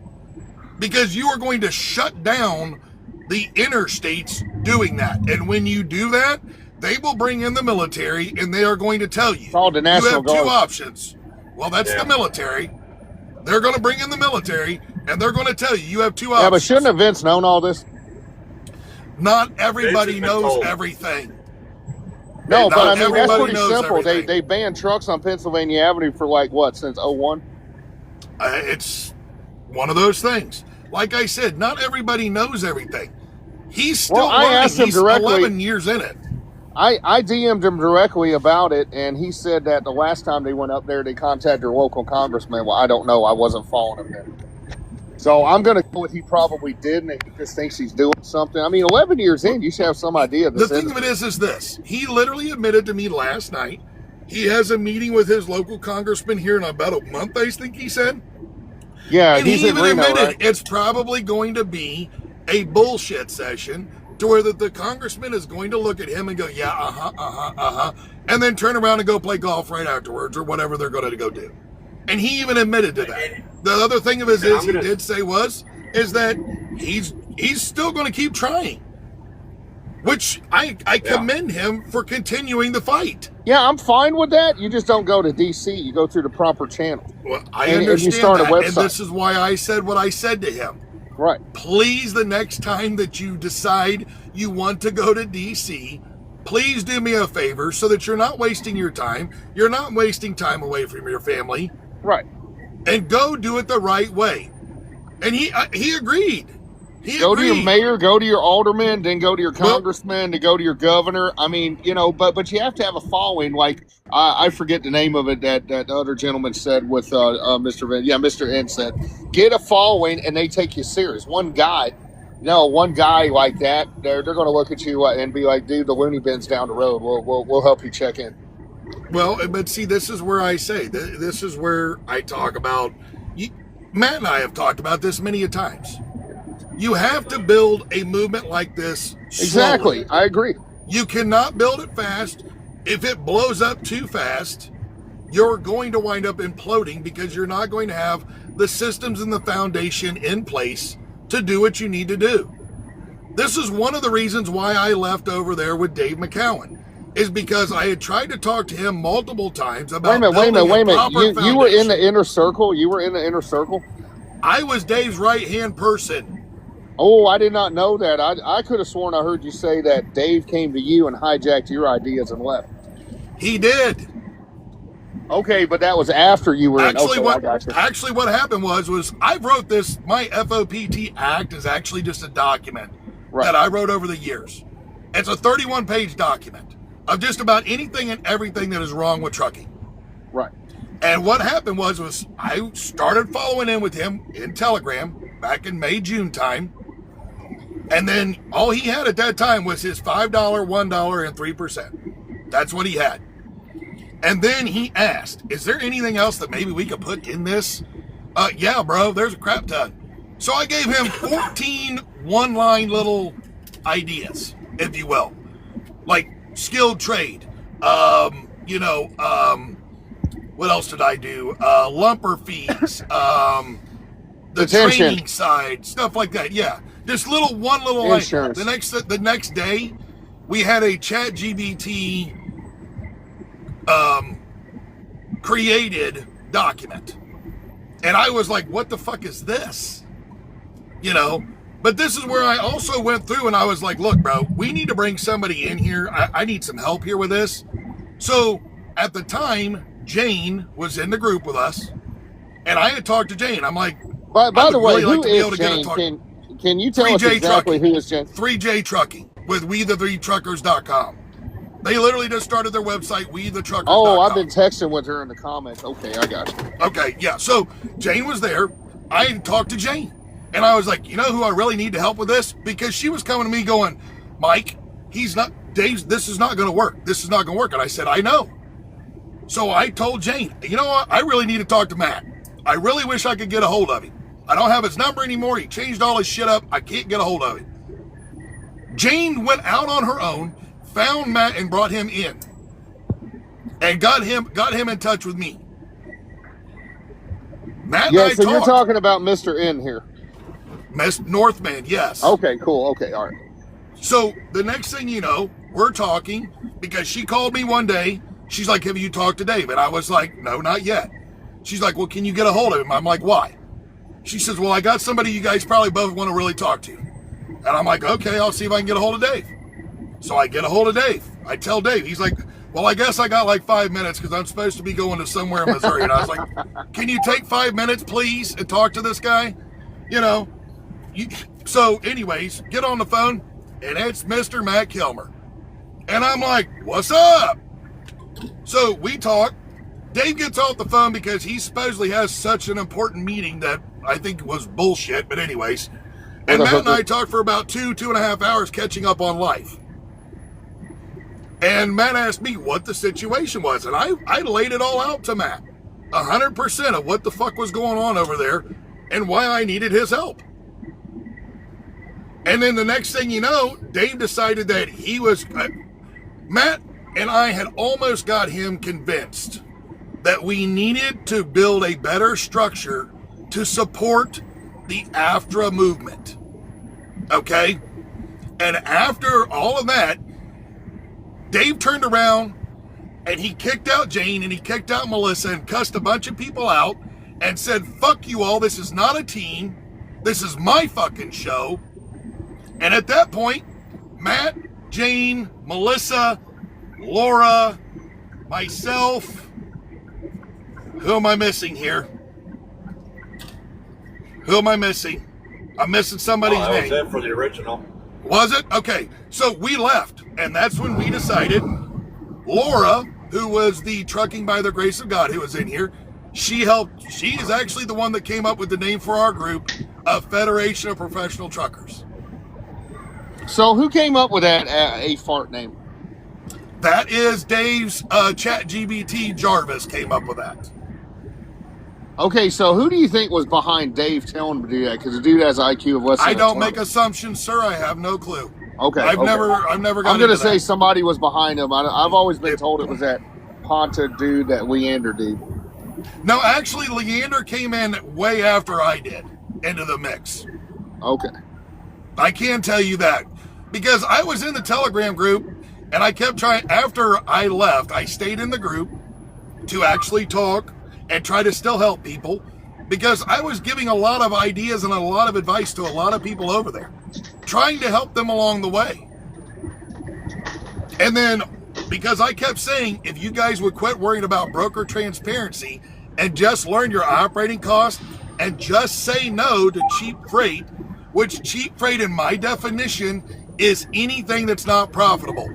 because you are going to shut down the interstates doing that. And when you do that, they will bring in the military, and they are going to tell you, the National you have Guard. two options. Well, that's the military. They're going to bring in the military, and they're going to tell you have two options. Yeah, but shouldn't have Vince known all this? Not everybody Vince has been knows told. everything. No, Not but I mean, that's everybody pretty knows simple. everything. They banned trucks on Pennsylvania Avenue for like, what, since 01? It's one of those things. Like I said, not everybody knows everything. He's still Well, I learning. asked him He's directly. 11 years in it. I DM'd him directly about it, and he said that the last time they went up there, they contacted their local congressman. Well, I don't know. I wasn't following him then. So I'm going to go with he probably did, and he just thinks he's doing something. I mean, 11 years in, you should have some idea of The this. thing of it is this. He literally admitted to me last night he has a meeting with his local congressman here in about a month, I think he said. Yeah, And he's he in even Reno, admitted right? it's probably going to be a bullshit session to where the congressman is going to look at him and go, yeah, and then turn around and go play golf right afterwards or whatever they're going to go do. And he even admitted to that. The other thing of his is he did say is that he's still going to keep trying, which I commend him for continuing the fight. Yeah, I'm fine with that. You just don't go to D.C. You go through the proper channel. Well, I And understand you start a that, website. and this is why I said what I said to him. Right. Please, the next time that you decide you want to go to DC, please do me a favor so that you're not wasting your time. You're not wasting time away from your family. Right. And go do it the right way. And he agreed. He Go to your agreed. mayor, go to your alderman, then go to your congressman, to go to your governor. I mean, you know, but you have to have a following. Like I forget the name of it that the other gentleman said with Mr. Vin. Yeah, Mr. N said, get a following and they take you serious. One guy like that, they're going to look at you and be like, dude, the loony bin's down the road. We'll help you check in. Well, but see, this is where I say, this is where I talk about, Matt and I have talked about this many a times. You have to build a movement like this slowly. Exactly. I agree. You cannot build it fast. If it blows up too fast, you're going to wind up imploding because you're not going to have the systems and the foundation in place to do what you need to do. This is one of the reasons why I left over there with Dave McCowan, is because I had tried to talk to him multiple times about Wait a minute. proper You were in foundation. the inner circle? You were in the inner circle? I was Dave's right-hand person. Oh, I did not know that. I could have sworn I heard you say that Dave came to you and hijacked your ideas and left. He did. Okay, but that was after you were Actually, in. Okay, actually what happened was I wrote this. My FOPT Act is actually just a document that I wrote over the years. It's a 31-page document of just about anything and everything that is wrong with trucking. Right. And what happened was I started following in with him in Telegram back in May, June time. And then all he had at that time was his $5, $1, and 3%. That's what he had. And then he asked, is there anything else that maybe we could put in this? Yeah, bro, there's a crap ton. So I gave him 14 one-line little ideas, if you will. Like skilled trade. What else did I do? Lumper fees. The Detention. training side, stuff like that. Yeah. Just one little line. Insurance. The next day, we had a ChatGPT created document. And I was like, what the fuck is this? You know, But this is where I also went through and I was like, look, bro, we need to bring somebody in here. I need some help here with this. So at the time, Jane was in the group with us, and I had talked to Jane. I'm like, by the way, really who is Jane? Can you tell us exactly who is Jane? 3J Trucking with WeThe3Truckers.com. They literally just started their website, WeTheTruckers.com. Oh, I've been texting with her in the comments. Okay, I got you. Okay, yeah. So Jane was there. I talked to Jane. And I was like, you know who I really need to help with this? Because she was coming to me going, Mike, this is not going to work. This is not going to work. And I said, I know. So I told Jane, you know what? I really need to talk to Matt. I really wish I could get a hold of him. I don't have his number anymore. He changed all his shit up. I can't get a hold of him. Jane went out on her own, found Matt and brought him in. And got him in touch with me. Matt and I so talked. You're talking about Mr. N here. Northman, yes. Okay, cool. Okay, all right. So the next thing you know, we're talking because she called me one day. She's like, have you talked to Dave? And I was like, no, not yet. She's like, well, can you get a hold of him? I'm like, why? She says, well, I got somebody you guys probably both want to really talk to. And I'm like, okay, I'll see if I can get a hold of Dave. So I get a hold of Dave. I tell Dave. He's like, well, I guess I got like 5 minutes because I'm supposed to be going to somewhere in Missouri. And I was like, can you take 5 minutes, please, and talk to this guy? You know. So anyways, get on the phone, and it's Mr. Matt Kilmer. And I'm like, what's up? So we talk. Dave gets off the phone because he supposedly has such an important meeting that I think was bullshit, but anyways. And Matt and I talked for about 2.5 hours catching up on life. And Matt asked me what the situation was, and I laid it all out to Matt. 100% of what the fuck was going on over there and why I needed his help. And then the next thing you know, Dave decided that he was... Matt and I had almost got him convinced that we needed to build a better structure to support the AFTRA movement. Okay? And after all of that, Dave turned around and he kicked out Jane and he kicked out Melissa and cussed a bunch of people out and said, fuck you all, this is not a team. This is my fucking show. And at that point, Matt, Jane, Melissa, Laura, myself, who am I missing here? Who am I missing? I'm missing somebody's name. That was it for the original. Was it? Okay. So we left, and that's when we decided Laura, who was the Trucking by the Grace of God who was in here, she helped. She is actually the one that came up with the name for our group, a Federation of Professional Truckers. So who came up with that a fart name? That is Dave's ChatGPT Jarvis came up with that. Okay, so who do you think was behind Dave telling him to do that? Because the dude has an IQ of less than I don't 20. make assumptions, sir. I have no clue. Okay, I've never got I'm going to say that. Somebody was behind him. I've always been told it was that Ponta dude, that Leander dude. No, actually, Leander came in way after I did into the mix. Okay. I can tell you that because I was in the Telegram group and I kept trying. After I left, I stayed in the group to actually talk and try to still help people because I was giving a lot of ideas and a lot of advice to a lot of people over there, trying to help them along the way. And then because I kept saying, if you guys would quit worrying about broker transparency and just learn your operating costs and just say no to cheap freight, which cheap freight in my definition is anything that's not profitable.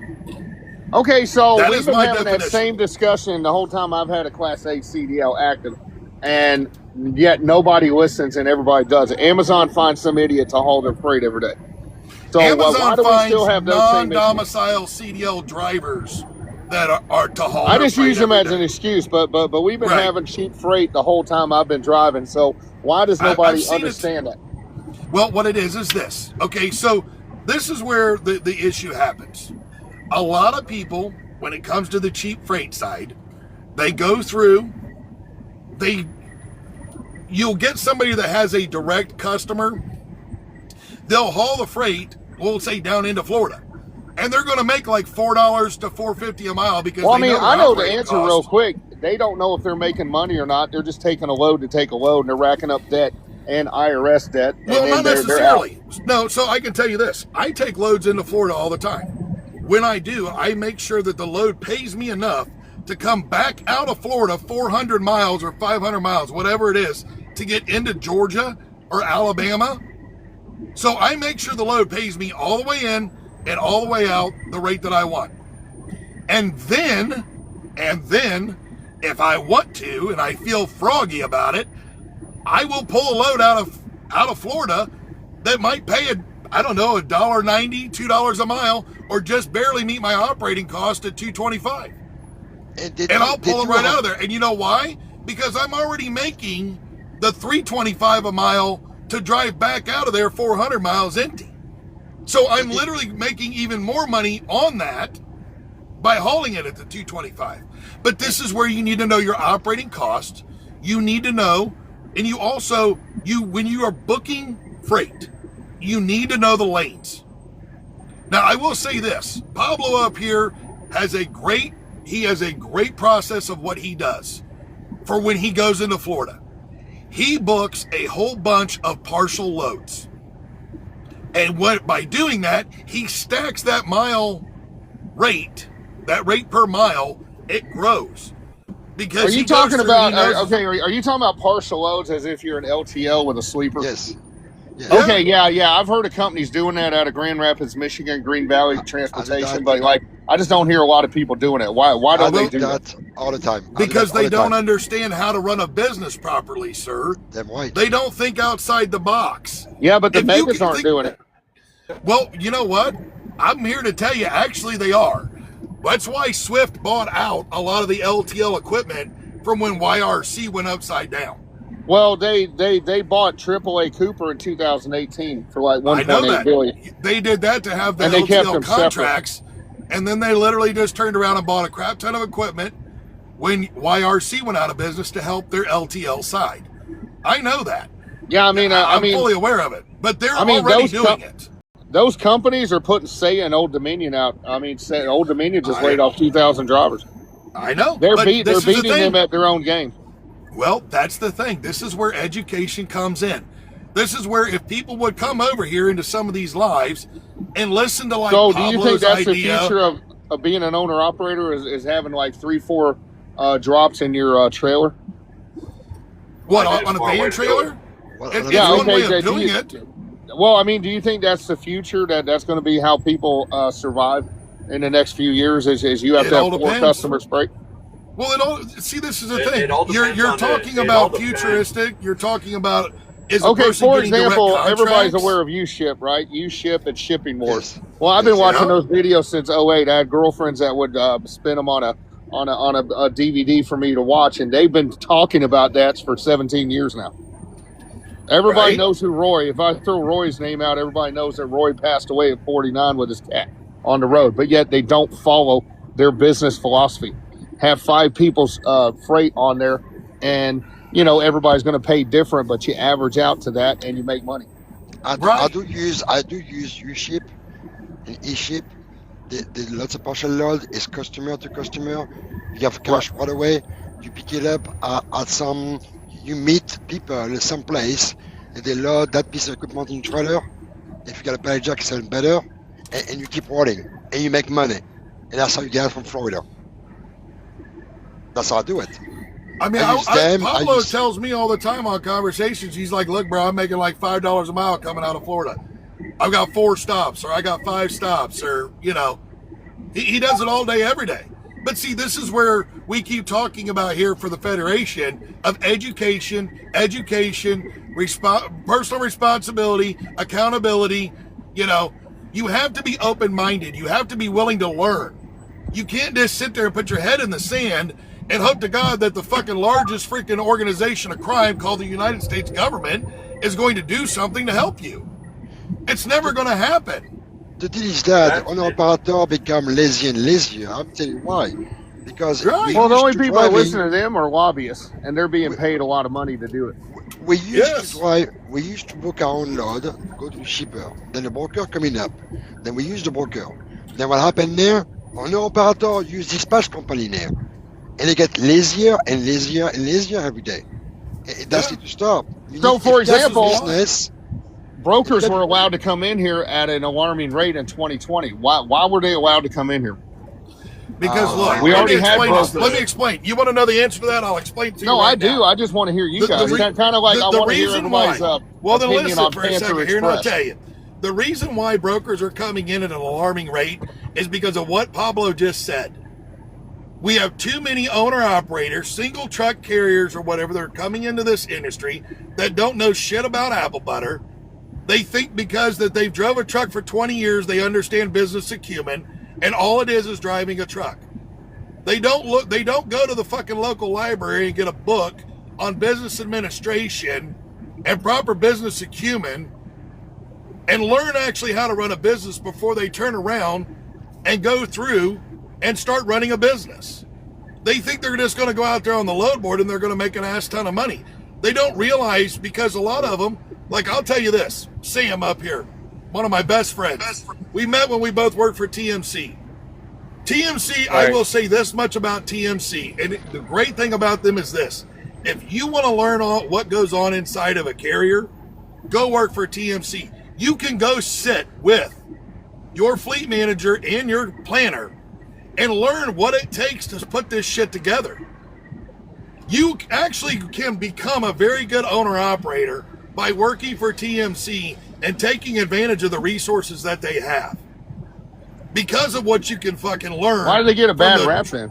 Okay, so That we've is been my having that definition. same discussion the whole time I've had a Class A CDL active, and yet nobody listens and everybody does it. Amazon finds some idiot to haul their freight every day. So why Amazon do we finds still have those same issues? non-domicile CDL drivers that are to haul. I their just freight use them every as day. an excuse, but we've been Right. having cheap freight the whole time I've been driving. So why does I've nobody seen it. understand that? Well, what it is this. Okay, so this is where the issue happens. A lot of people, when it comes to the cheap freight side, they go through, you'll get somebody that has a direct customer. They'll haul the freight, we'll say down into Florida, and they're going to make like $4 to $4.50 a mile because Well, I they mean, know I their know the operating answer costs. real quick. They don't know if they're making money or not. They're just taking a load to take a load, and they're racking up debt and IRS debt. And Well, then not they're out. necessarily. No, so I can tell you this. I take loads into Florida all the time. When I do, I make sure that the load pays me enough to come back out of Florida 400 miles or 500 miles, whatever it is, to get into Georgia or Alabama. So I make sure the load pays me all the way in and all the way out the rate that I want. And then, if I want to and I feel froggy about it, I will pull a load out of Florida that might pay $1.90, $2 a mile, or just barely meet my operating cost at $2.25. And I'll pull them right out of there. And you know why? Because I'm already making the $3.25 a mile to drive back out of there 400 miles empty. So I'm literally making even more money on that by hauling it at the $2.25. But this is where you need to know your operating cost. You need to know, and you also, when you are booking freight, you need to know the lanes. Now, I will say this. Pablo up here has a great process of what he does for when he goes into Florida. He books a whole bunch of partial loads. And by doing that, he stacks that mile rate, that rate per mile, it grows. Because are you talking about, are you talking about partial loads as if you're an LTL with a sleeper? Yes. Okay, yeah. I've heard of companies doing that out of Grand Rapids, Michigan, Green Valley Transportation, but I just don't hear a lot of people doing it. Why don't they do that all the time? Because they don't understand how to run a business properly, sir. They don't think outside the box. Yeah, but the megas aren't doing it. Well, you know what? I'm here to tell you, actually they are. That's why Swift bought out a lot of the LTL equipment from when YRC went upside down. Well, they bought AAA Cooper in 2018 for like $1.8 billion. They did that to have the and they kept LTL them contracts, separate. And then they literally just turned around and bought a crap ton of equipment when YRC went out of business to help their LTL side. I know that. Yeah, I'm fully aware of it, but they're already doing it. Those companies are putting Saya and Old Dominion out. Old Dominion just laid off 2,000 drivers. I know. They're beating them at their own game. Well, that's the thing. This is where education comes in. This is where if people would come over here into some of these lives and listen to So Pablo's do you think that's idea, the future of being an owner-operator is having like 3-4 drops in your trailer? What, on a van trailer? It's one way of doing it. Well, do you think that's the future, that's going to be how people survive in the next few years is you have to have 4 customers break? Well, this is the thing. You're talking about futuristic. You're talking about for example, everybody's aware of U-Ship, right? U-Ship and Shipping Wars. Yes. Well, I've been watching those videos since 2008. I had girlfriends that would spin them on a DVD for me to watch, and they've been talking about that for 17 years now. Everybody knows who Roy. If I throw Roy's name out, everybody knows that Roy passed away at 49 with his cat on the road. But yet they don't follow their business philosophy. Have 5 people's freight on there, and everybody's going to pay different, but you average out to that and you make money. I do use U-Ship and E-Ship. The lots of partial load is customer to customer. You have cash right away. You pick it up at some. You meet people in some place, and they load that piece of equipment in your trailer. If you got a pallet jack, sell better, and you keep rolling, and you make money. And that's how you get it from Florida. That's how I do it. Pablo tells me all the time on conversations, he's like, look, bro, I'm making like $5 a mile coming out of Florida. I've got 4 stops, or I got 5 stops, or, he does it all day, every day. But see, this is where we keep talking about here for the Federation of education, personal responsibility, accountability. You have to be open-minded. You have to be willing to learn. You can't just sit there and put your head in the sand and hope to God that the fucking largest freaking organization of crime called the United States government is going to do something to help you. It's never going to happen. The deal is that owner-operator become lazy and lazier. I'm telling you why. Because the only people that listen to them are lobbyists, and they're being paid a lot of money to do it. We used to book our own load, go to the shipper, then the broker coming up. Then we use the broker. Then what happened there? Owner-operator use dispatch company there. And they get lazier and lazier and lazier every day. That's need to stop. So, for If that's example, business, brokers were allowed to come in here at an alarming rate in 2020. Why were they allowed to come in here? Because look, we let already me had explain this. brokers. Let me explain. You want to know the answer to that? I'll explain to you. No, right I do. now. I just want to hear you guys. re- Kind of like I the want to hear reason everybody's why. Well, then opinion listen on for a Panther second here, and I'll Express. tell you. The reason why brokers are coming in at an alarming rate is because of what Pablo just said. We have too many owner-operators, single truck carriers or whatever, that are coming into this industry that don't know shit about apple butter. They think because that they've drove a truck for 20 years, they understand business acumen, and all it is driving a truck. They don't go to the fucking local library and get a book on business administration and proper business acumen and learn actually how to run a business before they turn around and go through and start running a business. They think they're just going to go out there on the load board and they're going to make an ass ton of money. They don't realize, because a lot of them, like I'll tell you this, Sam up here, one of my best friends, we met when we both worked for TMC. TMC, I will say this much about TMC, and the great thing about them is this: if you want to learn what goes on inside of a carrier, go work for TMC. You can go sit with your fleet manager and your planner and learn what it takes to put this shit together. You actually can become a very good owner-operator by working for TMC and taking advantage of the resources that they have. Because of what you can fucking learn. Why do they get a bad rap then?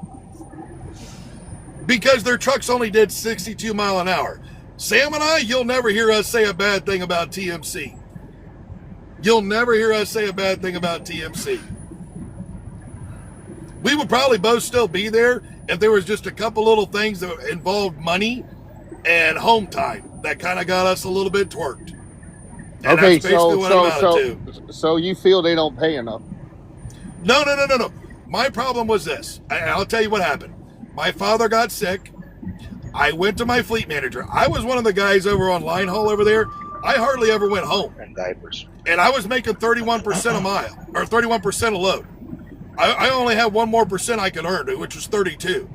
Because their trucks only did 62 mile an hour. Sam and I, you'll never hear us say a bad thing about TMC. You'll never hear us say a bad thing about TMC. We would probably both still be there if there was just a couple little things that involved money and home time that kind of got us a little bit twerked. And Okay, that's basically what it amounted to. so you feel they don't pay enough? No. My problem was this. I'll tell you what happened. My father got sick. I went to my fleet manager. I was one of the guys over on line haul over there. I hardly ever went home. And diapers. And I was making 31% a mile, or 31% a load. I only had one more percent I could earn, which was 32.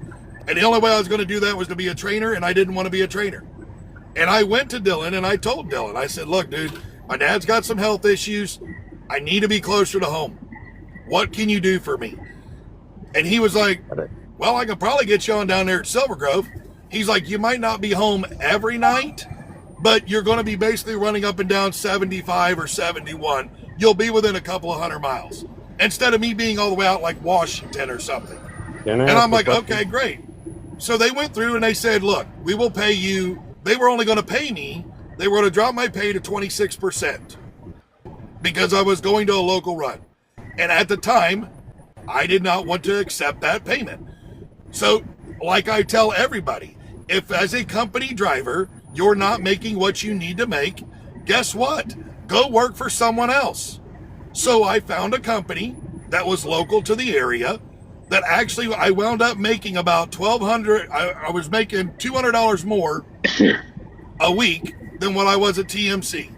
And the only way I was going to do that was to be a trainer, and I didn't want to be a trainer. And I went to Dylan, and I told Dylan, I said, look, dude, my dad's got some health issues. I need to be closer to home. What can you do for me? And he was like, well, I can probably get you on down there at Silver Grove. He's like, you might not be home every night, but you're going to be basically running up and down 75 or 71. You'll be within a couple of 100 miles instead of me being all the way out like Washington or something. And I'm like, okay, great. So they went through and they said, look, we will pay you. They were only going to pay me. They were going to drop my pay to 26% because I was going to a local run. And at the time, I did not want to accept that payment. So, like I tell everybody, if as a company driver, you're not making what you need to make, guess what? Go work for someone else. So I found a company that was local to the area that actually I wound up making about $1,200. I was making $200 more a week than what I was at TMC.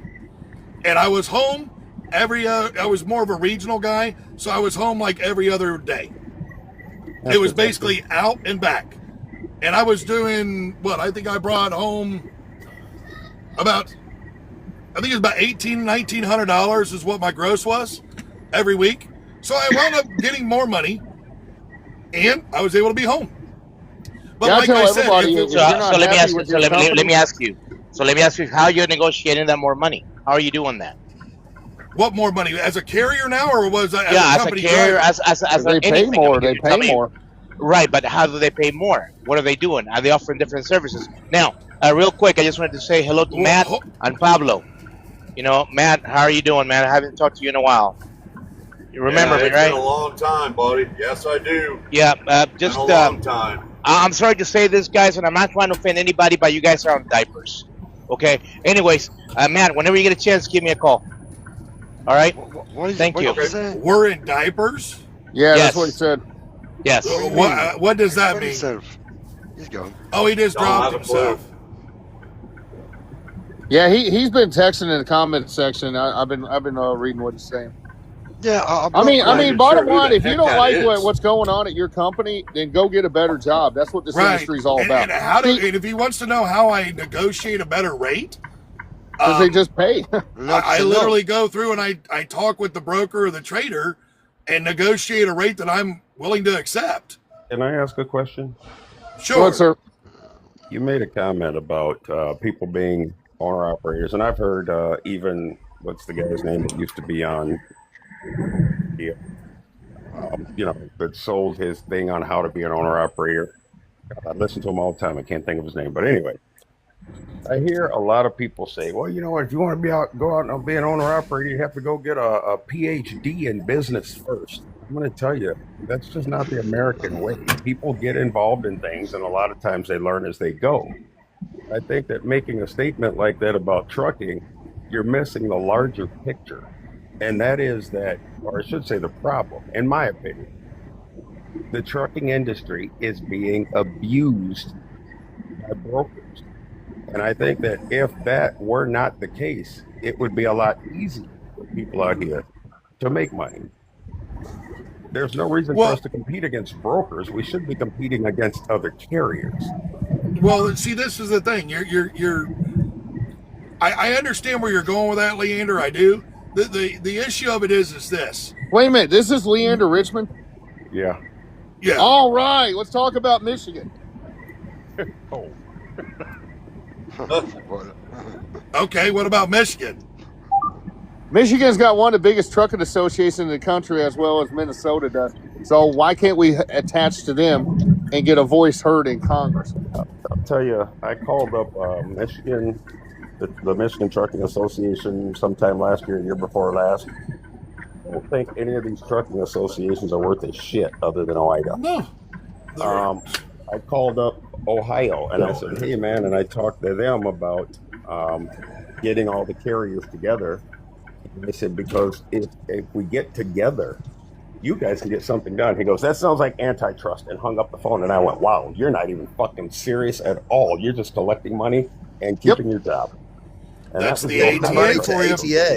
And I was home I was more of a regional guy, so I was home like every other day. It was basically out and back. And I was doing, I think I brought home about $1,900 is what my gross was every week. So I wound up getting more money, and I was able to be home. But Yeah, I like tell I said, everybody, if- if you're not let me happy ask you. with So your let me company- ask you how you're negotiating that more money. How are you doing that? what more money? As a carrier now, or was I Yeah, as a company carrier, driver? as They pay anything. more. I mean, They you tell pay me. more. Right, but how do they pay more? What are they doing? Are they offering different services? Now, real quick, I just wanted to say hello to Matt and Pablo. You know, Matt, how are you doing, man? I haven't talked to you in a while. You remember me, It's right? been a long time, buddy. Yes, I do. Yeah, Been a long time. I'm sorry to say this, guys, and I'm not trying to offend anybody, but you guys are on diapers. Okay? Anyways, Matt, whenever you get a chance, give me a call. All right? Thank you. We're in diapers? Yeah, Yes. that's what he said. Yes. What does that mean? He's gone. Oh, he just Don't dropped have a clue. himself. Yeah, he's been texting in the comment section. I've been reading what he's saying. Yeah, I mean, bottom line, if you don't like is. what's going on at your company, then go get a better job. That's what this Right. industry is all about. And if he wants to know how I negotiate a better rate, Because they just pay. I literally go through and I talk with the broker or the trader and negotiate a rate that I'm willing to accept. Can I ask a question? Sure. What, sir? You made a comment about people being owner operators, and I've heard even what's the guy's name that used to be on, that sold his thing on how to be an owner operator. I listen to him all the time. I can't think of his name, but anyway, I hear a lot of people say, "Well, you know what? If you want to go out and be an owner operator, you have to go get a PhD in business first." I'm going to tell you, that's just not the American way. People get involved in things, and a lot of times they learn as they go. I think that making a statement like that about trucking, you're missing the larger picture. And that is that, or I should say the problem, in my opinion, the trucking industry is being abused by brokers. And I think that if that were not the case, it would be a lot easier for people out here to make money. There's no reason for us to compete against brokers. We should be competing against other carriers. Well, see, this is the thing. I understand where you're going with that, Leander. I do. The issue of it is this. Wait a minute. This is Leander Richmond? Yeah. Yeah. All right. Let's talk about Michigan. Okay, what about Michigan? Michigan's got one of the biggest trucking associations in the country, as well as Minnesota does. So why can't we attach to them and get a voice heard in Congress? I'll tell you, I called up Michigan, the Michigan Trucking Association sometime last year, year before last. I don't think any of these trucking associations are worth a shit other than OIDA. No. I called up Ohio and I said, "Hey man," and I talked to them about getting all the carriers together. And they said, because if we get together, you guys can get something done. He goes, "That sounds like antitrust," and hung up the phone. And I went, "Wow, you're not even fucking serious at all. You're just collecting money and keeping your job." And That's that was the ATA for you.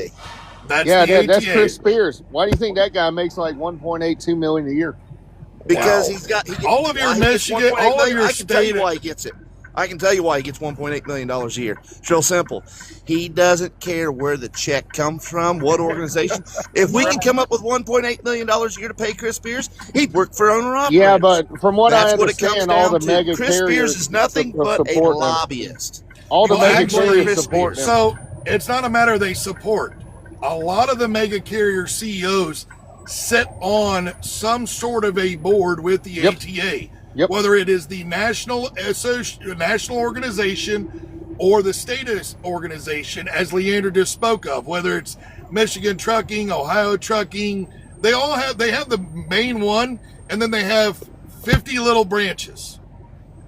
That's Chris Spears. Why do you think that guy makes like 1.82 million a year? Because Wow. he's got All of your Michigan, all of your I can tell you state. why he gets it. I can tell you why he gets $1.8 million a year. It's real simple. He doesn't care where the check comes from, what organization. If we can come up with $1.8 million a year to pay Chris Spears, he'd work for owner operators. Yeah, but from what That's I what it comes understand, all down the to. mega Chris carriers Spears is nothing but a support them. lobbyist. All the Well, mega actually, carriers support them. So it's not a matter they support. A lot of the mega carrier CEOs sit on some sort of a board with the ATA. Whether it is the national organization or the state organization, as Leander just spoke of, whether it's Michigan Trucking, Ohio Trucking, they have the main one, and then they have 50 little branches,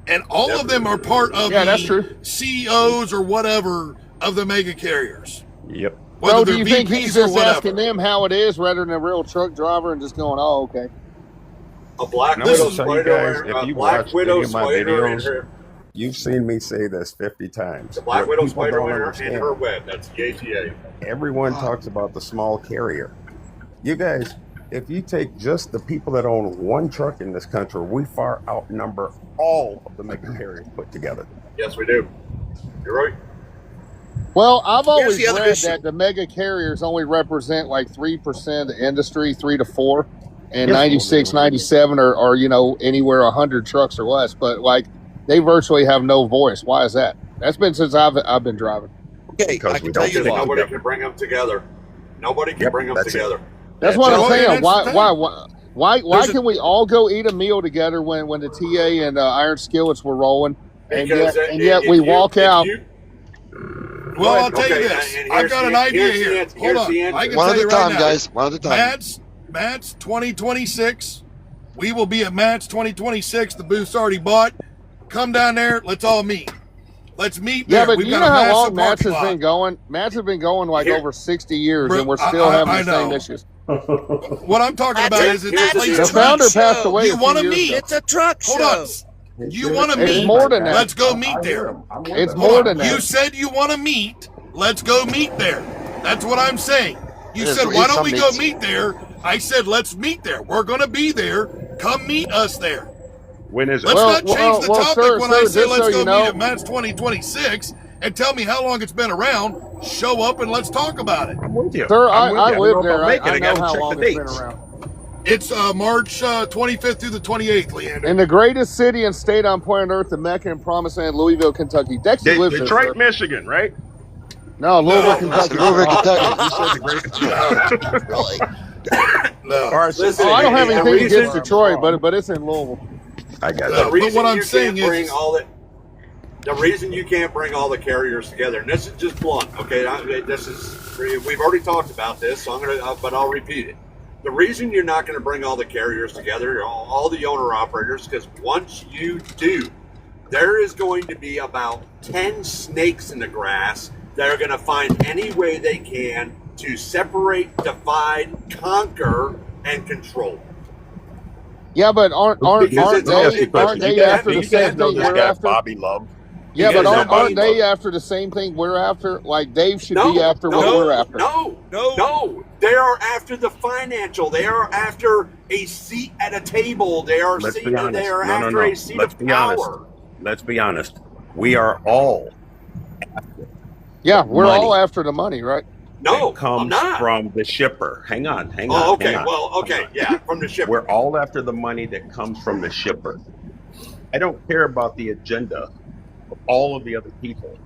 and all of them are part of that's the true. CEOs or whatever of the mega carriers. Yep. Whether So do they're you think VPs he's or just whatever. asking them how it is rather than a real truck driver and just going, "Oh, okay"? A Black And I'm Widow gonna tell you spider, guys, if you Black watch Widow any of my spider and videos, her, you've seen me say this 50 times. the Black What Widow people spider don't and her, understand, and her web. That's the ATA. everyone talks about the small carrier. You guys, if you take just the people that own one truck in this country, we far outnumber all of the mega carriers put together. Yes, we do. You're right. Well, I've always the other read issue. that the mega carriers only represent like 3% of the industry, 3 to 4, and Yes. 96, 97 are anywhere 100 trucks or less. But like they virtually have no voice. Why is that? That's been since I've been driving. Okay, Because I we can don't tell you get why. Nobody can bring them together. Nobody can bring them that's it. together. That's what I'm Well, saying. that's the thing. Why There's a- can we all go eat a meal together when the TA and Iron Skillets were rolling, and Because yet we walk out? Well, I'll tell you Okay, this. and I've here's got an the- idea here's the here. answer- Hold here's on. the answer. I can One tell at a you right time, now. guys. One at a time. Matt's 2026. We will be at Matt's 2026. The booth's already bought. Come down there. Let's all meet. Let's meet Yeah, there. but We've you got know a how massive long Match parking has lot. been going? Match has been going like Here- over 60 years, Bro, and we're still I having the same know. issues. What I'm talking about is it's here's the places. The truck founder passed away. You a want to few years meet? ago. It's a truck Hold show. on. You want to It's meet? more than that. Let's go meet there. It's Hold more on. than You that. said you want to meet. Let's go meet there. That's what I'm saying. You said, why don't we go meet there? I said, let's meet there. We're going to be there. Come meet us there. When is it? Let's not change the topic sir, when I say just let's so go you know- meet at Match 2026 and tell me how long it's been around. Show up and let's talk about it. I'm with you. Sir, I'm with you. I don't live know if there. I'll make it. I know gotta how check long the it's been dates. around. It's March 25th through the 28th, Leander. In the greatest city and state on planet Earth, the Mecca and Promised Land, Louisville, Kentucky. Dexter lives there. Detroit, sir. Michigan, right? No, Louisville, Kentucky. Louisville, Kentucky. You said the greatest. Really? No. All right, Listen, Oh, I don't have the anything reason- against Detroit, but it's in Louisville. I got No, that. The reason what I'm you saying can't bring is- all the reason you can't bring all the carriers together, and this is just blunt, okay? We've already talked about this, so but I'll repeat it. The reason you're not going to bring all the carriers together, all the owner operators, because once you do, there is going to be about 10 snakes in the grass that are going to find any way they can to separate, divide, conquer, and control. Yeah, but aren't Because it's they all- aren't they you after the guys same know thing this we're guy, after? Bobby Love. Yeah, You but guys know aren't Bobby they after the same thing we're after? Like Dave should be after what we're after. No. They are after the financial. They are after a seat at a table. They are Let's be they honest. are No, after a seat Let's of be honest. power. Let's be honest. We are all Yeah, we're money. all after the money, right? No, that comes I'm not. from the shipper. Hang on. Oh, okay. hang on. Well, okay. Yeah, from the ship. We're all after the money that comes from the shipper. I don't care about the agenda of all of the other people.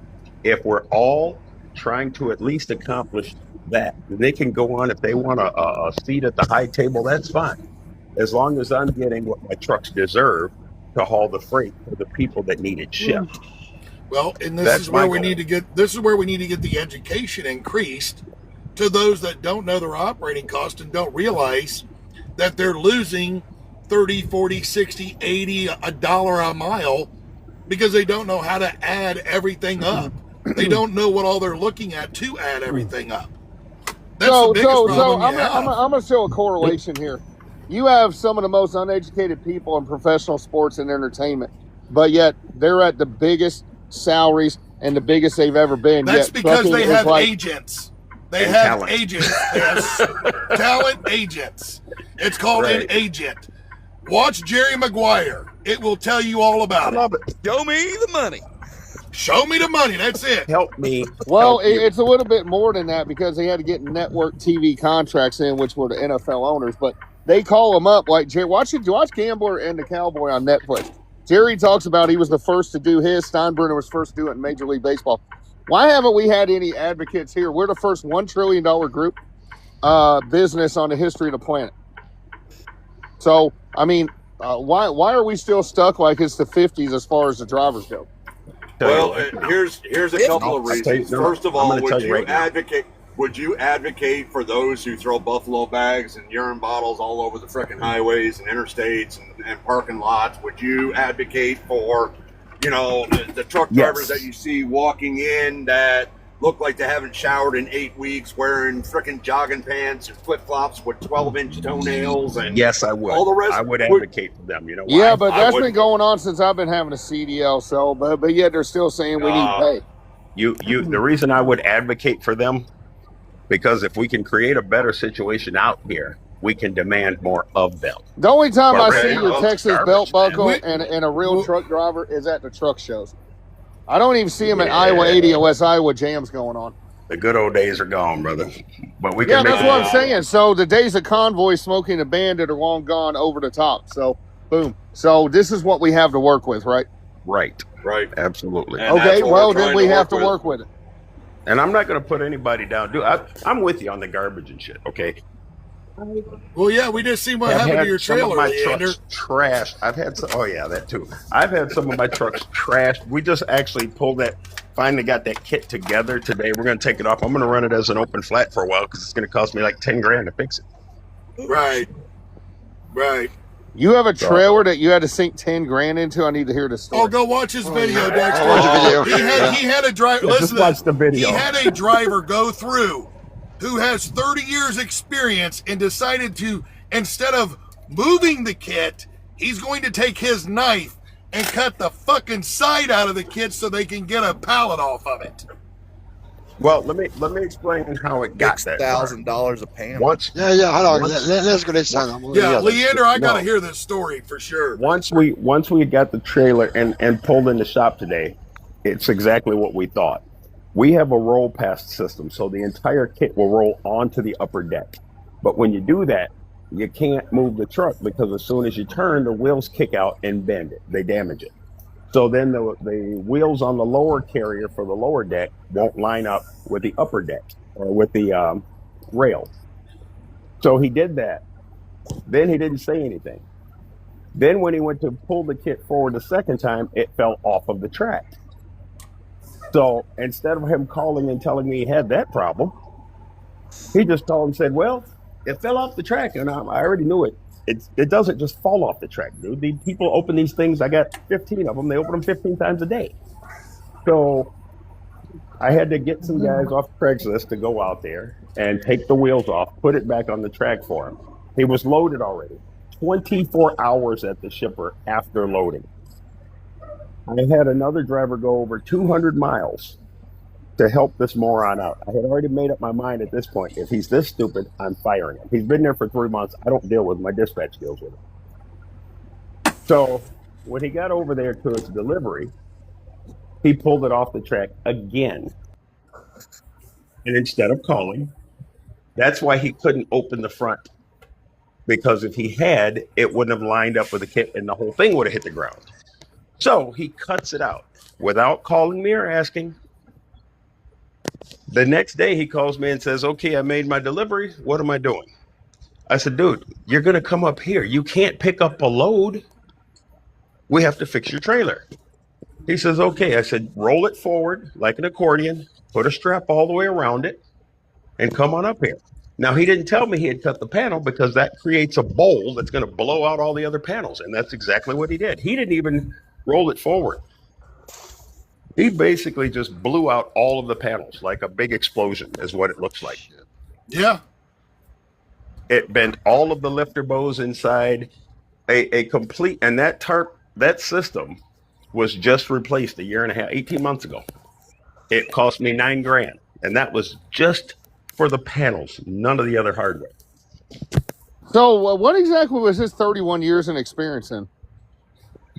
If we're all trying to at least accomplish that, they can go on if they want a seat at the high table, that's fine. As long as I'm getting what my trucks deserve to haul the freight for the people that need it shipped. Well, and this That's is where my we goal. need to get the education increased to those that don't know their operating cost and don't realize that they're losing 30, 40, 60, 80, $1 a mile because they don't know how to add everything up. They don't know what all they're looking at to add everything up. That's the biggest problem I'm you have. going to show a correlation here. You have some of the most uneducated people in professional sports and entertainment, but yet they're at the biggest salaries and the biggest they've ever been. That's yet because trucking they is have like, agents. They And have talent. agents. They have talent agents. It's called an Right. agent. Watch Jerry Maguire. It will tell you all I about it. love it. Show me the money. Show me the money. That's it. Help me. Well, help you. it's a little bit more than that because they had to get network TV contracts in, which were the NFL owners. But they call them up like Jerry. Watch Gambler and the Cowboy on Netflix. Jerry talks about he was the first to do his. Steinbrenner was first to do it in Major League Baseball. Why haven't we had any advocates here? We're the first $1 trillion group business on the history of the planet. So, I mean, why are we still stuck like it's the 50s as far as the drivers go? Well, here's a couple of I'll tell you- reasons. no, First of I'm all, gonna tell would you you right now. advocate for those who throw buffalo bags and urine bottles all over the frickin' highways and interstates and parking lots? Would you advocate for, the truck drivers Yes. that you see walking in that look like they haven't showered in 8 weeks, wearing frickin' jogging pants and flip flops with 12-inch toenails and Yes, I would. all the rest? I would advocate for them. You know why? Yeah, but I that's would- been going on since I've been having a CDL. So, but yet they're still saying we need pay. The reason I would advocate for them, because if we can create a better situation out here, we can demand more of them. The only time I Well, see right. your Well, Texas garbage, belt buckle man. and a real truck driver is at the truck shows. I don't even see them at Yeah. Iowa 80 unless Iowa Jams going on. The good old days are gone, brother. But we Yeah, can make that's what I'm saying. So the days of convoy smoking a bandit are long gone over the top. So, boom. So this is what we have to work with, right? right. Right. Absolutely. And Okay, that's what well, we're then trying we to have to with. work with it. And I'm not going to put anybody down. I'm with you on the garbage and shit. Okay. Well, yeah, we just seen what I've happened to had your some of trailer, my Leander. trucks trashed. I've had some. Oh yeah, that too. I've had some of my trucks trashed. We just actually finally got that kit together today. We're going to take it off. I'm going to run it as an open flat for a while because it's going to cost me like $10,000 to fix it. Right. Right. You have a trailer that you had to sink $10,000 into. I need to hear this story. Oh, go watch his video, Dexter. Watch the video. He had a driver. Yeah, Listen, just to watch this. the video. He had a driver go through who has 30 years experience and decided to, instead of moving the kit, he's going to take his knife and cut the fucking side out of the kit so they can get a pallet off of it. Well, let me explain how it got that far. $6,000 a panel. Once, Yeah, hold on. once, Let's go listen. I'm gonna Yeah, hear this. Leander, I got to no. hear this story for sure. Once we got the trailer and pulled in the shop today, it's exactly what we thought. We have a roll pass system, so the entire kit will roll onto the upper deck. But when you do that, you can't move the truck because as soon as you turn, the wheels kick out and bend it. They damage it. So then the wheels on the lower carrier for the lower deck won't line up with the upper deck or with the rail. So he did that. Then he didn't say anything. Then when he went to pull the kit forward the second time, it fell off of the track. So instead of him calling and telling me he had that problem, he just called and said, well, it fell off the track. And I already knew it. It doesn't just fall off the track, dude. The people open these things. I got 15 of them. They open them 15 times a day. So I had to get some guys off Craigslist to go out there and take the wheels off, put it back on the track for him. He was loaded already. 24 hours at the shipper after loading. I had another driver go over 200 miles to help this moron out. I had already made up my mind at this point. If he's this stupid, I'm firing him. He's been there for 3 months. I don't deal with him. My dispatch deals with him. So when he got over there to its delivery, he pulled it off the track again. And instead of calling, that's why he couldn't open the front. Because if he had, it wouldn't have lined up with the kit and the whole thing would have hit the ground. So he cuts it out without calling me or asking. The next day he calls me and says, okay, I made my delivery. What am I doing? I said, dude, you're going to come up here. You can't pick up a load. We have to fix your trailer. He says, okay. I said, roll it forward like an accordion, put a strap all the way around it, and come on up here. Now, he didn't tell me he had cut the panel because that creates a bowl that's going to blow out all the other panels. And that's exactly what he did. He didn't even roll it forward. He basically just blew out all of the panels like a big explosion is what it looks like. Yeah. It bent all of the lifter bows inside, a complete, and that system was just replaced a year and a half, 18 months ago. It cost me $9,000, and that was just for the panels, none of the other hardware. So what exactly was his 31 years in experience in?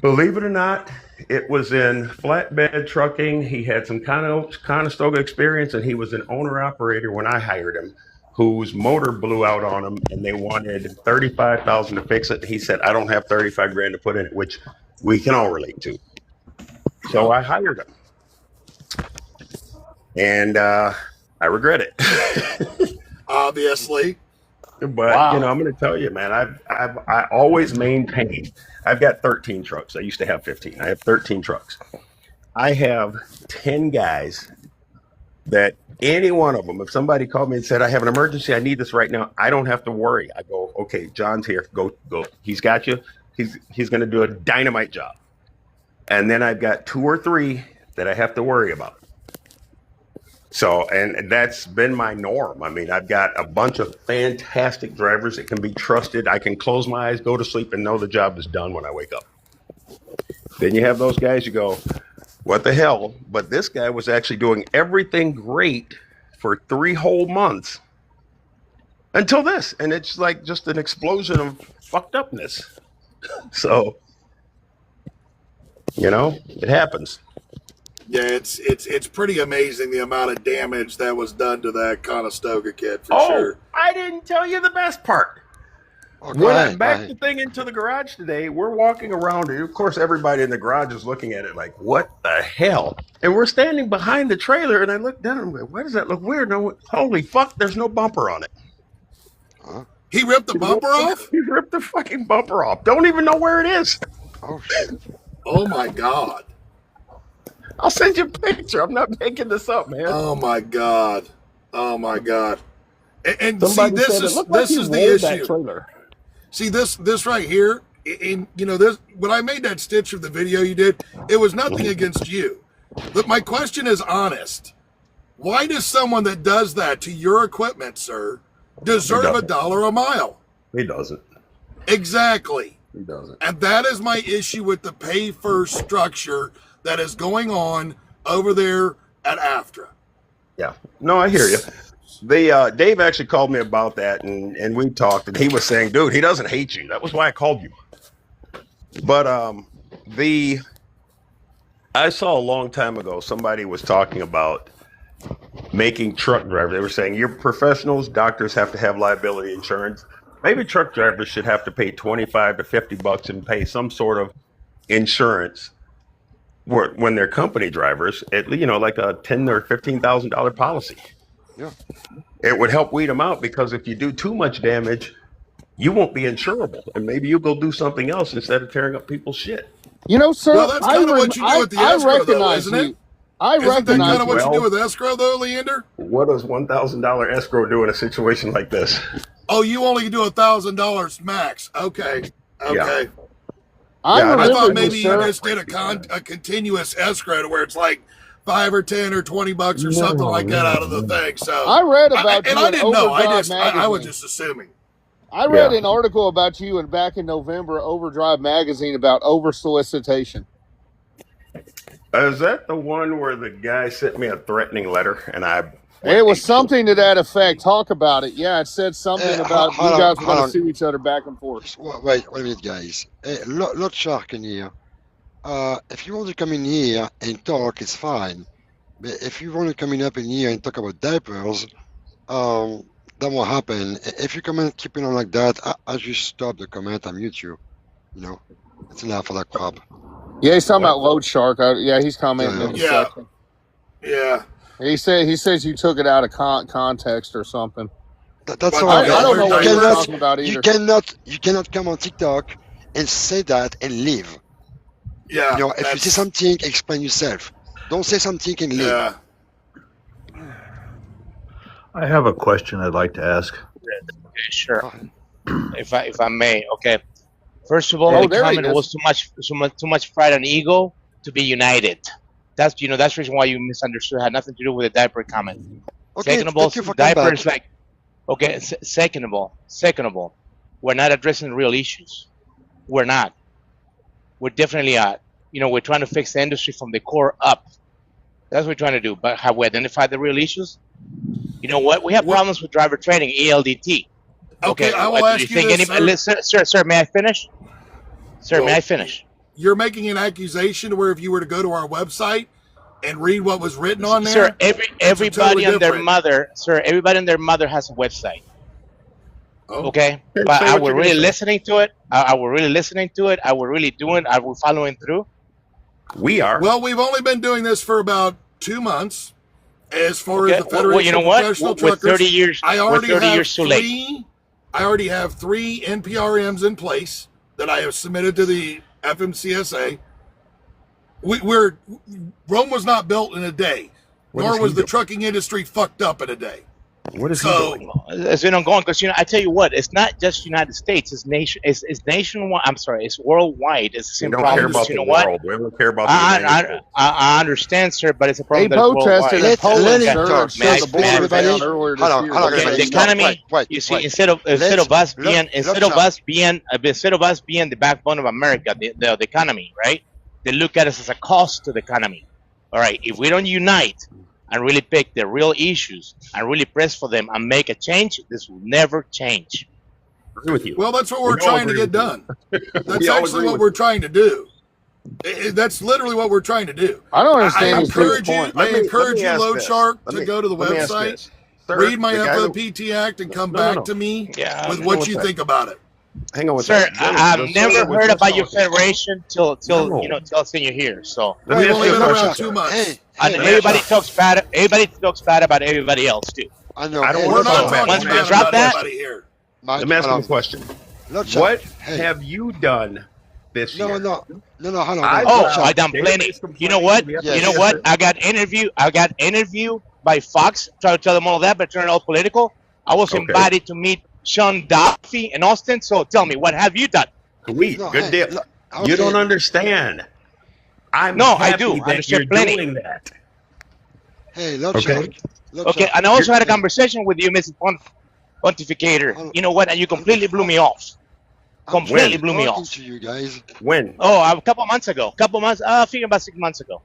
Believe it or not, it was in flatbed trucking. He had some Conestoga experience, and he was an owner-operator when I hired him, whose motor blew out on him, and they wanted $35,000 to fix it. He said, I don't have $35,000 to put in it, which we can all relate to. So I hired him. And I regret it. Obviously. But I'm going to tell you, man, I always maintain. I've got 13 trucks. I used to have 15. I have 13 trucks. I have 10 guys that any one of them, if somebody called me and said, I have an emergency, I need this right now, I don't have to worry. I go, okay, John's here. Go. He's got you. He's going to do a dynamite job. And then I've got 2 or 3 that I have to worry about. So, and that's been my norm. I mean, I've got a bunch of fantastic drivers that can be trusted. I can close my eyes, go to sleep, and know the job is done when I wake up. Then you have those guys you go, what the hell? But this guy was actually doing everything great for 3 whole months until this. And it's like just an explosion of fucked upness. So, it happens. Yeah, it's pretty amazing the amount of damage that was done to that Conestoga kit for sure. I didn't tell you the best part. When I backed the thing into the garage today, we're walking around it. Of course, everybody in the garage is looking at it like, what the hell? And we're standing behind the trailer, and I look down and I'm like, why does that look weird? No, holy fuck, there's no bumper on it. Huh? He ripped the bumper off? He ripped the fucking bumper off. Don't even know where it is. Oh, shit. Oh, my God. I'll send you a picture. I'm not making this up, man. Oh, my God. Oh, my God. And see, Somebody this said it is looked like he the rolled that issue. trailer. See, this right here, and this, when I made that stitch of the video you did, it was nothing against you. But my question is honest. Why does someone that does that to your equipment, sir, deserve $1 a mile? He doesn't. Exactly. He doesn't. And that is my issue with the pay first structure that is going on over there at AFTRA. Yeah. No, I hear you. They Dave actually called me about that, and we talked, and he was saying, dude, he doesn't hate you. That was why I called you. But I saw a long time ago somebody was talking about making truck drivers. They were saying you're professionals, doctors have to have liability insurance. Maybe truck drivers should have to pay $25 to $50 and pay some sort of insurance when they're company drivers, like a $10,000 or $15,000 policy. Yeah. It would help weed them out, because if you do too much damage, you won't be insurable, and maybe you'll go do something else instead of tearing up people's shit. You know, sir, Well, that's kind of what you do with the escrow, though, isn't it? Isn't that kind of what you do with escrow, though, Leander? What does $1,000 escrow do in a situation like this? Oh, you only do $1,000 max. Okay. Yeah. I thought maybe you just did a continuous escrow to where it's like $5 or $10 or $20 or something like that out of the thing. So I read about you and I in didn't know. I Overdrive was magazine. just assuming. I read an article about you back in November, Overdrive magazine, about over solicitation. Is that the one where the guy sent me a threatening letter and It was something to that effect. Talk about it. Yeah, it said something about you guys want to sue each other back and forth. Wait a minute, guys. Lot Shark in here. If you want to come in here and talk, it's fine. But if you want to come in here and talk about diapers, that won't happen. If you come and keep it on like that, I just stop the comment and mute you. You know, it's enough of that crap. Yeah, he's talking about Load Shark. He's commenting. In the section. Yeah. He says you took it out of context or something. That's all. all. I don't know what you're talking about either. You cannot come on TikTok and say that and leave. Yeah. You know, if you say something, explain yourself. Don't say something and leave. Yeah. I have a question I'd like to ask. Okay, sure. If I may, okay. First of all, the comment was too much pride and ego to be united. That's the reason why you misunderstood. It had nothing to do with the diaper comment. Okay, Second of all, thank you for diapers coming back. second of all, we're not addressing real issues. We're not. We're definitely not. We're trying to fix the industry from the core up. That's what we're trying to do. But have we identified the real issues? You know what? We have problems with driver training, ELDT. Okay, I will ask you this, sir, may I finish? Sir, may I finish? You're making an accusation where if you were to go to our website and read what was written on there, sir, everybody and their mother, everybody and their mother has a website. Okay, but are we really listening to it? Are we really listening to it? Are we really doing? Are we following through? We are. Well, we've only been doing this for about 2 months. As far as the Federation you know of what? Professional We're Truckers, 30 years. I already we're 30 have years too late. I already have 3 NPRMs in place that I have submitted to the FMCSA. Rome was not built in a day, nor was the trucking industry fucked up in a day. What is he doing? It's been ongoing because I tell you what, it's not just United States. It's nationwide. I'm sorry, it's worldwide. It's the same don't problem. care about You know the what? world. We don't care about the United States. I understand, sir, but it's a problem. They that's protested worldwide. in Poland, let sir, him talk. and shut the border down earlier this year. Okay, the economy. You see, instead of us being the backbone of America, the economy, right? They look at us as a cost to the economy. All right, if we don't unite and really pick the real issues and really press for them and make a change, this will never change. Agree with you. Well, that's what we're trying to get done. That's actually what we're trying to do. That's literally what we're trying to do. I don't understand I his encourage you, point. I Let me encourage you, ask Load this. Shark, Let to me- go to the let me ask website, this. Sir, read my the guy who- FOPT Act, and come No, no, back no. to me Yeah, with hang what on you one think about it. Hang on one Sir, second. I've never heard about your federation till No. till senior here. So Let me We've ask only you a been around question. 2 months. Hey, and hey, everybody talks bad. Everybody talks bad about everybody else too. I know. I don't Hey, wanna We're talk not about talking Once we bad drop about that- anybody here. Mike, Let me ask you hold a on. question. Lot Shark. What Hey. have you done this year? No, hold on. I- Oh, Lot Shark. I done plenty. You know what? Yes. You know what? I got interview by Fox. Try to tell them all that, but turn it all political. I was Okay. invited to meet Sean Duffy in Austin. So tell me, what have you done? Sweet. No, Good hey, deal. look, You okay. don't understand. I'm No, I happy do. I that understand you're plenty. doing that. Hey, Lot Okay. Shark. Lot Okay, Shark. and I also had a Hey, conversation with you, Mrs. Pontificator. Hello. You know what? And you completely blew me off. I'm Completely just blew me talking off. to you guys. When? Oh, a couple months ago. I think about 6 months ago.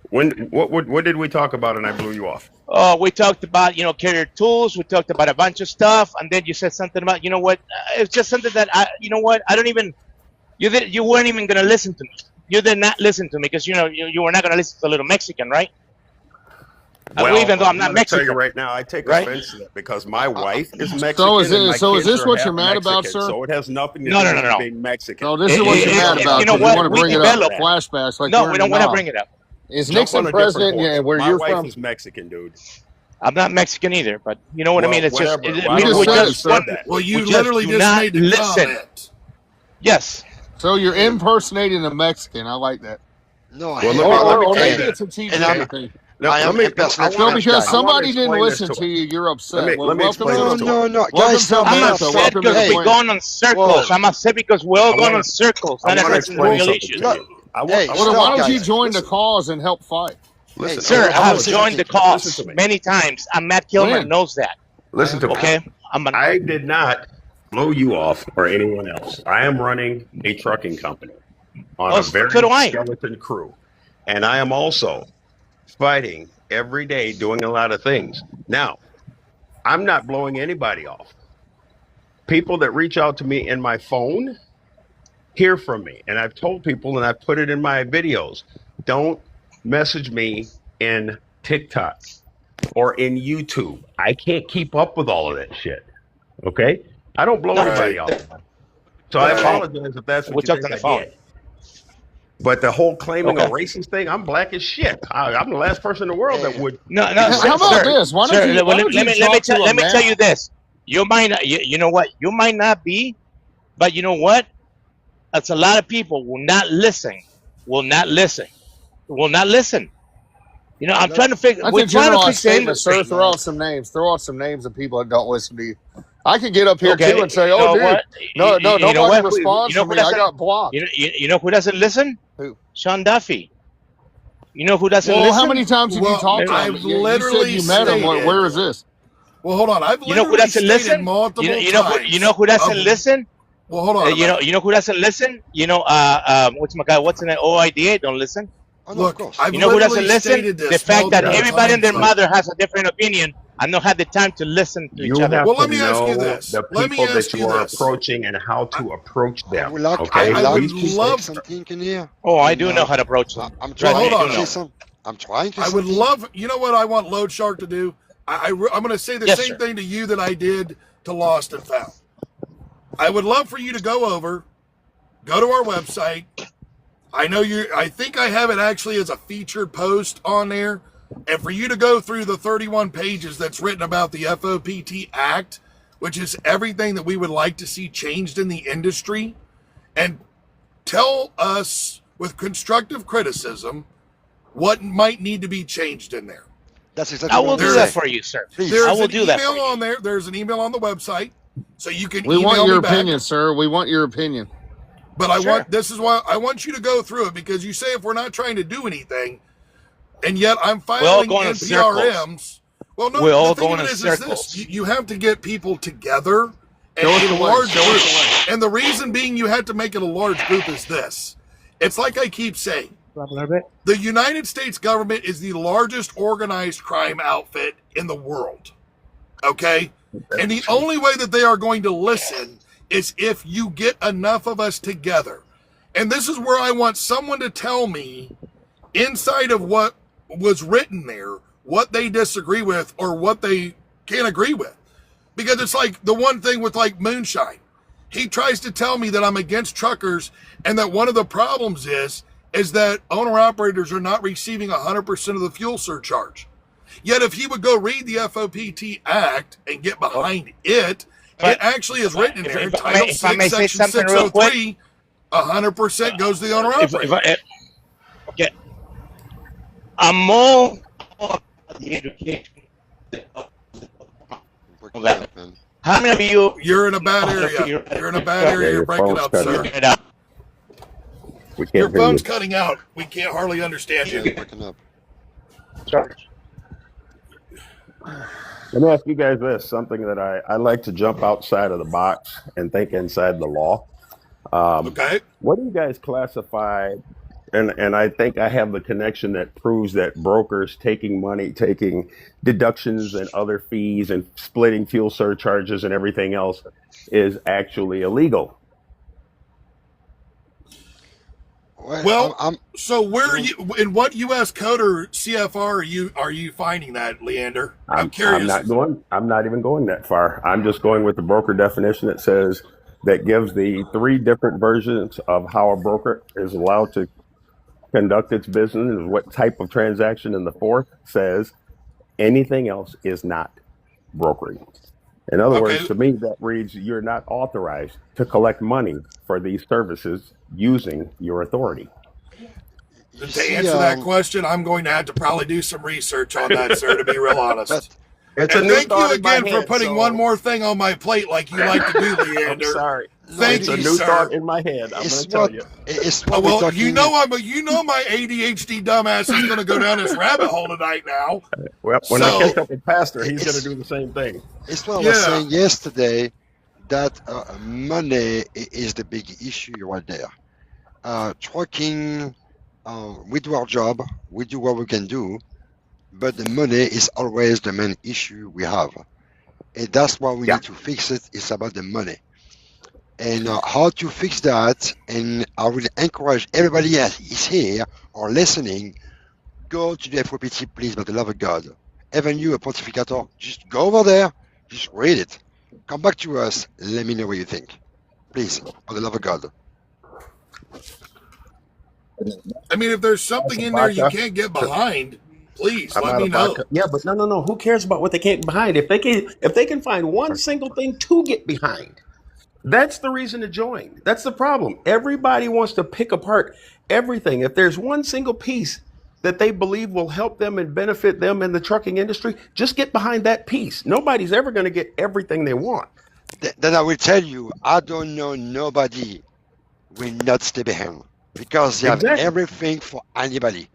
What did we talk about and I blew you off? We talked about, carrier tools. We talked about a bunch of stuff, and then you said something about, it's just something that I don't even. You weren't even gonna listen to me. You did not listen to me because you were not gonna listen to the little Mexican, right? Well, even though I'm not gonna Mexican, tell you right now, I take right? offense to that because my wife is Mexican. So is and my this, so is kids this are what half you're mad about, Mexican, sir? So it has nothing to No, do no, no, with no. being Mexican. No, this is what you're mad about. You know You what? want to We bring it up developed- flashbacks like No, you're we in don't the want to knob. bring it up. Is Jump Nixon on a different president? horse. Yeah, where My you're wife from? is Mexican, dude. I'm not Mexican either, but you know what I Well, mean. It's just whatever. it, Well, we, I don't we know why just you said want- that. Well, you we literally do just not made the listen. comment. Yes. So you're impersonating a Mexican. I like that. No, Well, hey, let me Or tell you maybe that. it's a and I'm, TJ thing. No, I am let me. impersonating No, French because guy. somebody didn't explain this listen to to him. you. You're upset. Let Well, me welcome explain No, this to no, him. no, welcome guys, to stop, I'm America. stop. upset Welcome to because the we're plan. going on circles. Whoa. I'm upset because we're all I going wanna- on circles, I not want to addressing the explain real something issues. to you. I want, Hey, I Well, then want, why stop, don't you guys. join the listen, cause and help fight? listen. Sir, I I have want to joined the listen cause to me. many times, and Matt Kilmer When? knows that. Listen to me. Okay, I did not blow you off or anyone else. I am running a trucking company on a very so do I. skeleton crew. And I am also fighting every day, doing a lot of things. Now, I'm not blowing anybody off. People that reach out to me in my phone hear from me. And I've told people and I've put it in my videos. Don't message me in TikTok or in YouTube. I can't keep up with all of that shit. Okay? I don't blow anybody off. So I apologize if that's We what you talked think on the I phone. did. But the whole claiming a Okay. racist thing, I'm black as shit. I'm the last person in the world that would. No, How sir, about sir, this? Why don't sir, you? let Why me don't let you me let me talk to tell a let me tell man? you this. You might not. You know what? You might not be, but you know what? That's a lot of people will not listen. Will not listen. Will not listen. I'm trying to fix. That's We're a trying to generalized fix the statement, sir. industry. Throw out some names. Throw out some names of people that don't listen to you. I can get up here Okay, too and say, you "Oh, know dude, what? no, You know nobody what? responds You know to who me. I doesn't? got blocked." You know who doesn't listen? Who? Sean Duffy. You know who doesn't Well, listen? how many times have you Well, talked to him? I've You said literally you met him. stated. Where is this? Well, hold on. I've You know who literally doesn't stated listen? multiple You know who doesn't times. listen? Well, hold on. a minute. You know who doesn't listen? What's my guy? What's in the OIDA? Don't listen. Oh, no, of Look, course. I've You know who doesn't literally listen? stated this The fact that multiple everybody and their times. mother has a different opinion and don't have the time to listen to each You other. have Well, to let me ask you know this. the Let me people that ask you you are this. approaching and how to approach I them. would like, Okay? I would like would to say love- something in here. Oh, I And, do know how to approach them. I'm Trust trying me, hold I on. do to know. say some. I'm trying to I say would something. love, you know what I want Load Shark to do? I'm going to say the Yes, same sir. thing to you that I did to Lost and Found. I would love for you to go over, go to our website. I think I have it actually as a featured post on there. And for you to go through the 31 pages that's written about the FOPT Act, which is everything that we would like to see changed in the industry, and tell us with constructive criticism what might need to be changed in there. That's exactly I what will I'm do saying. that for you, sir. Please. There's I will an do that for email you. on there. There's an email on the website, so you can We email want me your back. opinion, sir. We want your opinion. But I Sure. want this is why I want you to go through it, because you say if we're not trying to do anything, and yet I'm We're all filing going in NPRMs. Well, no, We're all the thing going of in it is this: circles. you have to get people together and Show us in the a way. large Show group. us the way. And the reason being you have to make it a large group is this: it's like I keep saying. The United States government is the largest organized crime outfit in the world. Okay? And the only way that they are going to listen is if you get enough of us together. And this is where I want someone to tell me, inside of what was written there, what they disagree with or what they can't agree with. Because it's like the one thing with like Moonshine. He tries to tell me that I'm against truckers and that one of the problems is that owner-operators are not receiving 100% of the fuel surcharge. Yet if he would go read the FOPT Act and get behind it, it actually is written in there in Title 6, if I may say Section something real quick. 603, 100% goes to the owner-operator. Okay. I'm all for the education. How many of you? You're in a bad area. You're in a bad area. You're breaking up, sir. We can't Your hear phone's you. cutting out. We can't hardly understand you. Breaking up. Let me ask you guys this, something that I like to jump outside of the box and think inside the law. Okay. What do you guys classify and I think I have the connection that proves that brokers taking money, taking deductions and other fees and splitting fuel surcharges and everything else is actually illegal. Well, so where are you? In what U.S. code or CFR are you finding that, Leander? I'm curious. I'm not even going that far. I'm just going with the broker definition that says that gives the 3 different versions of how a broker is allowed to conduct its business and what type of transaction. And the 4th says anything else is not brokering. In other words, to me, that reads you're not authorized to collect money for these services using your authority. To answer that question, I'm going to have to probably do some research on that, sir, to be real honest. And thank you again for putting one more thing on my plate like you like to do, Leander. I'm sorry. Thank you, it's a new sir. thought in my head. I'm going to tell you. Well, you know my ADHD dumbass is going to go down this rabbit hole tonight now. Well, when I catch up with Pastor, he's going to do the same thing. It's what I was saying yesterday, that money is the big issue right there. Trucking, we do our job, we do what we can do, but the money is always the main issue we have. And that's why we need to fix it. It's about the money. And how to fix that, and I will encourage everybody else is here or listening, go to the FOPT, please, by the love of God. Even you, a pontificator, just go over there, just read it. Come back to us, let me know what you think. Please, for the love of God. I mean, if there's something in there you can't get behind, please let me know. Yeah, but no. Who cares about what they can't get behind? If they can find one single thing to get behind, that's the reason to join. That's the problem. Everybody wants to pick apart everything. If there's one single piece that they believe will help them and benefit them in the trucking industry, just get behind that piece. Nobody's ever going to get everything they want. Then I will tell you, I don't know nobody will not stay behind because they have everything for anybody.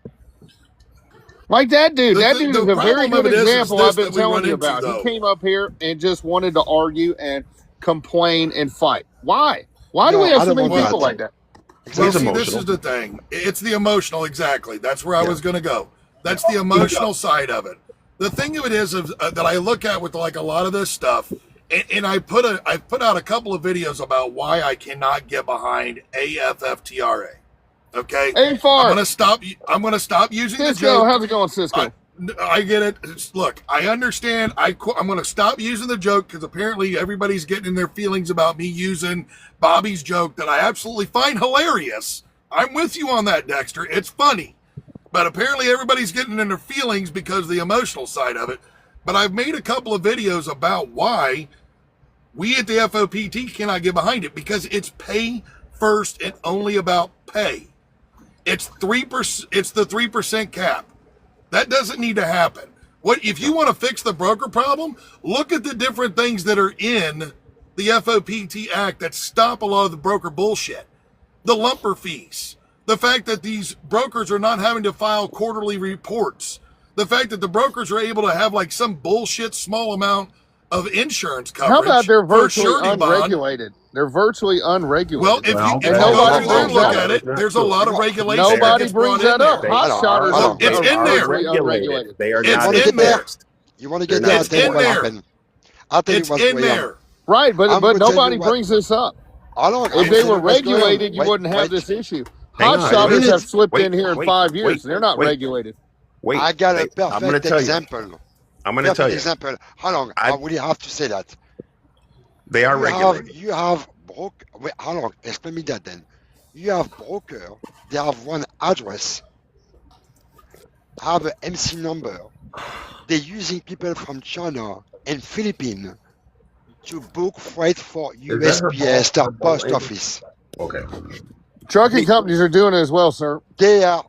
Like that dude. That dude is a very problem good of it is example this I've been that we telling run you into, about. though. He came up here and just wanted to argue and complain and fight. Why? Why do we have so many people like that? Well, see, this is the thing. It's the emotional, exactly. That's where I was going to go. That's the emotional side of it. The thing of it is that I look at with like a lot of this stuff, and I put out a couple of videos about why I cannot get behind AFFTRA. Okay, I'm going to stop using Cisco, the joke. how's it going, Cisco? I get it. Look, I understand. I'm going to stop using the joke because apparently everybody's getting in their feelings about me using Bobby's joke that I absolutely find hilarious. I'm with you on that, Dexter. It's funny. But apparently everybody's getting in their feelings because of the emotional side of it. But I've made a couple of videos about why we at the FOPT cannot get behind it, because it's pay first and only about pay. It's 3%. It's the 3% cap. That doesn't need to happen. What if you want to fix the broker problem? Look at the different things that are in the FOPT Act that stop a lot of the broker bullshit. The lumper fees. The fact that these brokers are not having to file quarterly reports. The fact that the brokers are able to have like some bullshit small amount of insurance coverage. How about they're for a virtually surety bond. unregulated? They're virtually unregulated. Well, if you go through there and look at it, there's a lot of regulation. Nobody brings that up. Hot shotters It's in there. unregulated. They are It's in there. You want to get there? I'll tell you what happened. I'll tell you what's in going on. there. Right, but gonna tell nobody you what- brings this up. I'm If they were what's going on. regulated, you Wait, wouldn't have wait. this issue. Hang Hot on. shotters Wait, have slipped wait, in here in wait, 5 years. wait, They're not wait. regulated. Wait, I got a I'm going to perfect tell you. example. I'm going to tell you. Example. How long? I really have to say that. They are regulated. You have broker. Wait, how long? Explain me that then. You have broker. They have one address. Have an MC number. They're using people from China and Philippines to book freight for USPS, their post office. Okay. Trucking companies are doing it as well, sir. They are.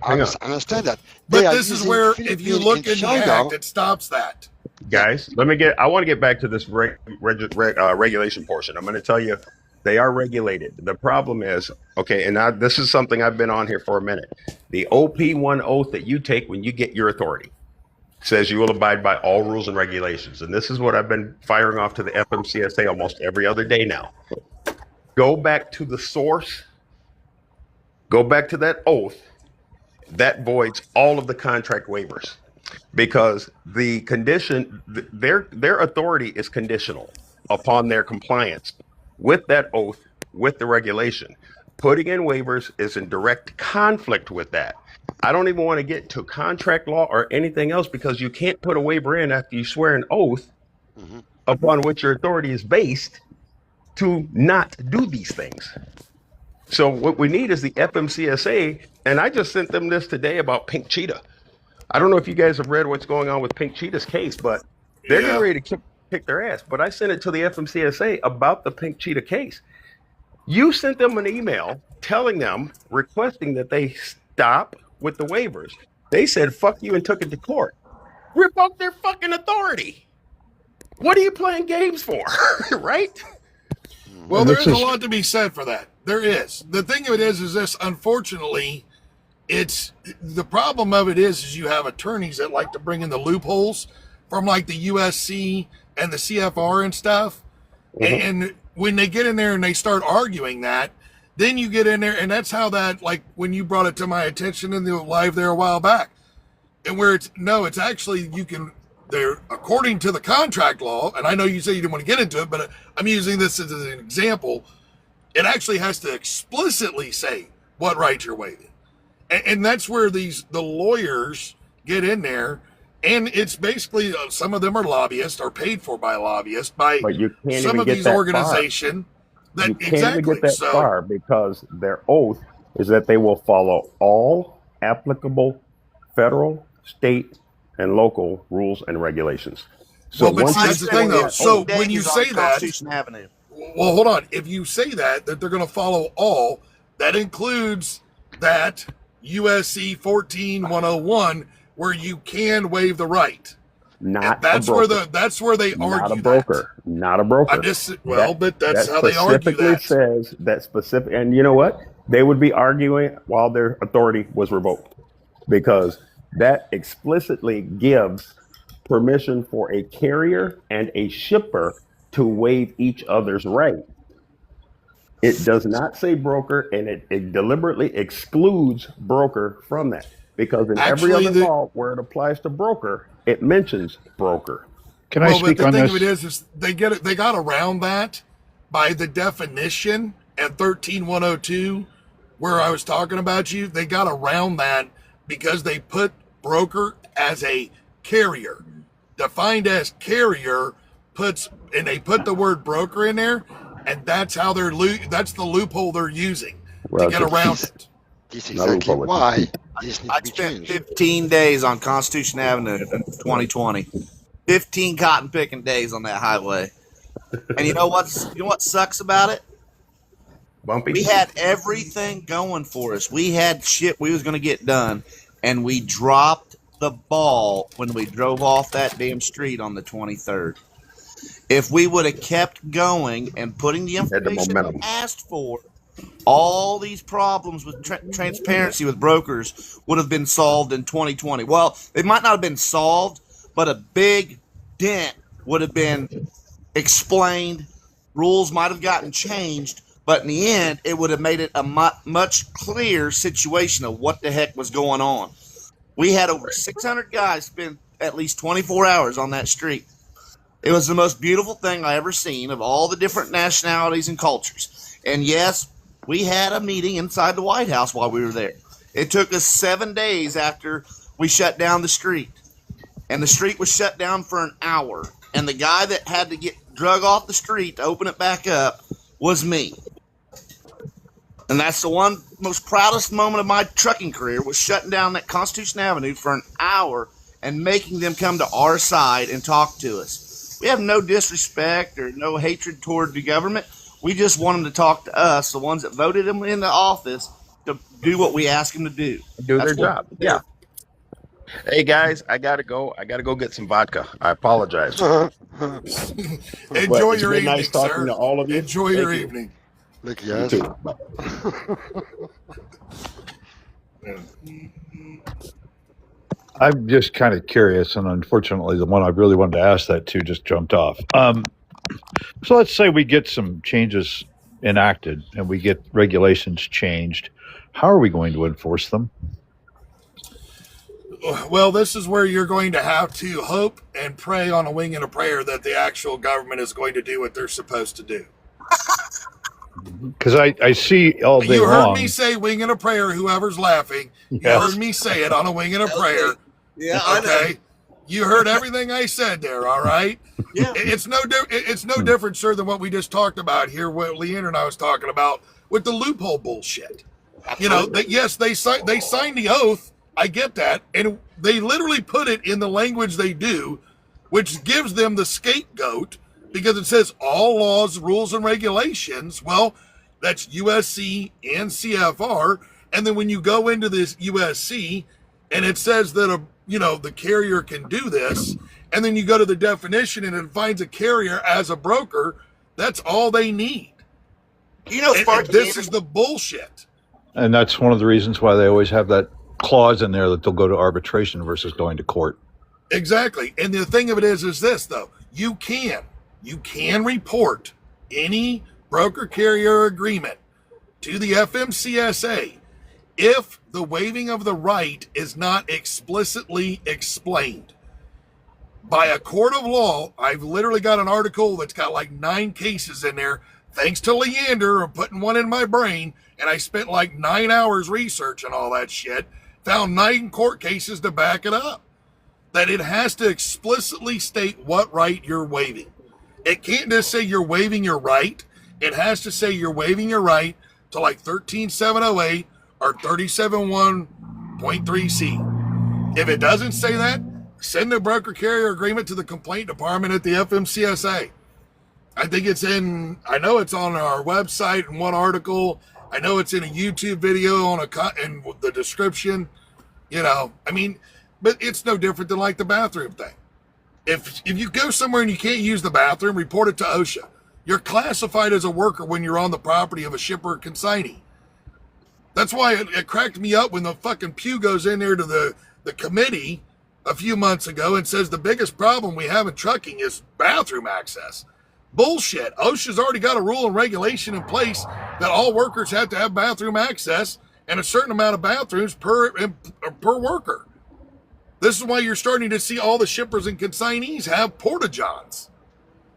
I Hang on. understand that. But They are this is using where, if you Philippines look and in the China, act, it stops that. Guys, I want to get back to this regulation portion. I'm going to tell you, they are regulated. The problem is, okay, and this is something I've been on here for a minute. The OP1 oath that you take when you get your authority says you will abide by all rules and regulations. And this is what I've been firing off to the FMCSA almost every other day now. Go back to the source Go back to that oath. That voids all of the contract waivers because the condition, their authority is conditional upon their compliance with that oath, with the regulation. Putting in waivers is in direct conflict with that. I don't even want to get to contract law or anything else because you can't put a waiver in after you swear an oath upon which your authority is based to not do these things. So what we need is the FMCSA, and I just sent them this today about Pink Cheetah. I don't know if you guys have read what's going on with Pink Cheetah's case, but they're getting ready to kick their ass. But I sent it to the FMCSA about the Pink Cheetah case. You sent them an email telling them, requesting that they stop with the waivers. They said, fuck you, and took it to court. Revoked their fucking authority. What are you playing games for, right? Well, there is a lot to be said for that. There is. The thing of it is this, unfortunately, it's the problem of it is you have attorneys that like to bring in the loopholes from like the USC and the CFR and stuff. And when they get in there and they start arguing that, then you get in there, and that's how that, like when you brought it to my attention in the live there a while back, and where it's actually, you can, there, according to the contract law, and I know you say you didn't want to get into it, but I'm using this as an example, it actually has to explicitly say what rights you're waiving. And that's where the lawyers get in there, and it's basically, some of them are lobbyists, or paid for by lobbyists, by some of these organizations. You can't even get that far because their oath is that they will follow all applicable federal, state, and local rules and regulations. So well, but that's the thing, though. So when you say that, Constitution Avenue. Well, hold on. If you say that they're going to follow all, that includes that USC 14101 where you can waive the right. That's where they argue. Not a broker. Not a broker. I'm just but that's how they argue that. Says that specific, and you know what? They would be arguing while their authority was revoked, because that explicitly gives permission for a carrier and a shipper to waive each other's right. It does not say broker, and it deliberately excludes broker from that, because in every other law where it applies to broker, it mentions broker. Can I speak on this? The thing of it is they got around that by the definition at 13102, where I was talking about you. They got around that because they put broker as a carrier, defined as carrier, they put the word broker in there, and that's how that's the loophole they're using to get around it. This is exactly why this needs I to be spent changed. 15 days on Constitution Avenue in 2020. 15 cotton picking days on that highway. And you know what sucks about it? Bumpy. We had everything going for us. We had shit we was going to get done, and we dropped the ball when we drove off that damn street on the 23rd. If we would have kept going and putting the information we asked for, all these problems with transparency with brokers would have been solved in 2020. Well, they might not have been solved, but a big dent would have been explained. Rules might have gotten changed, but in the end, it would have made it a much clearer situation of what the heck was going on. We had over 600 guys spend at least 24 hours on that street. It was the most beautiful thing I ever seen of all the different nationalities and cultures. And yes, we had a meeting inside the White House while we were there. It took us 7 days after we shut down the street. And the street was shut down for an hour. And the guy that had to get drug off the street to open it back up was me. And that's the one most proudest moment of my trucking career, was shutting down that Constitution Avenue for an hour and making them come to our side and talk to us. We have no disrespect or no hatred toward the government. We just want them to talk to us, the ones that voted them into office, to do what we ask them to do. Do their job. Yeah. Hey guys, I gotta go. I gotta go get some vodka. I apologize. Enjoy your evening, nice talking sir. to all of you. Enjoy your evening. Look, You yes. too. I'm just kind of curious, and unfortunately, the one I really wanted to ask that to just jumped off. So let's say we get some changes enacted and we get regulations changed how are we going to enforce them? Well, this is where you're going to have to hope and pray on a wing and a prayer that the actual government is going to do what they're supposed to do. Because I see all day You heard long. me say wing and a prayer, whoever's laughing. You Yes. heard me say it on a wing and a prayer. Yeah, I know. Okay. You heard everything I said there, all right? Yeah. It's no different, sir, than what we just talked about here, what Leander and I was talking about with the loophole bullshit. You know, yes, they signed the oath. I get that. And they literally put it in the language they do, which gives them the scapegoat because it says all laws, rules, and regulations. Well, that's USC and CFR. And then when you go into this USC and it says that the carrier can do this, and then you go to the definition and it defines a carrier as a broker, that's all they need. You know, and this is the bullshit. And that's one of the reasons why they always have that clause in there that they'll go to arbitration versus going to court. Exactly. And the thing of it is this, though. You can report any broker carrier agreement to the FMCSA if the waiving of the right is not explicitly explained by a court of law. I've literally got an article that's got like 9 cases in there, thanks to Leander of putting one in my brain, and I spent like 9 hours researching all that shit, found 9 court cases to back it up, that it has to explicitly state what right you're waiving. It can't just say you're waiving your right. It has to say you're waiving your right to like 13708 or 371.3C. If it doesn't say that, send the broker carrier agreement to the complaint department at the FMCSA. I think I know it's on our website in one article. I know it's in a YouTube video in the description, but it's no different than like the bathroom thing. If you go somewhere and you can't use the bathroom, report it to OSHA. You're classified as a worker when you're on the property of a shipper or consignee. That's why it cracked me up when the fucking Pew goes in there to the committee a few months ago and says the biggest problem we have in trucking is bathroom access. Bullshit. OSHA's already got a rule and regulation in place that all workers have to have bathroom access and a certain amount of bathrooms per worker. This is why you're starting to see all the shippers and consignees have porta-johns,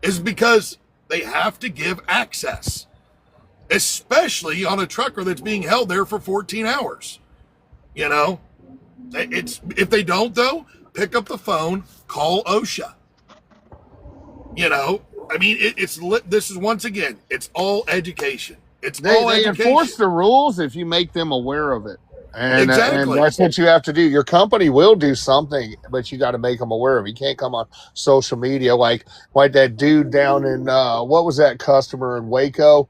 is because they have to give access, especially on a trucker that's being held there for 14 hours. If they don't, though, pick up the phone, call OSHA. This is, once again, it's all education. They enforce the rules if you make them aware of it. And Exactly. that's what you have to do. Your company will do something, but you got to make them aware of it. You can't come on social media like that dude down in, what was that customer in Waco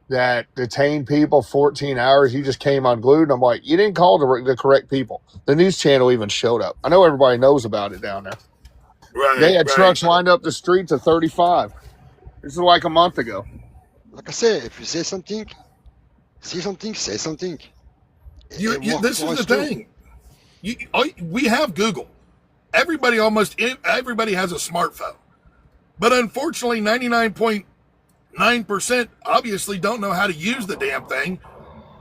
that detained people 14 hours? You just came unglued. And I'm like, you didn't call the correct people. The news channel even showed up. I know everybody knows about it down there. Right. They had trucks lined up the streets at 35. This is like a month ago. Like I say, if you say something, say something. This is the thing. We have Google. Everybody has a smartphone. But unfortunately, 99.9% obviously don't know how to use the damn thing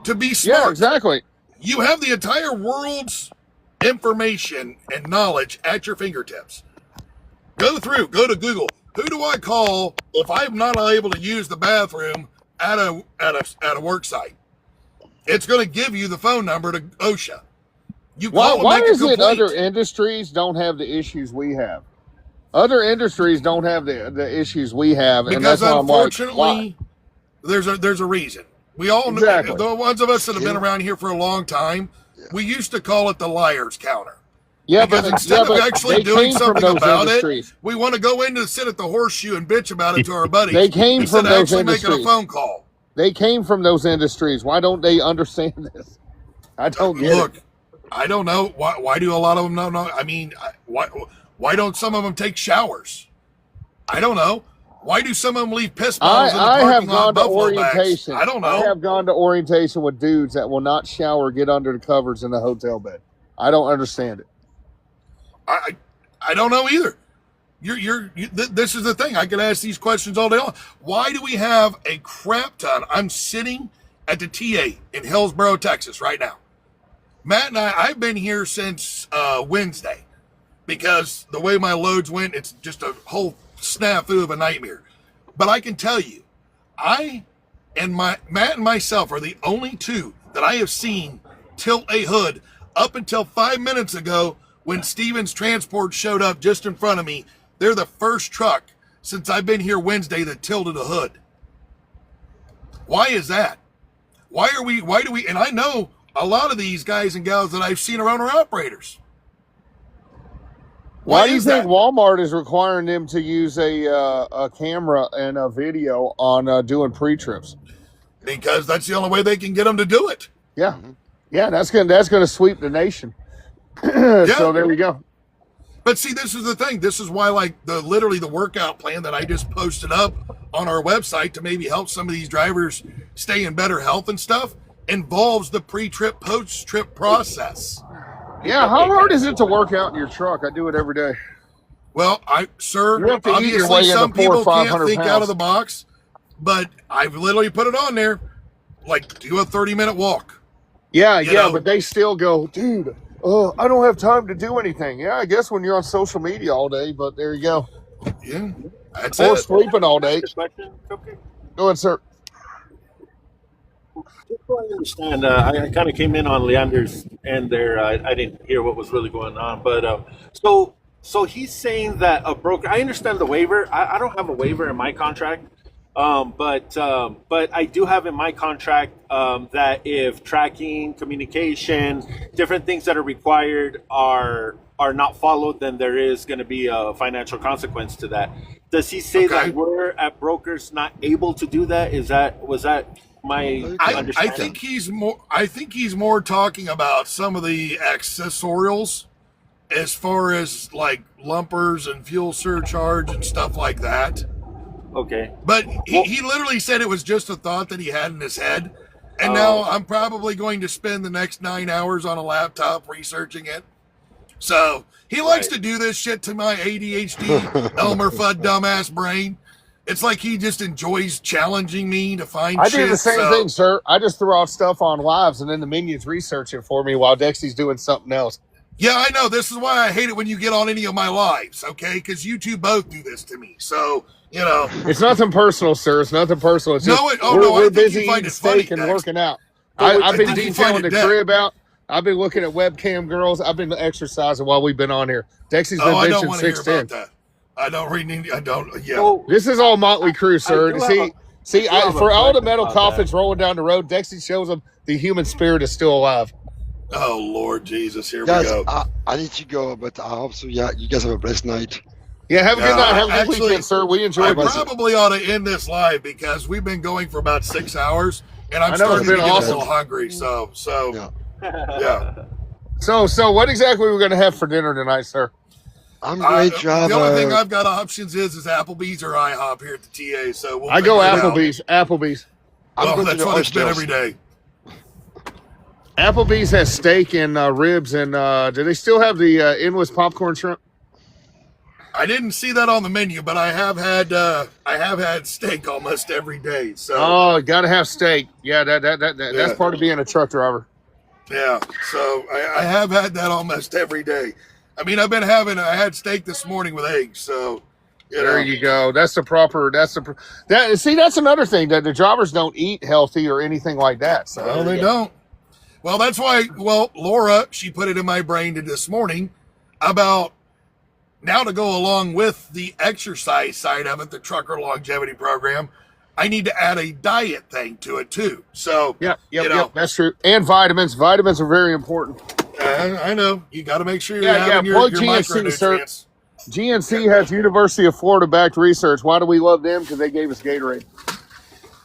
to be smart. Yeah, exactly. You have the entire world's information and knowledge at your fingertips. Go to Google. Who do I call if I'm not able to use the bathroom at a work site? It's going to give you the phone number to OSHA. You call Why and make a is it complaint. other industries don't have the issues we have? Other industries don't have the issues we have, and Because that's why unfortunately, there's a reason. We all know, Exactly. the ones of us that have been around here for a long time, we used to call it the liar's counter. Yeah, because but instead but of actually they doing came from something those about industries. it, we want to go in to sit at the horseshoe and bitch about it to our buddies. They came instead from of those actually making a industries. phone call. They came from those industries. Why don't they understand this? I don't get Look, it. I don't know why do a lot of them not know? I mean, why don't some of them take showers? I don't know. Why do some of them leave piss bottles in the I have parking lot? gone to Buffalo bags? orientation. I don't know. I have gone to orientation with dudes that will not shower, get under the covers in the hotel bed. I don't understand it. I don't know either. This is the thing. I could ask these questions all day long. Why do we have a crap ton? I'm sitting at the TA in Hillsboro, Texas, right now. Matt and I've been here since Wednesday because the way my loads went, it's just a whole snafu of a nightmare. But I can tell you, Matt and myself are the only two that I have seen tilt a hood up until 5 minutes ago when Stevens Transport showed up just in front of me. They're the first truck since I've been here Wednesday that tilted a hood. Why is that? Why do we, and I know a lot of these guys and gals that I've seen are owner operators. Why do you think Walmart is requiring them to use a camera and a video on doing pre-trips? Because that's the only way they can get them to do it. Yeah, yeah, that's gonna sweep the nation. So there we go. But see, this is the thing. This is why, like, literally the workout plan that I just posted up on our website to maybe help some of these drivers stay in better health and stuff involves the pre-trip, post-trip process. Yeah, how hard is it to work out in your truck? I do it every day. Well, You have to eat your way obviously into some 400 or people can't 500 think pounds. out of the box, but I've literally put it on there, like, do a 30-minute walk. Yeah, You yeah, know? but they still go, dude, I don't have time to do anything. Yeah, I guess when you're on social media all day, but there you go. Yeah, that's Or it. sleeping all day. Go ahead, sir. Just so I understand, I kind of came in on Leander's end there. I didn't hear what was really going on, but so he's saying that a broker. I understand the waiver. I don't have a waiver in my contract, but I do have in my contract that if tracking, communication, different things that are required are not followed, then there is going to be a financial consequence to that. Does he say that we're at brokers not able to do that? Was that my understanding? I think he's more talking about some of the accessorials as far as like lumpers and fuel surcharge and stuff like that. Okay. But he literally said it was just a thought that he had in his head. And now I'm probably going to spend the next 9 hours on a laptop researching it. So he likes to do this shit to my ADHD, Elmer Fudd dumbass brain. It's like he just enjoys challenging me to find I shit. do the same thing, sir. I just throw out stuff on lives, and then the minions research it for me while Dexy's doing something else. Yeah, I know. This is why I hate it when you get on any of my lives, okay? Because you two both do this to me. So, you know. It's nothing personal, sir. It's nothing personal. It's just we're I think busy you find eating it funny, steak and Dex. working out. I I've been think you find detailing it the dead. crib out. I've been looking at webcam girls. I've been exercising while we've been on here. Dexy's been I don't benching want to hear 610. about that. I don't really need. I don't. Yeah. This is all Motley Crue, sir. do have For all the question metal about coffins rolling down the road, Dexy shows them the human spirit is still alive. Oh Lord Jesus, here Guys, we go. I need to go, but I hope so. Yeah, you guys have a blessed night. Yeah, have a good night. Have a good Actually, weekend, sir. We I enjoyed it. probably ought to end this live because we've been going for about 6 hours, and I'm I know, starting it's to been get awesome. a little hungry. So yeah. So what exactly are we going to have for dinner tonight, sir? I'm going to have The only thing I've got options is Applebee's or IHOP here at the TA. So we'll I go figure it out. Applebee's. Applebee's. Well, that's what it's been every day. Applebee's has steak and ribs, and do they still have the endless popcorn shrimp? I didn't see that on the menu, but I have had steak almost every day. So Oh, got to have steak. Yeah, that's part of being a truck driver. yeah, so I have had that almost every day. I mean, I had steak this morning with eggs. So There you go. That's another thing that the drivers don't eat healthy or anything like that. So No, they don't. Well, that's why. Well, Laura, she put it in my brain this morning about now to go along with the exercise side of it, the trucker longevity program. I need to add a diet thing to it too. So Yep, you know, that's true. And vitamins. Vitamins are very important. I know you got to make sure you're Yeah, having your plug GNC, sir. micronutrients. GNC has University of Florida backed research. Why do we love them? Because they gave us Gatorade.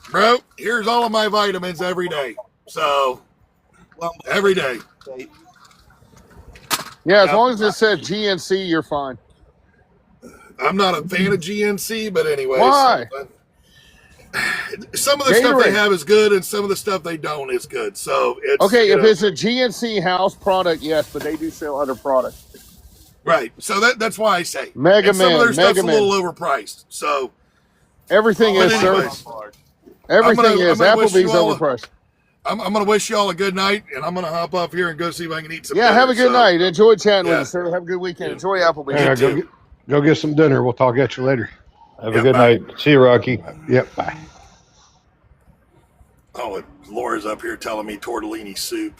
Bro, here's all of my vitamins every day. So every day. Yeah, as long as it says GNC, you're fine. I'm not a fan of GNC, but anyway. Why? Some of the stuff they Gatorade. have is good, and some of the stuff they don't is good. So it's Okay, you if know, it's a GNC house product, yes, but they do sell other products. right. So that's why I say Mega and some Man, of their stuff's Mega a little Man. overpriced. So Everything But is, sir. anyways, Everything I'm is. gonna wish you Applebee's all overpriced. I'm going to wish y'all a good night, and I'm going to hop off here and go see if I can eat some Yeah, dinner. have a good night. Enjoy chatting with Yeah. you, sir. Have a good weekend. Enjoy Applebee's. Yeah, go get some dinner. We'll talk at you later. Have a good night. See you, Rocky. Yep. Bye. Oh, and Laura's up here telling me tortellini soup.